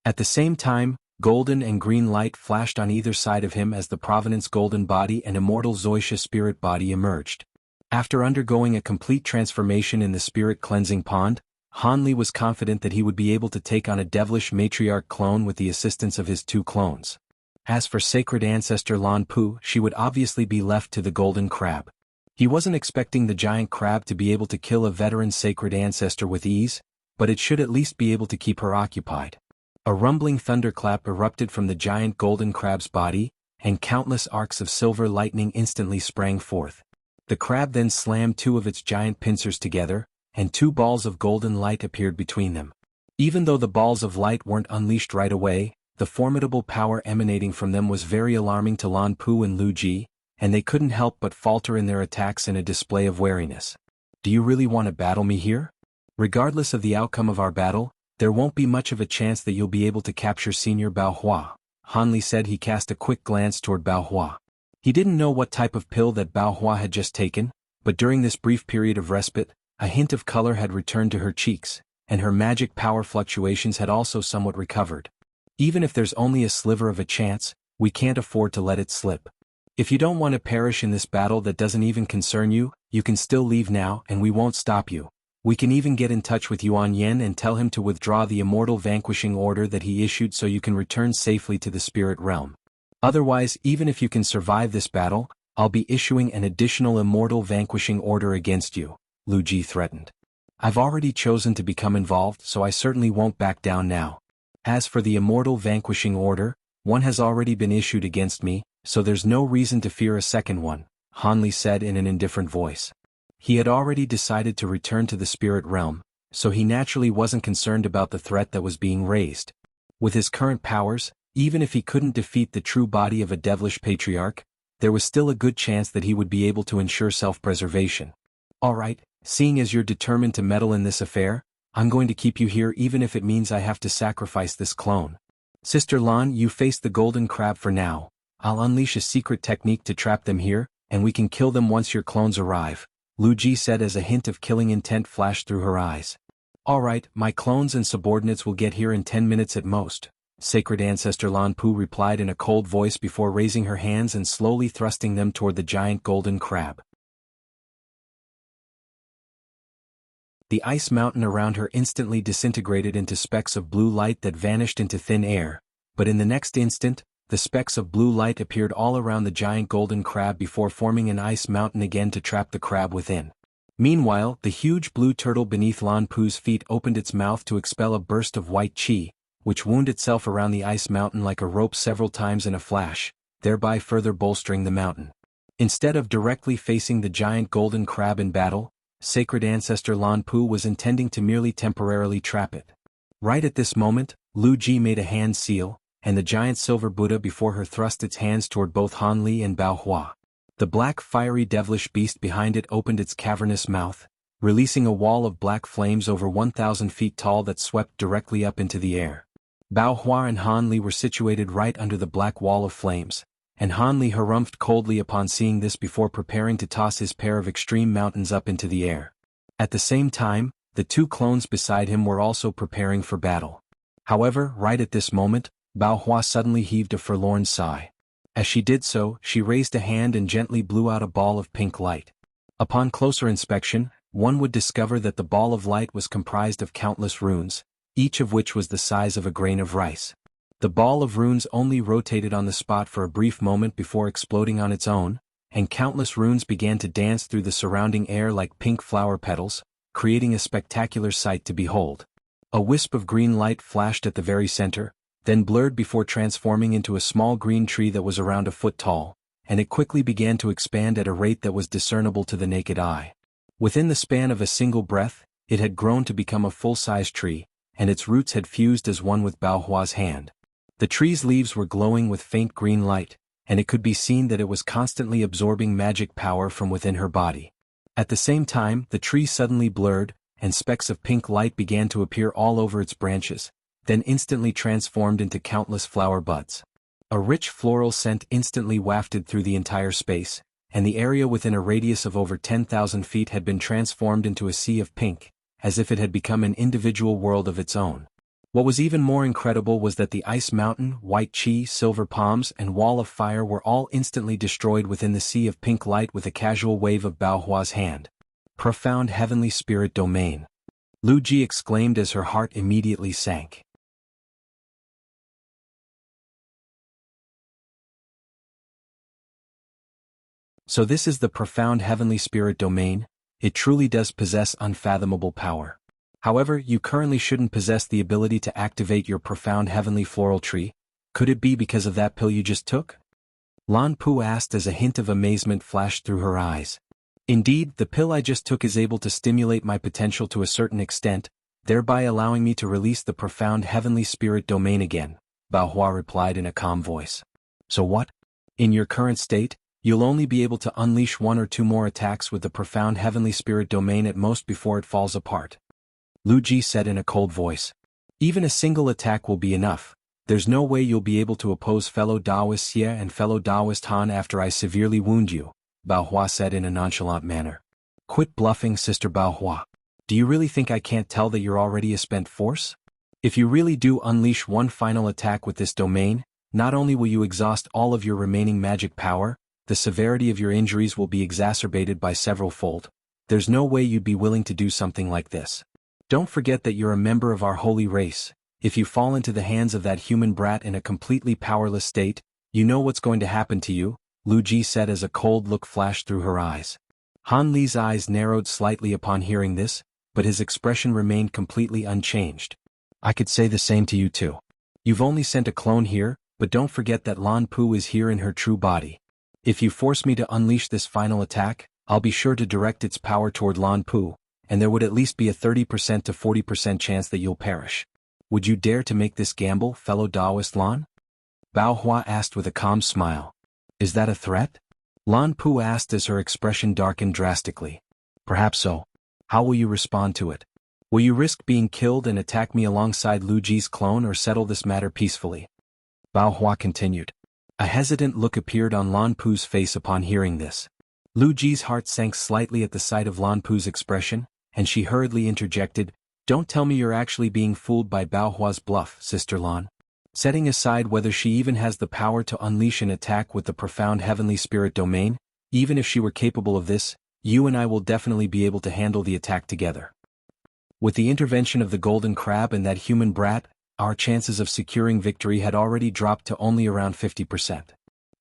At the same time, golden and green light flashed on either side of him as the Provenance golden body and immortal Zoisha spirit body emerged. After undergoing a complete transformation in the spirit cleansing pond, Han Li was confident that he would be able to take on a devilish matriarch clone with the assistance of his two clones. As for sacred ancestor Lan Pu, she would obviously be left to the golden crab. He wasn't expecting the giant crab to be able to kill a veteran sacred ancestor with ease, but it should at least be able to keep her occupied. A rumbling thunderclap erupted from the giant golden crab's body, and countless arcs of silver lightning instantly sprang forth. The crab then slammed two of its giant pincers together, and two balls of golden light appeared between them. Even though the balls of light weren't unleashed right away, the formidable power emanating from them was very alarming to Lan Pu and Lu Ji, and they couldn't help but falter in their attacks in a display of wariness. "Do you really want to battle me here? Regardless of the outcome of our battle, there won't be much of a chance that you'll be able to capture Senior Bao Hua," Han Li said. He cast a quick glance toward Bao Hua. He didn't know what type of pill that Bao Hua had just taken, but during this brief period of respite, a hint of color had returned to her cheeks, and her magic power fluctuations had also somewhat recovered. "Even if there's only a sliver of a chance, we can't afford to let it slip. If you don't want to perish in this battle that doesn't even concern you, you can still leave now and we won't stop you. We can even get in touch with Yuan Yen and tell him to withdraw the immortal vanquishing order that he issued so you can return safely to the spirit realm. Otherwise, even if you can survive this battle, I'll be issuing an additional immortal vanquishing order against you," Lu Ji threatened. "I've already chosen to become involved, so I certainly won't back down now. As for the immortal vanquishing order, one has already been issued against me, so there's no reason to fear a second one," Han Li said in an indifferent voice. He had already decided to return to the spirit realm, so he naturally wasn't concerned about the threat that was being raised. With his current powers, even if he couldn't defeat the true body of a devilish patriarch, there was still a good chance that he would be able to ensure self-preservation. "All right, seeing as you're determined to meddle in this affair, I'm going to keep you here even if it means I have to sacrifice this clone. Sister Lan, you face the golden crab for now. I'll unleash a secret technique to trap them here, and we can kill them once your clones arrive," Lu Ji said as a hint of killing intent flashed through her eyes. "All right, my clones and subordinates will get here in 10 minutes at most," Sacred Ancestor Lan Pu replied in a cold voice before raising her hands and slowly thrusting them toward the giant golden crab. The ice mountain around her instantly disintegrated into specks of blue light that vanished into thin air, but in the next instant, the specks of blue light appeared all around the giant golden crab before forming an ice mountain again to trap the crab within. Meanwhile, the huge blue turtle beneath Lan Pu's feet opened its mouth to expel a burst of white chi, which wound itself around the ice mountain like a rope several times in a flash, thereby further bolstering the mountain. Instead of directly facing the giant golden crab in battle, sacred ancestor Lan Pu was intending to merely temporarily trap it. Right at this moment, Lu Ji made a hand seal, and the giant silver Buddha before her thrust its hands toward both Han Li and Bao Hua. The black fiery devilish beast behind it opened its cavernous mouth, releasing a wall of black flames over 1,000 feet tall that swept directly up into the air. Bao Hua and Han Li were situated right under the black wall of flames, and Han Li harumphed coldly upon seeing this before preparing to toss his pair of extreme mountains up into the air. At the same time, the two clones beside him were also preparing for battle. However, right at this moment, Bao Hua suddenly heaved a forlorn sigh. As she did so, she raised a hand and gently blew out a ball of pink light. Upon closer inspection, one would discover that the ball of light was comprised of countless runes, each of which was the size of a grain of rice. The ball of runes only rotated on the spot for a brief moment before exploding on its own, and countless runes began to dance through the surrounding air like pink flower petals, creating a spectacular sight to behold. A wisp of green light flashed at the very center, then blurred before transforming into a small green tree that was around a foot tall, and it quickly began to expand at a rate that was discernible to the naked eye. Within the span of a single breath, it had grown to become a full-size tree, and its roots had fused as one with Bao Hua's hand. The tree's leaves were glowing with faint green light, and it could be seen that it was constantly absorbing magic power from within her body. At the same time, the tree suddenly blurred, and specks of pink light began to appear all over its branches, then instantly transformed into countless flower buds. A rich floral scent instantly wafted through the entire space, and the area within a radius of over 10,000 feet had been transformed into a sea of pink, as if it had become an individual world of its own. What was even more incredible was that the ice mountain, white chi, silver palms, and wall of fire were all instantly destroyed within the sea of pink light with a casual wave of Bao Hua's hand. Profound heavenly spirit domain. Lu Ji exclaimed as her heart immediately sank. So this is the profound heavenly spirit domain. It truly does possess unfathomable power. However, you currently shouldn't possess the ability to activate your profound heavenly floral tree. Could it be because of that pill you just took? Lan Pu asked as a hint of amazement flashed through her eyes. Indeed, the pill I just took is able to stimulate my potential to a certain extent, thereby allowing me to release the profound heavenly spirit domain again, Bao Hua replied in a calm voice. So what? In your current state, you'll only be able to unleash one or two more attacks with the profound heavenly spirit domain at most before it falls apart. Lu Ji said in a cold voice. Even a single attack will be enough. There's no way you'll be able to oppose fellow Taoist Xie and fellow Taoist Han after I severely wound you, Bao Hua said in a nonchalant manner. Quit bluffing, Sister Bao Hua. Do you really think I can't tell that you're already a spent force? If you really do unleash one final attack with this domain, not only will you exhaust all of your remaining magic power, the severity of your injuries will be exacerbated by several-fold. There's no way you'd be willing to do something like this. Don't forget that you're a member of our holy race. If you fall into the hands of that human brat in a completely powerless state, you know what's going to happen to you, Lu Ji said as a cold look flashed through her eyes. Han Li's eyes narrowed slightly upon hearing this, but his expression remained completely unchanged. I could say the same to you too. You've only sent a clone here, but don't forget that Lan Pu is here in her true body. If you force me to unleash this final attack, I'll be sure to direct its power toward Lan Pu, and there would at least be a 30% to 40% chance that you'll perish. Would you dare to make this gamble, fellow Taoist Lan? Bao Hua asked with a calm smile. Is that a threat? Lan Pu asked as her expression darkened drastically. Perhaps so. How will you respond to it? Will you risk being killed and attack me alongside Lu Ji's clone or settle this matter peacefully? Bao Hua continued. A hesitant look appeared on Lan Pu's face upon hearing this. Lu Ji's heart sank slightly at the sight of Lan Pu's expression, and she hurriedly interjected, Don't tell me you're actually being fooled by Bao Hua's bluff, Sister Lan. Setting aside whether she even has the power to unleash an attack with the profound heavenly spirit domain, even if she were capable of this, you and I will definitely be able to handle the attack together. With the intervention of the golden crab and that human brat, our chances of securing victory had already dropped to only around 50%.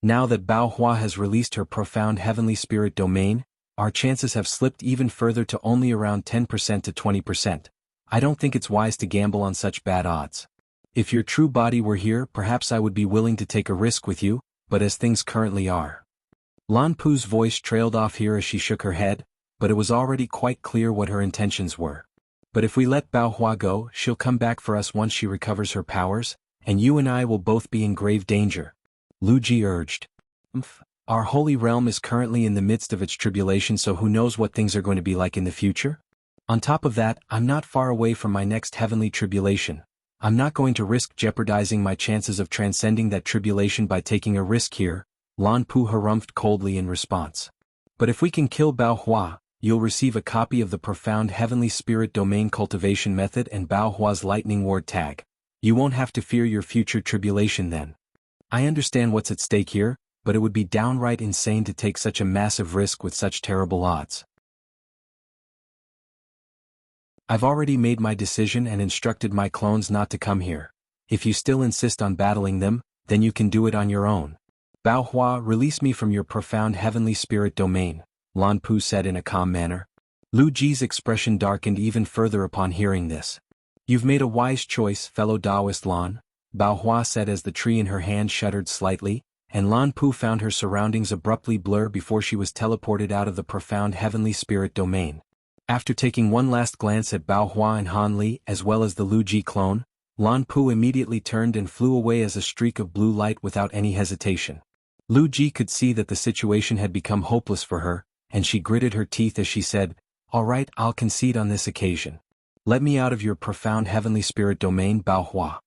Now that Bao Hua has released her profound heavenly spirit domain, our chances have slipped even further to only around 10% to 20%. I don't think it's wise to gamble on such bad odds. If your true body were here, perhaps I would be willing to take a risk with you, but as things currently are. Lan Pu's voice trailed off here as she shook her head, but it was already quite clear what her intentions were. But if we let Bao Hua go, she'll come back for us once she recovers her powers, and you and I will both be in grave danger. Lu Ji urged. Our holy realm is currently in the midst of its tribulation, so who knows what things are going to be like in the future? On top of that, I'm not far away from my next heavenly tribulation. I'm not going to risk jeopardizing my chances of transcending that tribulation by taking a risk here, Lan Pu harumphed coldly in response. But if we can kill Bao Hua, you'll receive a copy of the profound heavenly spirit domain cultivation method and Bao Hua's lightning ward tag. You won't have to fear your future tribulation then. I understand what's at stake here, but it would be downright insane to take such a massive risk with such terrible odds. I've already made my decision and instructed my clones not to come here. If you still insist on battling them, then you can do it on your own. Bao Hua, release me from your profound heavenly spirit domain, Lan Pu said in a calm manner. Lu Ji's expression darkened even further upon hearing this. You've made a wise choice, fellow Taoist Lan, Bao Hua said as the tree in her hand shuddered slightly, and Lan Pu found her surroundings abruptly blur before she was teleported out of the profound heavenly spirit domain. After taking one last glance at Bao Hua and Han Li as well as the Lu Ji clone, Lan Pu immediately turned and flew away as a streak of blue light without any hesitation. Lu Ji could see that the situation had become hopeless for her, and she gritted her teeth as she said, "All right, I'll concede on this occasion. Let me out of your profound heavenly spirit domain, Bao Hua."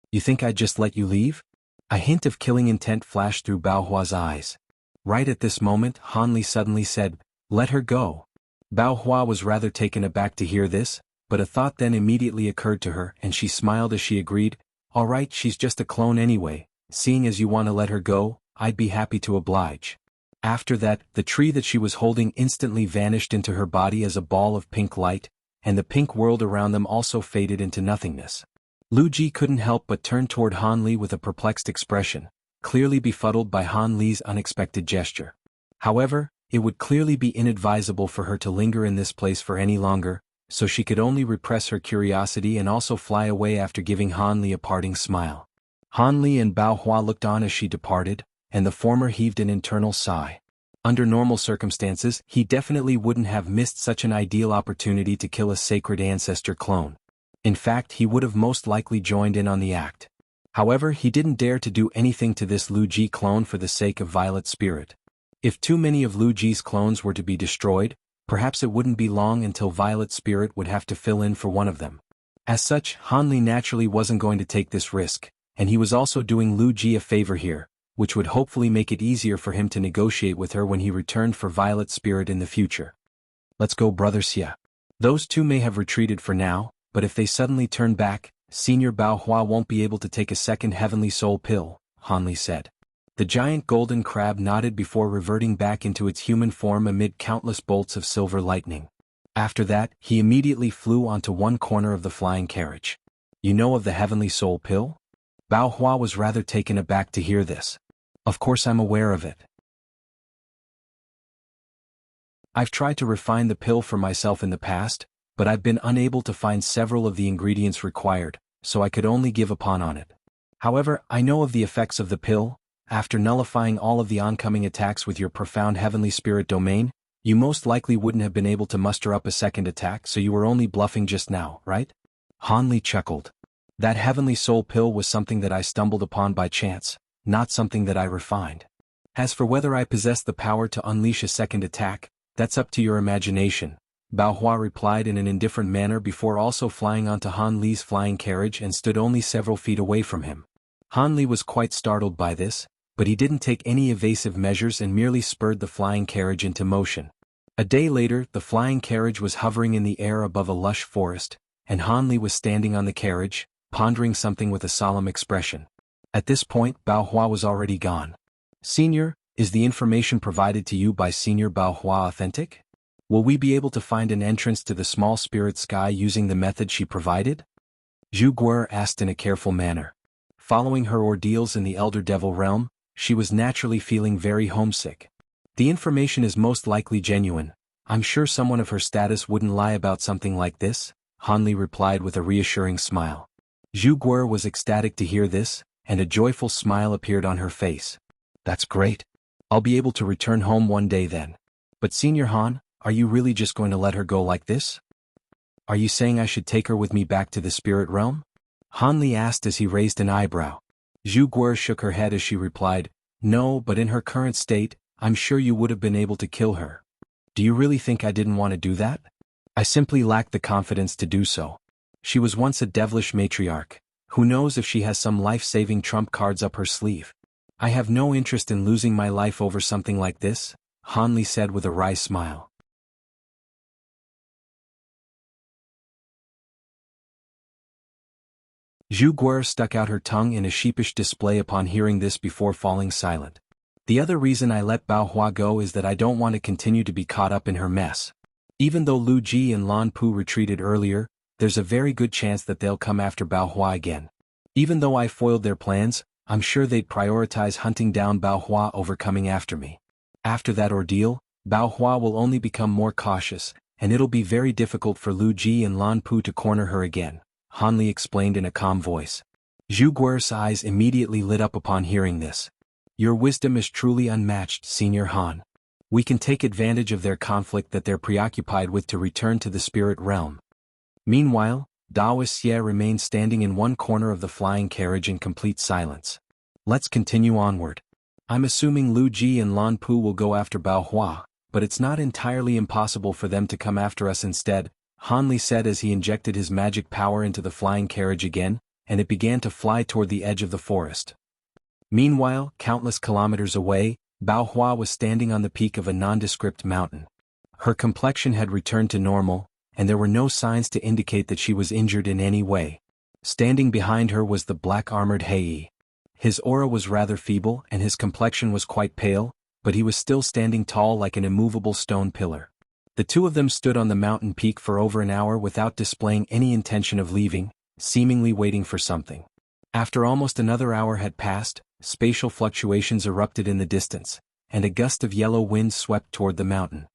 You think I'd just let you leave? A hint of killing intent flashed through Bao Hua's eyes. Right at this moment, Han Li suddenly said, "Let her go." Bao Hua was rather taken aback to hear this, but a thought then immediately occurred to her and she smiled as she agreed, "All right, she's just a clone anyway, seeing as you want to let her go, I'd be happy to oblige." After that, the tree that she was holding instantly vanished into her body as a ball of pink light, and the pink world around them also faded into nothingness. Lu Ji couldn't help but turn toward Han Li with a perplexed expression, clearly befuddled by Han Li's unexpected gesture. However, it would clearly be inadvisable for her to linger in this place for any longer, so she could only repress her curiosity and also fly away after giving Han Li a parting smile. Han Li and Bao Hua looked on as she departed, and the former heaved an internal sigh. Under normal circumstances, he definitely wouldn't have missed such an ideal opportunity to kill a sacred ancestor clone. In fact, he would have most likely joined in on the act. However, he didn't dare to do anything to this Lu Ji clone for the sake of Violet Spirit. If too many of Lu Ji's clones were to be destroyed, perhaps it wouldn't be long until Violet Spirit would have to fill in for one of them. As such, Han Li naturally wasn't going to take this risk, and he was also doing Lu Ji a favor here, which would hopefully make it easier for him to negotiate with her when he returned for Violet Spirit in the future. Let's go, Brother Xia. Those two may have retreated for now, but if they suddenly turn back, Senior Bao Hua won't be able to take a second heavenly soul pill, Han Li said. The giant golden crab nodded before reverting back into its human form amid countless bolts of silver lightning. After that, he immediately flew onto one corner of the flying carriage. You know of the heavenly soul pill? Bao Hua was rather taken aback to hear this. Of course I'm aware of it. I've tried to refine the pill for myself in the past, but I've been unable to find several of the ingredients required, so I could only give upon on it. However, I know of the effects of the pill. After nullifying all of the oncoming attacks with your profound heavenly spirit domain, you most likely wouldn't have been able to muster up a second attack, so you were only bluffing just now, right? Han Li chuckled. That heavenly soul pill was something that I stumbled upon by chance, not something that I refined. As for whether I possess the power to unleash a second attack, that's up to your imagination, Bao Hua replied in an indifferent manner before also flying onto Han Li's flying carriage and stood only several feet away from him. Han Li was quite startled by this, but he didn't take any evasive measures and merely spurred the flying carriage into motion. A day later, the flying carriage was hovering in the air above a lush forest, and Han Li was standing on the carriage, pondering something with a solemn expression. At this point, Bao Hua was already gone. Senior, is the information provided to you by Senior Bao Hua authentic? Will we be able to find an entrance to the small spirit sky using the method she provided? Zhu Guer asked in a careful manner. Following her ordeals in the Elder Devil realm, she was naturally feeling very homesick. The information is most likely genuine. I'm sure someone of her status wouldn't lie about something like this, Hanli replied with a reassuring smile. Zhu Guer was ecstatic to hear this, and a joyful smile appeared on her face. That's great. I'll be able to return home one day then. But Senior Han, are you really just going to let her go like this? Are you saying I should take her with me back to the spirit realm? Hanli asked as he raised an eyebrow. Zhu Guer shook her head as she replied, No, but in her current state, I'm sure you would have been able to kill her. Do you really think I didn't want to do that? I simply lacked the confidence to do so. She was once a devilish matriarch. Who knows if she has some life-saving trump cards up her sleeve? I have no interest in losing my life over something like this, Hanli said with a wry smile. Zhu Guer stuck out her tongue in a sheepish display upon hearing this before falling silent. The other reason I let Bao Hua go is that I don't want to continue to be caught up in her mess. Even though Lu Ji and Lan Pu retreated earlier, there's a very good chance that they'll come after Bao Hua again. Even though I foiled their plans, I'm sure they'd prioritize hunting down Bao Hua over coming after me. After that ordeal, Bao Hua will only become more cautious, and it'll be very difficult for Lu Ji and Lan Pu to corner her again, Hanli explained in a calm voice. Zhu Guer's eyes immediately lit up upon hearing this. Your wisdom is truly unmatched, Senior Han. We can take advantage of their conflict that they're preoccupied with to return to the spirit realm. Meanwhile, Daoist Xie remained standing in one corner of the flying carriage in complete silence. Let's continue onward. I'm assuming Lu Ji and Lan Pu will go after Bao Hua, but it's not entirely impossible for them to come after us instead, Hanli said as he injected his magic power into the flying carriage again, and it began to fly toward the edge of the forest. Meanwhile, countless kilometers away, Bao Hua was standing on the peak of a nondescript mountain. Her complexion had returned to normal, and there were no signs to indicate that she was injured in any way. Standing behind her was the black-armored Hei. His aura was rather feeble and his complexion was quite pale, but he was still standing tall like an immovable stone pillar. The two of them stood on the mountain peak for over an hour without displaying any intention of leaving, seemingly waiting for something. After almost another hour had passed, spatial fluctuations erupted in the distance, and a gust of yellow wind swept toward the mountain.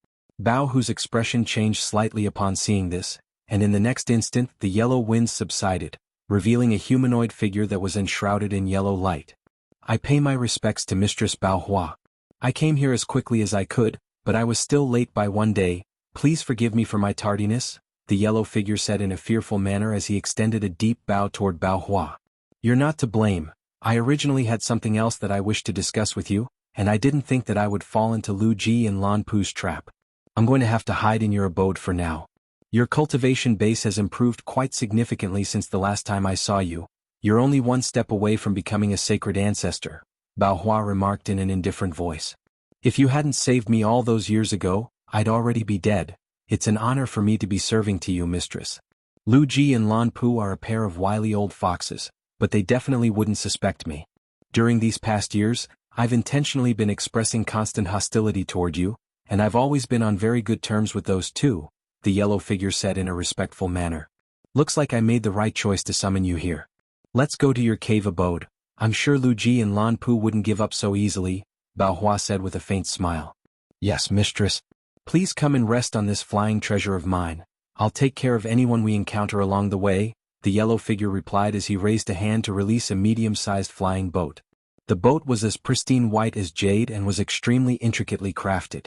Bao Hu's expression changed slightly upon seeing this, and in the next instant the yellow winds subsided, revealing a humanoid figure that was enshrouded in yellow light. I pay my respects to Mistress Bao Hua. I came here as quickly as I could, but I was still late by one day. Please forgive me for my tardiness, the yellow figure said in a fearful manner as he extended a deep bow toward Bao Hua. You're not to blame. I originally had something else that I wished to discuss with you, and I didn't think that I would fall into Lu Ji and Lan Pu's trap. I'm going to have to hide in your abode for now. Your cultivation base has improved quite significantly since the last time I saw you. You're only one step away from becoming a sacred ancestor, Bao Hua remarked in an indifferent voice. If you hadn't saved me all those years ago, I'd already be dead. It's an honor for me to be serving to you, mistress. Lu Ji and Lan Pu are a pair of wily old foxes, but they definitely wouldn't suspect me. During these past years, I've intentionally been expressing constant hostility toward you, and I've always been on very good terms with those two, the yellow figure said in a respectful manner. Looks like I made the right choice to summon you here. Let's go to your cave abode. I'm sure Lu Ji and Lan Pu wouldn't give up so easily, Bao Hua said with a faint smile. Yes, mistress. Please come and rest on this flying treasure of mine. I'll take care of anyone we encounter along the way, the yellow figure replied as he raised a hand to release a medium-sized flying boat. The boat was as pristine white as jade and was extremely intricately crafted.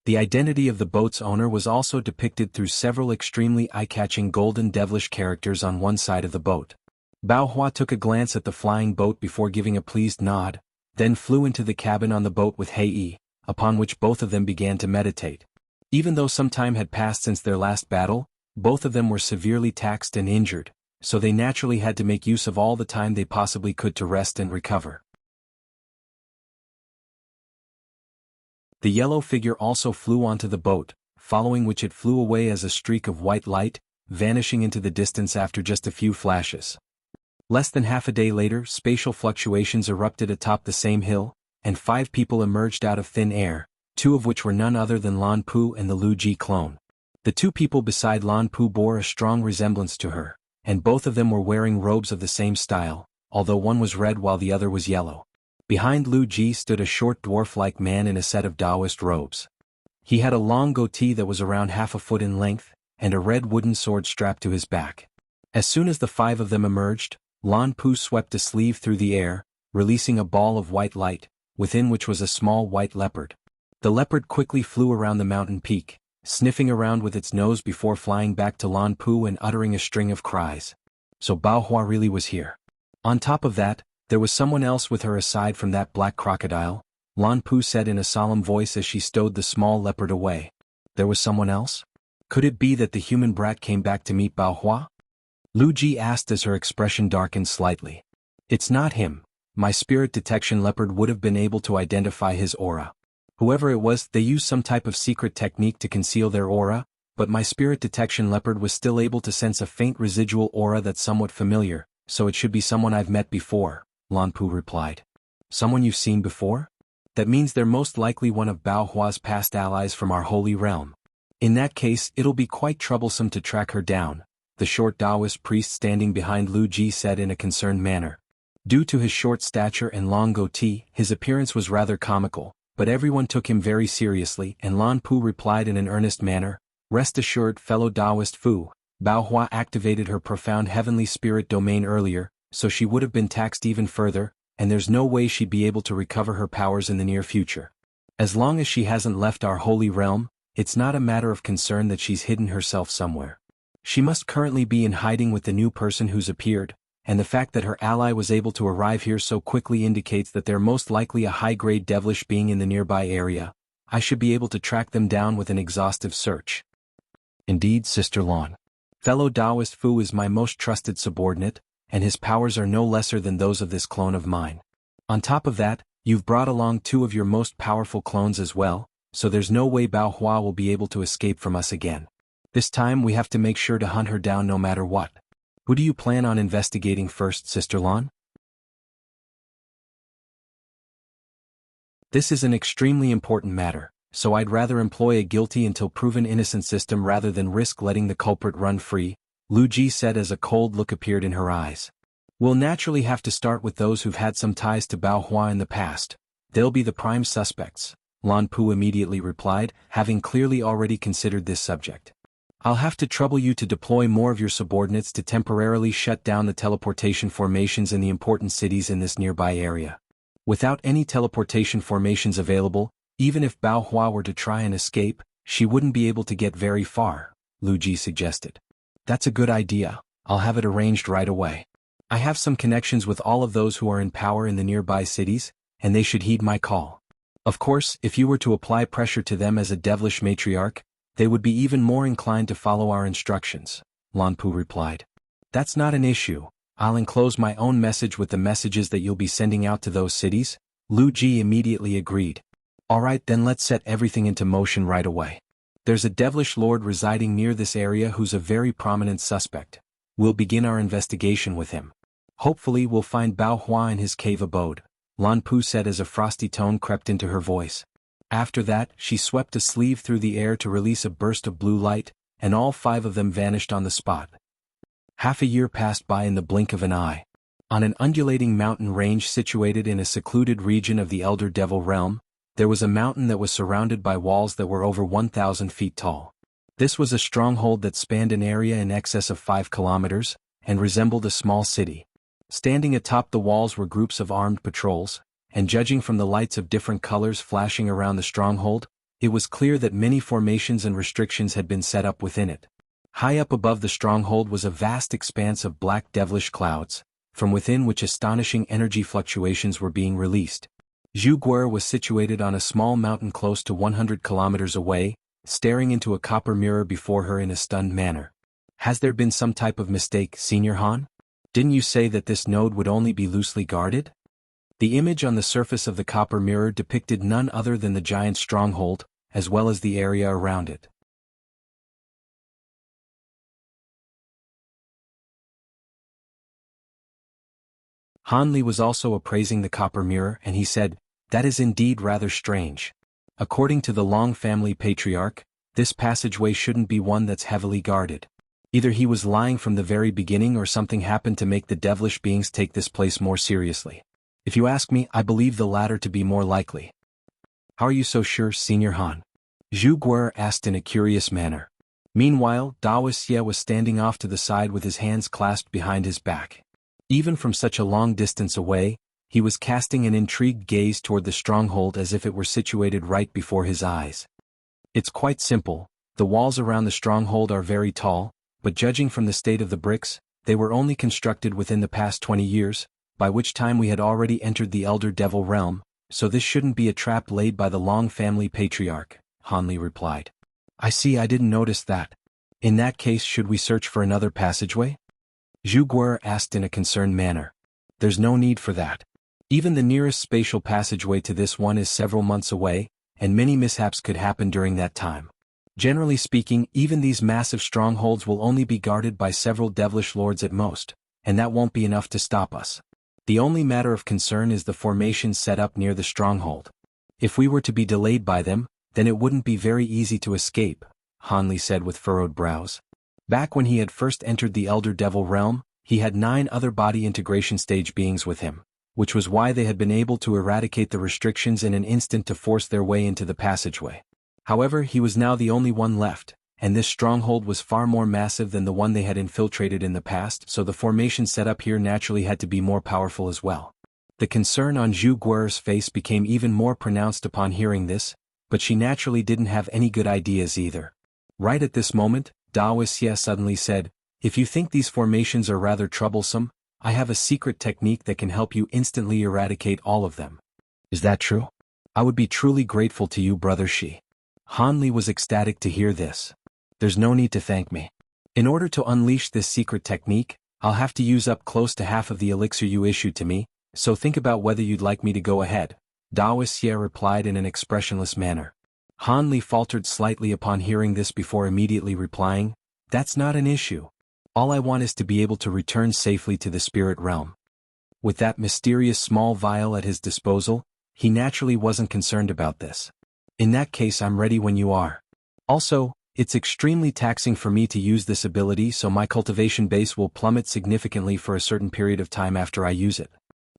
The identity of the boat's owner was also depicted through several extremely eye-catching golden devilish characters on one side of the boat. Bao Hua took a glance at the flying boat before giving a pleased nod, then flew into the cabin on the boat with Hei, upon which both of them began to meditate. Even though some time had passed since their last battle, both of them were severely taxed and injured, so they naturally had to make use of all the time they possibly could to rest and recover. The yellow figure also flew onto the boat, following which it flew away as a streak of white light, vanishing into the distance after just a few flashes. Less than half a day later, spatial fluctuations erupted atop the same hill, and 5 people emerged out of thin air, two of which were none other than Lan Pu and the Lu Ji clone. The two people beside Lan Pu bore a strong resemblance to her, and both of them were wearing robes of the same style, although one was red while the other was yellow. Behind Lu Ji stood a short dwarf-like man in a set of Taoist robes. He had a long goatee that was around half a foot in length, and a red wooden sword strapped to his back. As soon as the five of them emerged, Lan Pu swept a sleeve through the air, releasing a ball of white light, within which was a small white leopard. The leopard quickly flew around the mountain peak, sniffing around with its nose before flying back to Lan Pu and uttering a string of cries. So Bao Hua really was here. On top of that, there was someone else with her aside from that black crocodile, Lan Pu said in a solemn voice as she stowed the small leopard away. There was someone else? Could it be that the human brat came back to meet Bao Hua? Lu Ji asked as her expression darkened slightly. It's not him. My spirit detection leopard would have been able to identify his aura. Whoever it was, they used some type of secret technique to conceal their aura, but my spirit detection leopard was still able to sense a faint residual aura that's somewhat familiar, so it should be someone I've met before, Lan Pu replied. Someone you've seen before? That means they're most likely one of Bao Hua's past allies from our holy realm. In that case, it'll be quite troublesome to track her down, the short Taoist priest standing behind Lu Ji said in a concerned manner. Due to his short stature and long goatee, his appearance was rather comical, but everyone took him very seriously, and Lan Pu replied in an earnest manner, Rest assured, fellow Taoist Fu, Bao Hua activated her profound heavenly spirit domain earlier, so she would have been taxed even further, and there's no way she'd be able to recover her powers in the near future. As long as she hasn't left our holy realm, it's not a matter of concern that she's hidden herself somewhere. She must currently be in hiding with the new person who's appeared, and the fact that her ally was able to arrive here so quickly indicates that they're most likely a high-grade devilish being in the nearby area. I should be able to track them down with an exhaustive search. Indeed, Sister Lan. Fellow Taoist Fu is my most trusted subordinate, and his powers are no lesser than those of this clone of mine. On top of that, you've brought along two of your most powerful clones as well, so there's no way Bao Hua will be able to escape from us again. This time we have to make sure to hunt her down no matter what. Who do you plan on investigating first, Sister Lan? This is an extremely important matter, so I'd rather employ a guilty until proven innocent system rather than risk letting the culprit run free, Lu Ji said as a cold look appeared in her eyes. We'll naturally have to start with those who've had some ties to Bao Hua in the past. They'll be the prime suspects, Lan Pu immediately replied, having clearly already considered this subject. I'll have to trouble you to deploy more of your subordinates to temporarily shut down the teleportation formations in the important cities in this nearby area. Without any teleportation formations available, even if Bao Hua were to try and escape, she wouldn't be able to get very far, Lu Ji suggested. That's a good idea. I'll have it arranged right away. I have some connections with all of those who are in power in the nearby cities, and they should heed my call. Of course, if you were to apply pressure to them as a devilish matriarch, they would be even more inclined to follow our instructions, Lan Pu replied. That's not an issue. I'll enclose my own message with the messages that you'll be sending out to those cities, Lu Ji immediately agreed. Alright, then let's set everything into motion right away. There's a devilish lord residing near this area who's a very prominent suspect. We'll begin our investigation with him. Hopefully we'll find Bao Hua in his cave abode, Lan Pu said as a frosty tone crept into her voice. After that, she swept a sleeve through the air to release a burst of blue light, and all five of them vanished on the spot. Half a year passed by in the blink of an eye. On an undulating mountain range situated in a secluded region of the Elder Devil realm, there was a mountain that was surrounded by walls that were over 1,000 feet tall. This was a stronghold that spanned an area in excess of 5 kilometers, and resembled a small city. Standing atop the walls were groups of armed patrols, and judging from the lights of different colors flashing around the stronghold, it was clear that many formations and restrictions had been set up within it. High up above the stronghold was a vast expanse of black devilish clouds, from within which astonishing energy fluctuations were being released. Zhu Guer was situated on a small mountain close to 100 kilometers away, staring into a copper mirror before her in a stunned manner. Has there been some type of mistake, Senior Han? Didn't you say that this node would only be loosely guarded? The image on the surface of the copper mirror depicted none other than the giant stronghold, as well as the area around it. Han Li was also appraising the copper mirror and he said, "That is indeed rather strange. According to the Long family patriarch, this passageway shouldn't be one that's heavily guarded. Either he was lying from the very beginning or something happened to make the devilish beings take this place more seriously. If you ask me, I believe the latter to be more likely. How are you so sure, Senior Han? Zhu Guer asked in a curious manner. Meanwhile, Dao Xie was standing off to the side with his hands clasped behind his back. Even from such a long distance away, he was casting an intrigued gaze toward the stronghold as if it were situated right before his eyes. It's quite simple, the walls around the stronghold are very tall, but judging from the state of the bricks, they were only constructed within the past 20 years, by which time we had already entered the Elder Devil realm, so this shouldn't be a trap laid by the Long family patriarch, Han Li replied. I see, I didn't notice that. In that case, should we search for another passageway? Zhu Guer asked in a concerned manner. There's no need for that. Even the nearest spatial passageway to this one is several months away, and many mishaps could happen during that time. Generally speaking, even these massive strongholds will only be guarded by several devilish lords at most, and that won't be enough to stop us. The only matter of concern is the formations set up near the stronghold. If we were to be delayed by them, then it wouldn't be very easy to escape, Han Li said with furrowed brows. Back when he had first entered the Elder Devil realm, he had 9 other body integration stage beings with him, which was why they had been able to eradicate the restrictions in an instant to force their way into the passageway. However, he was now the only one left, and this stronghold was far more massive than the one they had infiltrated in the past, so the formation set up here naturally had to be more powerful as well. The concern on Zhu Guer's face became even more pronounced upon hearing this, but she naturally didn't have any good ideas either. Right at this moment, Dao Xie suddenly said, If you think these formations are rather troublesome, I have a secret technique that can help you instantly eradicate all of them. Is that true? I would be truly grateful to you, Brother Shi. Han Li was ecstatic to hear this. There's no need to thank me. In order to unleash this secret technique, I'll have to use up close to half of the elixir you issued to me, so think about whether you'd like me to go ahead, Dao Xie replied in an expressionless manner. Han Li faltered slightly upon hearing this before immediately replying, That's not an issue. All I want is to be able to return safely to the spirit realm. With that mysterious small vial at his disposal, he naturally wasn't concerned about this. In that case, I'm ready when you are. Also, it's extremely taxing for me to use this ability, so my cultivation base will plummet significantly for a certain period of time after I use it.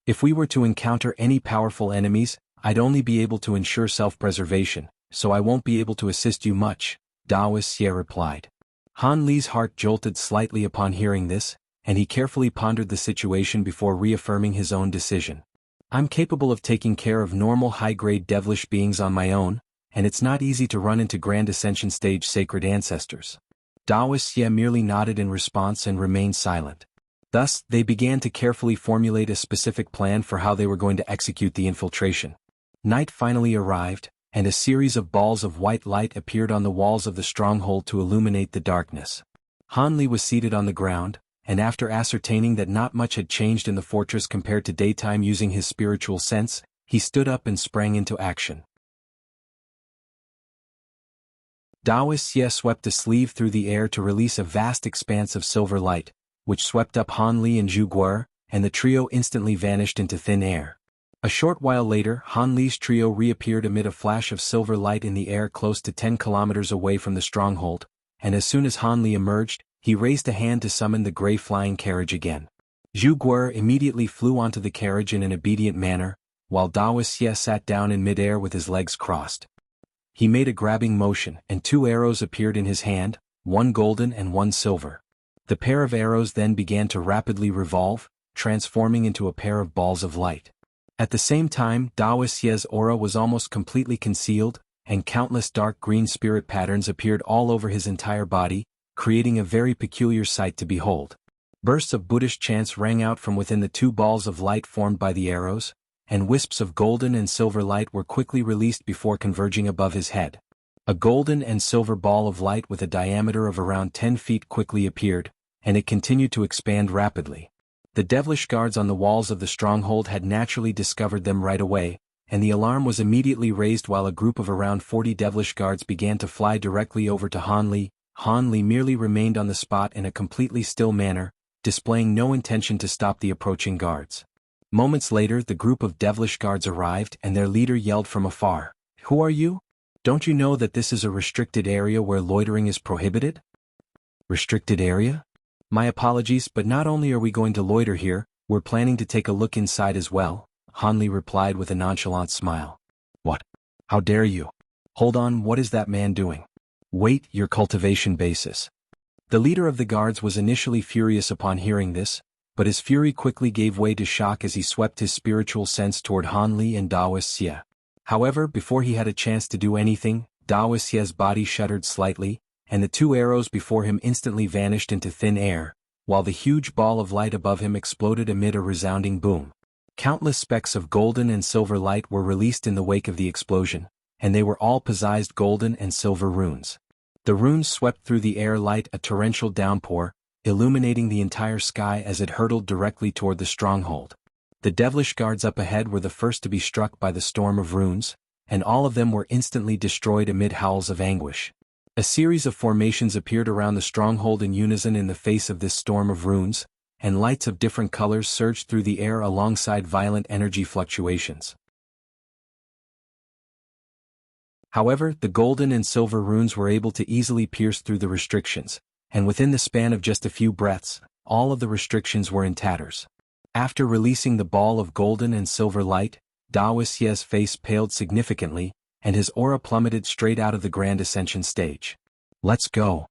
If we were to encounter any powerful enemies, I'd only be able to ensure self-preservation, so I won't be able to assist you much, Dao Xie replied. Han Li's heart jolted slightly upon hearing this, and he carefully pondered the situation before reaffirming his own decision. I'm capable of taking care of normal high-grade devilish beings on my own, and it's not easy to run into Grand Ascension stage sacred ancestors. Dao Xie merely nodded in response and remained silent. Thus, they began to carefully formulate a specific plan for how they were going to execute the infiltration. Night finally arrived, and a series of balls of white light appeared on the walls of the stronghold to illuminate the darkness. Han Li was seated on the ground, and after ascertaining that not much had changed in the fortress compared to daytime using his spiritual sense, he stood up and sprang into action. Dao Xie swept a sleeve through the air to release a vast expanse of silver light, which swept up Han Li and Zhu Guer, and the trio instantly vanished into thin air. A short while later, Han Li's trio reappeared amid a flash of silver light in the air close to 10 kilometers away from the stronghold, and as soon as Han Li emerged, he raised a hand to summon the gray flying carriage again. Zhu Guer immediately flew onto the carriage in an obedient manner, while Dao Xie sat down in midair with his legs crossed. He made a grabbing motion, and 2 arrows appeared in his hand, 1 golden and 1 silver. The pair of arrows then began to rapidly revolve, transforming into a pair of balls of light. At the same time, Dao Xie's aura was almost completely concealed, and countless dark green spirit patterns appeared all over his entire body, creating a very peculiar sight to behold. Bursts of Buddhist chants rang out from within the 2 balls of light formed by the arrows, and wisps of golden and silver light were quickly released before converging above his head. A golden and silver ball of light with a diameter of around 10 feet quickly appeared, and it continued to expand rapidly. The devilish guards on the walls of the stronghold had naturally discovered them right away, and the alarm was immediately raised while a group of around 40 devilish guards began to fly directly over to Han Li. Han Li merely remained on the spot in a completely still manner, displaying no intention to stop the approaching guards. Moments later, the group of devilish guards arrived and their leader yelled from afar, "Who are you? Don't you know that this is a restricted area where loitering is prohibited? Restricted area? My apologies, but not only are we going to loiter here, we're planning to take a look inside as well, Hanli replied with a nonchalant smile. What? How dare you? Hold on, what is that man doing? Wait, your cultivation basis. The leader of the guards was initially furious upon hearing this, but his fury quickly gave way to shock as he swept his spiritual sense toward Hanli and Daoist Xie. However, before he had a chance to do anything, Daoist Xie's body shuddered slightly, and the two arrows before him instantly vanished into thin air, while the huge ball of light above him exploded amid a resounding boom. Countless specks of golden and silver light were released in the wake of the explosion, and they were all possessed golden and silver runes. The runes swept through the air like a torrential downpour, illuminating the entire sky as it hurtled directly toward the stronghold. The devilish guards up ahead were the first to be struck by the storm of runes, and all of them were instantly destroyed amid howls of anguish. A series of formations appeared around the stronghold in unison in the face of this storm of runes, and lights of different colors surged through the air alongside violent energy fluctuations. However, the golden and silver runes were able to easily pierce through the restrictions, and within the span of just a few breaths, all of the restrictions were in tatters. After releasing the ball of golden and silver light, Daoist Xie's face paled significantly, and his aura plummeted straight out of the Grand Ascension stage. Let's go.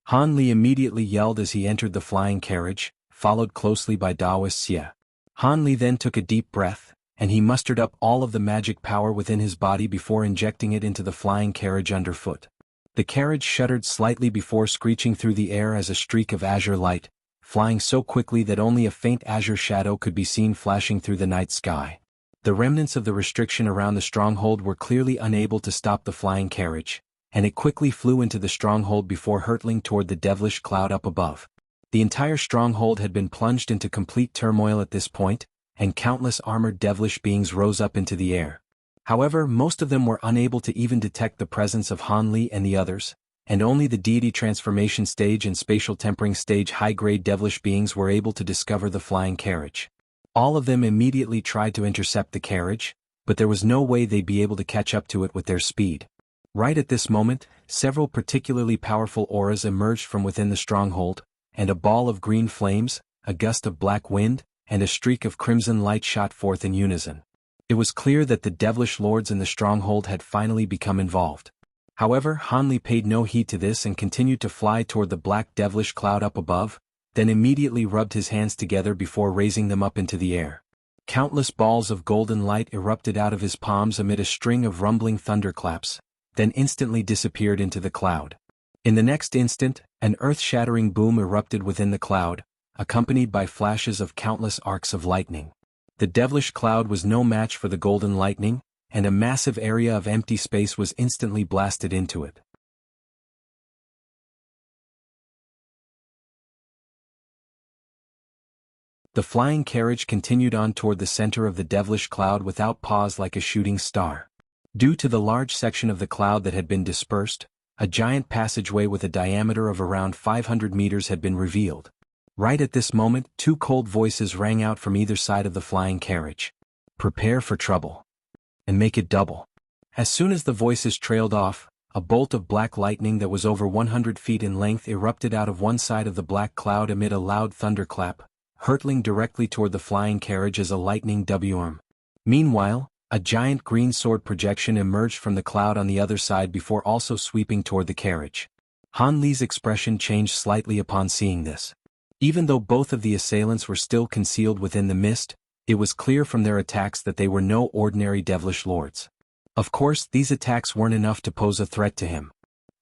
Han Li immediately yelled as he entered the flying carriage, followed closely by Daoist Xie. Han Li then took a deep breath, and he mustered up all of the magic power within his body before injecting it into the flying carriage underfoot. The carriage shuddered slightly before screeching through the air as a streak of azure light, flying so quickly that only a faint azure shadow could be seen flashing through the night sky. The remnants of the restriction around the stronghold were clearly unable to stop the flying carriage, and it quickly flew into the stronghold before hurtling toward the devilish cloud up above. The entire stronghold had been plunged into complete turmoil at this point, and countless armored devilish beings rose up into the air. However, most of them were unable to even detect the presence of Han Li and the others, and only the deity transformation stage and spatial tempering stage high-grade devilish beings were able to discover the flying carriage. All of them immediately tried to intercept the carriage, but there was no way they'd be able to catch up to it with their speed. Right at this moment, several particularly powerful auras emerged from within the stronghold, and a ball of green flames, a gust of black wind, and a streak of crimson light shot forth in unison. It was clear that the devilish lords in the stronghold had finally become involved. However, Han Li paid no heed to this and continued to fly toward the black devilish cloud up above, then immediately rubbed his hands together before raising them up into the air. Countless balls of golden light erupted out of his palms amid a string of rumbling thunderclaps, then instantly disappeared into the cloud. In the next instant, an earth-shattering boom erupted within the cloud, accompanied by flashes of countless arcs of lightning. The devilish cloud was no match for the golden lightning, and a massive area of empty space was instantly blasted into it. The flying carriage continued on toward the center of the devilish cloud without pause like a shooting star. Due to the large section of the cloud that had been dispersed, a giant passageway with a diameter of around 500 meters had been revealed. Right at this moment, two cold voices rang out from either side of the flying carriage. Prepare for trouble. And make it double. As soon as the voices trailed off, a bolt of black lightning that was over 100 feet in length erupted out of one side of the black cloud amid a loud thunderclap, hurtling directly toward the flying carriage as a lightning W-arm. Meanwhile, a giant green sword projection emerged from the cloud on the other side before also sweeping toward the carriage. Han Li's expression changed slightly upon seeing this. Even though both of the assailants were still concealed within the mist, it was clear from their attacks that they were no ordinary devilish lords. Of course, these attacks weren't enough to pose a threat to him.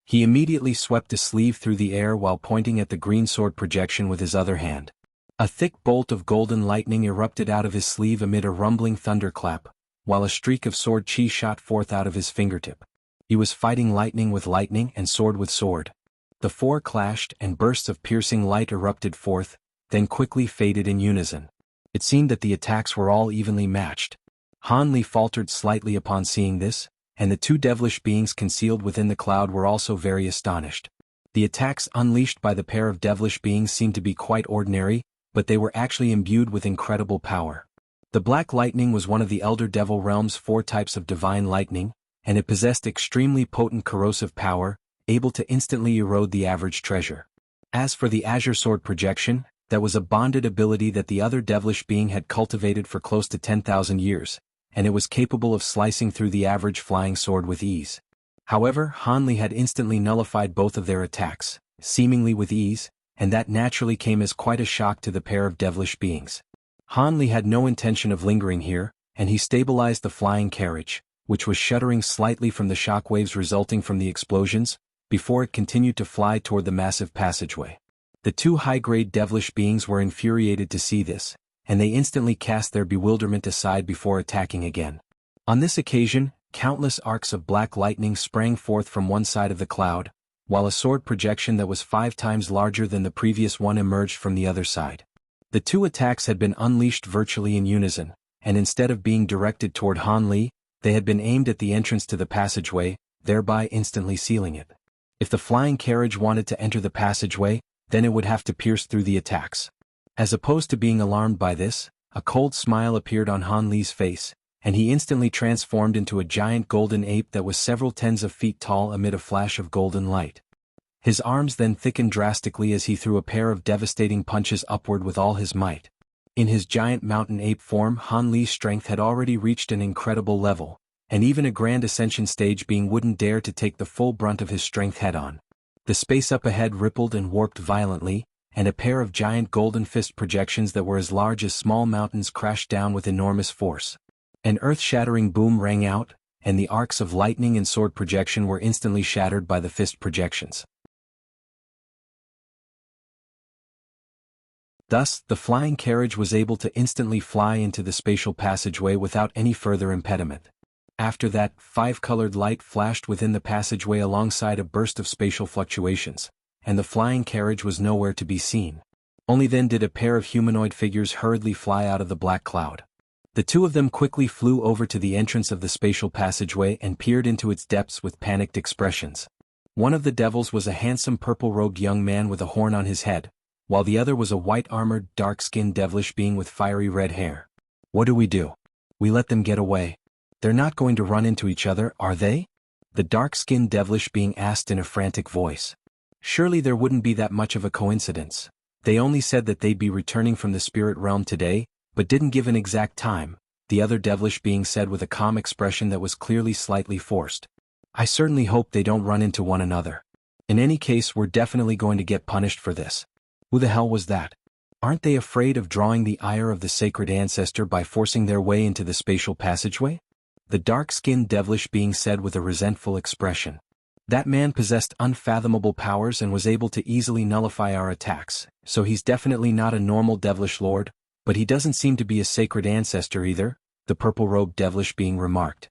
He immediately swept a sleeve through the air while pointing at the green sword projection with his other hand. A thick bolt of golden lightning erupted out of his sleeve amid a rumbling thunderclap, while a streak of sword chi shot forth out of his fingertip. He was fighting lightning with lightning and sword with sword. The four clashed and bursts of piercing light erupted forth, then quickly faded in unison. It seemed that the attacks were all evenly matched. Han Li faltered slightly upon seeing this, and the two devilish beings concealed within the cloud were also very astonished. The attacks unleashed by the pair of devilish beings seemed to be quite ordinary, but they were actually imbued with incredible power. The black lightning was one of the Elder Devil Realm's 4 types of divine lightning, and it possessed extremely potent corrosive power, able to instantly erode the average treasure. As for the Azure Sword projection, that was a bonded ability that the other devilish being had cultivated for close to 10,000 years, and it was capable of slicing through the average flying sword with ease. However, Hanli had instantly nullified both of their attacks, seemingly with ease, and that naturally came as quite a shock to the pair of devilish beings. Hanli had no intention of lingering here, and he stabilized the flying carriage, which was shuddering slightly from the shockwaves resulting from the explosions, before it continued to fly toward the massive passageway. The two high-grade devilish beings were infuriated to see this, and they instantly cast their bewilderment aside before attacking again. On this occasion, countless arcs of black lightning sprang forth from one side of the cloud, while a sword projection that was 5 times larger than the previous one emerged from the other side. The two attacks had been unleashed virtually in unison, and instead of being directed toward Hanli, they had been aimed at the entrance to the passageway, thereby instantly sealing it. If the flying carriage wanted to enter the passageway, then it would have to pierce through the attacks. As opposed to being alarmed by this, a cold smile appeared on Hanli's face, and he instantly transformed into a giant golden ape that was several tens of feet tall amid a flash of golden light. His arms then thickened drastically as he threw a pair of devastating punches upward with all his might. In his giant mountain ape form, Hanli's strength had already reached an incredible level, and even a grand ascension stage being wouldn't dare to take the full brunt of his strength head-on. The space up ahead rippled and warped violently, and a pair of giant golden fist projections that were as large as small mountains crashed down with enormous force. An earth-shattering boom rang out, and the arcs of lightning and sword projection were instantly shattered by the fist projections. Thus, the flying carriage was able to instantly fly into the spatial passageway without any further impediment. After that, 5-colored light flashed within the passageway alongside a burst of spatial fluctuations, and the flying carriage was nowhere to be seen. Only then did a pair of humanoid figures hurriedly fly out of the black cloud. The two of them quickly flew over to the entrance of the spatial passageway and peered into its depths with panicked expressions. One of the devils was a handsome purple-robed young man with a horn on his head, while the other was a white-armored, dark-skinned devilish being with fiery red hair. "What do? We let them get away. They're not going to run into each other, are they?" the dark-skinned devilish being asked in a frantic voice. Surely there wouldn't be that much of a coincidence. They only said that they'd be returning from the spirit realm today, but didn't give an exact time, the other devilish being said with a calm expression that was clearly slightly forced. "I certainly hope they don't run into one another. In any case, we're definitely going to get punished for this." Who the hell was that? Aren't they afraid of drawing the ire of the sacred ancestor by forcing their way into the spatial passageway? The dark-skinned devilish being said with a resentful expression. "That man possessed unfathomable powers and was able to easily nullify our attacks, so he's definitely not a normal devilish lord, but he doesn't seem to be a sacred ancestor either," the purple-robed devilish being remarked.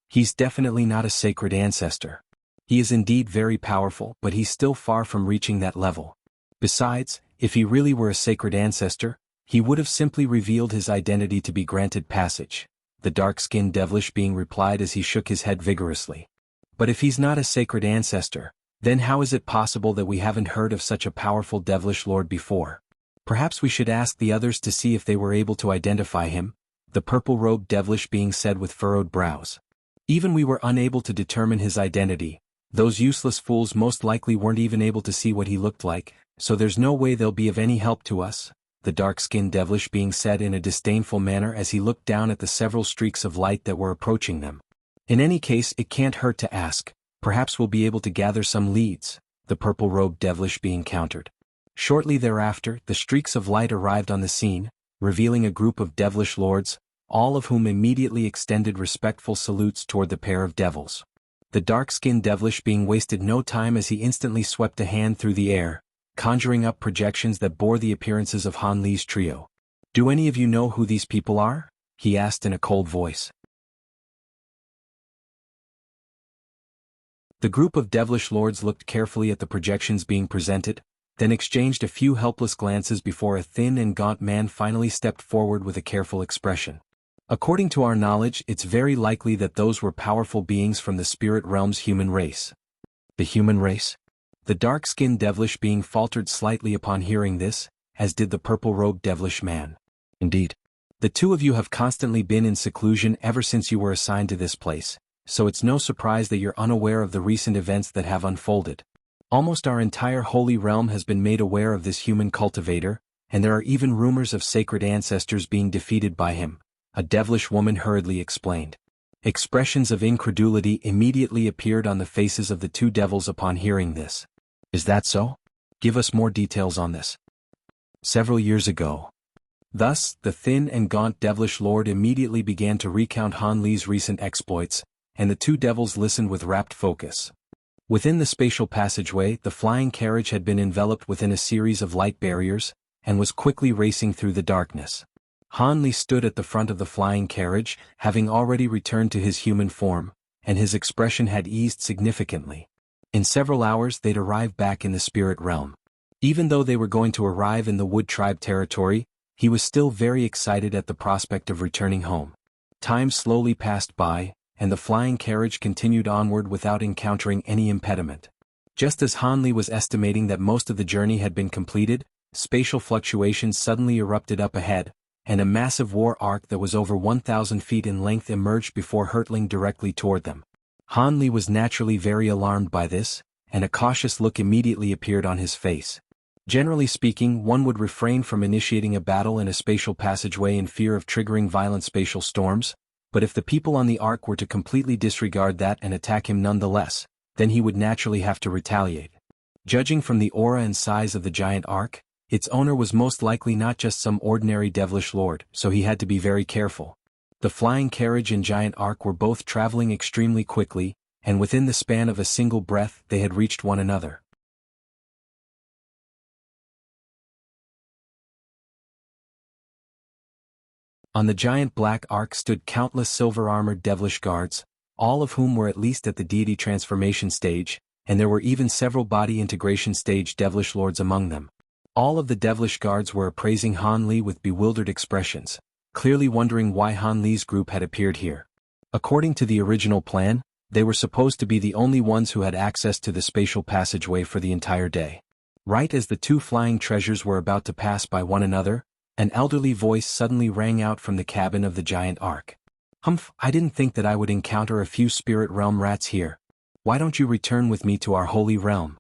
"He's definitely not a sacred ancestor. He is indeed very powerful, but he's still far from reaching that level. Besides, if he really were a sacred ancestor, he would have simply revealed his identity to be granted passage," the dark-skinned devilish being replied as he shook his head vigorously. "But if he's not a sacred ancestor, then how is it possible that we haven't heard of such a powerful devilish lord before? Perhaps we should ask the others to see if they were able to identify him," the purple-robed devilish being said with furrowed brows. "Even we were unable to determine his identity. Those useless fools most likely weren't even able to see what he looked like, so there's no way they'll be of any help to us," the dark-skinned devilish being said in a disdainful manner as he looked down at the several streaks of light that were approaching them. "In any case, it can't hurt to ask. Perhaps we'll be able to gather some leads," the purple-robed devilish being countered. Shortly thereafter, the streaks of light arrived on the scene, revealing a group of devilish lords, all of whom immediately extended respectful salutes toward the pair of devils. The dark-skinned devilish being wasted no time as he instantly swept a hand through the air, conjuring up projections that bore the appearances of Hanli's trio. "Do any of you know who these people are?" he asked in a cold voice. The group of devilish lords looked carefully at the projections being presented, then exchanged a few helpless glances before a thin and gaunt man finally stepped forward with a careful expression. "According to our knowledge, it's very likely that those were powerful beings from the spirit realm's human race." "The human race?" The dark-skinned devilish being faltered slightly upon hearing this, as did the purple-robed devilish man. "Indeed. The two of you have constantly been in seclusion ever since you were assigned to this place, so it's no surprise that you're unaware of the recent events that have unfolded. Almost our entire holy realm has been made aware of this human cultivator, and there are even rumors of sacred ancestors being defeated by him, a devilish woman hurriedly explained. Expressions of incredulity immediately appeared on the faces of the two devils upon hearing this. Is that so? Give us more details on this. Several years ago. Thus, the thin and gaunt devilish lord immediately began to recount Han Li's recent exploits, and the two devils listened with rapt focus. Within the spatial passageway, the flying carriage had been enveloped within a series of light barriers, and was quickly racing through the darkness. Han Li stood at the front of the flying carriage, having already returned to his human form, and his expression had eased significantly. In several hours they'd arrive back in the spirit realm. Even though they were going to arrive in the Wood Tribe territory, he was still very excited at the prospect of returning home. Time slowly passed by, and the flying carriage continued onward without encountering any impediment. Just as Han Li was estimating that most of the journey had been completed, spatial fluctuations suddenly erupted up ahead, and a massive war arc that was over 1,000 feet in length emerged before hurtling directly toward them. Han Li was naturally very alarmed by this, and a cautious look immediately appeared on his face. Generally speaking, one would refrain from initiating a battle in a spatial passageway in fear of triggering violent spatial storms, but if the people on the ark were to completely disregard that and attack him nonetheless, then he would naturally have to retaliate. Judging from the aura and size of the giant ark, its owner was most likely not just some ordinary devilish lord, so he had to be very careful. The flying carriage and giant ark were both traveling extremely quickly, and within the span of a single breath they had reached one another. On the giant black ark stood countless silver-armored devilish guards, all of whom were at least at the deity transformation stage, and there were even several body integration stage devilish lords among them. All of the devilish guards were appraising Han Li with bewildered expressions, clearly wondering why Han Li's group had appeared here. According to the original plan, they were supposed to be the only ones who had access to the spatial passageway for the entire day. Right as the two flying treasures were about to pass by one another, an elderly voice suddenly rang out from the cabin of the giant ark. "Humph, I didn't think that I would encounter a few spirit realm rats here. Why don't you return with me to our holy realm?"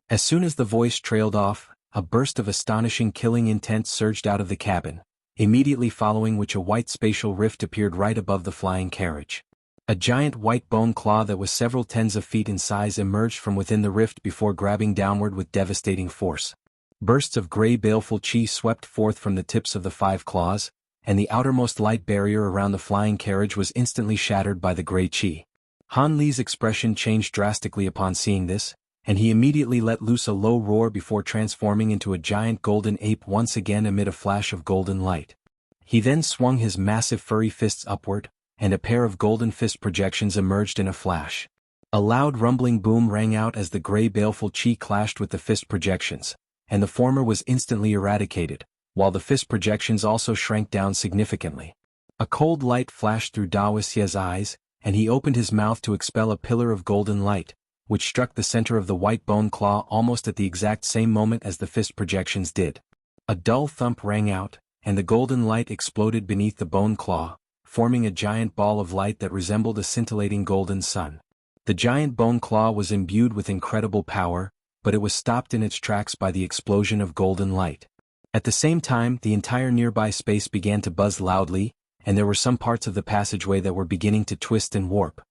As soon as the voice trailed off, a burst of astonishing killing intent surged out of the cabin, immediately following which a white spatial rift appeared right above the flying carriage. A giant white bone claw that was several tens of feet in size emerged from within the rift before grabbing downward with devastating force. Bursts of gray baleful chi swept forth from the tips of the 5 claws, and the outermost light barrier around the flying carriage was instantly shattered by the gray chi. Han Li's expression changed drastically upon seeing this, and he immediately let loose a low roar before transforming into a giant golden ape once again amid a flash of golden light. He then swung his massive furry fists upward, and a pair of golden fist projections emerged in a flash. A loud rumbling boom rang out as the gray baleful chi clashed with the fist projections, and the former was instantly eradicated, while the fist projections also shrank down significantly. A cold light flashed through Daoisie's eyes, and he opened his mouth to expel a pillar of golden light, which struck the center of the white bone claw almost at the exact same moment as the fist projections did. A dull thump rang out, and the golden light exploded beneath the bone claw, forming a giant ball of light that resembled a scintillating golden sun. The giant bone claw was imbued with incredible power, but it was stopped in its tracks by the explosion of golden light. At the same time, the entire nearby space began to buzz loudly, and there were some parts of the passageway that were beginning to twist and warp.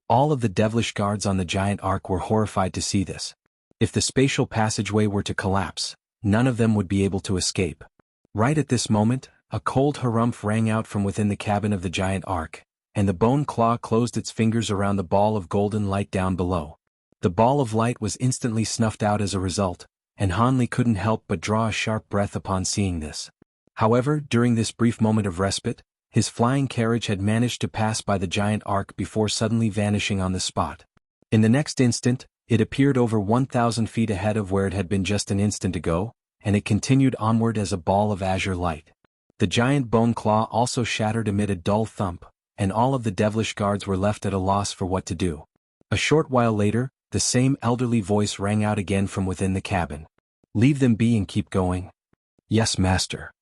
All of the devilish guards on the giant ark were horrified to see this. If the spatial passageway were to collapse, none of them would be able to escape. Right at this moment, a cold harumph rang out from within the cabin of the giant ark, and the bone claw closed its fingers around the ball of golden light down below. The ball of light was instantly snuffed out as a result, and Han Li couldn't help but draw a sharp breath upon seeing this. However, during this brief moment of respite, his flying carriage had managed to pass by the giant ark before suddenly vanishing on the spot. In the next instant, it appeared over 1,000 feet ahead of where it had been just an instant ago, and it continued onward as a ball of azure light. The giant bone claw also shattered amid a dull thump, and all of the devilish guards were left at a loss for what to do. A short while later, the same elderly voice rang out again from within the cabin. "Leave them be and keep going." "Yes, master."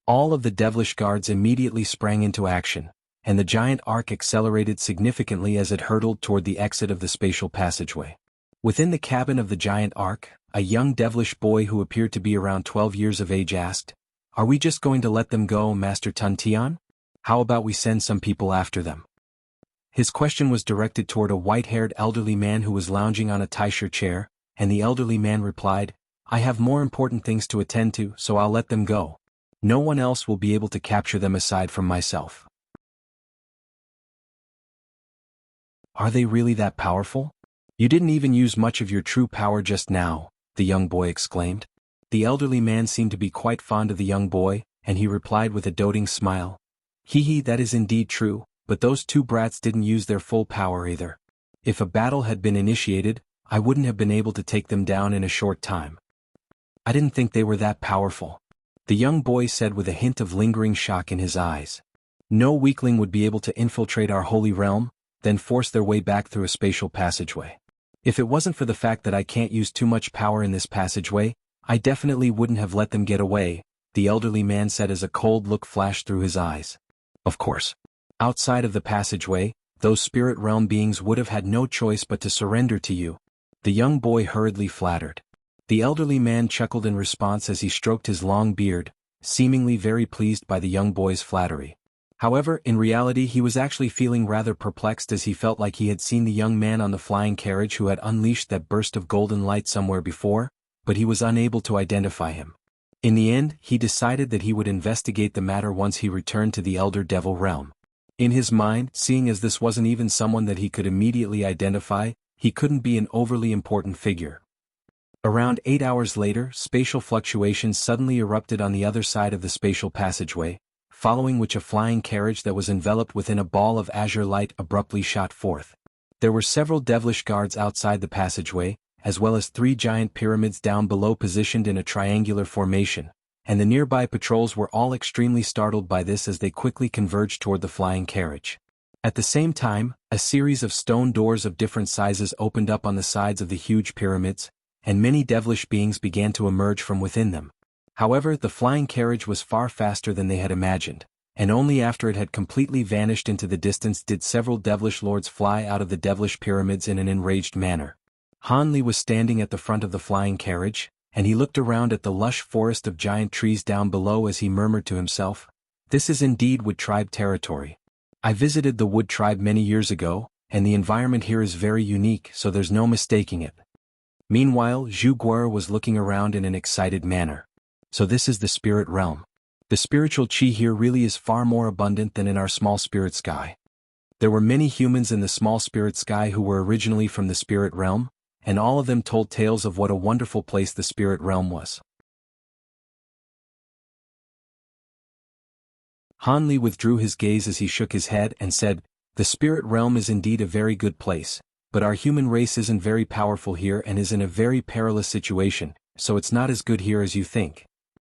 All of the devilish guards immediately sprang into action, and the giant ark accelerated significantly as it hurtled toward the exit of the spatial passageway. Within the cabin of the giant ark, a young devilish boy who appeared to be around 12 years of age asked, "Are we just going to let them go, Master Tuntian? How about we send some people after them?" His question was directed toward a white-haired elderly man who was lounging on a Taisher chair, and the elderly man replied, "I have more important things to attend to, so I'll let them go. No one else will be able to capture them aside from myself." "Are they really that powerful? You didn't even use much of your true power just now," the young boy exclaimed. The elderly man seemed to be quite fond of the young boy, and he replied with a doting smile, "Hee, that is indeed true, but those two brats didn't use their full power either. If a battle had been initiated, I wouldn't have been able to take them down in a short time. I didn't think they were that powerful," the young boy said with a hint of lingering shock in his eyes. "No weakling would be able to infiltrate our holy realm, then force their way back through a spatial passageway. If it wasn't for the fact that I can't use too much power in this passageway, I definitely wouldn't have let them get away," the elderly man said as a cold look flashed through his eyes. Of course. Outside of the passageway, those spirit realm beings would have had no choice but to surrender to you, the young boy hurriedly flattered. The elderly man chuckled in response as he stroked his long beard, seemingly very pleased by the young boy's flattery. However, in reality he was actually feeling rather perplexed as he felt like he had seen the young man on the flying carriage who had unleashed that burst of golden light somewhere before, but he was unable to identify him. In the end, he decided that he would investigate the matter once he returned to the Elder Devil realm. In his mind, seeing as this wasn't even someone that he could immediately identify, he couldn't be an overly important figure. Around 8 hours later, spatial fluctuations suddenly erupted on the other side of the spatial passageway, following which a flying carriage that was enveloped within a ball of azure light abruptly shot forth. There were several devilish guards outside the passageway, as well as 3 giant pyramids down below positioned in a triangular formation, and the nearby patrols were all extremely startled by this as they quickly converged toward the flying carriage. At the same time, a series of stone doors of different sizes opened up on the sides of the huge pyramids, and many devilish beings began to emerge from within them. However, the flying carriage was far faster than they had imagined, and only after it had completely vanished into the distance did several devilish lords fly out of the devilish pyramids in an enraged manner. Han Li was standing at the front of the flying carriage, and he looked around at the lush forest of giant trees down below as he murmured to himself, "This is indeed Wood Tribe territory. I visited the Wood Tribe many years ago, and the environment here is very unique, so there's no mistaking it." Meanwhile, Zhu Guer was looking around in an excited manner. "So this is the spirit realm. The spiritual chi here really is far more abundant than in our small spirit sky. There were many humans in the small spirit sky who were originally from the spirit realm, and all of them told tales of what a wonderful place the spirit realm was." Han Li withdrew his gaze as he shook his head and said, "The spirit realm is indeed a very good place, but our human race isn't very powerful here and is in a very perilous situation, so it's not as good here as you think.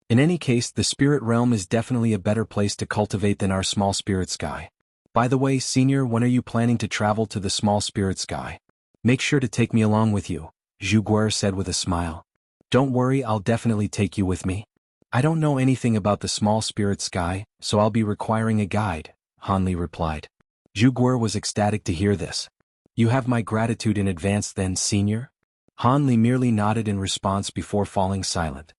In any case, the spirit realm is definitely a better place to cultivate than our small spirit sky. By the way, Senior, when are you planning to travel to the small spirit sky? Make sure to take me along with you," Zhu Guer said with a smile. "Don't worry, I'll definitely take you with me. I don't know anything about the small spirit sky, so I'll be requiring a guide," Han Li replied. Zhu Guer was ecstatic to hear this. "You have my gratitude in advance then, Senior?" Han Li merely nodded in response before falling silent.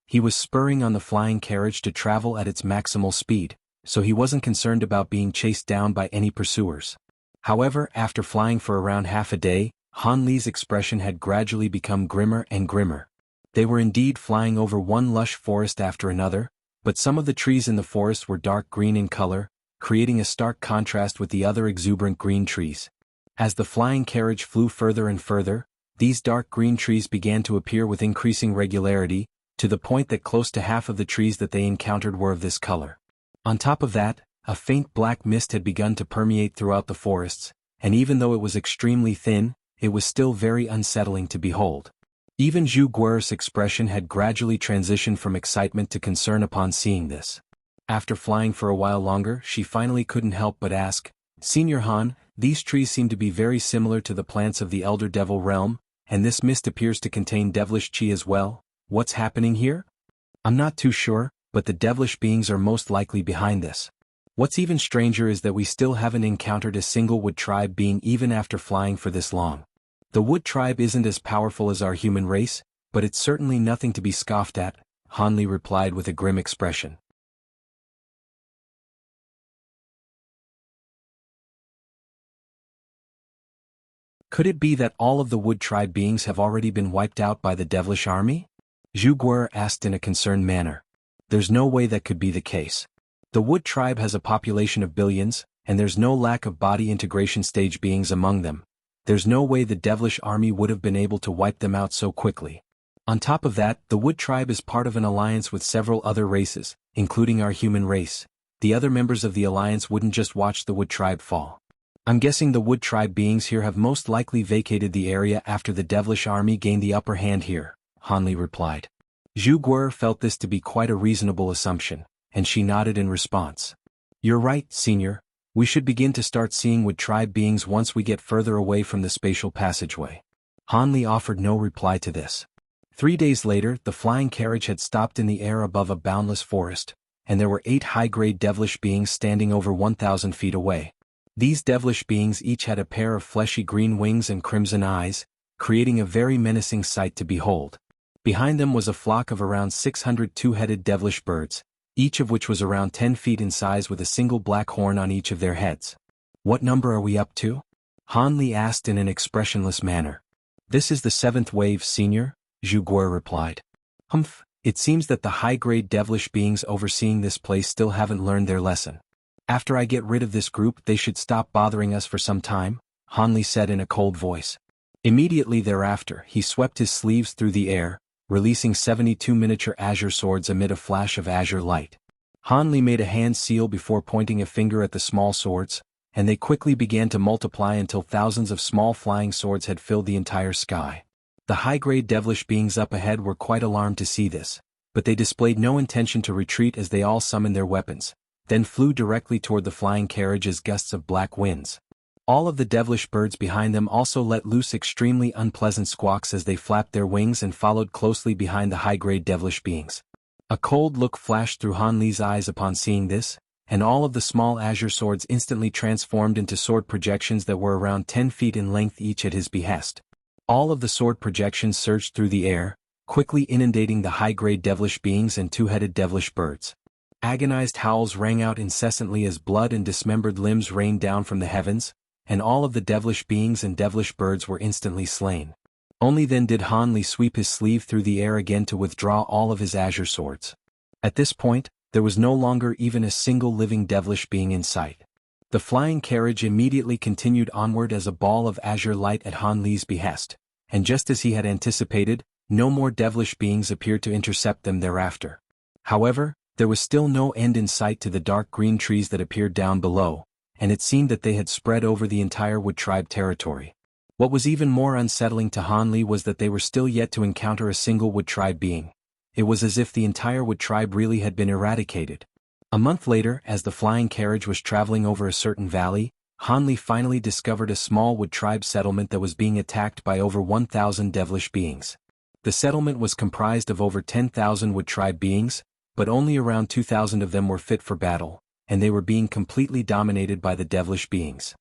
He was spurring on the flying carriage to travel at its maximal speed, so he wasn't concerned about being chased down by any pursuers. However, after flying for around half a day, Han Li's expression had gradually become grimmer and grimmer. They were indeed flying over one lush forest after another, but some of the trees in the forest were dark green in color, creating a stark contrast with the other exuberant green trees. As the flying carriage flew further and further, these dark green trees began to appear with increasing regularity, to the point that close to half of the trees that they encountered were of this color. On top of that, a faint black mist had begun to permeate throughout the forests, and even though it was extremely thin, it was still very unsettling to behold. Even Zhu Guer's expression had gradually transitioned from excitement to concern upon seeing this. After flying for a while longer, she finally couldn't help but ask, "Senior Han, these trees seem to be very similar to the plants of the Elder Devil realm, and this mist appears to contain devilish chi as well. What's happening here?" "I'm not too sure, but the devilish beings are most likely behind this. What's even stranger is that we still haven't encountered a single wood tribe being even after flying for this long. The wood tribe isn't as powerful as our human race, but it's certainly nothing to be scoffed at, Hanli replied with a grim expression. Could it be that all of the wood tribe beings have already been wiped out by the devilish army? Zhu Guer asked in a concerned manner. There's no way that could be the case. The wood tribe has a population of billions, and there's no lack of body integration stage beings among them. There's no way the devilish army would have been able to wipe them out so quickly. On top of that, the wood tribe is part of an alliance with several other races, including our human race. The other members of the alliance wouldn't just watch the wood tribe fall. I'm guessing the wood tribe beings here have most likely vacated the area after the devilish army gained the upper hand here, Hanli replied. Zhu Guer felt this to be quite a reasonable assumption, and she nodded in response. You're right, Senior. We should begin to start seeing wood tribe beings once we get further away from the spatial passageway. Hanli offered no reply to this. 3 days later, the flying carriage had stopped in the air above a boundless forest, and there were 8 high-grade devilish beings standing over 1,000 feet away. These devilish beings each had a pair of fleshy green wings and crimson eyes, creating a very menacing sight to behold. Behind them was a flock of around 600 two-headed devilish birds, each of which was around 10 feet in size with a single black horn on each of their heads. What number are we up to? Hanli asked in an expressionless manner. This is the 7th wave, Senior, Zhu Guer replied. Humph, it seems that the high-grade devilish beings overseeing this place still haven't learned their lesson. After I get rid of this group they should stop bothering us for some time, Hanli said in a cold voice. Immediately thereafter he swept his sleeves through the air, releasing 72 miniature azure swords amid a flash of azure light. Hanli made a hand seal before pointing a finger at the small swords, and they quickly began to multiply until thousands of small flying swords had filled the entire sky. The high-grade devilish beings up ahead were quite alarmed to see this, but they displayed no intention to retreat as they all summoned their weapons, then flew directly toward the flying carriage as gusts of black winds. All of the devilish birds behind them also let loose extremely unpleasant squawks as they flapped their wings and followed closely behind the high-grade devilish beings. A cold look flashed through Hanli's eyes upon seeing this, and all of the small azure swords instantly transformed into sword projections that were around 10 feet in length each at his behest. All of the sword projections surged through the air, quickly inundating the high-grade devilish beings and two-headed devilish birds. Agonized howls rang out incessantly as blood and dismembered limbs rained down from the heavens, and all of the devilish beings and devilish birds were instantly slain. Only then did Hanli sweep his sleeve through the air again to withdraw all of his azure swords. At this point, there was no longer even a single living devilish being in sight. The flying carriage immediately continued onward as a ball of azure light at Hanli's behest, and just as he had anticipated, no more devilish beings appeared to intercept them thereafter. However, there was still no end in sight to the dark green trees that appeared down below, and it seemed that they had spread over the entire wood tribe territory. What was even more unsettling to Hanli was that they were still yet to encounter a single wood tribe being. It was as if the entire wood tribe really had been eradicated. A month later, as the flying carriage was traveling over a certain valley, Hanli finally discovered a small wood tribe settlement that was being attacked by over 1,000 devilish beings. The settlement was comprised of over 10,000 wood tribe beings, but only around 2,000 of them were fit for battle, and they were being completely dominated by the devilish beings.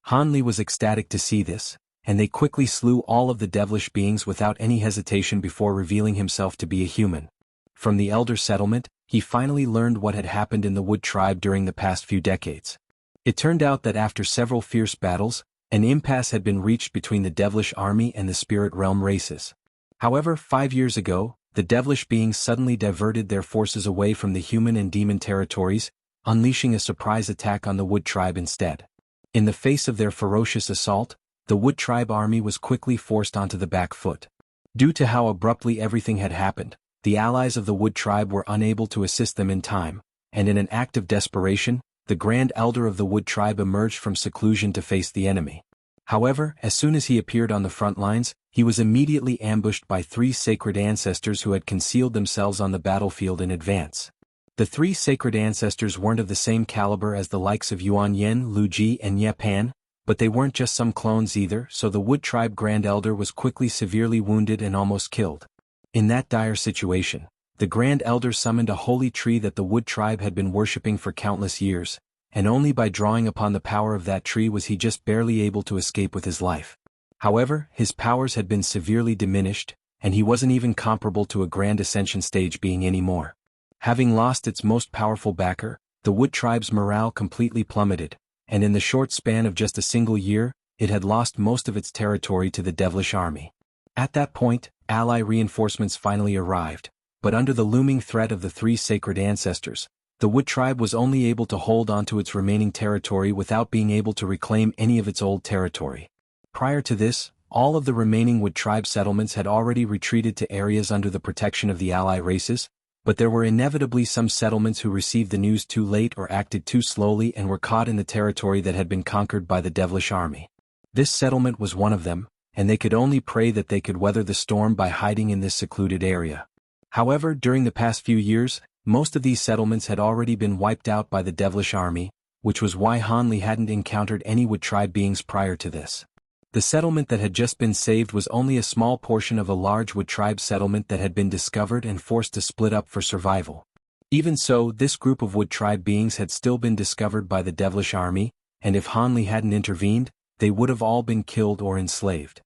Hanli was ecstatic to see this, and they quickly slew all of the devilish beings without any hesitation before revealing himself to be a human. From the elder settlement, he finally learned what had happened in the wood tribe during the past few decades. It turned out that after several fierce battles, an impasse had been reached between the devilish army and the spirit realm races. However, 5 years ago, the devilish beings suddenly diverted their forces away from the human and demon territories, unleashing a surprise attack on the wood tribe instead. In the face of their ferocious assault, the wood tribe army was quickly forced onto the back foot. Due to how abruptly everything had happened, the allies of the wood tribe were unable to assist them in time, and in an act of desperation, the Grand Elder of the wood tribe emerged from seclusion to face the enemy. However, as soon as he appeared on the front lines, he was immediately ambushed by 3 sacred ancestors who had concealed themselves on the battlefield in advance. The 3 sacred ancestors weren't of the same caliber as the likes of Yuan Yen, Lu Ji and Ye Pan, but they weren't just some clones either, so the wood tribe Grand Elder was quickly severely wounded and almost killed. In that dire situation, The Grand Elder summoned a holy tree that the Wood tribe had been worshipping for countless years, and only by drawing upon the power of that tree was he just barely able to escape with his life. However, his powers had been severely diminished, and he wasn't even comparable to a Grand Ascension stage being anymore. Having lost its most powerful backer, the Wood tribe's morale completely plummeted, and in the short span of just a single year, it had lost most of its territory to the devilish army. At that point, ally reinforcements finally arrived, but under the looming threat of the three sacred ancestors, the Wood tribe was only able to hold onto its remaining territory without being able to reclaim any of its old territory. Prior to this, all of the remaining Wood tribe settlements had already retreated to areas under the protection of the ally races, but there were inevitably some settlements who received the news too late or acted too slowly and were caught in the territory that had been conquered by the devilish army. This settlement was one of them, and they could only pray that they could weather the storm by hiding in this secluded area. However, during the past few years, most of these settlements had already been wiped out by the devilish army, which was why Hanli hadn't encountered any Wood tribe beings prior to this. The settlement that had just been saved was only a small portion of a large Wood tribe settlement that had been discovered and forced to split up for survival. Even so, this group of Wood tribe beings had still been discovered by the devilish army, and if Hanli hadn't intervened, they would have all been killed or enslaved.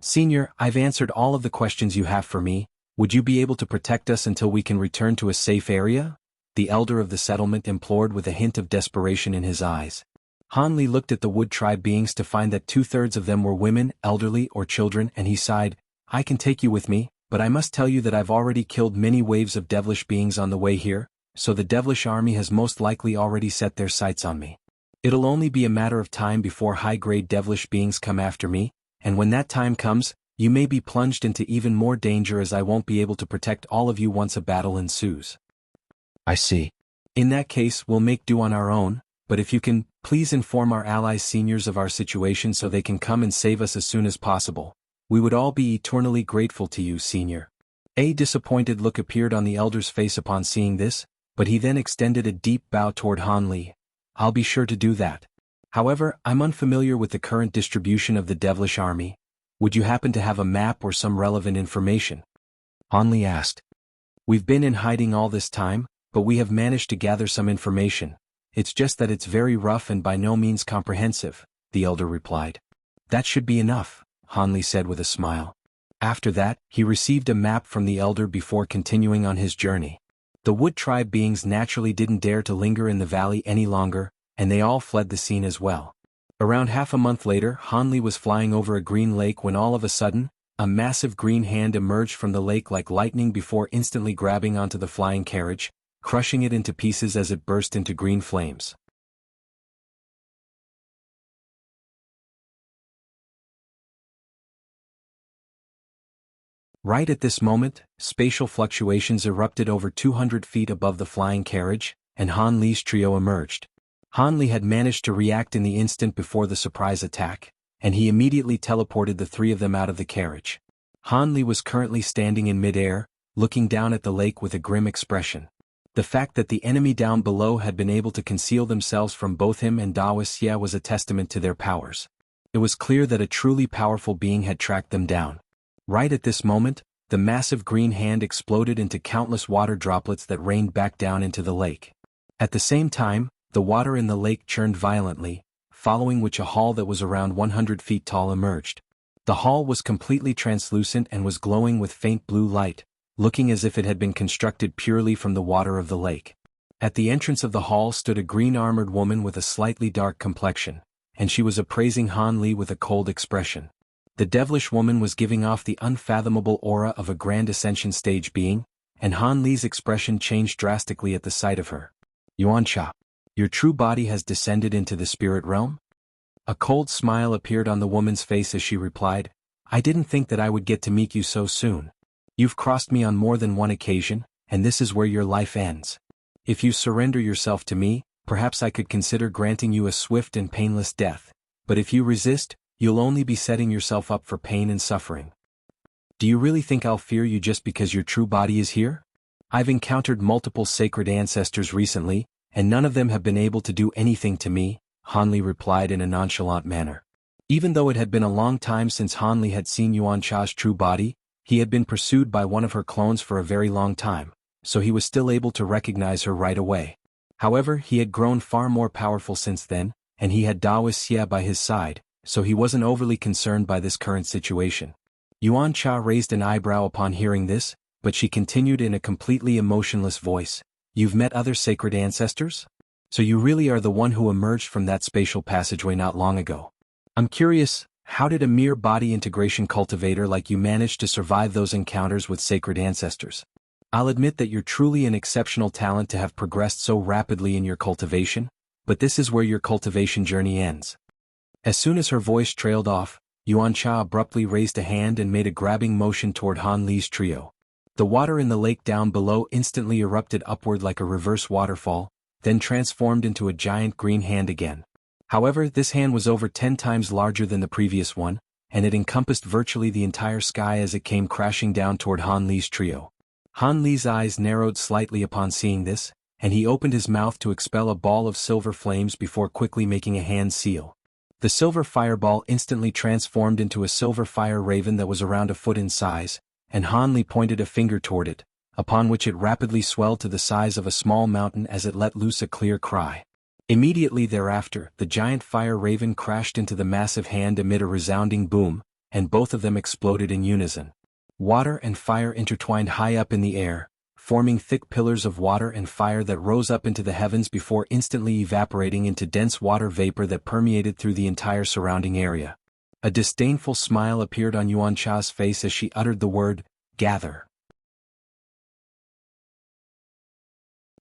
Senior, I've answered all of the questions you have for me. Would you be able to protect us until we can return to a safe area? The elder of the settlement implored with a hint of desperation in his eyes. Hanli looked at the Wood tribe beings to find that 2/3 of them were women, elderly, or children, and he sighed, I can take you with me, but I must tell you that I've already killed many waves of devilish beings on the way here, so the devilish army has most likely already set their sights on me. It'll only be a matter of time before high-grade devilish beings come after me, and when that time comes, you may be plunged into even more danger as I won't be able to protect all of you once a battle ensues. I see. In that case, we'll make do on our own, but if you can, please inform our allies seniors of our situation so they can come and save us as soon as possible. We would all be eternally grateful to you, senior. A disappointed look appeared on the elder's face upon seeing this, but he then extended a deep bow toward Hanli. I'll be sure to do that. However, I'm unfamiliar with the current distribution of the devilish army. Would you happen to have a map or some relevant information? Hanli asked. We've been in hiding all this time, but we have managed to gather some information. It's just that it's very rough and by no means comprehensive, the elder replied. That should be enough, Hanli said with a smile. After that, he received a map from the elder before continuing on his journey. The Wood tribe beings naturally didn't dare to linger in the valley any longer, and they all fled the scene as well. Around half a month later, Hanli was flying over a green lake when all of a sudden, a massive green hand emerged from the lake like lightning before instantly grabbing onto the flying carriage, crushing it into pieces as it burst into green flames. Right at this moment, spatial fluctuations erupted over 200 feet above the flying carriage, and Hanli's trio emerged. Hanli had managed to react in the instant before the surprise attack, and he immediately teleported the three of them out of the carriage. Hanli was currently standing in midair, looking down at the lake with a grim expression. The fact that the enemy down below had been able to conceal themselves from both him and Dawisya was a testament to their powers. It was clear that a truly powerful being had tracked them down. Right at this moment, the massive green hand exploded into countless water droplets that rained back down into the lake. At the same time, the water in the lake churned violently, following which a hull that was around 100 feet tall emerged. The hull was completely translucent and was glowing with faint blue light, looking as if it had been constructed purely from the water of the lake. At the entrance of the hall stood a green-armored woman with a slightly dark complexion, and she was appraising Hanli with a cold expression. The devilish woman was giving off the unfathomable aura of a Grand Ascension stage being, and Hanli's expression changed drastically at the sight of her. Yuansha, your true body has descended into the spirit realm? A cold smile appeared on the woman's face as she replied, I didn't think that I would get to meet you so soon. You've crossed me on more than one occasion, and this is where your life ends. If you surrender yourself to me, perhaps I could consider granting you a swift and painless death, but if you resist, you'll only be setting yourself up for pain and suffering. Do you really think I'll fear you just because your true body is here? I've encountered multiple sacred ancestors recently, and none of them have been able to do anything to me, Hanli replied in a nonchalant manner. Even though it had been a long time since Hanli had seen Yuansha's true body, He had been pursued by one of her clones for a very long time, so he was still able to recognize her right away. However, he had grown far more powerful since then, and he had Daoist Xie by his side, so he wasn't overly concerned by this current situation. Yuan Cha raised an eyebrow upon hearing this, but she continued in a completely emotionless voice, "You've met other sacred ancestors? So you really are the one who emerged from that spatial passageway not long ago. I'm curious, how did a mere body integration cultivator like you manage to survive those encounters with sacred ancestors? I'll admit that you're truly an exceptional talent to have progressed so rapidly in your cultivation, but this is where your cultivation journey ends." As soon as her voice trailed off, Yuan Cha abruptly raised a hand and made a grabbing motion toward Han Li's trio. The water in the lake down below instantly erupted upward like a reverse waterfall, then transformed into a giant green hand again. However, this hand was over 10 times larger than the previous one, and it encompassed virtually the entire sky as it came crashing down toward Han Li's trio. Han Li's eyes narrowed slightly upon seeing this, and he opened his mouth to expel a ball of silver flames before quickly making a hand seal. The silver fireball instantly transformed into a silver fire raven that was around a foot in size, and Han Li pointed a finger toward it, upon which it rapidly swelled to the size of a small mountain as it let loose a clear cry. Immediately thereafter, the giant fire raven crashed into the massive hand amid a resounding boom, and both of them exploded in unison. Water and fire intertwined high up in the air, forming thick pillars of water and fire that rose up into the heavens before instantly evaporating into dense water vapor that permeated through the entire surrounding area. A disdainful smile appeared on Yuan Cha's face as she uttered the word, "Gather."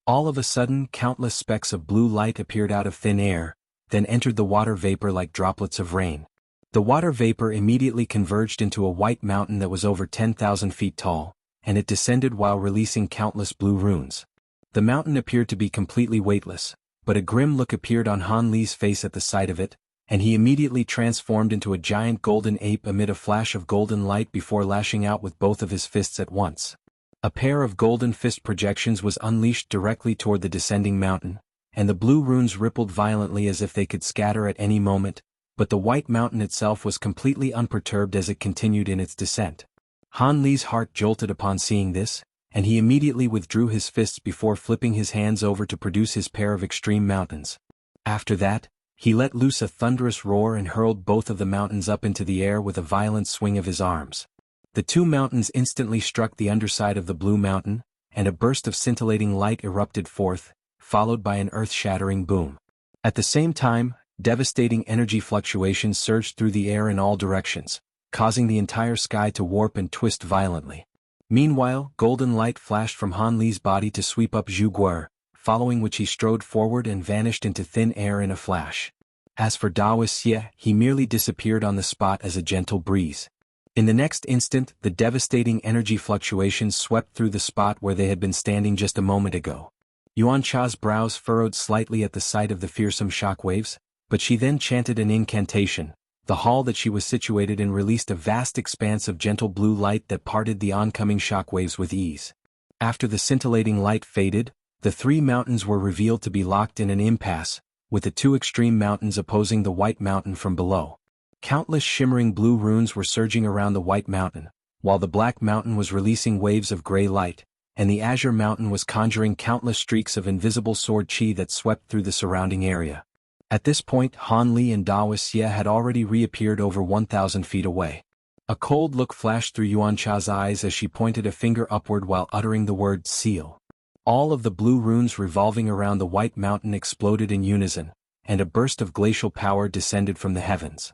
All of a sudden, countless specks of blue light appeared out of thin air, then entered the water vapor like droplets of rain. The water vapor immediately converged into a white mountain that was over 10,000 feet tall, and it descended while releasing countless blue runes. The mountain appeared to be completely weightless, but a grim look appeared on Han Li's face at the sight of it, and he immediately transformed into a giant golden ape amid a flash of golden light before lashing out with both of his fists at once. A pair of golden fist projections was unleashed directly toward the descending mountain, and the blue runes rippled violently as if they could scatter at any moment, but the white mountain itself was completely unperturbed as it continued in its descent. Han Li's heart jolted upon seeing this, and he immediately withdrew his fists before flipping his hands over to produce his pair of extreme mountains. After that, he let loose a thunderous roar and hurled both of the mountains up into the air with a violent swing of his arms. The two mountains instantly struck the underside of the blue mountain, and a burst of scintillating light erupted forth, followed by an earth-shattering boom. At the same time, devastating energy fluctuations surged through the air in all directions, causing the entire sky to warp and twist violently. Meanwhile, golden light flashed from Han Li's body to sweep up Zhu Guer, following which he strode forward and vanished into thin air in a flash. As for Daoist Xie, he merely disappeared on the spot as a gentle breeze. In the next instant, the devastating energy fluctuations swept through the spot where they had been standing just a moment ago. Yuan Cha's brows furrowed slightly at the sight of the fearsome shockwaves, but she then chanted an incantation. The hall that she was situated in released a vast expanse of gentle blue light that parted the oncoming shockwaves with ease. After the scintillating light faded, the three mountains were revealed to be locked in an impasse, with the two extreme mountains opposing the white mountain from below. Countless shimmering blue runes were surging around the white mountain, while the black mountain was releasing waves of gray light, and the azure mountain was conjuring countless streaks of invisible sword qi that swept through the surrounding area. At this point, Han Li and Daoist Xie had already reappeared over 1,000 feet away. A cold look flashed through Yuan Cha's eyes as she pointed a finger upward while uttering the word seal. All of the blue runes revolving around the white mountain exploded in unison, and a burst of glacial power descended from the heavens.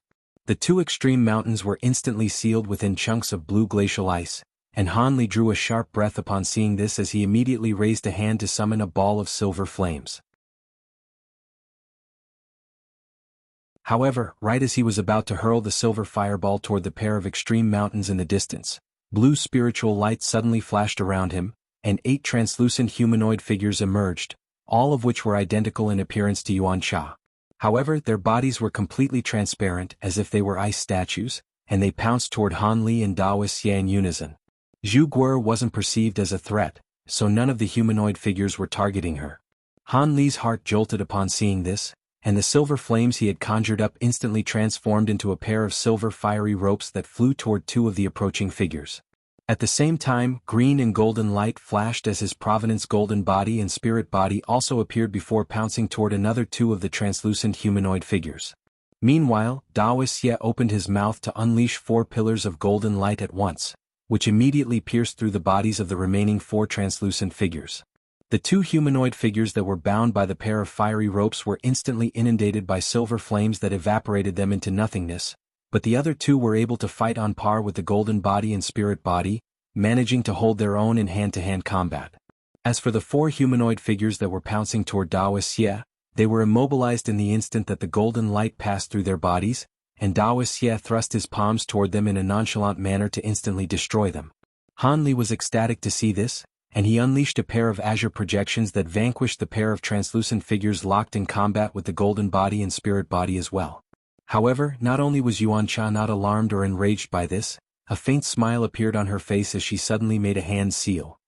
The two extreme mountains were instantly sealed within chunks of blue glacial ice, and Han Li drew a sharp breath upon seeing this as he immediately raised a hand to summon a ball of silver flames. However, right as he was about to hurl the silver fireball toward the pair of extreme mountains in the distance, blue spiritual light suddenly flashed around him, and 8 translucent humanoid figures emerged, all of which were identical in appearance to Yuan Cha. However, their bodies were completely transparent as if they were ice statues, and they pounced toward Han Li and Daoist Xie in unison. Zhu Guer wasn't perceived as a threat, so none of the humanoid figures were targeting her. Han Li's heart jolted upon seeing this, and the silver flames he had conjured up instantly transformed into a pair of silver fiery ropes that flew toward 2 of the approaching figures. At the same time, green and golden light flashed as his Provenance golden body and spirit body also appeared before pouncing toward another two of the translucent humanoid figures. Meanwhile, Daoist Ye opened his mouth to unleash 4 pillars of golden light at once, which immediately pierced through the bodies of the remaining 4 translucent figures. The 2 humanoid figures that were bound by the pair of fiery ropes were instantly inundated by silver flames that evaporated them into nothingness, but the other 2 were able to fight on par with the golden body and spirit body, managing to hold their own in hand-to-hand combat. As for the 4 humanoid figures that were pouncing toward Daoist Ye, they were immobilized in the instant that the golden light passed through their bodies, and Daoist Ye thrust his palms toward them in a nonchalant manner to instantly destroy them. Han Li was ecstatic to see this, and he unleashed a pair of azure projections that vanquished the pair of translucent figures locked in combat with the golden body and spirit body as well. However, not only was Yuan Cha not alarmed or enraged by this, a faint smile appeared on her face as she suddenly made a hand seal.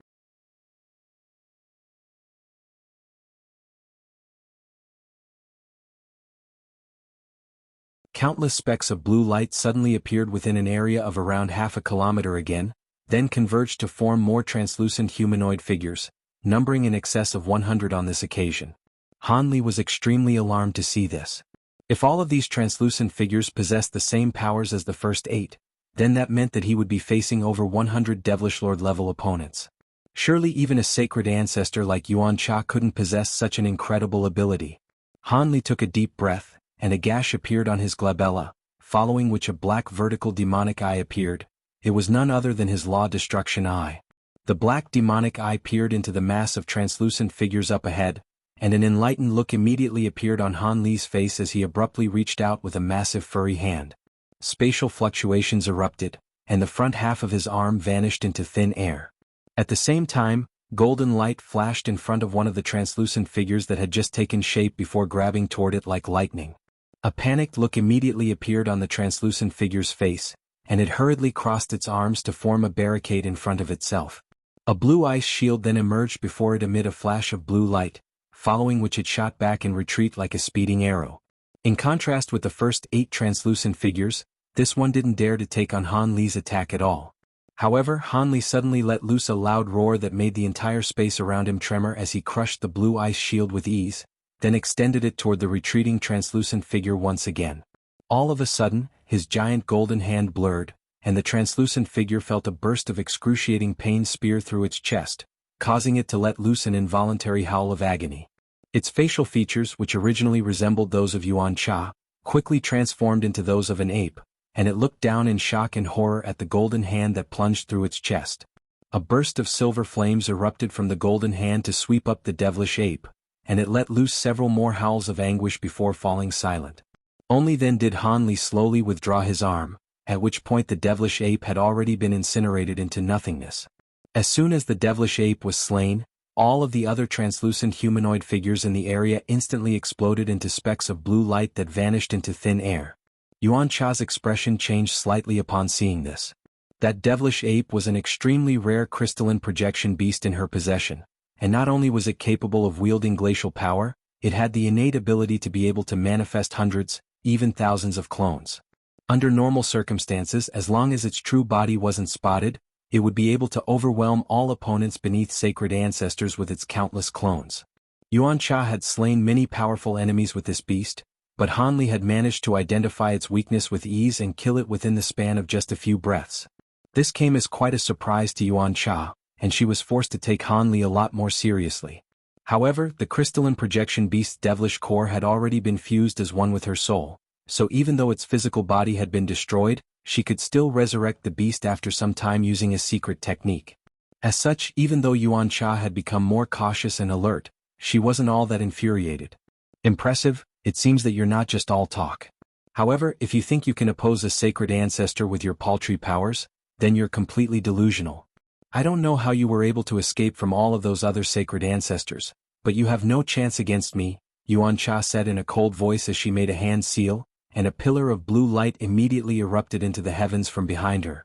Countless specks of blue light suddenly appeared within an area of around half a kilometer again, then converged to form more translucent humanoid figures, numbering in excess of 100 on this occasion. Han Li was extremely alarmed to see this. If all of these translucent figures possessed the same powers as the first 8, then that meant that he would be facing over 100 Devilish Lord-level opponents. Surely even a sacred ancestor like Yuan Cha couldn't possess such an incredible ability. Han Li took a deep breath, and a gash appeared on his glabella, following which a black vertical demonic eye appeared. It was none other than his Law Destruction Eye. The black demonic eye peered into the mass of translucent figures up ahead, and an enlightened look immediately appeared on Han Li's face as he abruptly reached out with a massive furry hand. Spatial fluctuations erupted, and the front half of his arm vanished into thin air. At the same time, golden light flashed in front of one of the translucent figures that had just taken shape before grabbing toward it like lightning. A panicked look immediately appeared on the translucent figure's face, and it hurriedly crossed its arms to form a barricade in front of itself. A blue ice shield then emerged before it amid a flash of blue light, following which it shot back in retreat like a speeding arrow. In contrast with the first 8 translucent figures, this one didn't dare to take on Han Li's attack at all. However, Han Li suddenly let loose a loud roar that made the entire space around him tremor as he crushed the blue ice shield with ease, then extended it toward the retreating translucent figure once again. All of a sudden, his giant golden hand blurred, and the translucent figure felt a burst of excruciating pain spear through its chest, causing it to let loose an involuntary howl of agony. Its facial features, which originally resembled those of Yuan Cha, quickly transformed into those of an ape, and it looked down in shock and horror at the golden hand that plunged through its chest. A burst of silver flames erupted from the golden hand to sweep up the devilish ape, and it let loose several more howls of anguish before falling silent. Only then did Han Li slowly withdraw his arm, at which point the devilish ape had already been incinerated into nothingness. As soon as the devilish ape was slain, all of the other translucent humanoid figures in the area instantly exploded into specks of blue light that vanished into thin air. Yuan Cha's expression changed slightly upon seeing this. That devilish ape was an extremely rare crystalline projection beast in her possession, and not only was it capable of wielding glacial power, it had the innate ability to be able to manifest hundreds, even thousands of clones. Under normal circumstances, as long as its true body wasn't spotted, it would be able to overwhelm all opponents beneath sacred ancestors with its countless clones. Yuan Cha had slain many powerful enemies with this beast, but Han Li had managed to identify its weakness with ease and kill it within the span of just a few breaths. This came as quite a surprise to Yuan Cha, and she was forced to take Han Li a lot more seriously. However, the crystalline projection beast's devilish core had already been fused as one with her soul, so even though its physical body had been destroyed, she could still resurrect the beast after some time using a secret technique. As such, even though Yuan Cha had become more cautious and alert, she wasn't all that infuriated. Impressive, it seems that you're not just all talk. However, if you think you can oppose a sacred ancestor with your paltry powers, then you're completely delusional. I don't know how you were able to escape from all of those other sacred ancestors, but you have no chance against me, Yuan Cha said in a cold voice as she made a hand seal, and a pillar of blue light immediately erupted into the heavens from behind her.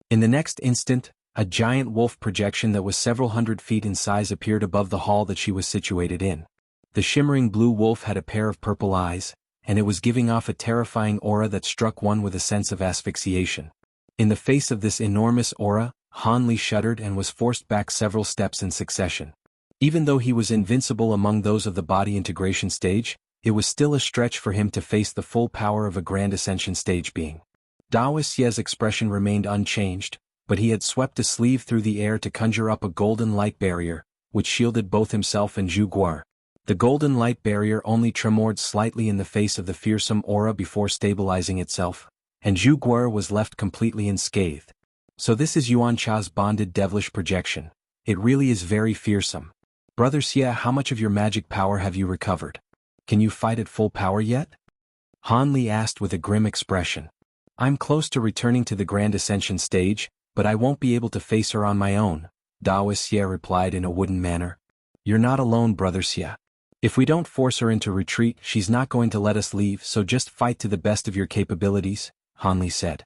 In the next instant, a giant wolf projection that was several hundred feet in size appeared above the hall that she was situated in. The shimmering blue wolf had a pair of purple eyes, and it was giving off a terrifying aura that struck one with a sense of asphyxiation. In the face of this enormous aura, Han Li shuddered and was forced back several steps in succession. Even though he was invincible among those of the body integration stage, it was still a stretch for him to face the full power of a Grand Ascension stage being. Dao Xie's expression remained unchanged, but he had swept a sleeve through the air to conjure up a golden light barrier, which shielded both himself and Zhu Guar. The golden light barrier only tremored slightly in the face of the fearsome aura before stabilizing itself, and Zhu Guar was left completely unscathed. So this is Yuan Cha's bonded devilish projection. It really is very fearsome. Brother Xie, how much of your magic power have you recovered? Can you fight at full power yet? Han Li asked with a grim expression. I'm close to returning to the Grand Ascension stage, but I won't be able to face her on my own, Dao Xie replied in a wooden manner. You're not alone, Brother Xie. If we don't force her into retreat, she's not going to let us leave, so just fight to the best of your capabilities, Han Li said.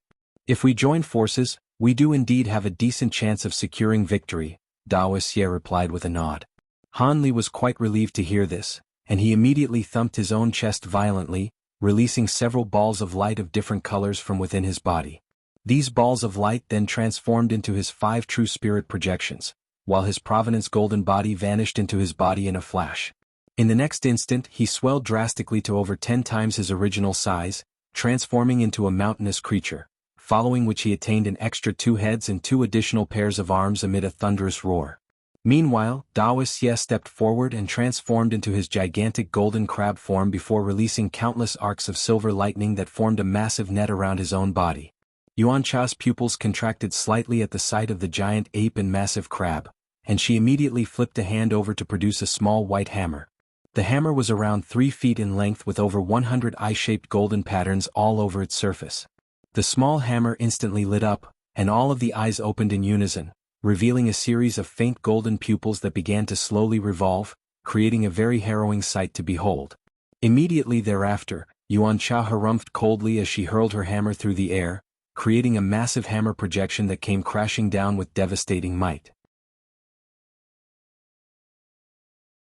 If we join forces, we do indeed have a decent chance of securing victory, Dao Xie replied with a nod. Han Li was quite relieved to hear this, and he immediately thumped his own chest violently, releasing several balls of light of different colors from within his body. These balls of light then transformed into his 5 true spirit projections, while his provenance golden body vanished into his body in a flash. In the next instant he swelled drastically to over 10 times his original size, transforming into a mountainous creature, following which he attained an extra 2 heads and 2 additional pairs of arms amid a thunderous roar. Meanwhile, Dao Xie stepped forward and transformed into his gigantic golden crab form before releasing countless arcs of silver lightning that formed a massive net around his own body. Yuan Cha's pupils contracted slightly at the sight of the giant ape and massive crab, and she immediately flipped a hand over to produce a small white hammer. The hammer was around 3 feet in length with over 100 eye-shaped golden patterns all over its surface. The small hammer instantly lit up, and all of the eyes opened in unison, revealing a series of faint golden pupils that began to slowly revolve, creating a very harrowing sight to behold. Immediately thereafter, Yuan Cha harumphed coldly as she hurled her hammer through the air, creating a massive hammer projection that came crashing down with devastating might.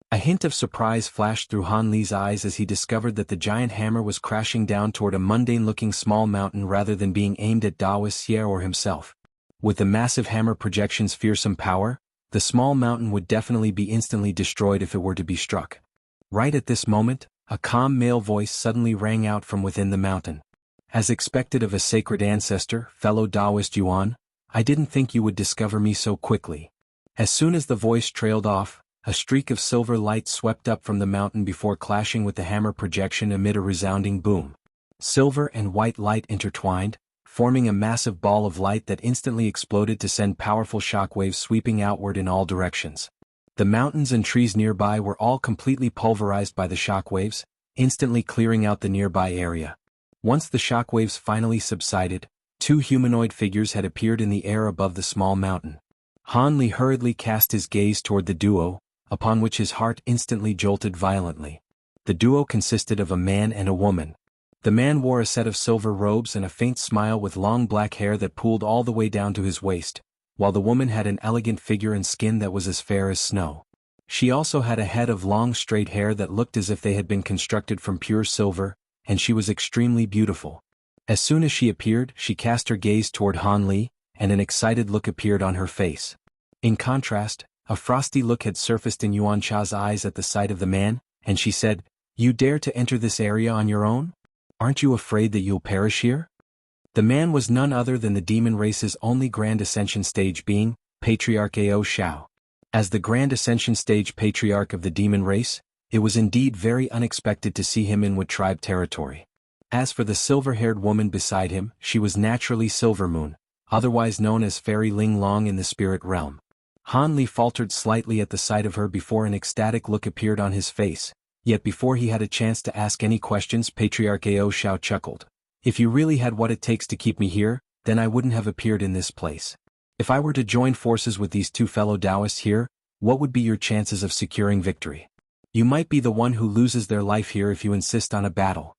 A hint of surprise flashed through Han Li's eyes as he discovered that the giant hammer was crashing down toward a mundane-looking small mountain rather than being aimed at Dao Xie or himself. With the massive hammer projection's fearsome power, the small mountain would definitely be instantly destroyed if it were to be struck. Right at this moment, a calm male voice suddenly rang out from within the mountain. As expected of a sacred ancestor, fellow Taoist Yuan, I didn't think you would discover me so quickly. As soon as the voice trailed off, a streak of silver light swept up from the mountain before clashing with the hammer projection amid a resounding boom. Silver and white light intertwined, forming a massive ball of light that instantly exploded to send powerful shockwaves sweeping outward in all directions. The mountains and trees nearby were all completely pulverized by the shockwaves, instantly clearing out the nearby area. Once the shockwaves finally subsided, 2 humanoid figures had appeared in the air above the small mountain. Han Li hurriedly cast his gaze toward the duo, upon which his heart instantly jolted violently. The duo consisted of a man and a woman. The man wore a set of silver robes and a faint smile with long black hair that pooled all the way down to his waist, while the woman had an elegant figure and skin that was as fair as snow. She also had a head of long straight hair that looked as if they had been constructed from pure silver, and she was extremely beautiful. As soon as she appeared, she cast her gaze toward Han Li, and an excited look appeared on her face. In contrast, a frosty look had surfaced in Yuan Cha's eyes at the sight of the man, and she said, "You dare to enter this area on your own? Aren't you afraid that you'll perish here?" The man was none other than the demon race's only Grand Ascension stage being, Patriarch Ao Shao. As the Grand Ascension stage patriarch of the demon race, it was indeed very unexpected to see him in Wood tribe territory. As for the silver-haired woman beside him, she was naturally Silvermoon, otherwise known as Fairy Ling Long in the spirit realm. Han Li faltered slightly at the sight of her before an ecstatic look appeared on his face, yet before he had a chance to ask any questions, Patriarch Ao Shao chuckled. "If you really had what it takes to keep me here, then I wouldn't have appeared in this place. If I were to join forces with these 2 fellow Taoists here, what would be your chances of securing victory? You might be the one who loses their life here if you insist on a battle."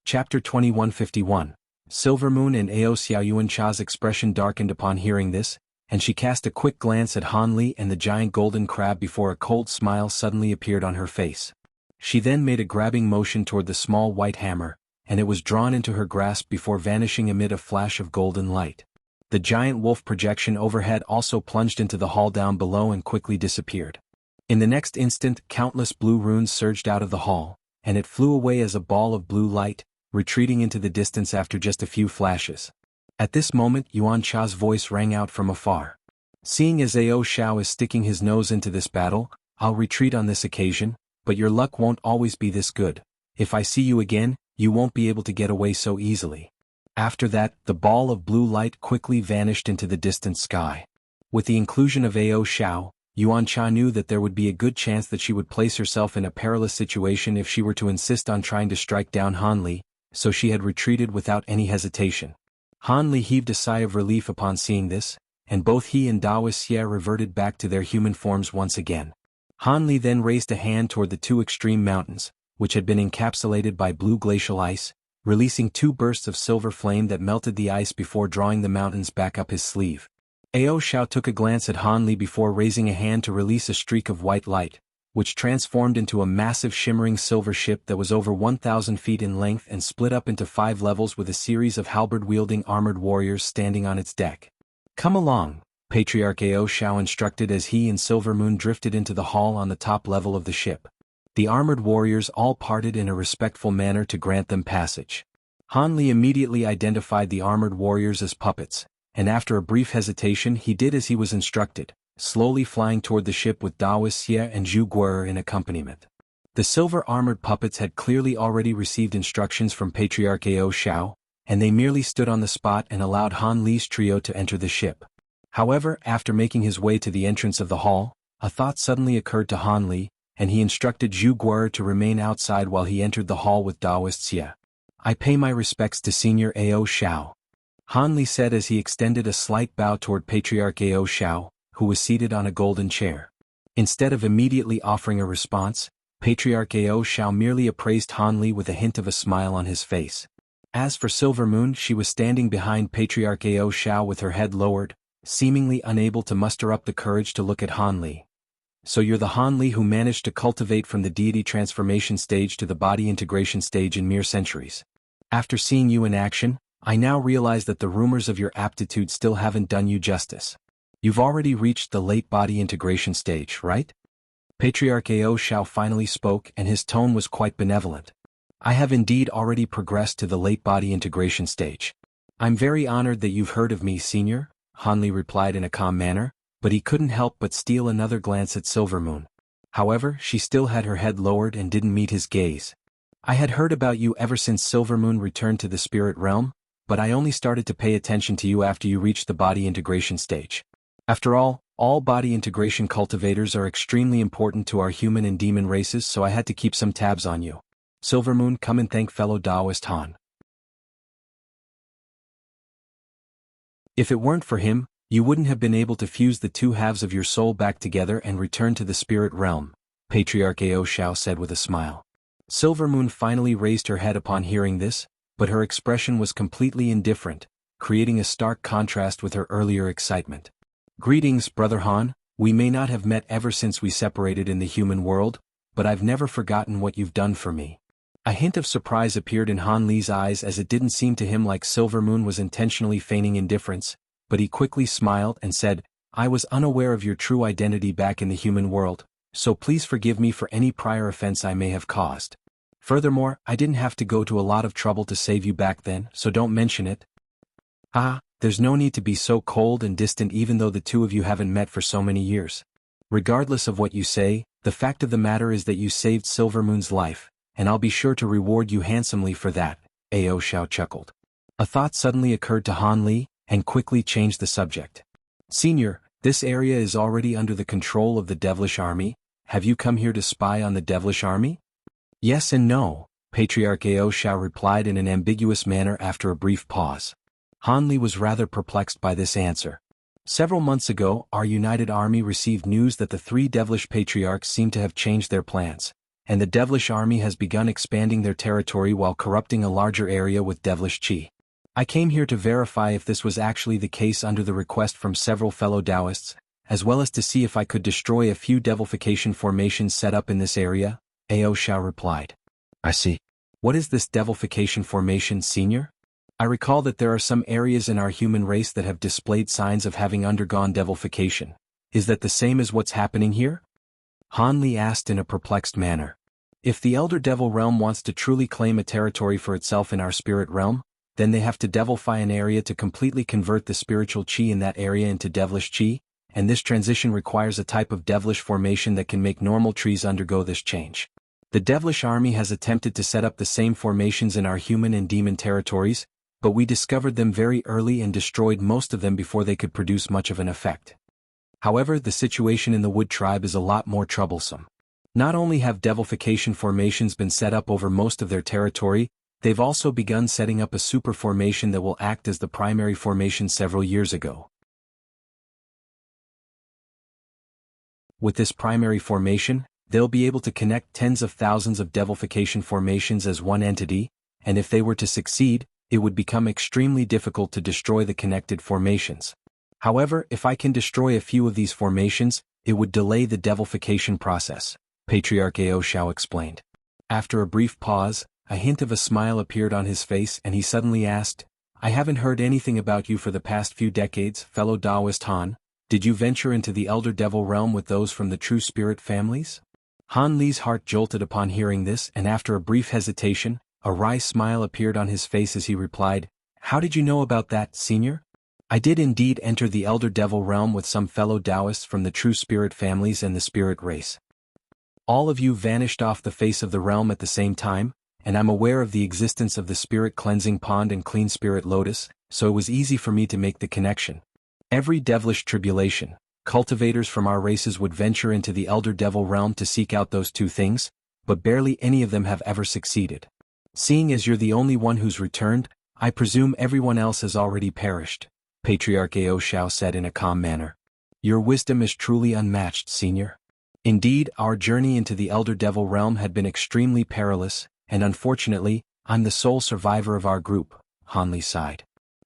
Chapter 2151. Silvermoon and Ao Xiao. Yuan Cha's expression darkened upon hearing this, and she cast a quick glance at Han Li and the giant golden crab before a cold smile suddenly appeared on her face. She then made a grabbing motion toward the small white hammer, and it was drawn into her grasp before vanishing amid a flash of golden light. The giant wolf projection overhead also plunged into the hall down below and quickly disappeared. In the next instant, countless blue runes surged out of the hall, and it flew away as a ball of blue light, retreating into the distance after just a few flashes. At this moment, Yuan Cha's voice rang out from afar. Seeing as Ao Xiao is sticking his nose into this battle, I'll retreat on this occasion, but your luck won't always be this good. If I see you again, you won't be able to get away so easily. After that, the ball of blue light quickly vanished into the distant sky. With the inclusion of Ao Xiao, Yuan Cha knew that there would be a good chance that she would place herself in a perilous situation if she were to insist on trying to strike down Han Li, so she had retreated without any hesitation. Han Li heaved a sigh of relief upon seeing this, and both he and Daoist Xie reverted back to their human forms once again. Han Li then raised a hand toward the two extreme mountains, which had been encapsulated by blue glacial ice, releasing two bursts of silver flame that melted the ice before drawing the mountains back up his sleeve. Ao Xiao took a glance at Han Li before raising a hand to release a streak of white light, which transformed into a massive shimmering silver ship that was over 1,000 feet in length and split up into 5 levels with a series of halberd-wielding armored warriors standing on its deck. "Come along," Patriarch Ao Xiao instructed as he and Silvermoon drifted into the hall on the top level of the ship. The armored warriors all parted in a respectful manner to grant them passage. Han Li immediately identified the armored warriors as puppets, and after a brief hesitation he did as he was instructed, slowly flying toward the ship with Daoist Xie and Zhu Guer in accompaniment. The silver-armored puppets had clearly already received instructions from Patriarch Ao Xiao, and they merely stood on the spot and allowed Han Li's trio to enter the ship. However, after making his way to the entrance of the hall, a thought suddenly occurred to Han Li, and he instructed Zhu Guer to remain outside while he entered the hall with Daoist Xie. "I pay my respects to Senior Ao Xiao," Han Li said as he extended a slight bow toward Patriarch Ao Xiao, who was seated on a golden chair. Instead of immediately offering a response, Patriarch Ao Xiao merely appraised Han Li with a hint of a smile on his face. As for Silvermoon, she was standing behind Patriarch Ao Xiao with her head lowered, seemingly unable to muster up the courage to look at Han Li. "So you're the Han Li who managed to cultivate from the deity transformation stage to the body integration stage in mere centuries. After seeing you in action, I now realize that the rumors of your aptitude still haven't done you justice. You've already reached the late body integration stage, right?" Patriarch Ao Xiao finally spoke, and his tone was quite benevolent. "I have indeed already progressed to the late body integration stage. I'm very honored that you've heard of me, Senior," Han Li replied in a calm manner, but he couldn't help but steal another glance at Silvermoon. However, she still had her head lowered and didn't meet his gaze. "I had heard about you ever since Silvermoon returned to the spirit realm, but I only started to pay attention to you after you reached the body integration stage. After all body integration cultivators are extremely important to our human and demon races, so I had to keep some tabs on you. Silvermoon, come and thank fellow Daoist Han." "If it weren't for him, you wouldn't have been able to fuse the two halves of your soul back together and return to the spirit realm," Patriarch Ao Xiao said with a smile. Silvermoon finally raised her head upon hearing this, but her expression was completely indifferent, creating a stark contrast with her earlier excitement. "Greetings, Brother Han. We may not have met ever since we separated in the human world, but I've never forgotten what you've done for me." A hint of surprise appeared in Han Li's eyes as it didn't seem to him like Silvermoon was intentionally feigning indifference, but he quickly smiled and said, "I was unaware of your true identity back in the human world, so please forgive me for any prior offense I may have caused. Furthermore, I didn't have to go to a lot of trouble to save you back then, so don't mention it." "Ah, there's no need to be so cold and distant even though the two of you haven't met for so many years. Regardless of what you say, the fact of the matter is that you saved Silvermoon's life, and I'll be sure to reward you handsomely for that," Ao Xiao chuckled. A thought suddenly occurred to Han Li, and quickly changed the subject. "Senior, this area is already under the control of the Devilish Army. Have you come here to spy on the Devilish Army?" "Yes and no," Patriarch Ao Xiao replied in an ambiguous manner after a brief pause. Han Li was rather perplexed by this answer. Several months ago, our united army received news that the 3 devilish patriarchs seem to have changed their plans, and the devilish army has begun expanding their territory while corrupting a larger area with devilish chi. I came here to verify if this was actually the case under the request from several fellow Taoists, as well as to see if I could destroy a few devilification formations set up in this area, Ao Shao replied. I see. What is this devilification formation, senior? I recall that there are some areas in our human race that have displayed signs of having undergone devilification. Is that the same as what's happening here? Han Li asked in a perplexed manner. If the Elder Devil Realm wants to truly claim a territory for itself in our spirit realm, then they have to devilify an area to completely convert the spiritual qi in that area into devilish qi, and this transition requires a type of devilish formation that can make normal trees undergo this change. The devilish army has attempted to set up the same formations in our human and demon territories, but we discovered them very early and destroyed most of them before they could produce much of an effect. However, the situation in the Wood tribe is a lot more troublesome. Not only have devilification formations been set up over most of their territory, they've also begun setting up a super formation that will act as the primary formation several years ago. With this primary formation, they'll be able to connect tens of thousands of devilification formations as one entity, and if they were to succeed, it would become extremely difficult to destroy the connected formations. However, if I can destroy a few of these formations, it would delay the devilification process, Patriarch Ao Shao explained. After a brief pause, a hint of a smile appeared on his face and he suddenly asked, I haven't heard anything about you for the past few decades, fellow Taoist Han. Did you venture into the Elder Devil Realm with those from the True Spirit families? Han Li's heart jolted upon hearing this, and after a brief hesitation, a wry smile appeared on his face as he replied, How did you know about that, senior? I did indeed enter the Elder Devil Realm with some fellow Taoists from the True Spirit families and the Spirit race. All of you vanished off the face of the realm at the same time, and I'm aware of the existence of the Spirit Cleansing Pond and Clean Spirit Lotus, so it was easy for me to make the connection. Every devilish tribulation, cultivators from our races would venture into the Elder Devil Realm to seek out those two things, but barely any of them have ever succeeded. Seeing as you're the only one who's returned, I presume everyone else has already perished, Patriarch Ao Shao said in a calm manner. Your wisdom is truly unmatched, senior. Indeed, our journey into the Elder Devil Realm had been extremely perilous, and unfortunately, I'm the sole survivor of our group, Han Li sighed.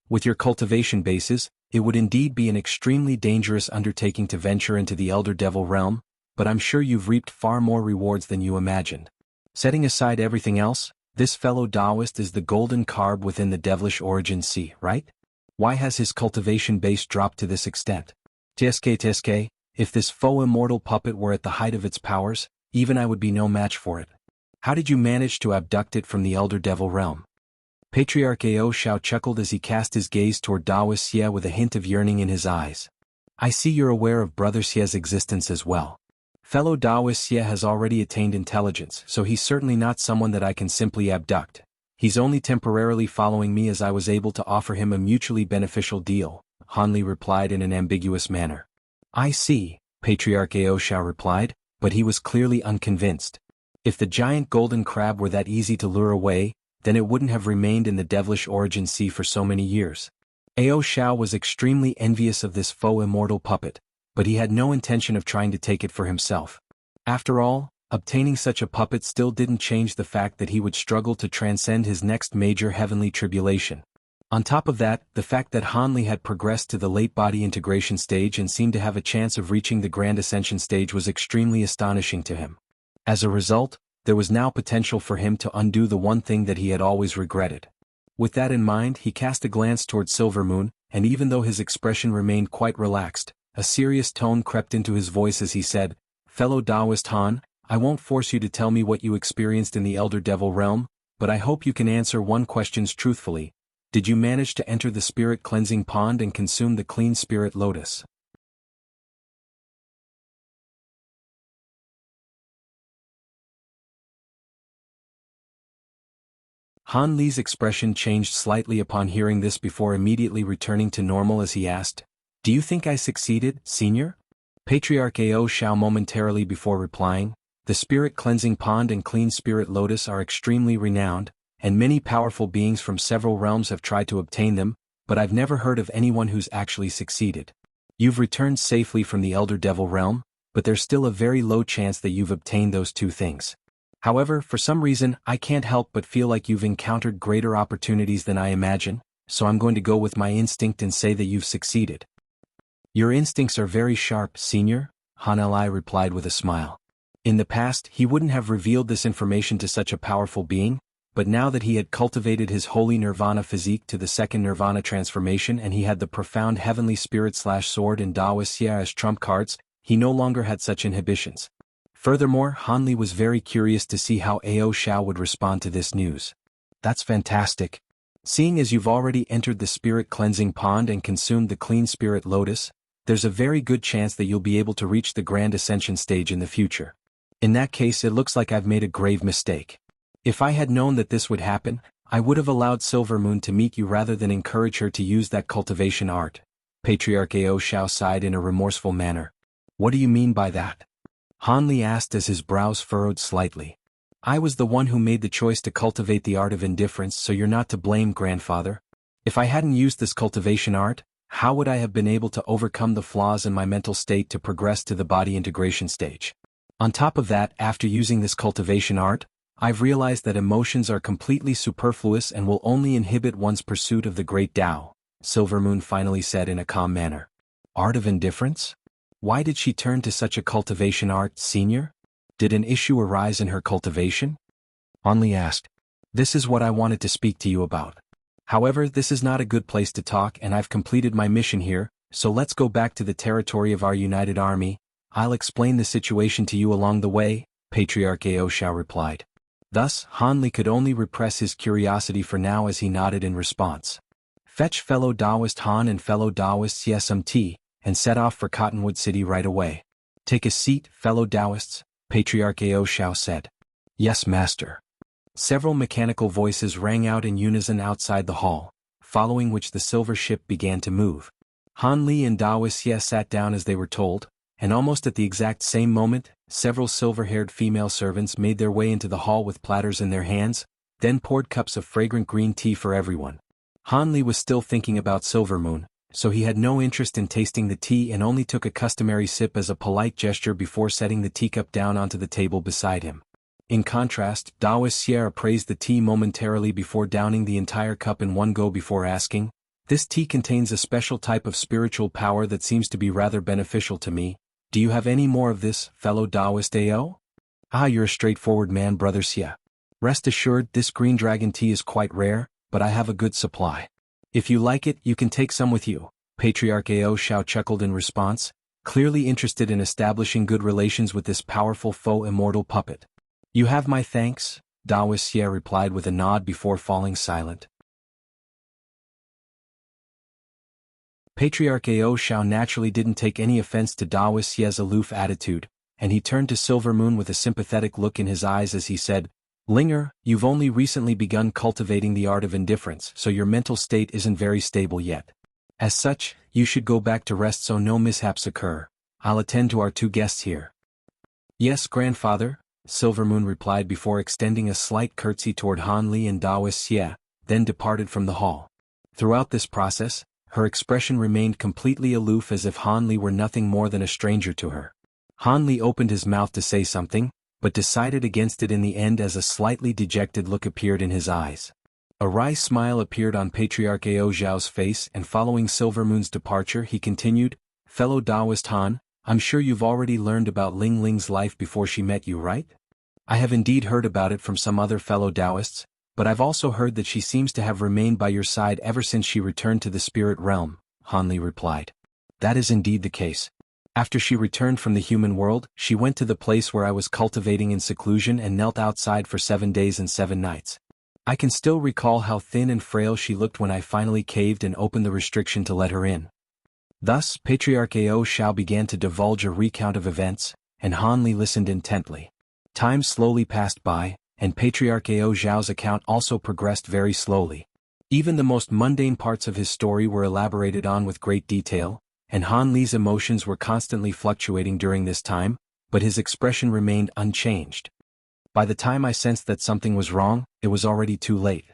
With your cultivation bases, it would indeed be an extremely dangerous undertaking to venture into the Elder Devil Realm, but I'm sure you've reaped far more rewards than you imagined. Setting aside everything else, this fellow Taoist is the golden carb within the devilish origin sea, right? Why has his cultivation base dropped to this extent? Tsk, if this faux immortal puppet were at the height of its powers, even I would be no match for it. How did you manage to abduct it from the Elder Devil Realm? Patriarch Ao Shao chuckled as he cast his gaze toward Taoist Xie with a hint of yearning in his eyes. I see you're aware of Brother Xie's existence as well. Fellow Taoist Xie has already attained intelligence, so he's certainly not someone that I can simply abduct. He's only temporarily following me as I was able to offer him a mutually beneficial deal, Han Li replied in an ambiguous manner. I see, Patriarch Ao Shao replied, but he was clearly unconvinced. If the giant golden crab were that easy to lure away, then it wouldn't have remained in the devilish origin sea for so many years. Ao Shao was extremely envious of this faux immortal puppet, but he had no intention of trying to take it for himself. After all, obtaining such a puppet still didn't change the fact that he would struggle to transcend his next major heavenly tribulation. On top of that, the fact that Han Li had progressed to the late body integration stage and seemed to have a chance of reaching the grand ascension stage was extremely astonishing to him. As a result, there was now potential for him to undo the one thing that he had always regretted. With that in mind, he cast a glance toward Silver Moon, and even though his expression remained quite relaxed, a serious tone crept into his voice as he said, Fellow Taoist Han, I won't force you to tell me what you experienced in the Elder Devil Realm, but I hope you can answer one question truthfully. Did you manage to enter the Spirit Cleansing Pond and consume the Clean Spirit Lotus? Han Li's expression changed slightly upon hearing this before immediately returning to normal as he asked, Do you think I succeeded, senior? Patriarch Ao Shao momentarily before replying, The Spirit Cleansing Pond and Clean Spirit Lotus are extremely renowned, and many powerful beings from several realms have tried to obtain them, but I've never heard of anyone who's actually succeeded. You've returned safely from the Elder Devil Realm, but there's still a very low chance that you've obtained those two things. However, for some reason, I can't help but feel like you've encountered greater opportunities than I imagine, so I'm going to go with my instinct and say that you've succeeded. Your instincts are very sharp, Senior, Han Li replied with a smile. In the past, he wouldn't have revealed this information to such a powerful being, but now that he had cultivated his holy nirvana physique to the second nirvana transformation and he had the profound heavenly spirit/sword and Taoist Xia as trump cards, he no longer had such inhibitions. Furthermore, Han Li was very curious to see how Ao Xiao would respond to this news. That's fantastic. Seeing as you've already entered the spirit cleansing pond and consumed the clean spirit lotus, there's a very good chance that you'll be able to reach the grand ascension stage in the future. In that case, it looks like I've made a grave mistake. If I had known that this would happen, I would have allowed Silver Moon to meet you rather than encourage her to use that cultivation art. Patriarch Ao Xiao sighed in a remorseful manner. What do you mean by that? Han Li asked as his brows furrowed slightly. I was the one who made the choice to cultivate the art of indifference, so you're not to blame, grandfather. If I hadn't used this cultivation art, how would I have been able to overcome the flaws in my mental state to progress to the body integration stage? On top of that, after using this cultivation art, I've realized that emotions are completely superfluous and will only inhibit one's pursuit of the great Tao, Silver Moon finally said in a calm manner. Art of indifference? Why did she turn to such a cultivation art, Senior? Did an issue arise in her cultivation? Han Li asked. This is what I wanted to speak to you about. However, this is not a good place to talk and I've completed my mission here, so let's go back to the territory of our united army. I'll explain the situation to you along the way, Patriarch Ao Xiao replied. Thus, Han Li could only repress his curiosity for now as he nodded in response. Fetch fellow Taoist Han and fellow Taoist Xie some tea, and set off for Cottonwood City right away. Take a seat, fellow Taoists, Patriarch Ao Xiao said. Yes, master. Several mechanical voices rang out in unison outside the hall, following which the silver ship began to move. Han Li and Taoist Xie sat down as they were told, and almost at the exact same moment, several silver-haired female servants made their way into the hall with platters in their hands, then poured cups of fragrant green tea for everyone. Han Li was still thinking about Silver Moon, so he had no interest in tasting the tea and only took a customary sip as a polite gesture before setting the teacup down onto the table beside him. In contrast, Taoist Xie appraised the tea momentarily before downing the entire cup in one go before asking, "This tea contains a special type of spiritual power that seems to be rather beneficial to me. Do you have any more of this, fellow Taoist Ao?" "Ah, you're a straightforward man, brother Xie. Rest assured, this green dragon tea is quite rare, but I have a good supply. If you like it, you can take some with you," Patriarch Ao Xiao chuckled in response, clearly interested in establishing good relations with this powerful faux immortal puppet. "You have my thanks," Taoist Xie replied with a nod before falling silent. Patriarch Ao Xiao naturally didn't take any offense to Taoist Xie's aloof attitude, and he turned to Silver Moon with a sympathetic look in his eyes as he said, "Linger, you've only recently begun cultivating the art of indifference, so your mental state isn't very stable yet. As such, you should go back to rest so no mishaps occur. I'll attend to our two guests here." "Yes, grandfather," Silver Moon replied before extending a slight curtsy toward Han Li and Taoist Xie, then departed from the hall. Throughout this process, her expression remained completely aloof as if Han Li were nothing more than a stranger to her. Han Li opened his mouth to say something, but decided against it in the end as a slightly dejected look appeared in his eyes. A wry smile appeared on Patriarch Ao Xiao's face, and following Silver Moon's departure he continued, "Fellow Taoist Han, I'm sure you've already learned about Ling Ling's life before she met you, right?" "I have indeed heard about it from some other fellow Taoists, but I've also heard that she seems to have remained by your side ever since she returned to the spirit realm," Han Li replied. "That is indeed the case. After she returned from the human world, she went to the place where I was cultivating in seclusion and knelt outside for 7 days and 7 nights. I can still recall how thin and frail she looked when I finally caved and opened the restriction to let her in." Thus, Patriarch Ao Xiao began to divulge a recount of events, and Han Li listened intently. Time slowly passed by, and Patriarch Ao Xiao's account also progressed very slowly. Even the most mundane parts of his story were elaborated on with great detail, and Han Li's emotions were constantly fluctuating during this time, but his expression remained unchanged. By the time I sensed that something was wrong, it was already too late.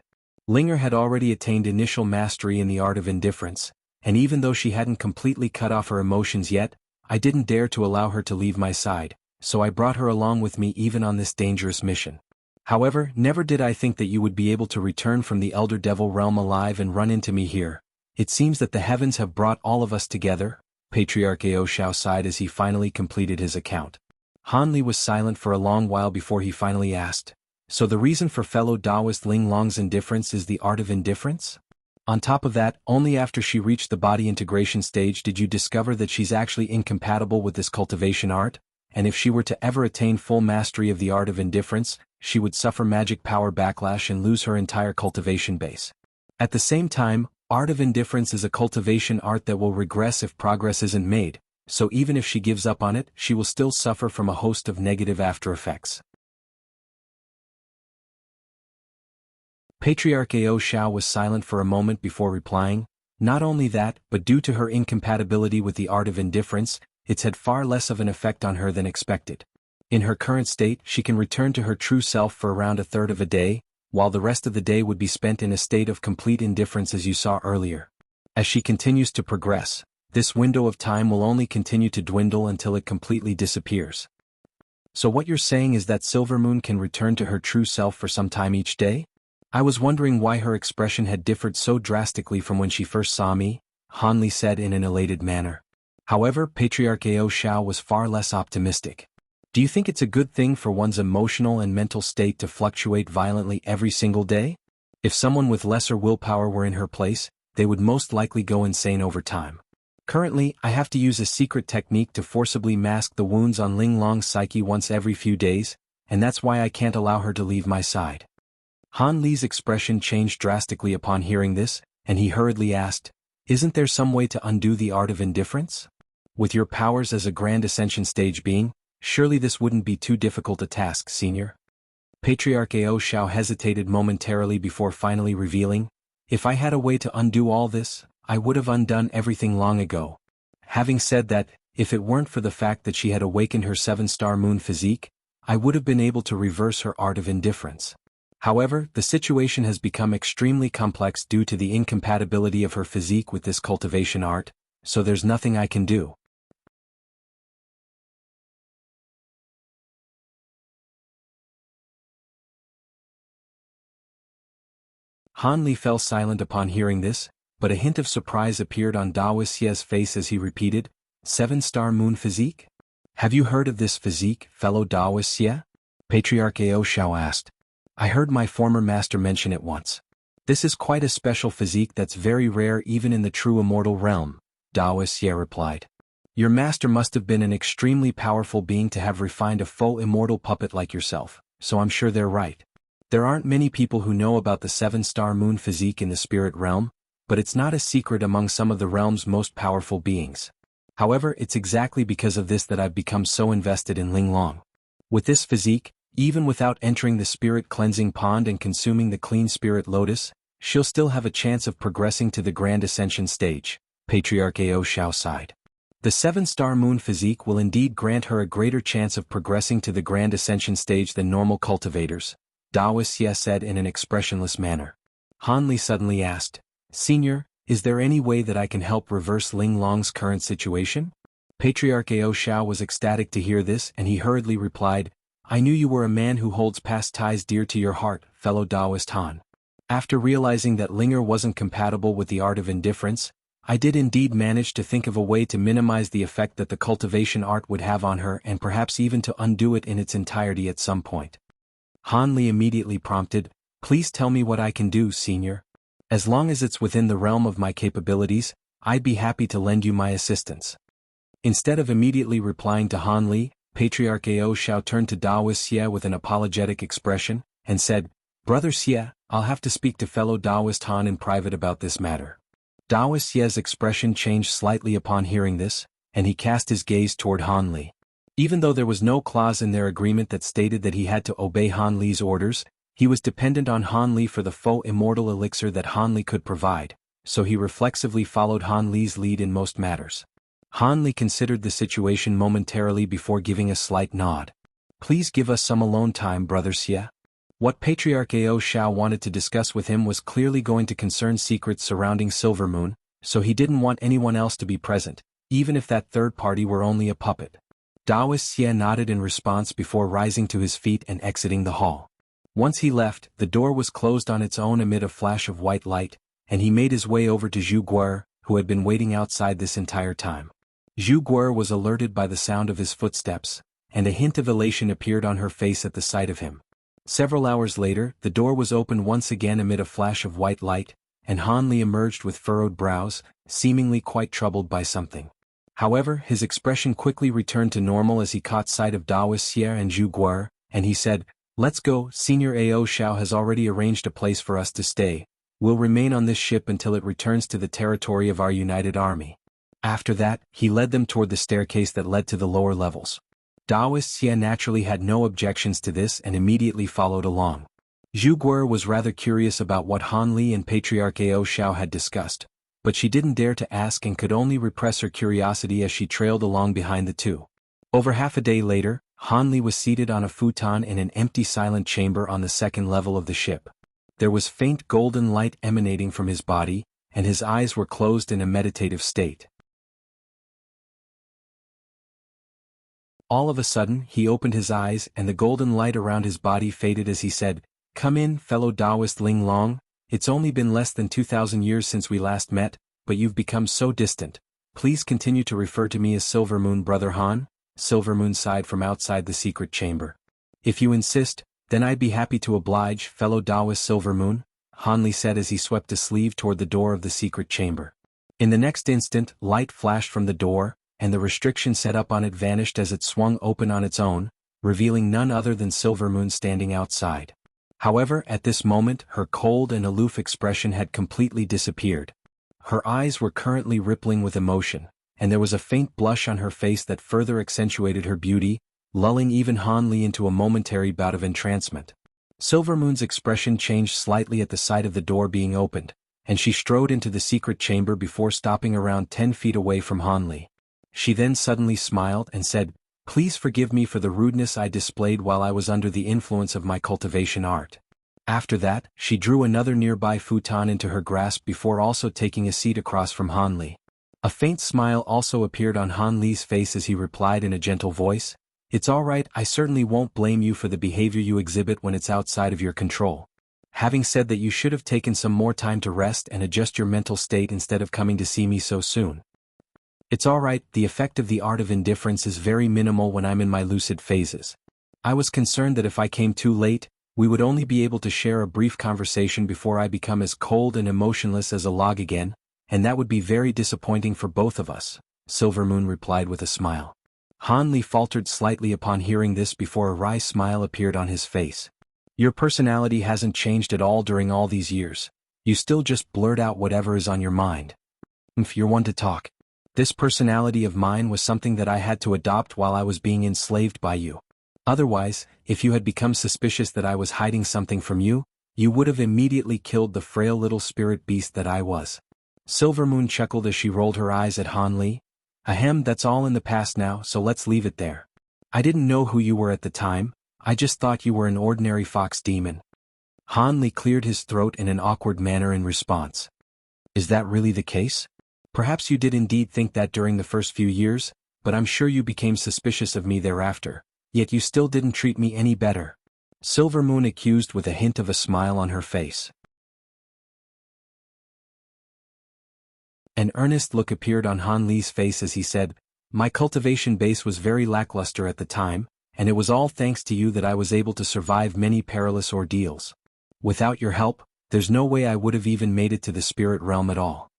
Linger had already attained initial mastery in the art of indifference, and even though she hadn't completely cut off her emotions yet, I didn't dare to allow her to leave my side, so I brought her along with me even on this dangerous mission. However, never did I think that you would be able to return from the Elder Devil realm alive and run into me here. It seems that the heavens have brought all of us together." Patriarch Ao Shao sighed as he finally completed his account. Han Li was silent for a long while before he finally asked, "So the reason for fellow Taoist Ling Long's indifference is the art of indifference? On top of that, only after she reached the body integration stage did you discover that she's actually incompatible with this cultivation art, and if she were to ever attain full mastery of the art of indifference, she would suffer magic power backlash and lose her entire cultivation base. At the same time, art of indifference is a cultivation art that will regress if progress isn't made, so even if she gives up on it, she will still suffer from a host of negative after effects." Patriarch Ao Shao was silent for a moment before replying, "Not only that, but due to her incompatibility with the art of indifference, it's had far less of an effect on her than expected. In her current state, she can return to her true self for around a third of a day, while the rest of the day would be spent in a state of complete indifference as you saw earlier. As she continues to progress, this window of time will only continue to dwindle until it completely disappears." "So what you're saying is that Silvermoon can return to her true self for some time each day?" I was wondering why her expression had differed so drastically from when she first saw me, Han Li said in an elated manner. However, Patriarch Ao Shao was far less optimistic. "Do you think it's a good thing for one's emotional and mental state to fluctuate violently every single day? If someone with lesser willpower were in her place, they would most likely go insane over time. Currently, I have to use a secret technique to forcibly mask the wounds on Ling Long's psyche once every few days, and that's why I can't allow her to leave my side." Han Li's expression changed drastically upon hearing this, and he hurriedly asked, "Isn't there some way to undo the art of indifference? With your powers as a Grand Ascension stage being, surely this wouldn't be too difficult a task, Senior." Patriarch Ao Shao hesitated momentarily before finally revealing, "If I had a way to undo all this, I would have undone everything long ago. Having said that, if it weren't for the fact that she had awakened her 7-star moon physique, I would have been able to reverse her art of indifference. However, the situation has become extremely complex due to the incompatibility of her physique with this cultivation art, so there's nothing I can do." Han Li fell silent upon hearing this, but a hint of surprise appeared on Dao Xie's face as he repeated, 7-star moon physique? "Have you heard of this physique, fellow Dao Xie?" Patriarch Ao Shao asked. "I heard my former master mention it once. This is quite a special physique that's very rare even in the true immortal realm," Dao Xie replied. "Your master must have been an extremely powerful being to have refined a faux immortal puppet like yourself, so I'm sure they're right. There aren't many people who know about the 7-star moon physique in the spirit realm, but it's not a secret among some of the realm's most powerful beings. However, it's exactly because of this that I've become so invested in Ling Long. With this physique, even without entering the spirit cleansing pond and consuming the clean spirit lotus, she'll still have a chance of progressing to the Grand Ascension stage," Patriarch Ao Shao sighed. "The 7-star moon physique will indeed grant her a greater chance of progressing to the Grand Ascension stage than normal cultivators," Dao Xie said in an expressionless manner. Han Li suddenly asked, "Senior, is there any way that I can help reverse Ling Long's current situation?" Patriarch Ao Shao was ecstatic to hear this and he hurriedly replied, "I knew you were a man who holds past ties dear to your heart, fellow Taoist Han. After realizing that Linger wasn't compatible with the art of indifference, I did indeed manage to think of a way to minimize the effect that the cultivation art would have on her and perhaps even to undo it in its entirety at some point." Han Li immediately prompted, "Please tell me what I can do, Senior. As long as it's within the realm of my capabilities, I'd be happy to lend you my assistance." Instead of immediately replying to Han Li, Patriarch Ao Shao turned to Dao Xie with an apologetic expression, and said, "Brother Xie, I'll have to speak to fellow Taoist Han in private about this matter." Dao Xie's expression changed slightly upon hearing this, and he cast his gaze toward Han Li. Even though there was no clause in their agreement that stated that he had to obey Han Li's orders, he was dependent on Han Li for the faux immortal elixir that Han Li could provide, so he reflexively followed Han Li's lead in most matters. Han Li considered the situation momentarily before giving a slight nod. "Please give us some alone time, Brother Xie." What Patriarch Ao Shao wanted to discuss with him was clearly going to concern secrets surrounding Silvermoon, so he didn't want anyone else to be present, even if that third party were only a puppet. Taoist Xie nodded in response before rising to his feet and exiting the hall. Once he left, the door was closed on its own amid a flash of white light, and he made his way over to Zhu Guer, who had been waiting outside this entire time. Zhu Guer was alerted by the sound of his footsteps, and a hint of elation appeared on her face at the sight of him. Several hours later, the door was opened once again amid a flash of white light, and Han Li emerged with furrowed brows, seemingly quite troubled by something. However, his expression quickly returned to normal as he caught sight of Daoist Xie and Zhu Guer, and he said, "Let's go, Senior Ao Shao has already arranged a place for us to stay. We'll remain on this ship until it returns to the territory of our united army." After that, he led them toward the staircase that led to the lower levels. Daoist Xie naturally had no objections to this and immediately followed along. Zhu Guer was rather curious about what Han Li and Patriarch Ao Shao had discussed, but she didn't dare to ask and could only repress her curiosity as she trailed along behind the two. Over half a day later, Han Li was seated on a futon in an empty silent chamber on the second level of the ship. There was faint golden light emanating from his body, and his eyes were closed in a meditative state. All of a sudden, he opened his eyes and the golden light around his body faded as he said, "Come in, fellow Taoist Ling Long. It's only been less than 2,000 years since we last met, but you've become so distant. Please continue to refer to me as Silver Moon Brother Han." Silver Moon sighed from outside the secret chamber. "If you insist, then I'd be happy to oblige, fellow Taoist Silver Moon," Han Li said as he swept a sleeve toward the door of the secret chamber. In the next instant, light flashed from the door, and the restriction set up on it vanished as it swung open on its own, revealing none other than Silver Moon standing outside. However, at this moment, her cold and aloof expression had completely disappeared. Her eyes were currently rippling with emotion, and there was a faint blush on her face that further accentuated her beauty, lulling even Han Li into a momentary bout of entrancement. Silver Moon's expression changed slightly at the sight of the door being opened, and she strode into the secret chamber before stopping around 10 feet away from Han Li. She then suddenly smiled and said, "Please forgive me for the rudeness I displayed while I was under the influence of my cultivation art." After that, she drew another nearby futon into her grasp before also taking a seat across from Han Li. A faint smile also appeared on Han Li's face as he replied in a gentle voice, "It's all right, I certainly won't blame you for the behavior you exhibit when it's outside of your control. Having said that, you should have taken some more time to rest and adjust your mental state instead of coming to see me so soon. It's all right, the effect of the art of indifference is very minimal when I'm in my lucid phases. I was concerned that if I came too late, we would only be able to share a brief conversation before I become as cold and emotionless as a log again, and that would be very disappointing for both of us," Silver Moon replied with a smile. Han Li faltered slightly upon hearing this before a wry smile appeared on his face. "Your personality hasn't changed at all during all these years. You still just blurt out whatever is on your mind. If you're one to talk. This personality of mine was something that I had to adopt while I was being enslaved by you. Otherwise, if you had become suspicious that I was hiding something from you, you would have immediately killed the frail little spirit beast that I was." Silver Moon chuckled as she rolled her eyes at Han Li. "Ahem, that's all in the past now, so let's leave it there. I didn't know who you were at the time, I just thought you were an ordinary fox demon." Han Li cleared his throat in an awkward manner in response. "Is that really the case? Perhaps you did indeed think that during the first few years, but I'm sure you became suspicious of me thereafter, yet you still didn't treat me any better," Silver Moon accused with a hint of a smile on her face. An earnest look appeared on Han Li's face as he said, "My cultivation base was very lackluster at the time, and it was all thanks to you that I was able to survive many perilous ordeals. Without your help, there's no way I would have even made it to the spirit realm at all."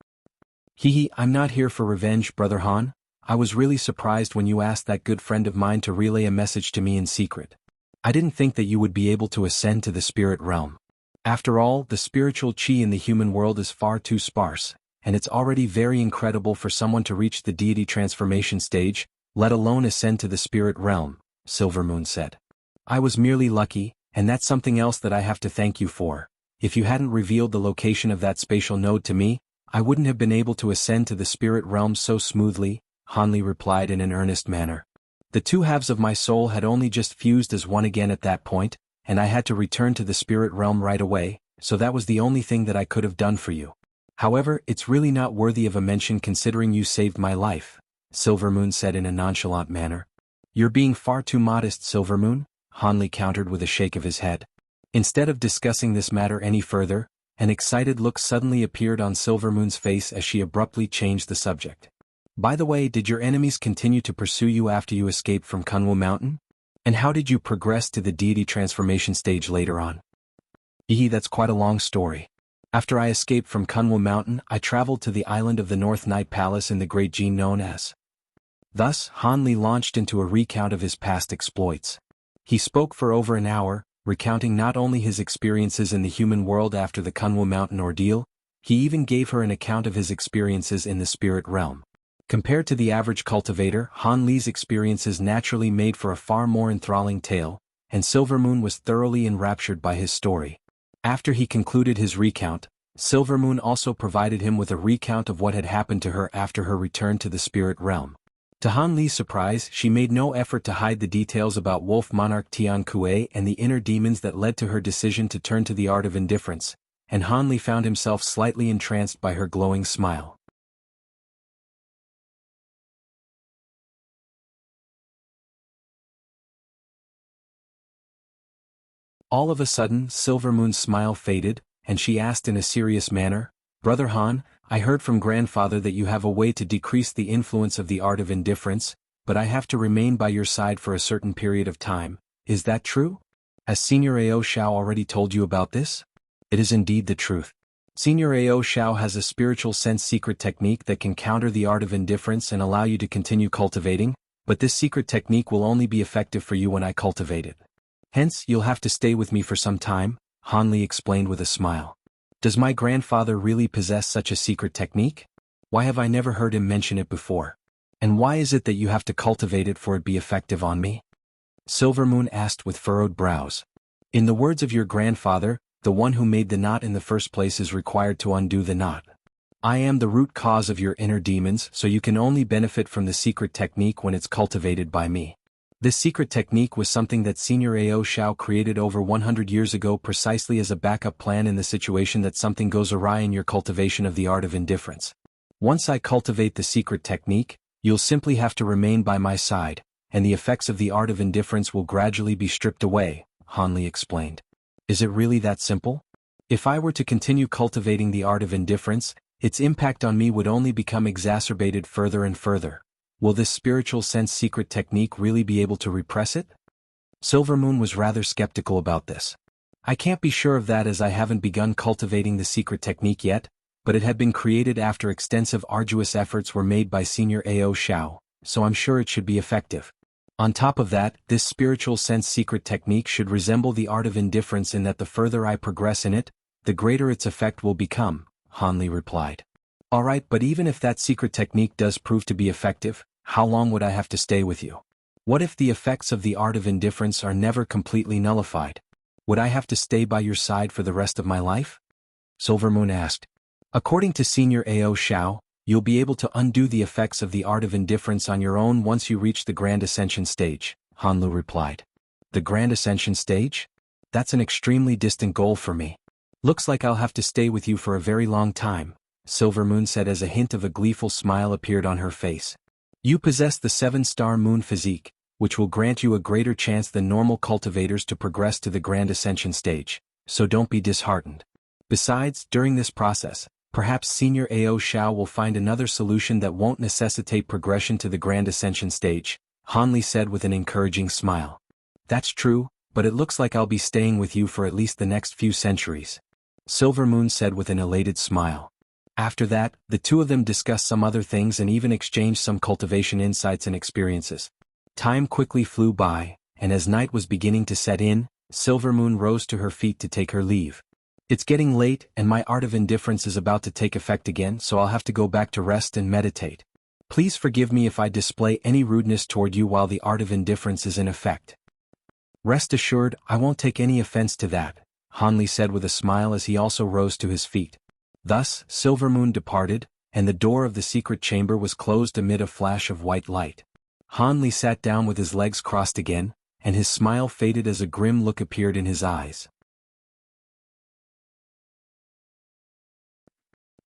I'm not here for revenge, Brother Han. I was really surprised when you asked that good friend of mine to relay a message to me in secret. I didn't think that you would be able to ascend to the spirit realm. After all, the spiritual qi in the human world is far too sparse, and it's already very incredible for someone to reach the deity transformation stage, let alone ascend to the spirit realm, Silver Moon said. "I was merely lucky, and that's something else that I have to thank you for. If you hadn't revealed the location of that spatial node to me, I wouldn't have been able to ascend to the spirit realm so smoothly," Han Li replied in an earnest manner. "The two halves of my soul had only just fused as one again at that point, and I had to return to the spirit realm right away, so that was the only thing that I could have done for you. However, it's really not worthy of a mention considering you saved my life," Silver Moon said in a nonchalant manner. "You're being far too modest, Silver Moon," Han Li countered with a shake of his head. Instead of discussing this matter any further, an excited look suddenly appeared on Silvermoon's face as she abruptly changed the subject. By the way, did your enemies continue to pursue you after you escaped from Kunwu Mountain? And how did you progress to the deity transformation stage later on? That's quite a long story. After I escaped from Kunwu Mountain, I traveled to the island of the North Night Palace in the Great Gene known as. Thus, Han Li launched into a recount of his past exploits. He spoke for over an hour, recounting not only his experiences in the human world after the Kunwu Mountain ordeal, he even gave her an account of his experiences in the spirit realm. Compared to the average cultivator, Han Li's experiences naturally made for a far more enthralling tale, and Silvermoon was thoroughly enraptured by his story. After he concluded his recount, Silvermoon also provided him with a recount of what had happened to her after her return to the spirit realm. To Han Li's surprise, she made no effort to hide the details about Wolf Monarch Tian Kuei and the inner demons that led to her decision to turn to the art of indifference, and Han Li found himself slightly entranced by her glowing smile. All of a sudden, Silvermoon's smile faded, and she asked in a serious manner, "Brother Han, I heard from grandfather that you have a way to decrease the influence of the art of indifference, but I have to remain by your side for a certain period of time. Is that true? Has Senior Ao Shao already told you about this?" It is indeed the truth. Senior Ao Shao has a spiritual sense secret technique that can counter the art of indifference and allow you to continue cultivating, but this secret technique will only be effective for you when I cultivate it. Hence, you'll have to stay with me for some time, Han Li explained with a smile. Does my grandfather really possess such a secret technique? Why have I never heard him mention it before? And why is it that you have to cultivate it for it be effective on me? Silvermoon asked with furrowed brows. In the words of your grandfather, the one who made the knot in the first place is required to undo the knot. I am the root cause of your inner demons, so you can only benefit from the secret technique when it's cultivated by me. This secret technique was something that Senior Ao Shao created over 100 years ago precisely as a backup plan in the situation that something goes awry in your cultivation of the art of indifference. Once I cultivate the secret technique, you'll simply have to remain by my side, and the effects of the art of indifference will gradually be stripped away, Han Li explained. Is it really that simple? If I were to continue cultivating the art of indifference, its impact on me would only become exacerbated further and further. Will this spiritual sense secret technique really be able to repress it? Silvermoon was rather skeptical about this. I can't be sure of that as I haven't begun cultivating the secret technique yet, but it had been created after extensive arduous efforts were made by Senior Ao Shao, so I'm sure it should be effective. On top of that, this spiritual sense secret technique should resemble the art of indifference in that the further I progress in it, the greater its effect will become, Han Li replied. Alright, but even if that secret technique does prove to be effective, how long would I have to stay with you? What if the effects of the art of indifference are never completely nullified? Would I have to stay by your side for the rest of my life? Silvermoon asked. According to Senior Ao Shao, you'll be able to undo the effects of the art of indifference on your own once you reach the Grand Ascension stage, Han Lu replied. The Grand Ascension stage? That's an extremely distant goal for me. Looks like I'll have to stay with you for a very long time, Silvermoon said as a hint of a gleeful smile appeared on her face. You possess the 7-star moon physique, which will grant you a greater chance than normal cultivators to progress to the Grand Ascension stage, so don't be disheartened. Besides, during this process, perhaps Senior Ao Shao will find another solution that won't necessitate progression to the Grand Ascension stage, Han Li said with an encouraging smile. That's true, but it looks like I'll be staying with you for at least the next few centuries, Silvermoon said with an elated smile. After that, the two of them discussed some other things and even exchanged some cultivation insights and experiences. Time quickly flew by, and as night was beginning to set in, Silvermoon rose to her feet to take her leave. It's getting late and my art of indifference is about to take effect again, so I'll have to go back to rest and meditate. Please forgive me if I display any rudeness toward you while the art of indifference is in effect. Rest assured, I won't take any offense to that, Han Li said with a smile as he also rose to his feet. Thus, Silvermoon departed, and the door of the secret chamber was closed amid a flash of white light. Han Li sat down with his legs crossed again, and his smile faded as a grim look appeared in his eyes.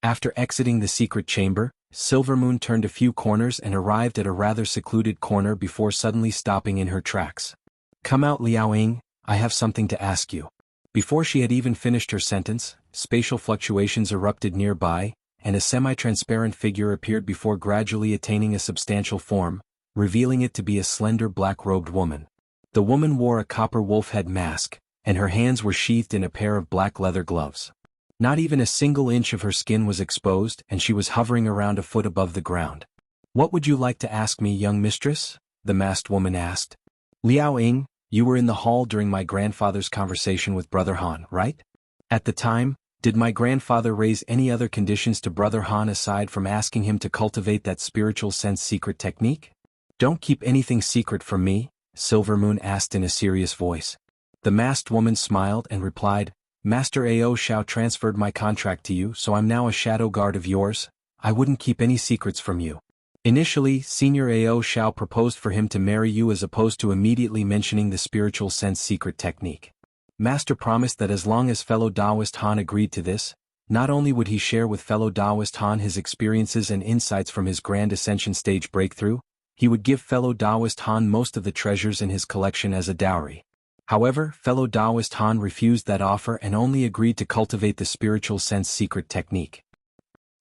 After exiting the secret chamber, Silvermoon turned a few corners and arrived at a rather secluded corner before suddenly stopping in her tracks. Come out, Liao Ying, I have something to ask you. Before she had even finished her sentence, spatial fluctuations erupted nearby, and a semi-transparent figure appeared before gradually attaining a substantial form, revealing it to be a slender black-robed woman. The woman wore a copper wolf head mask, and her hands were sheathed in a pair of black leather gloves. Not even a single inch of her skin was exposed, and she was hovering around a foot above the ground. "What would you like to ask me, young mistress?" the masked woman asked. "Liao Ying, you were in the hall during my grandfather's conversation with Brother Han, right? At the time, did my grandfather raise any other conditions to Brother Han aside from asking him to cultivate that spiritual sense secret technique?" "Don't keep anything secret from me," Silver Moon asked in a serious voice. The masked woman smiled and replied, "Master Ao Shao transferred my contract to you, so I'm now a shadow guard of yours. I wouldn't keep any secrets from you." Initially, Senior Ao Shao proposed for him to marry you as opposed to immediately mentioning the spiritual sense secret technique. Master promised that as long as fellow Taoist Han agreed to this, not only would he share with fellow Taoist Han his experiences and insights from his Grand Ascension stage breakthrough, he would give fellow Taoist Han most of the treasures in his collection as a dowry. However, fellow Taoist Han refused that offer and only agreed to cultivate the spiritual sense secret technique.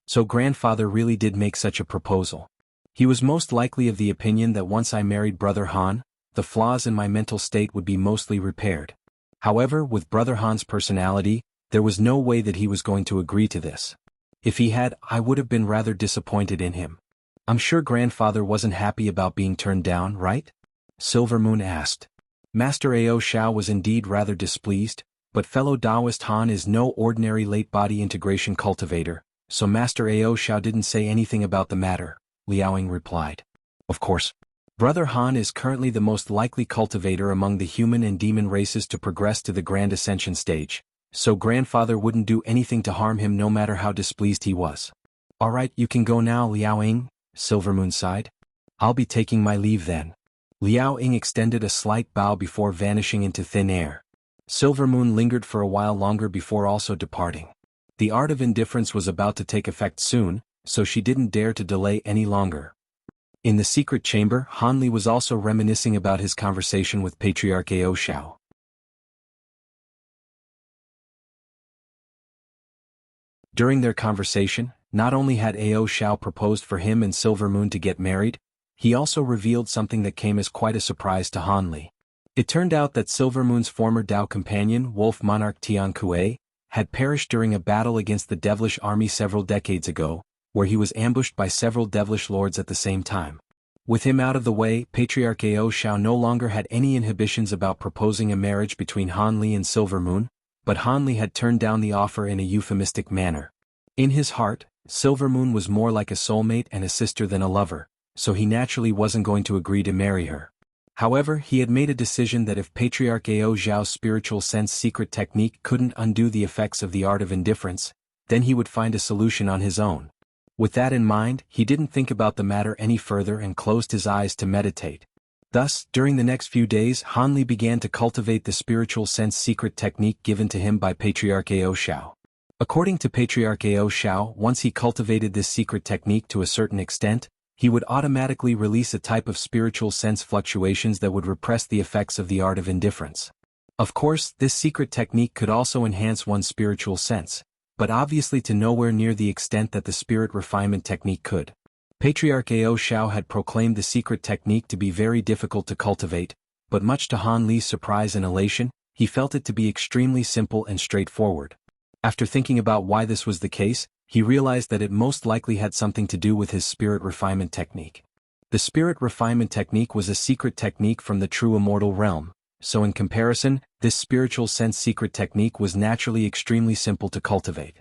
So grandfather really did make such a proposal. He was most likely of the opinion that once I married Brother Han, the flaws in my mental state would be mostly repaired. However, with Brother Han's personality, there was no way that he was going to agree to this. If he had, I would have been rather disappointed in him. "I'm sure grandfather wasn't happy about being turned down, right?" Silver Moon asked. Master Ao Shao was indeed rather displeased, but fellow Taoist Han is no ordinary late-body integration cultivator, so Master Ao Shao didn't say anything about the matter, Liaoing replied. "Of course. Brother Han is currently the most likely cultivator among the human and demon races to progress to the Grand Ascension stage, so grandfather wouldn't do anything to harm him no matter how displeased he was." "Alright, you can go now, Liaoing," Silver Moon sighed. "I'll be taking my leave then." Liao Ying extended a slight bow before vanishing into thin air. Silver Moon lingered for a while longer before also departing. The art of indifference was about to take effect soon, so she didn't dare to delay any longer. In the secret chamber, Han Li was also reminiscing about his conversation with Patriarch Ao Shao. During their conversation, not only had Ao Shao proposed for him and Silver Moon to get married, he also revealed something that came as quite a surprise to Han Li. It turned out that Silver Moon's former Dao companion, Wolf Monarch Tian Kuei, had perished during a battle against the devilish army several decades ago, where he was ambushed by several devilish lords at the same time. With him out of the way, Patriarch Ao Shao no longer had any inhibitions about proposing a marriage between Han Li and Silver Moon, but Han Li had turned down the offer in a euphemistic manner. In his heart, Silver Moon was more like a soulmate and a sister than a lover, so he naturally wasn't going to agree to marry her. However, he had made a decision that if Patriarch Ao Zhao's spiritual sense secret technique couldn't undo the effects of the art of indifference, then he would find a solution on his own. With that in mind, he didn't think about the matter any further and closed his eyes to meditate. Thus, during the next few days, Han Li began to cultivate the spiritual sense secret technique given to him by Patriarch Ao Shao. According to Patriarch Ao Shao, once he cultivated this secret technique to a certain extent, he would automatically release a type of spiritual sense fluctuations that would repress the effects of the art of indifference. Of course, this secret technique could also enhance one's spiritual sense, but obviously to nowhere near the extent that the spirit refinement technique could. Patriarch Ao Shao had proclaimed the secret technique to be very difficult to cultivate, but much to Han Li's surprise and elation, he felt it to be extremely simple and straightforward. After thinking about why this was the case, he realized that it most likely had something to do with his spirit refinement technique. The spirit refinement technique was a secret technique from the true immortal realm, so in comparison, this spiritual sense secret technique was naturally extremely simple to cultivate.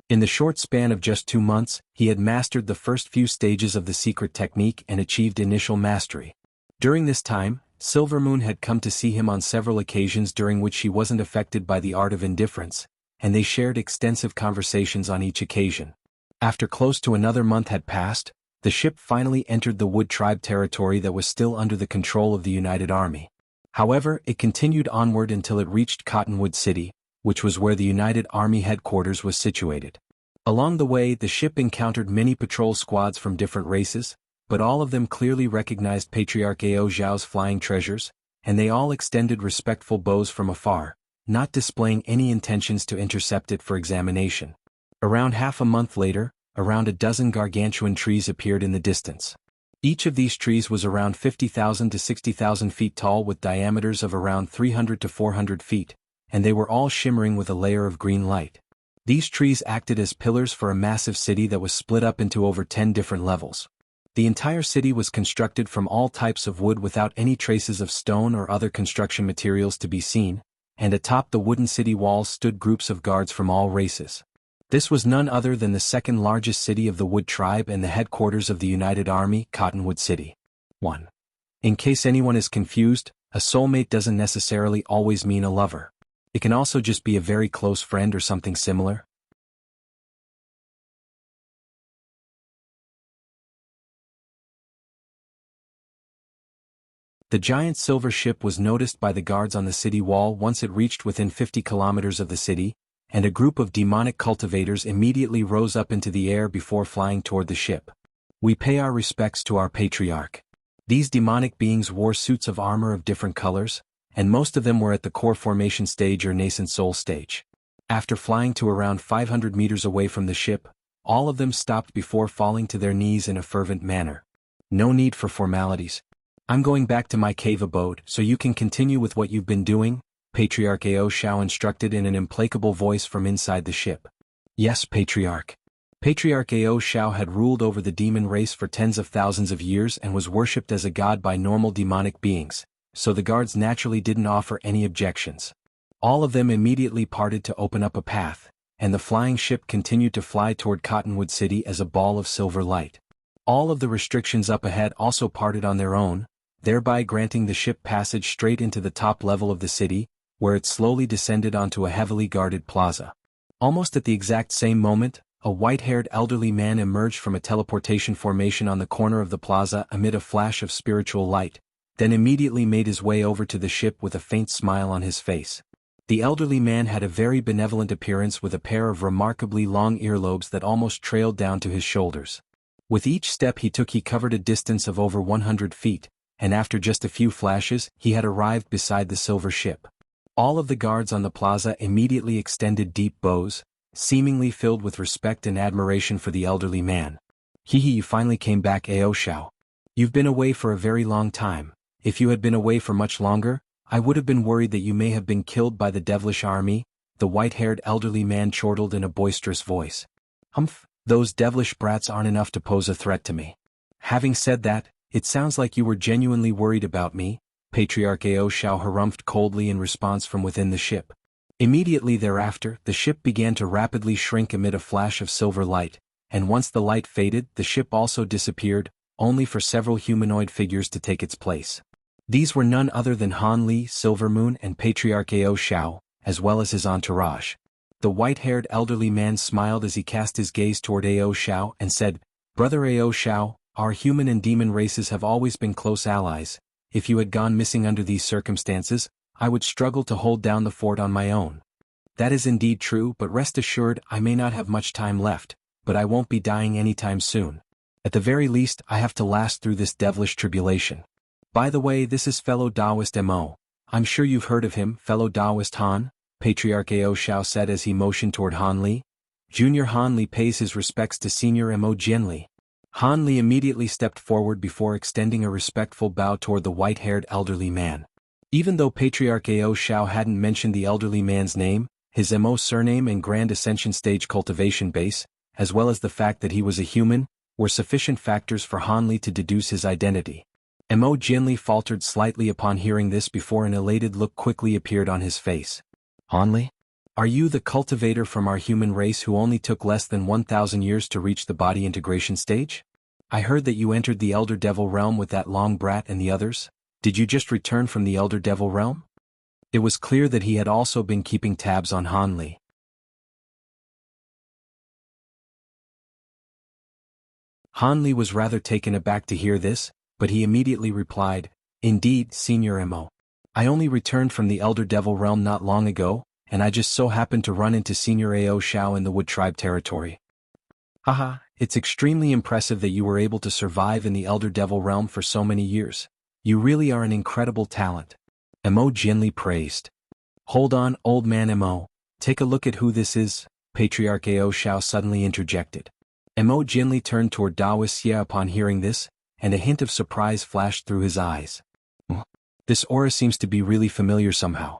In the short span of just 2 months, he had mastered the first few stages of the secret technique and achieved initial mastery. During this time, Silver Moon had come to see him on several occasions during which he wasn't affected by the art of indifference, and they shared extensive conversations on each occasion. After close to another month had passed, the ship finally entered the Wood Tribe territory that was still under the control of the United Army. However, it continued onward until it reached Cottonwood City, which was where the United Army headquarters was situated. Along the way, the ship encountered many patrol squads from different races, but all of them clearly recognized Patriarch Ao Zhao's flying treasures, and they all extended respectful bows from afar, not displaying any intentions to intercept it for examination. Around half a month later, around a dozen gargantuan trees appeared in the distance. Each of these trees was around 50,000 to 60,000 feet tall with diameters of around 300 to 400 feet, and they were all shimmering with a layer of green light. These trees acted as pillars for a massive city that was split up into over 10 different levels. The entire city was constructed from all types of wood without any traces of stone or other construction materials to be seen, and atop the wooden city walls stood groups of guards from all races. This was none other than the second largest city of the Wood Tribe and the headquarters of the United Army, Cottonwood City. 1. In case anyone is confused, a soulmate doesn't necessarily always mean a lover. It can also just be a very close friend or something similar. The giant silver ship was noticed by the guards on the city wall once it reached within 50 kilometers of the city, and a group of demonic cultivators immediately rose up into the air before flying toward the ship. We pay our respects to our patriarch. These demonic beings wore suits of armor of different colors, and most of them were at the core formation stage or nascent soul stage. After flying to around 500 meters away from the ship, all of them stopped before falling to their knees in a fervent manner. No need for formalities. I'm going back to my cave abode so you can continue with what you've been doing, Patriarch Ao Shao instructed in an implacable voice from inside the ship. Yes, Patriarch. Patriarch Ao Shao had ruled over the demon race for tens of thousands of years and was worshipped as a god by normal demonic beings, so the guards naturally didn't offer any objections. All of them immediately parted to open up a path, and the flying ship continued to fly toward Cottonwood City as a ball of silver light. All of the restrictions up ahead also parted on their own, thereby granting the ship passage straight into the top level of the city, where it slowly descended onto a heavily guarded plaza. Almost at the exact same moment, a white-haired elderly man emerged from a teleportation formation on the corner of the plaza amid a flash of spiritual light, then immediately made his way over to the ship with a faint smile on his face. The elderly man had a very benevolent appearance with a pair of remarkably long earlobes that almost trailed down to his shoulders. With each step he took he covered a distance of over 100 feet, and after just a few flashes he had arrived beside the silver ship. All of the guards on the plaza immediately extended deep bows, seemingly filled with respect and admiration for the elderly man. You finally came back, Ao Shao. You've been away for a very long time. If you had been away for much longer, I would have been worried that you may have been killed by the devilish army, the white-haired elderly man chortled in a boisterous voice. Humph, those devilish brats aren't enough to pose a threat to me. Having said that, it sounds like you were genuinely worried about me, Patriarch Ao Shao harumphed coldly in response from within the ship. Immediately thereafter, the ship began to rapidly shrink amid a flash of silver light, and once the light faded, the ship also disappeared, only for several humanoid figures to take its place. These were none other than Han Li, Silvermoon, and Patriarch Ao Shao, as well as his entourage. The white-haired elderly man smiled as he cast his gaze toward Ao Shao and said, "Brother Ao Shao, our human and demon races have always been close allies. If you had gone missing under these circumstances, I would struggle to hold down the fort on my own. That is indeed true, but rest assured I may not have much time left, but I won't be dying anytime soon. At the very least I have to last through this devilish tribulation. By the way, this is fellow Taoist Mo. I'm sure you've heard of him, fellow Taoist Han," Patriarch Ao Shao said as he motioned toward Han Li. "Junior Han Li pays his respects to Senior Mo Jianli." Han Li immediately stepped forward before extending a respectful bow toward the white-haired elderly man. Even though Patriarch Ao Shao hadn't mentioned the elderly man's name, his Mo surname and Grand Ascension Stage cultivation base, as well as the fact that he was a human, were sufficient factors for Han Li to deduce his identity. Mo Jianli faltered slightly upon hearing this before an elated look quickly appeared on his face. "Han Li? Are you the cultivator from our human race who only took less than 1,000 years to reach the body integration stage? I heard that you entered the Elder Devil realm with that long brat and the others. Did you just return from the Elder Devil realm?" It was clear that he had also been keeping tabs on Han Li. Han Li was rather taken aback to hear this, but he immediately replied, "Indeed, Senior Mo. I only returned from the Elder Devil realm not long ago, and I just so happened to run into Senior Ao Shao in the Wood Tribe territory." "Haha, it's extremely impressive that you were able to survive in the Elder Devil realm for so many years. You really are an incredible talent," Mo Jianli praised. Hold on, old man Mo. Take a look at who this is, Patriarch Ao Shao suddenly interjected. Mo Jinli turned toward Daoist Xie upon hearing this, and a hint of surprise flashed through his eyes. This aura seems to be really familiar somehow.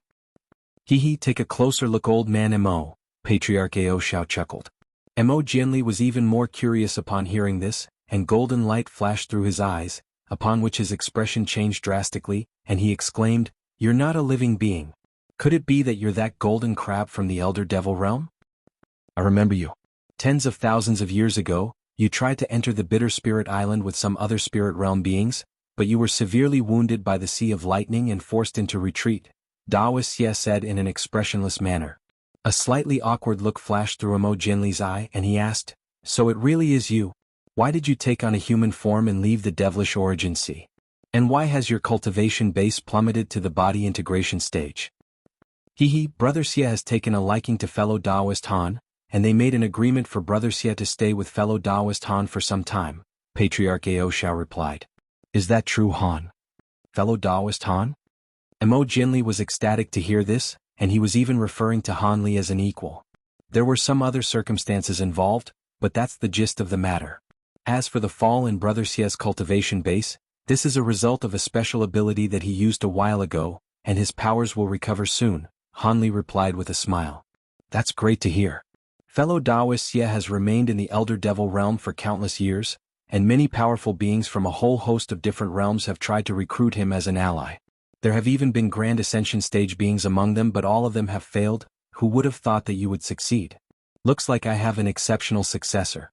Take a closer look, old man Mo, Patriarch Ao Shao chuckled. Mo Jinli was even more curious upon hearing this, and golden light flashed through his eyes, upon which his expression changed drastically, and he exclaimed, "You're not a living being. Could it be that you're that golden crab from the Elder Devil realm? I remember you. Tens of thousands of years ago, you tried to enter the Bitter Spirit Island with some other spirit realm beings, but you were severely wounded by the Sea of Lightning and forced into retreat," Daoist Xie said in an expressionless manner. A slightly awkward look flashed through Mo Jinli's eye, and he asked, "So it really is you? Why did you take on a human form and leave the devilish origin sea? And why has your cultivation base plummeted to the body integration stage?" Brother Xie has taken a liking to fellow Daoist Han, and they made an agreement for Brother Xie to stay with fellow Daoist Han for some time, Patriarch Ao Shao replied. "Is that true, Han? Fellow Daoist Han?" Mo Jinli was ecstatic to hear this, and he was even referring to Han Li as an equal. There were some other circumstances involved, but that's the gist of the matter. As for the fall in Brother Xie's cultivation base, this is a result of a special ability that he used a while ago, and his powers will recover soon, Han Li replied with a smile. "That's great to hear. Fellow Daoist Xie has remained in the Elder Devil realm for countless years, and many powerful beings from a whole host of different realms have tried to recruit him as an ally. There have even been Grand Ascension stage beings among them, but all of them have failed. Who would have thought that you would succeed? Looks like I have an exceptional successor,"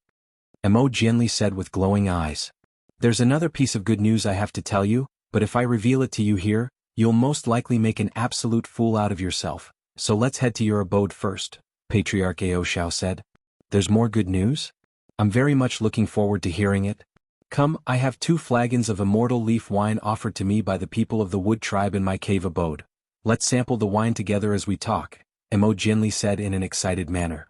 Mo Jinli said with glowing eyes. "There's another piece of good news I have to tell you, but if I reveal it to you here, you'll most likely make an absolute fool out of yourself, so let's head to your abode first," Patriarch Ao Shao said. "There's more good news? I'm very much looking forward to hearing it. Come, I have 2 flagons of immortal leaf wine offered to me by the people of the Wood Tribe in my cave abode. Let's sample the wine together as we talk," Mo Jinli said in an excited manner.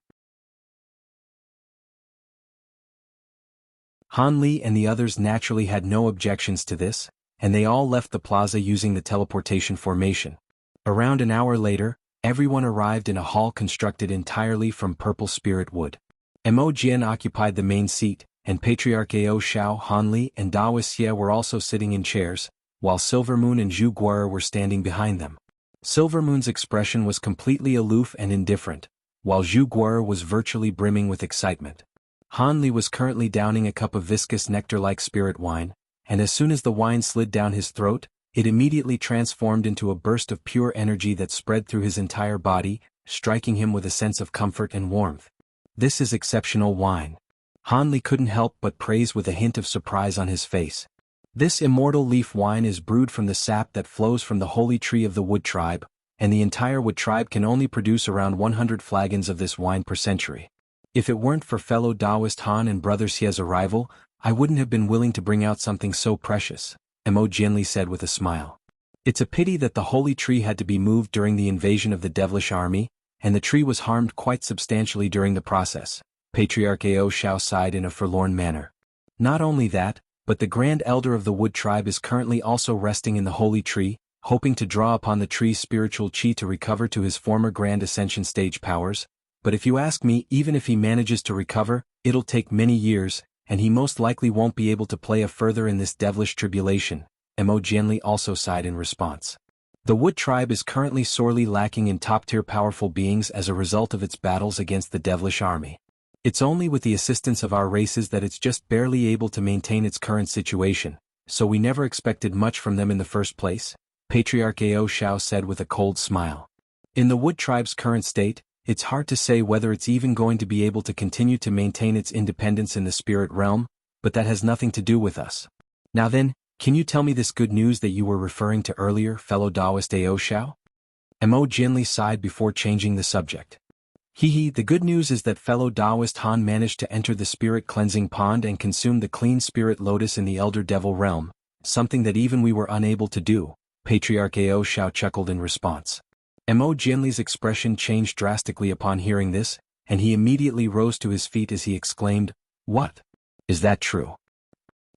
Han Li and the others naturally had no objections to this, and they all left the plaza using the teleportation formation. Around an hour later, everyone arrived in a hall constructed entirely from purple spirit wood. Mo Jian occupied the main seat, and Patriarch Ao Shao, Han Li, and Daoist Xie were also sitting in chairs, while Silvermoon and Zhu Guer were standing behind them. Silvermoon's expression was completely aloof and indifferent, while Zhu Guer was virtually brimming with excitement. Han Li was currently downing a cup of viscous nectar-like spirit wine, and as soon as the wine slid down his throat, it immediately transformed into a burst of pure energy that spread through his entire body, striking him with a sense of comfort and warmth. "This is exceptional wine," Han Li couldn't help but praise with a hint of surprise on his face. "This immortal leaf wine is brewed from the sap that flows from the holy tree of the Wood Tribe, and the entire Wood Tribe can only produce around 100 flagons of this wine per century. If it weren't for fellow Daoist Han and Brother Xie's arrival, I wouldn't have been willing to bring out something so precious," Mo Jinli said with a smile. "It's a pity that the holy tree had to be moved during the invasion of the devilish army, and the tree was harmed quite substantially during the process," Patriarch Ao Shao sighed in a forlorn manner. "Not only that, but the Grand Elder of the Wood Tribe is currently also resting in the holy tree, hoping to draw upon the tree's spiritual chi to recover to his former Grand Ascension stage powers. But if you ask me, even if he manages to recover, it'll take many years, and he most likely won't be able to play a further in this devilish tribulation," Mo Jinli also sighed in response. "The Wood Tribe is currently sorely lacking in top-tier powerful beings as a result of its battles against the devilish army. It's only with the assistance of our races that it's just barely able to maintain its current situation, so we never expected much from them in the first place," Patriarch Ao Shao said with a cold smile. "In the Wood Tribe's current state, it's hard to say whether it's even going to be able to continue to maintain its independence in the spirit realm, but that has nothing to do with us. Now then, can you tell me this good news that you were referring to earlier, fellow Daoist Ao Shao?" Mo Jinli sighed before changing the subject. The good news is that fellow Daoist Han managed to enter the spirit cleansing pond and consume the clean spirit lotus in the Elder Devil realm, something that even we were unable to do," Patriarch Ao Shao chuckled in response. Mo Jinli's expression changed drastically upon hearing this, and he immediately rose to his feet as he exclaimed, "What? Is that true?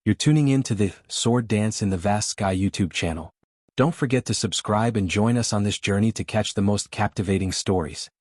You're tuning in to the Sword Dance in the Vast Sky YouTube channel. Don't forget to subscribe and join us on this journey to catch the most captivating stories.